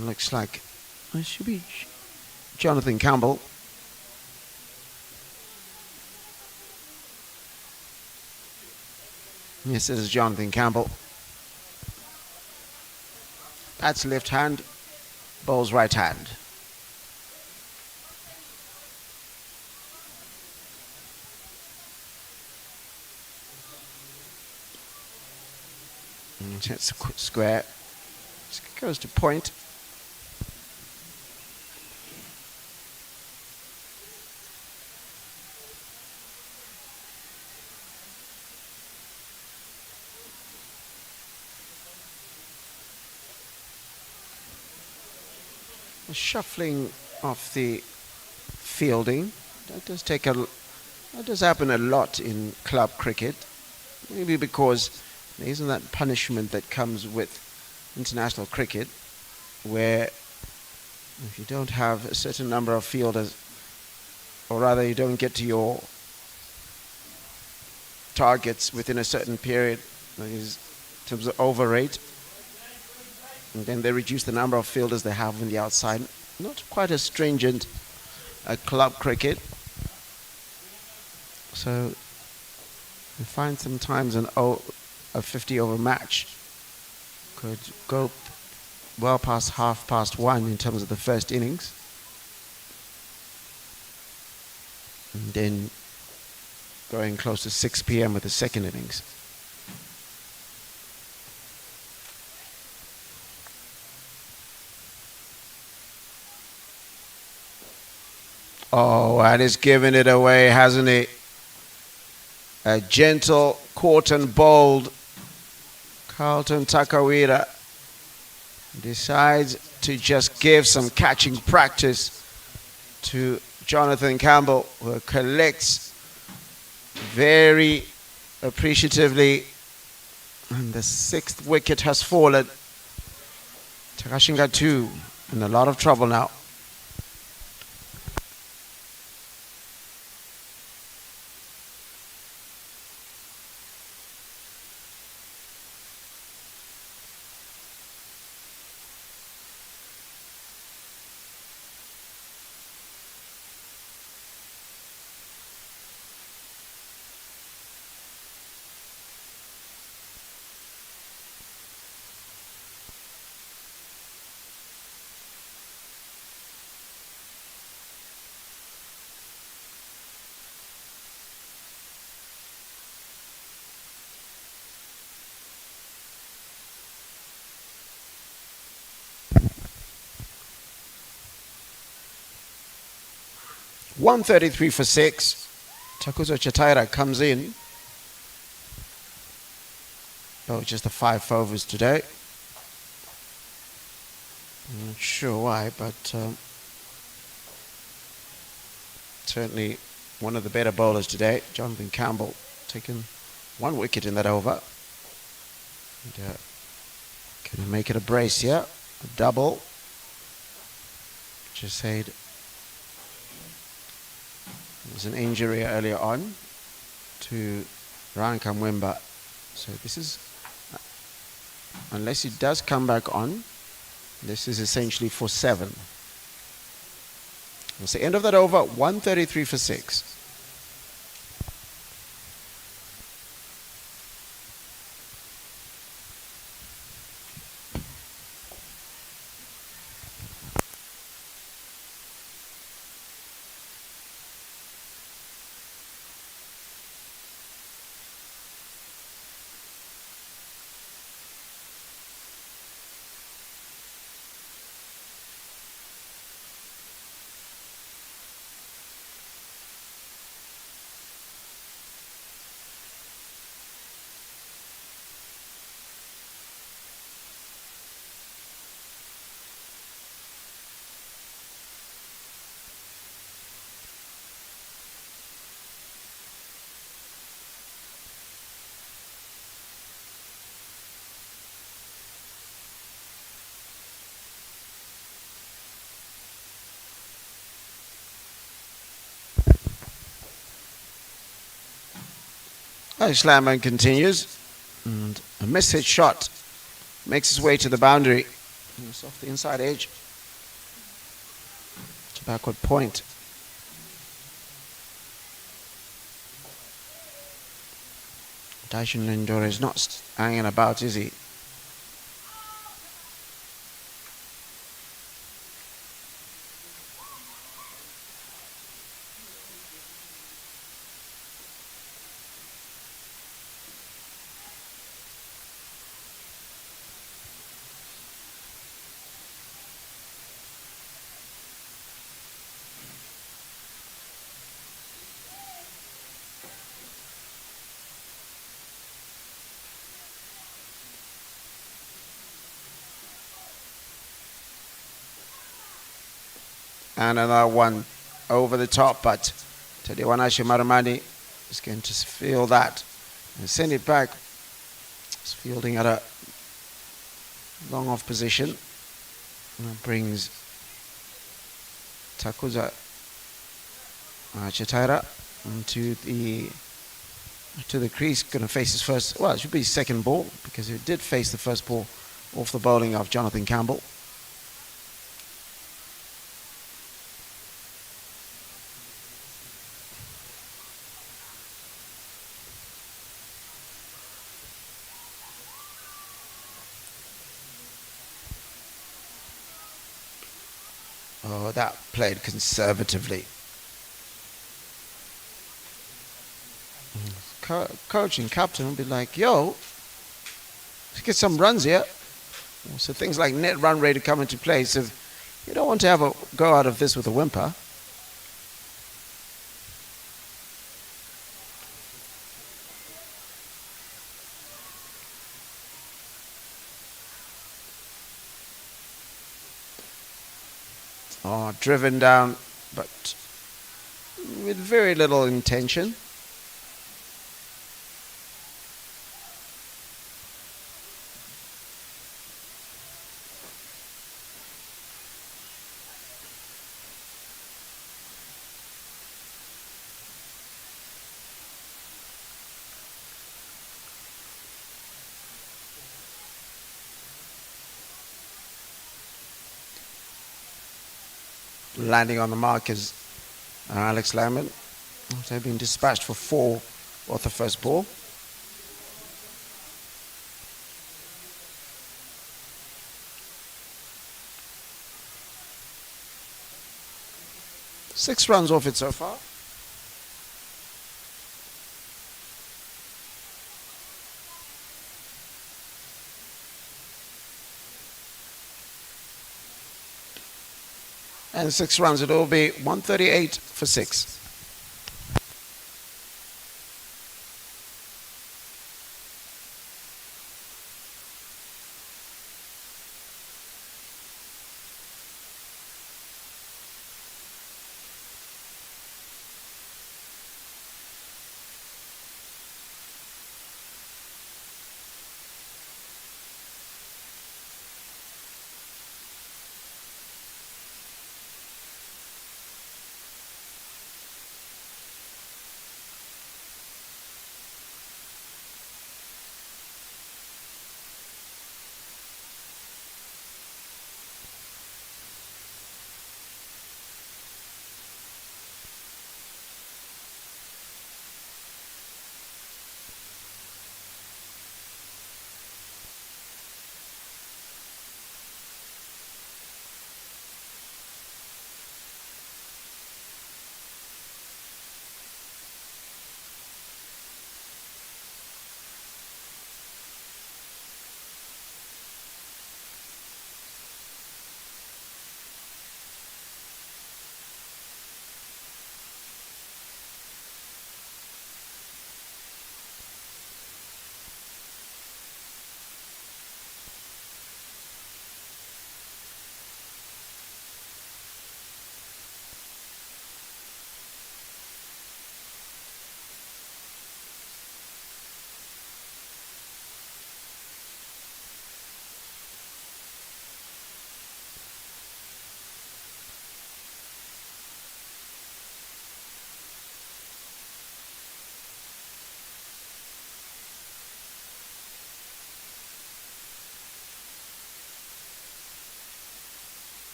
Looks like it should be Jonathan Campbell. Yes, it is Jonathan Campbell. That's left hand, bowls right hand. And it's a quick square. It goes to point. Shuffling of the fielding, that does happen a lot in club cricket, maybe because there isn't that punishment that comes with international cricket, where if you don't have a certain number of fielders, or rather you don't get to your targets within a certain period, that is in terms of over rate, and then they reduce the number of fielders they have on the outside. Not quite as stringent club cricket. So you find sometimes a 50 over match could go well past 1:30 in terms of the first innings. And then going close to 6 p.m. with the second innings. Oh, and he's given it away, hasn't he? A gentle, caught and bowled Carlton Takawira decides to just give some catching practice to Jonathan Campbell, who collects very appreciatively, and the 6th wicket has fallen. Takashinga 2 in a lot of trouble now. 133 for 6. Takuzo Chataira comes in. Oh, just the 5 overs today. I'm not sure why, but certainly one of the better bowlers today. Jonathan Campbell taking 1 wicket in that over. And, can he make it a brace here? A double. Just said there was an injury earlier on to Ryan Kamwemba. So this is, unless he does come back on, this is essentially for 7. That's the end of that over, 133 for 6. Slamman continues, and a mishit shot makes its way to the boundary. It's off the inside edge to backward point. Daishin Lindor is not hanging about, is he? And another one over the top, but Tadiwanashi Maramani is going to feel that and send it back. It's fielding at a long off position. And that brings Takuza Chataira to the crease. Going to face his first, well, it should be his second ball, because it did face the first ball off the bowling of Jonathan Campbell. Oh, that played conservatively. Coach and captain will be like, yo, let's get some runs here. So things like net run rate come into place. If you don't want to have a go out of this with a whimper. Oh, driven down, but with very little intention. Landing on the mark is Alex Lamond. They've been dispatched for 4 off the first ball. Six runs off it so far. and 6 runs. It will be 138 for 6.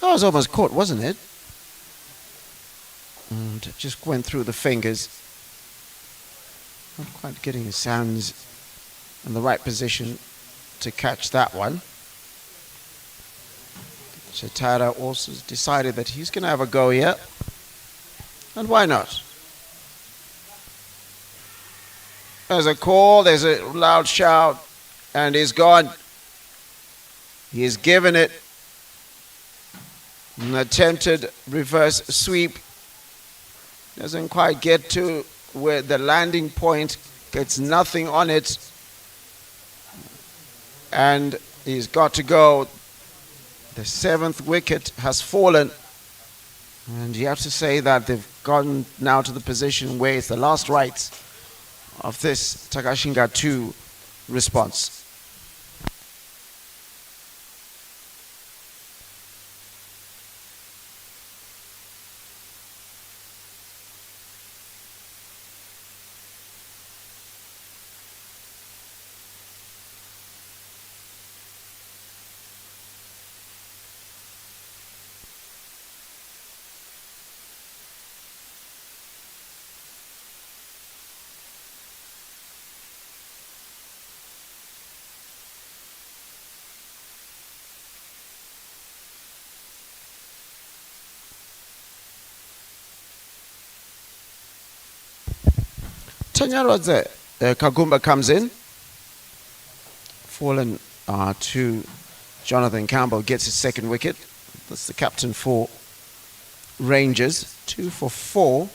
That was almost caught, wasn't it? And it just went through the fingers. Not quite getting his hands in the right position to catch that one. Chatara also decided that he's going to have a go here. And why not? There's a call, there's a loud shout, and he's gone. He's given it. An attempted reverse sweep. Doesn't quite get to where the landing point, gets nothing on it. And he's got to go. The 7th wicket has fallen. And you have to say that they've gotten now to the position where it's the last rites of this Takashinga 2 response. Tanyarodze Kagumba comes in. Fallen to Jonathan Campbell, gets his 2nd wicket. That's the captain for Rangers. 2 for 4.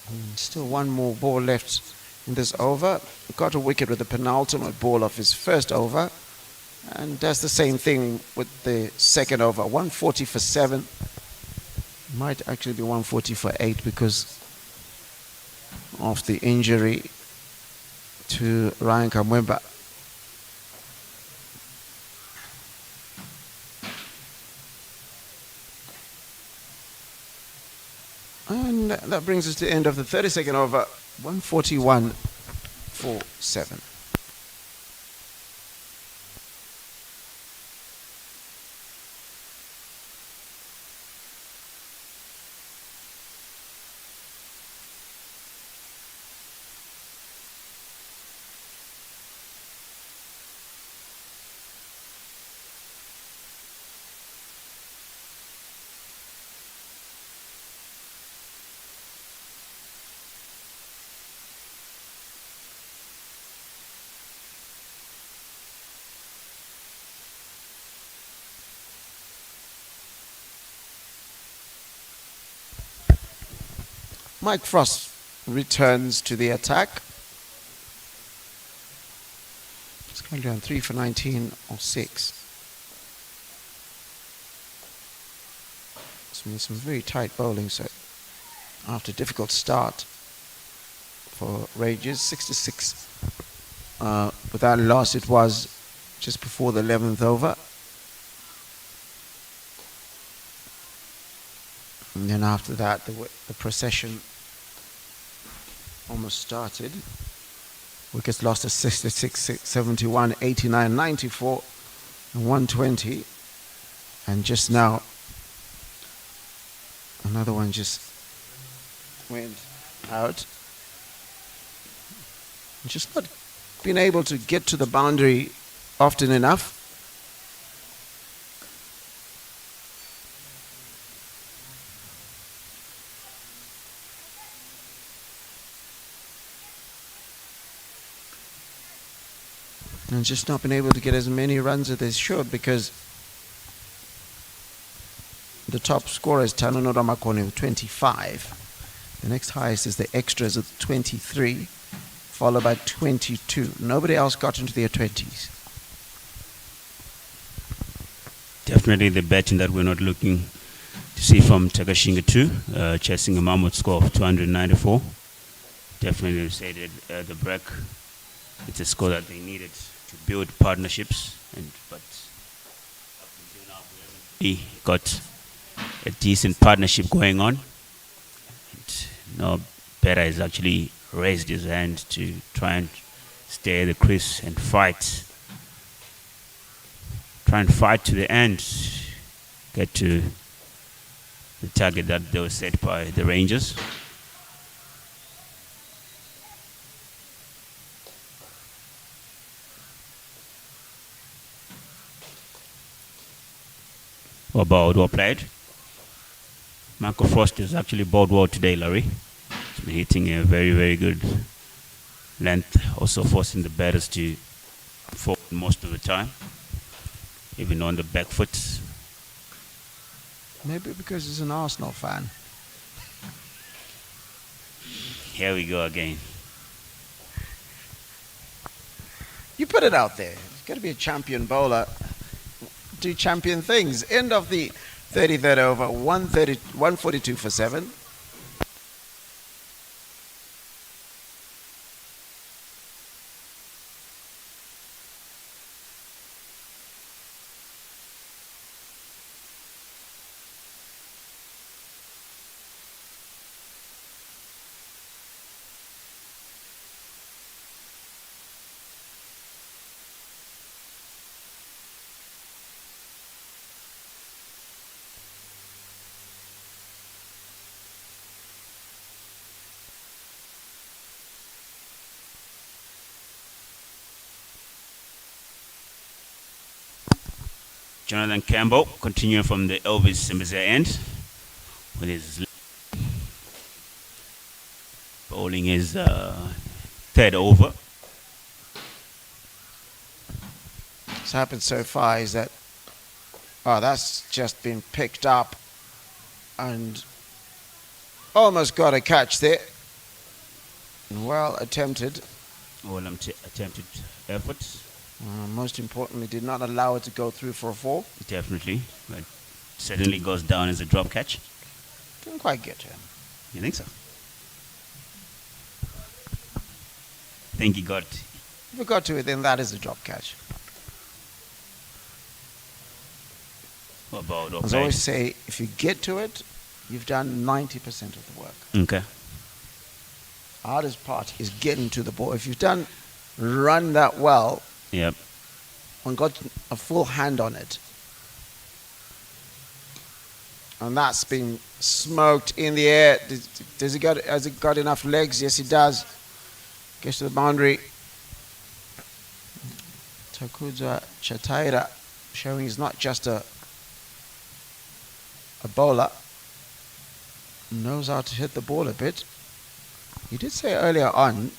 And still one more ball left in this over. Got a wicket with the penultimate ball of his first over. And does the same thing with the 2nd over. 140 for 7. Might actually be 140 for 8 because of the injury to Ryan Kamwemba. And that brings us to the end of the 32nd over. 141 for 7. Mike Frost returns to the attack. He's currently on 3 for 19 or 6. Some very tight bowling, so after a difficult start for Rangers, 66 without a loss. It was just before the 11th over. And then after that, the procession almost started. Wickets lost to 66, 71, 89, 94, and 120. And just now, another one just went out. Just not been able to get to the boundary often enough. And just not been able to get as many runs as they should, because the top scorer is Tanunora Makone with 25. The next highest is the extras at 23, followed by 22. Nobody else got into their 20s. Definitely the batting that we're not looking to see from Takashinga 2, chasing a mammoth score of 294. Definitely say that the break, it's a score that they needed to build partnerships, but up until now we haven't got a decent partnership going on. And Bera has actually raised his hand to try and stay the crease and fight. Try and fight to the end, get to the target that they were set by the Rangers. Well played. Michael Frost has actually bowled well today, Larry. He's been hitting a very, very good length, also forcing the batters to forward most of the time, even on the back foot. Maybe because he's an Arsenal fan. Here we go again. You put it out there. He's got to be a champion bowler. Do champion things. End of the 33rd over, 142 for 7. Jonathan Campbell continuing from the Elvis Simbiza end with his bowling his third over. What's happened so far is that that's just been picked up and almost got a catch there. Well attempted. Well attempted efforts. Most importantly, did not allow it to go through for a 4. Definitely, but certainly goes down as a drop catch. Didn't quite get to him. You think so? I think he got. If you got to it, then that is a drop catch. As I always say, if you get to it, you've done 90% of the work. Okay. Hardest part is getting to the ball. If you've run that well, yep, and got a full hand on it, and that's been smoked in the air. Has it got enough legs? Yes, it does. Gets to the boundary. Takudza Chataira showing he's not just a bowler, knows how to hit the ball a bit. You did say earlier on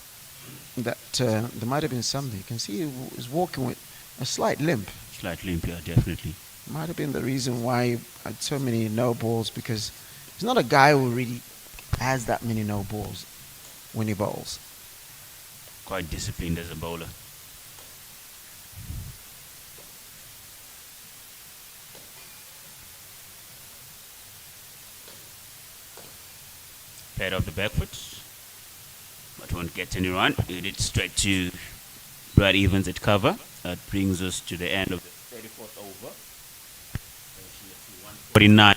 that there might have been something. You can see he was walking with a slight limp. Slight limp, yeah, definitely. Might have been the reason why he had so many no balls, because he's not a guy who really has that many no balls when he bowls. Quite disciplined as a bowler. Played off the back foot, but won't get any run. Hit it straight to Brad Evans at cover. That brings us to the end of the 34th over. 49.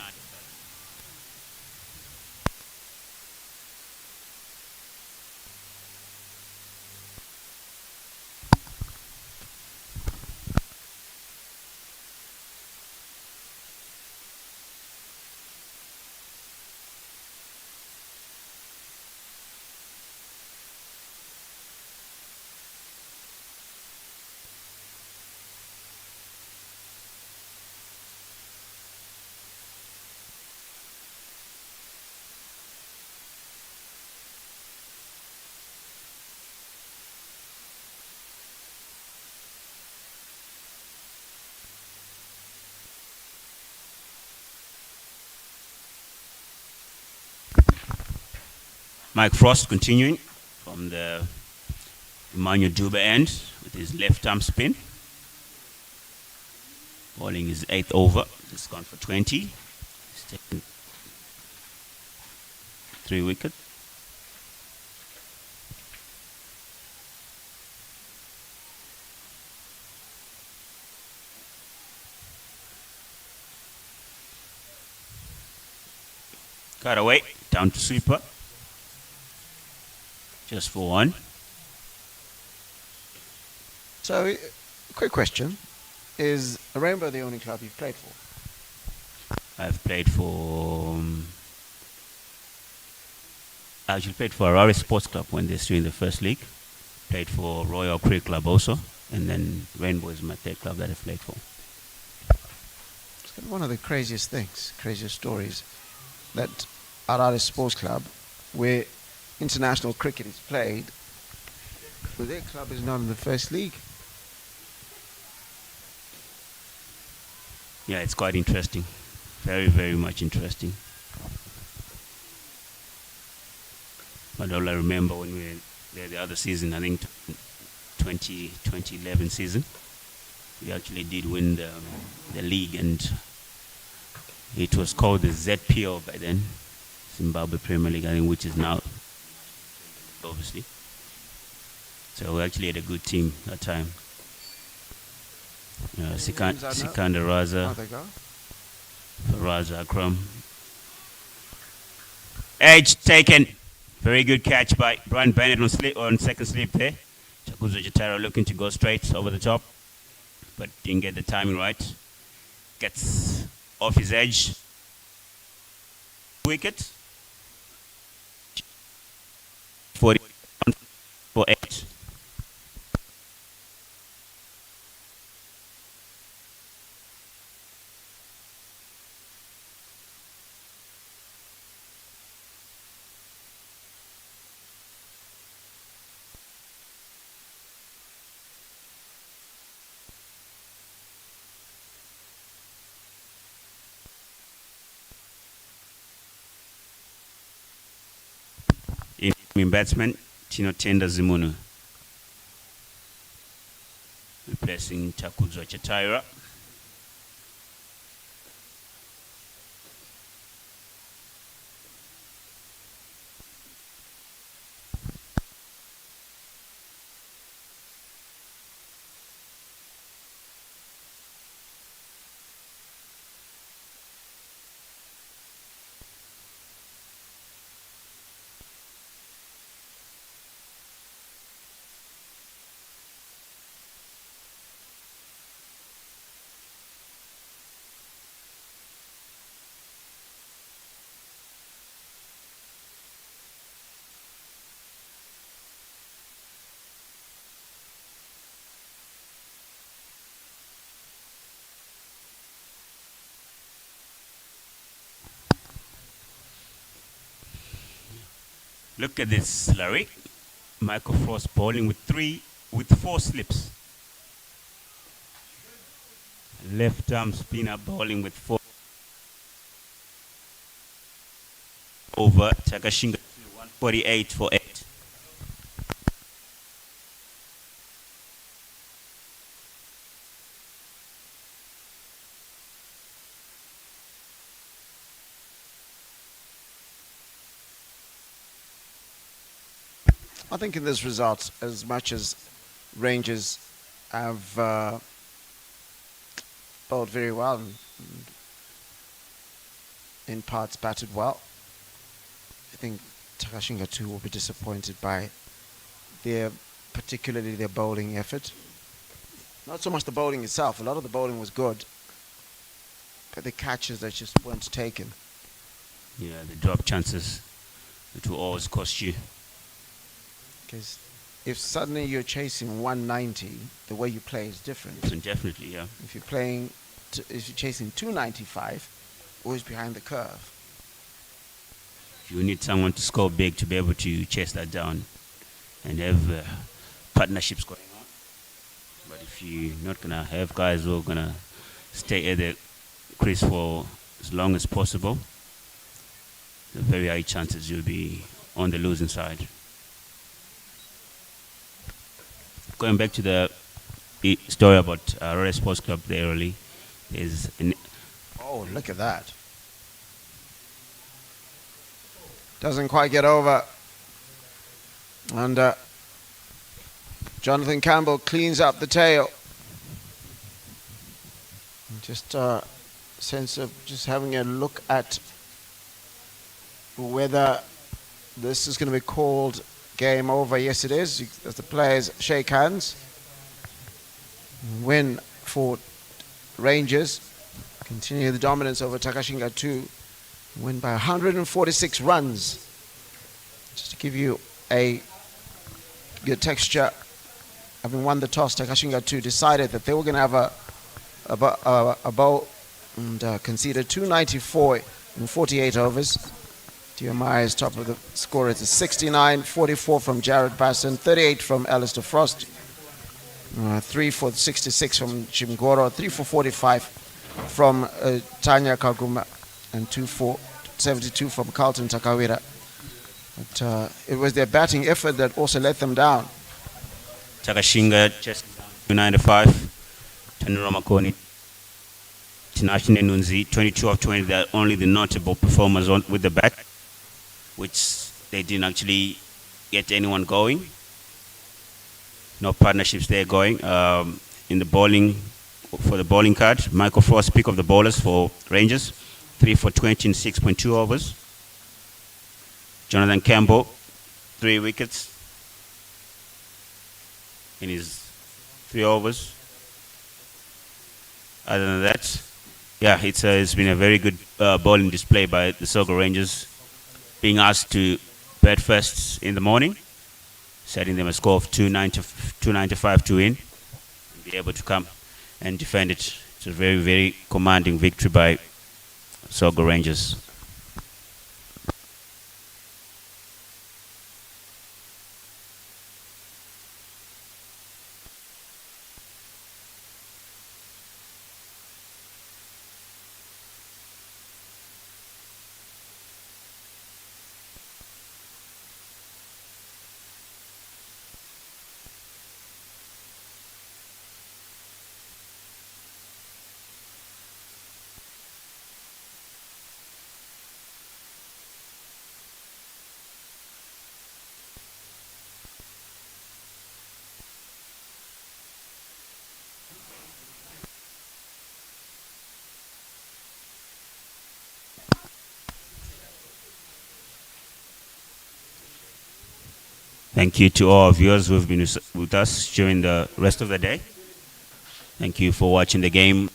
Mike Frost continuing from the Emmanuel Dube end with his left arm spin. Bowling his 8th over. It's gone for 20. He's taken 3 wickets. Cut away, down to sweeper. Just for 1. So, quick question. Is Rainbow the only club you've played for? I've played for... I actually played for Hararians Sports Club when they're still in the first league. Played for Royal Cricket Club also. And then Rainbow is my 3rd club that I've played for. It's kind of one of the craziest things, craziest stories, that Hararians Sports Club, where international cricket is played, but their club is not in the first league. Yeah, it's quite interesting. Very, very much interesting. But all I remember when we were there the other season, I think 2011 season, we actually did win the league, and it was called the ZPO by then, Zimbabwe Premier League, I think, which is now obviously. So we actually had a good team that time. Sikandar Raza, Raza Akram. Edge taken. Very good catch by Brian Bennett on second slip there. Chakuzo Jatara looking to go straight over the top, but didn't get the timing right. Gets off his edge. Wicket. 40 for 8. In batsman, Tino Tenda Zimunu, replacing Chakuzo Chataira. Look at this, Larry. Michael Frost bowling with 4 slips. Left arm spinner bowling with 4. over Takashinga 148 for 8. I think in this result, as much as Rangers have bowled very well and in parts batted well, I think Takashinga too will be disappointed by particularly their bowling effort. Not so much the bowling itself. A lot of the bowling was good, but the catches that just weren't taken. Yeah, the drop chances, it will always cost you. Because if suddenly you're chasing 190, the way you play is different. And definitely, yeah. If you're chasing 295, always behind the curve. You need someone to score big to be able to chase that down and have partnerships going on. But if you're not gonna have guys who are gonna stay at the crease for as long as possible, the very high chances you'll be on the losing side. Going back to the story about Hararians Sports Club there early, oh, look at that. Doesn't quite get over. And Jonathan Campbell cleans up the tail. Just a sense of just having a look at whether this is going to be called game over. Yes, it is. As the players shake hands. Win for Rangers. Continue the dominance over Takashinga 2. Win by 146 runs. Just to give you a good texture, having won the toss, Takashinga 2 decided that they were going to have a bowl and conceded 294 in 48 overs. DMI is top of the score. It's a 69, 44 from Jared Basson, 38 from Alistair Frost, 3 for 66 from Jim Goro, 3 for 45 from Tanya Kaguma, and 2 for 72 from Carlton Takawira. But it was their batting effort that also let them down. Takashinga just 295, Tanura Makoni, Tinashe Nunzi, 22 of 20. They're only the notable performers with the bat, which they didn't actually get anyone going. No partnerships there going. In the bowling, for the bowling card, Michael Frost, pick of the bowlers for Rangers, 3 for 20 in 6.2 overs. Jonathan Campbell, 3 wickets in his 3 overs. Other than that, yeah, it's been a very good bowling display by the Sogo Rangers, being asked to bat first in the morning, setting them a score of 295 to win, and be able to come and defend it. It's a very, very commanding victory by Sogo Rangers. Thank you to all our viewers who have been with us during the rest of the day. Thank you for watching the game.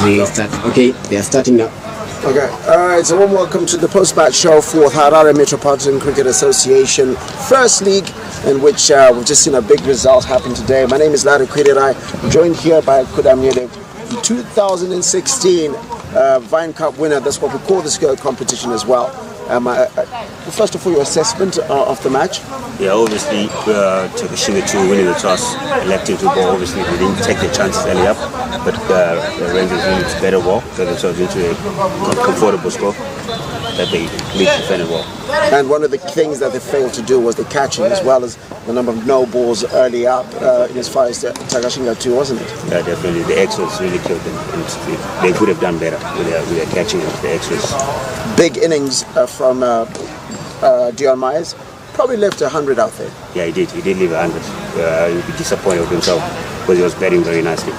as they start. Okay, they are starting now. Okay, alright, so warm welcome to the post-match show for Harare Metropolitan Cricket Association First League, in which we've just seen a big result happen today. My name is Larry Kwidirai. I'm joined here by Kudamyele, the 2016 Vine Cup winner. That's what we call this competition as well. First of all, your assessment of the match? Yeah, obviously, Takashinga 2 winning the toss, electing to bowl. Obviously, they didn't take their chances early up, but the Rangers used better ball, got themselves into a comfortable score that they defended well. And one of the things that they failed to do was the catching, as well as the number of no balls early up, as far as Takashinga 2, wasn't it? Yeah, definitely. The extras really killed them, and they could have done better with their catching of the extras. Big innings from Dion Myers. Probably left 100 out there. Yeah, he did. He did leave 100. He'll be disappointed with himself because he was batting very nicely.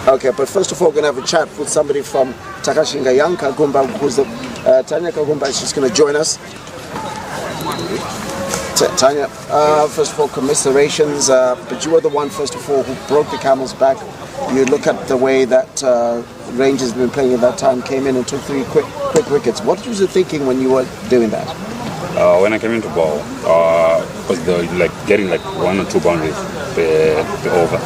Okay, but first of all, we're going to have a chat with somebody from Takashinga, Young Kagumba, who's the Tanya Kagumba is just going to join us. Tanya, first of all, commiserations, but you were the one, first of all, who broke the camel's back. You look at the way that Rangers have been playing at that time, came in and took 3 quick wickets. What was you thinking when you were doing that? When I came into ball, because they were getting 1 or 2 boundaries per over.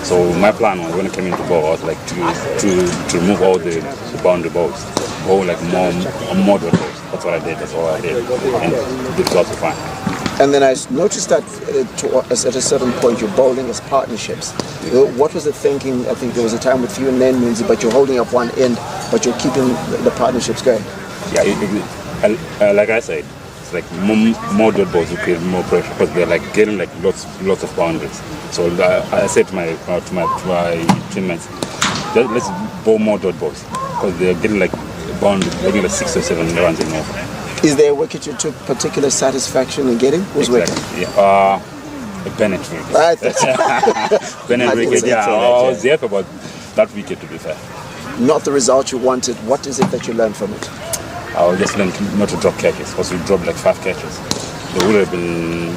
So my plan was, when I came into ball, was to remove all the boundary balls, go more balls. That's what I did. That's all I did, and the results were fine. And then I noticed that at a certain point you're bowling as partnerships. What was the thinking? I think there was a time with you and Nen Munzi, but you're holding up one end, but you're keeping the partnerships going. Yeah, like I said, it's like more dot balls will create more pressure because they're getting lots of boundaries. So I said to my teammates, let's bowl more dot balls because they're getting boundaries, they're getting 6 or 7 runs in over. Is there a wicket you took particular satisfaction in getting? Who's exactly. wicket? Yeah, Bennett wicket. Bennett wicket. Yeah, I was there about that wicket, to be fair. Not the result you wanted. What is it that you learned from it? I just learned not to drop catches because we dropped 5 catches. They would have been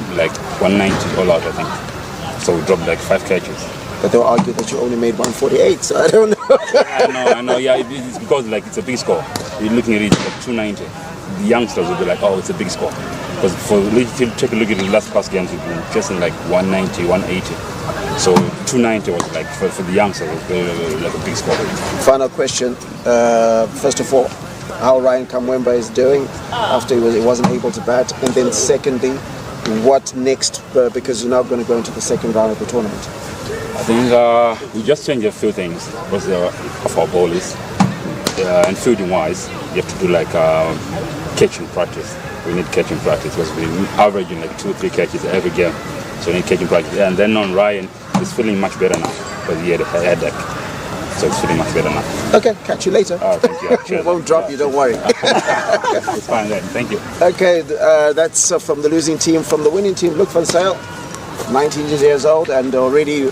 190 all out, I think. So we dropped 5 catches. But they'll argue that you only made 148, so I don't know. I know. Yeah, it's because it's a big score. You're looking at it 290. The youngsters will be oh, it's a big score. Because if you take a look at the last past games, we've been chasing 190, 180. So 290 was for the youngsters, was a big score. Final question. First of all, how Ryan Kamwemba is doing after he wasn't able to bat, and then secondly, what next? Because you're now going to go into the second round of the tournament. I think we just changed a few things because of our bowlers. And fielding wise, you have to do catching practice. We need catching practice because we're averaging 2-3 catches every game. So we need catching practice. And then on Ryan, he's feeling much better now because he had a headache. So it's feeling much better now. Okay, catch you later. Thank you. We won't drop you, don't worry. It's fine then, thank you. Okay, that's from the losing team. From the winning team, Luke Van Zyl, 19 years old and already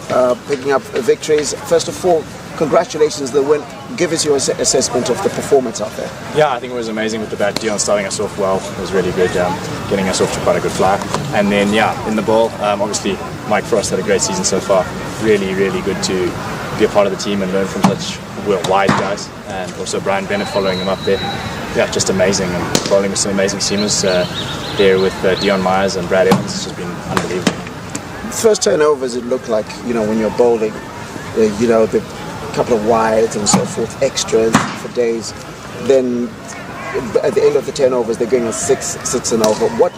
picking up victories. First of all, congratulations on the win. Give us your assessment of the performance out there. Yeah, I think it was amazing with the bat. Dion starting us off well. It was really good, getting us off to quite a good fly. And then, in the ball, obviously Mike Frost had a great season so far. Really, really good to be a part of the team and learn from such wide guys. And also Brian Bennett following him up there. Yeah, just amazing. And bowling with some amazing seamers there with Dion Myers and Brad Evans. It's just been unbelievable. First turnovers, it looked like, when you're bowling, the couple of wides and so forth, extras for days. Then at the end of the turnovers, they're going a 6 and over. What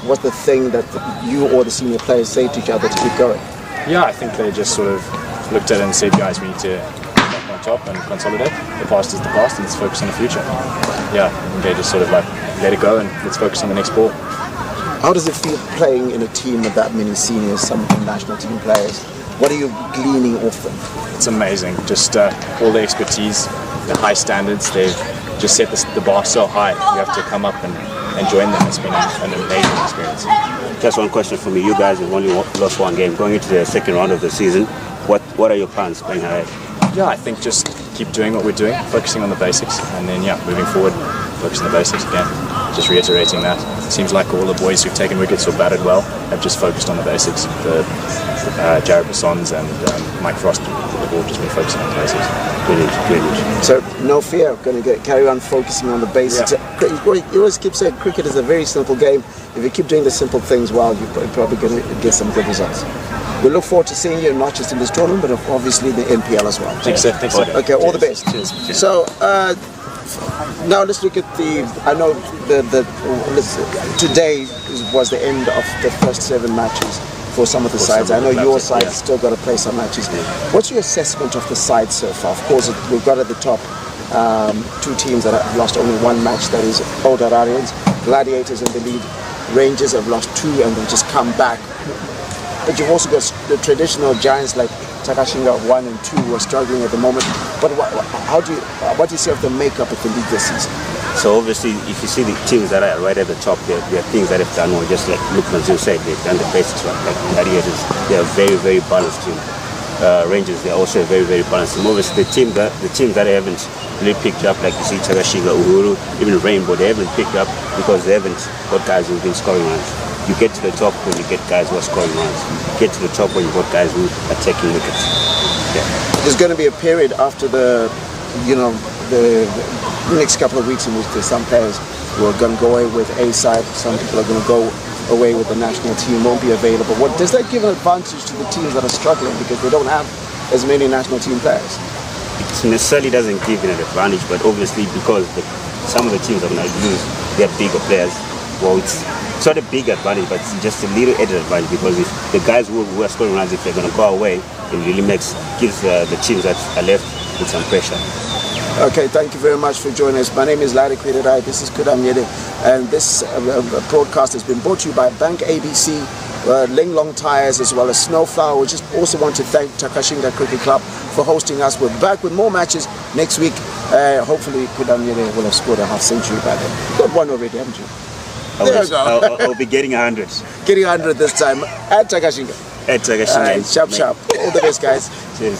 was the thing that you or the senior players say to each other to keep going? Yeah, I think they just sort of looked at it and said, guys, we need to get back on top and consolidate. The past is the past and let's focus on the future. Yeah, and they just sort of let it go and let's focus on the next ball. How does it feel playing in a team with that many seniors, some national team players? What are you gleaning off them? It's amazing. Just all the expertise, the high standards. They've just set the bar so high. You have to come up and join them. It's been an amazing experience. Just one question for me. You guys have only lost 1 game. Going into the second round of the season, what are your plans going ahead? Yeah, I think just keep doing what we're doing, focusing on the basics, and then moving forward, focus on the basics again. Just reiterating that. It seems like all the boys who've taken wickets or batted well have just focused on the basics. The Jared Bassons and Mike Frost have all just been focusing on the basics. Brilliant. So no fear, going to carry on focusing on the basics. Yeah. You always keep saying cricket is a very simple game. If you keep doing the simple things well, you're probably going to get some good results. We look forward to seeing you not just in this tournament, but obviously the NPL as well. Thanks. Okay, all the best. Cheers. So now let's look at I know today was the end of the first 7 matches for some of the sides. I know your side's still got to play some matches. What's your assessment of the side so far? Of course, we've got at the top 2 teams that have lost only 1 match. That is Old Hararians, Gladiators in the lead. Rangers have lost 2 and they've just come back. But you've also got the traditional giants like Takashinga 1 and 2 who are struggling at the moment. But what do you see of the makeup of the league this season? So obviously, if you see the teams that are right at the top, there are things that have done well. Just like Lukman said, they've done the basics right. Like Gladiators, they are a very, very balanced team. Rangers, they are also a very, very balanced team. Obviously, the teams that haven't really picked up, like you see Takashinga, Uhuru, even Rainbow, they haven't picked up because they haven't got guys who've been scoring runs. You get to the top when you get guys who are scoring runs. You get to the top when you've got guys who are taking wickets. Yeah. There's going to be a period after the next couple of weeks in which there's some players who are going to go away with A side. Some people are going to go away with the national team, won't be available. Does that give an advantage to the teams that are struggling because they don't have as many national team players? It necessarily doesn't give an advantage, but obviously because some of the teams are going to lose their bigger players, well, it's not a big advantage, but it's just a little added advantage because if the guys who are scoring runs, if they're going to go away, it really gives the teams that are left with some pressure. Okay, thank you very much for joining us. My name is Larry Kwiderai. This is Kudamyede, and this broadcast has been brought to you by Bank ABC, Linglong Tires, as well as Snowflower. We just also want to thank Takashinga Cricket Club for hosting us. We're back with more matches next week. Hopefully, Kudamyede will have scored a half century by then. You've got 1 already, haven't you? There you go. I'll be getting 100. Getting 100 this time at Takashinga. At Takashinga. Sharp. All the best, guys. Cheers.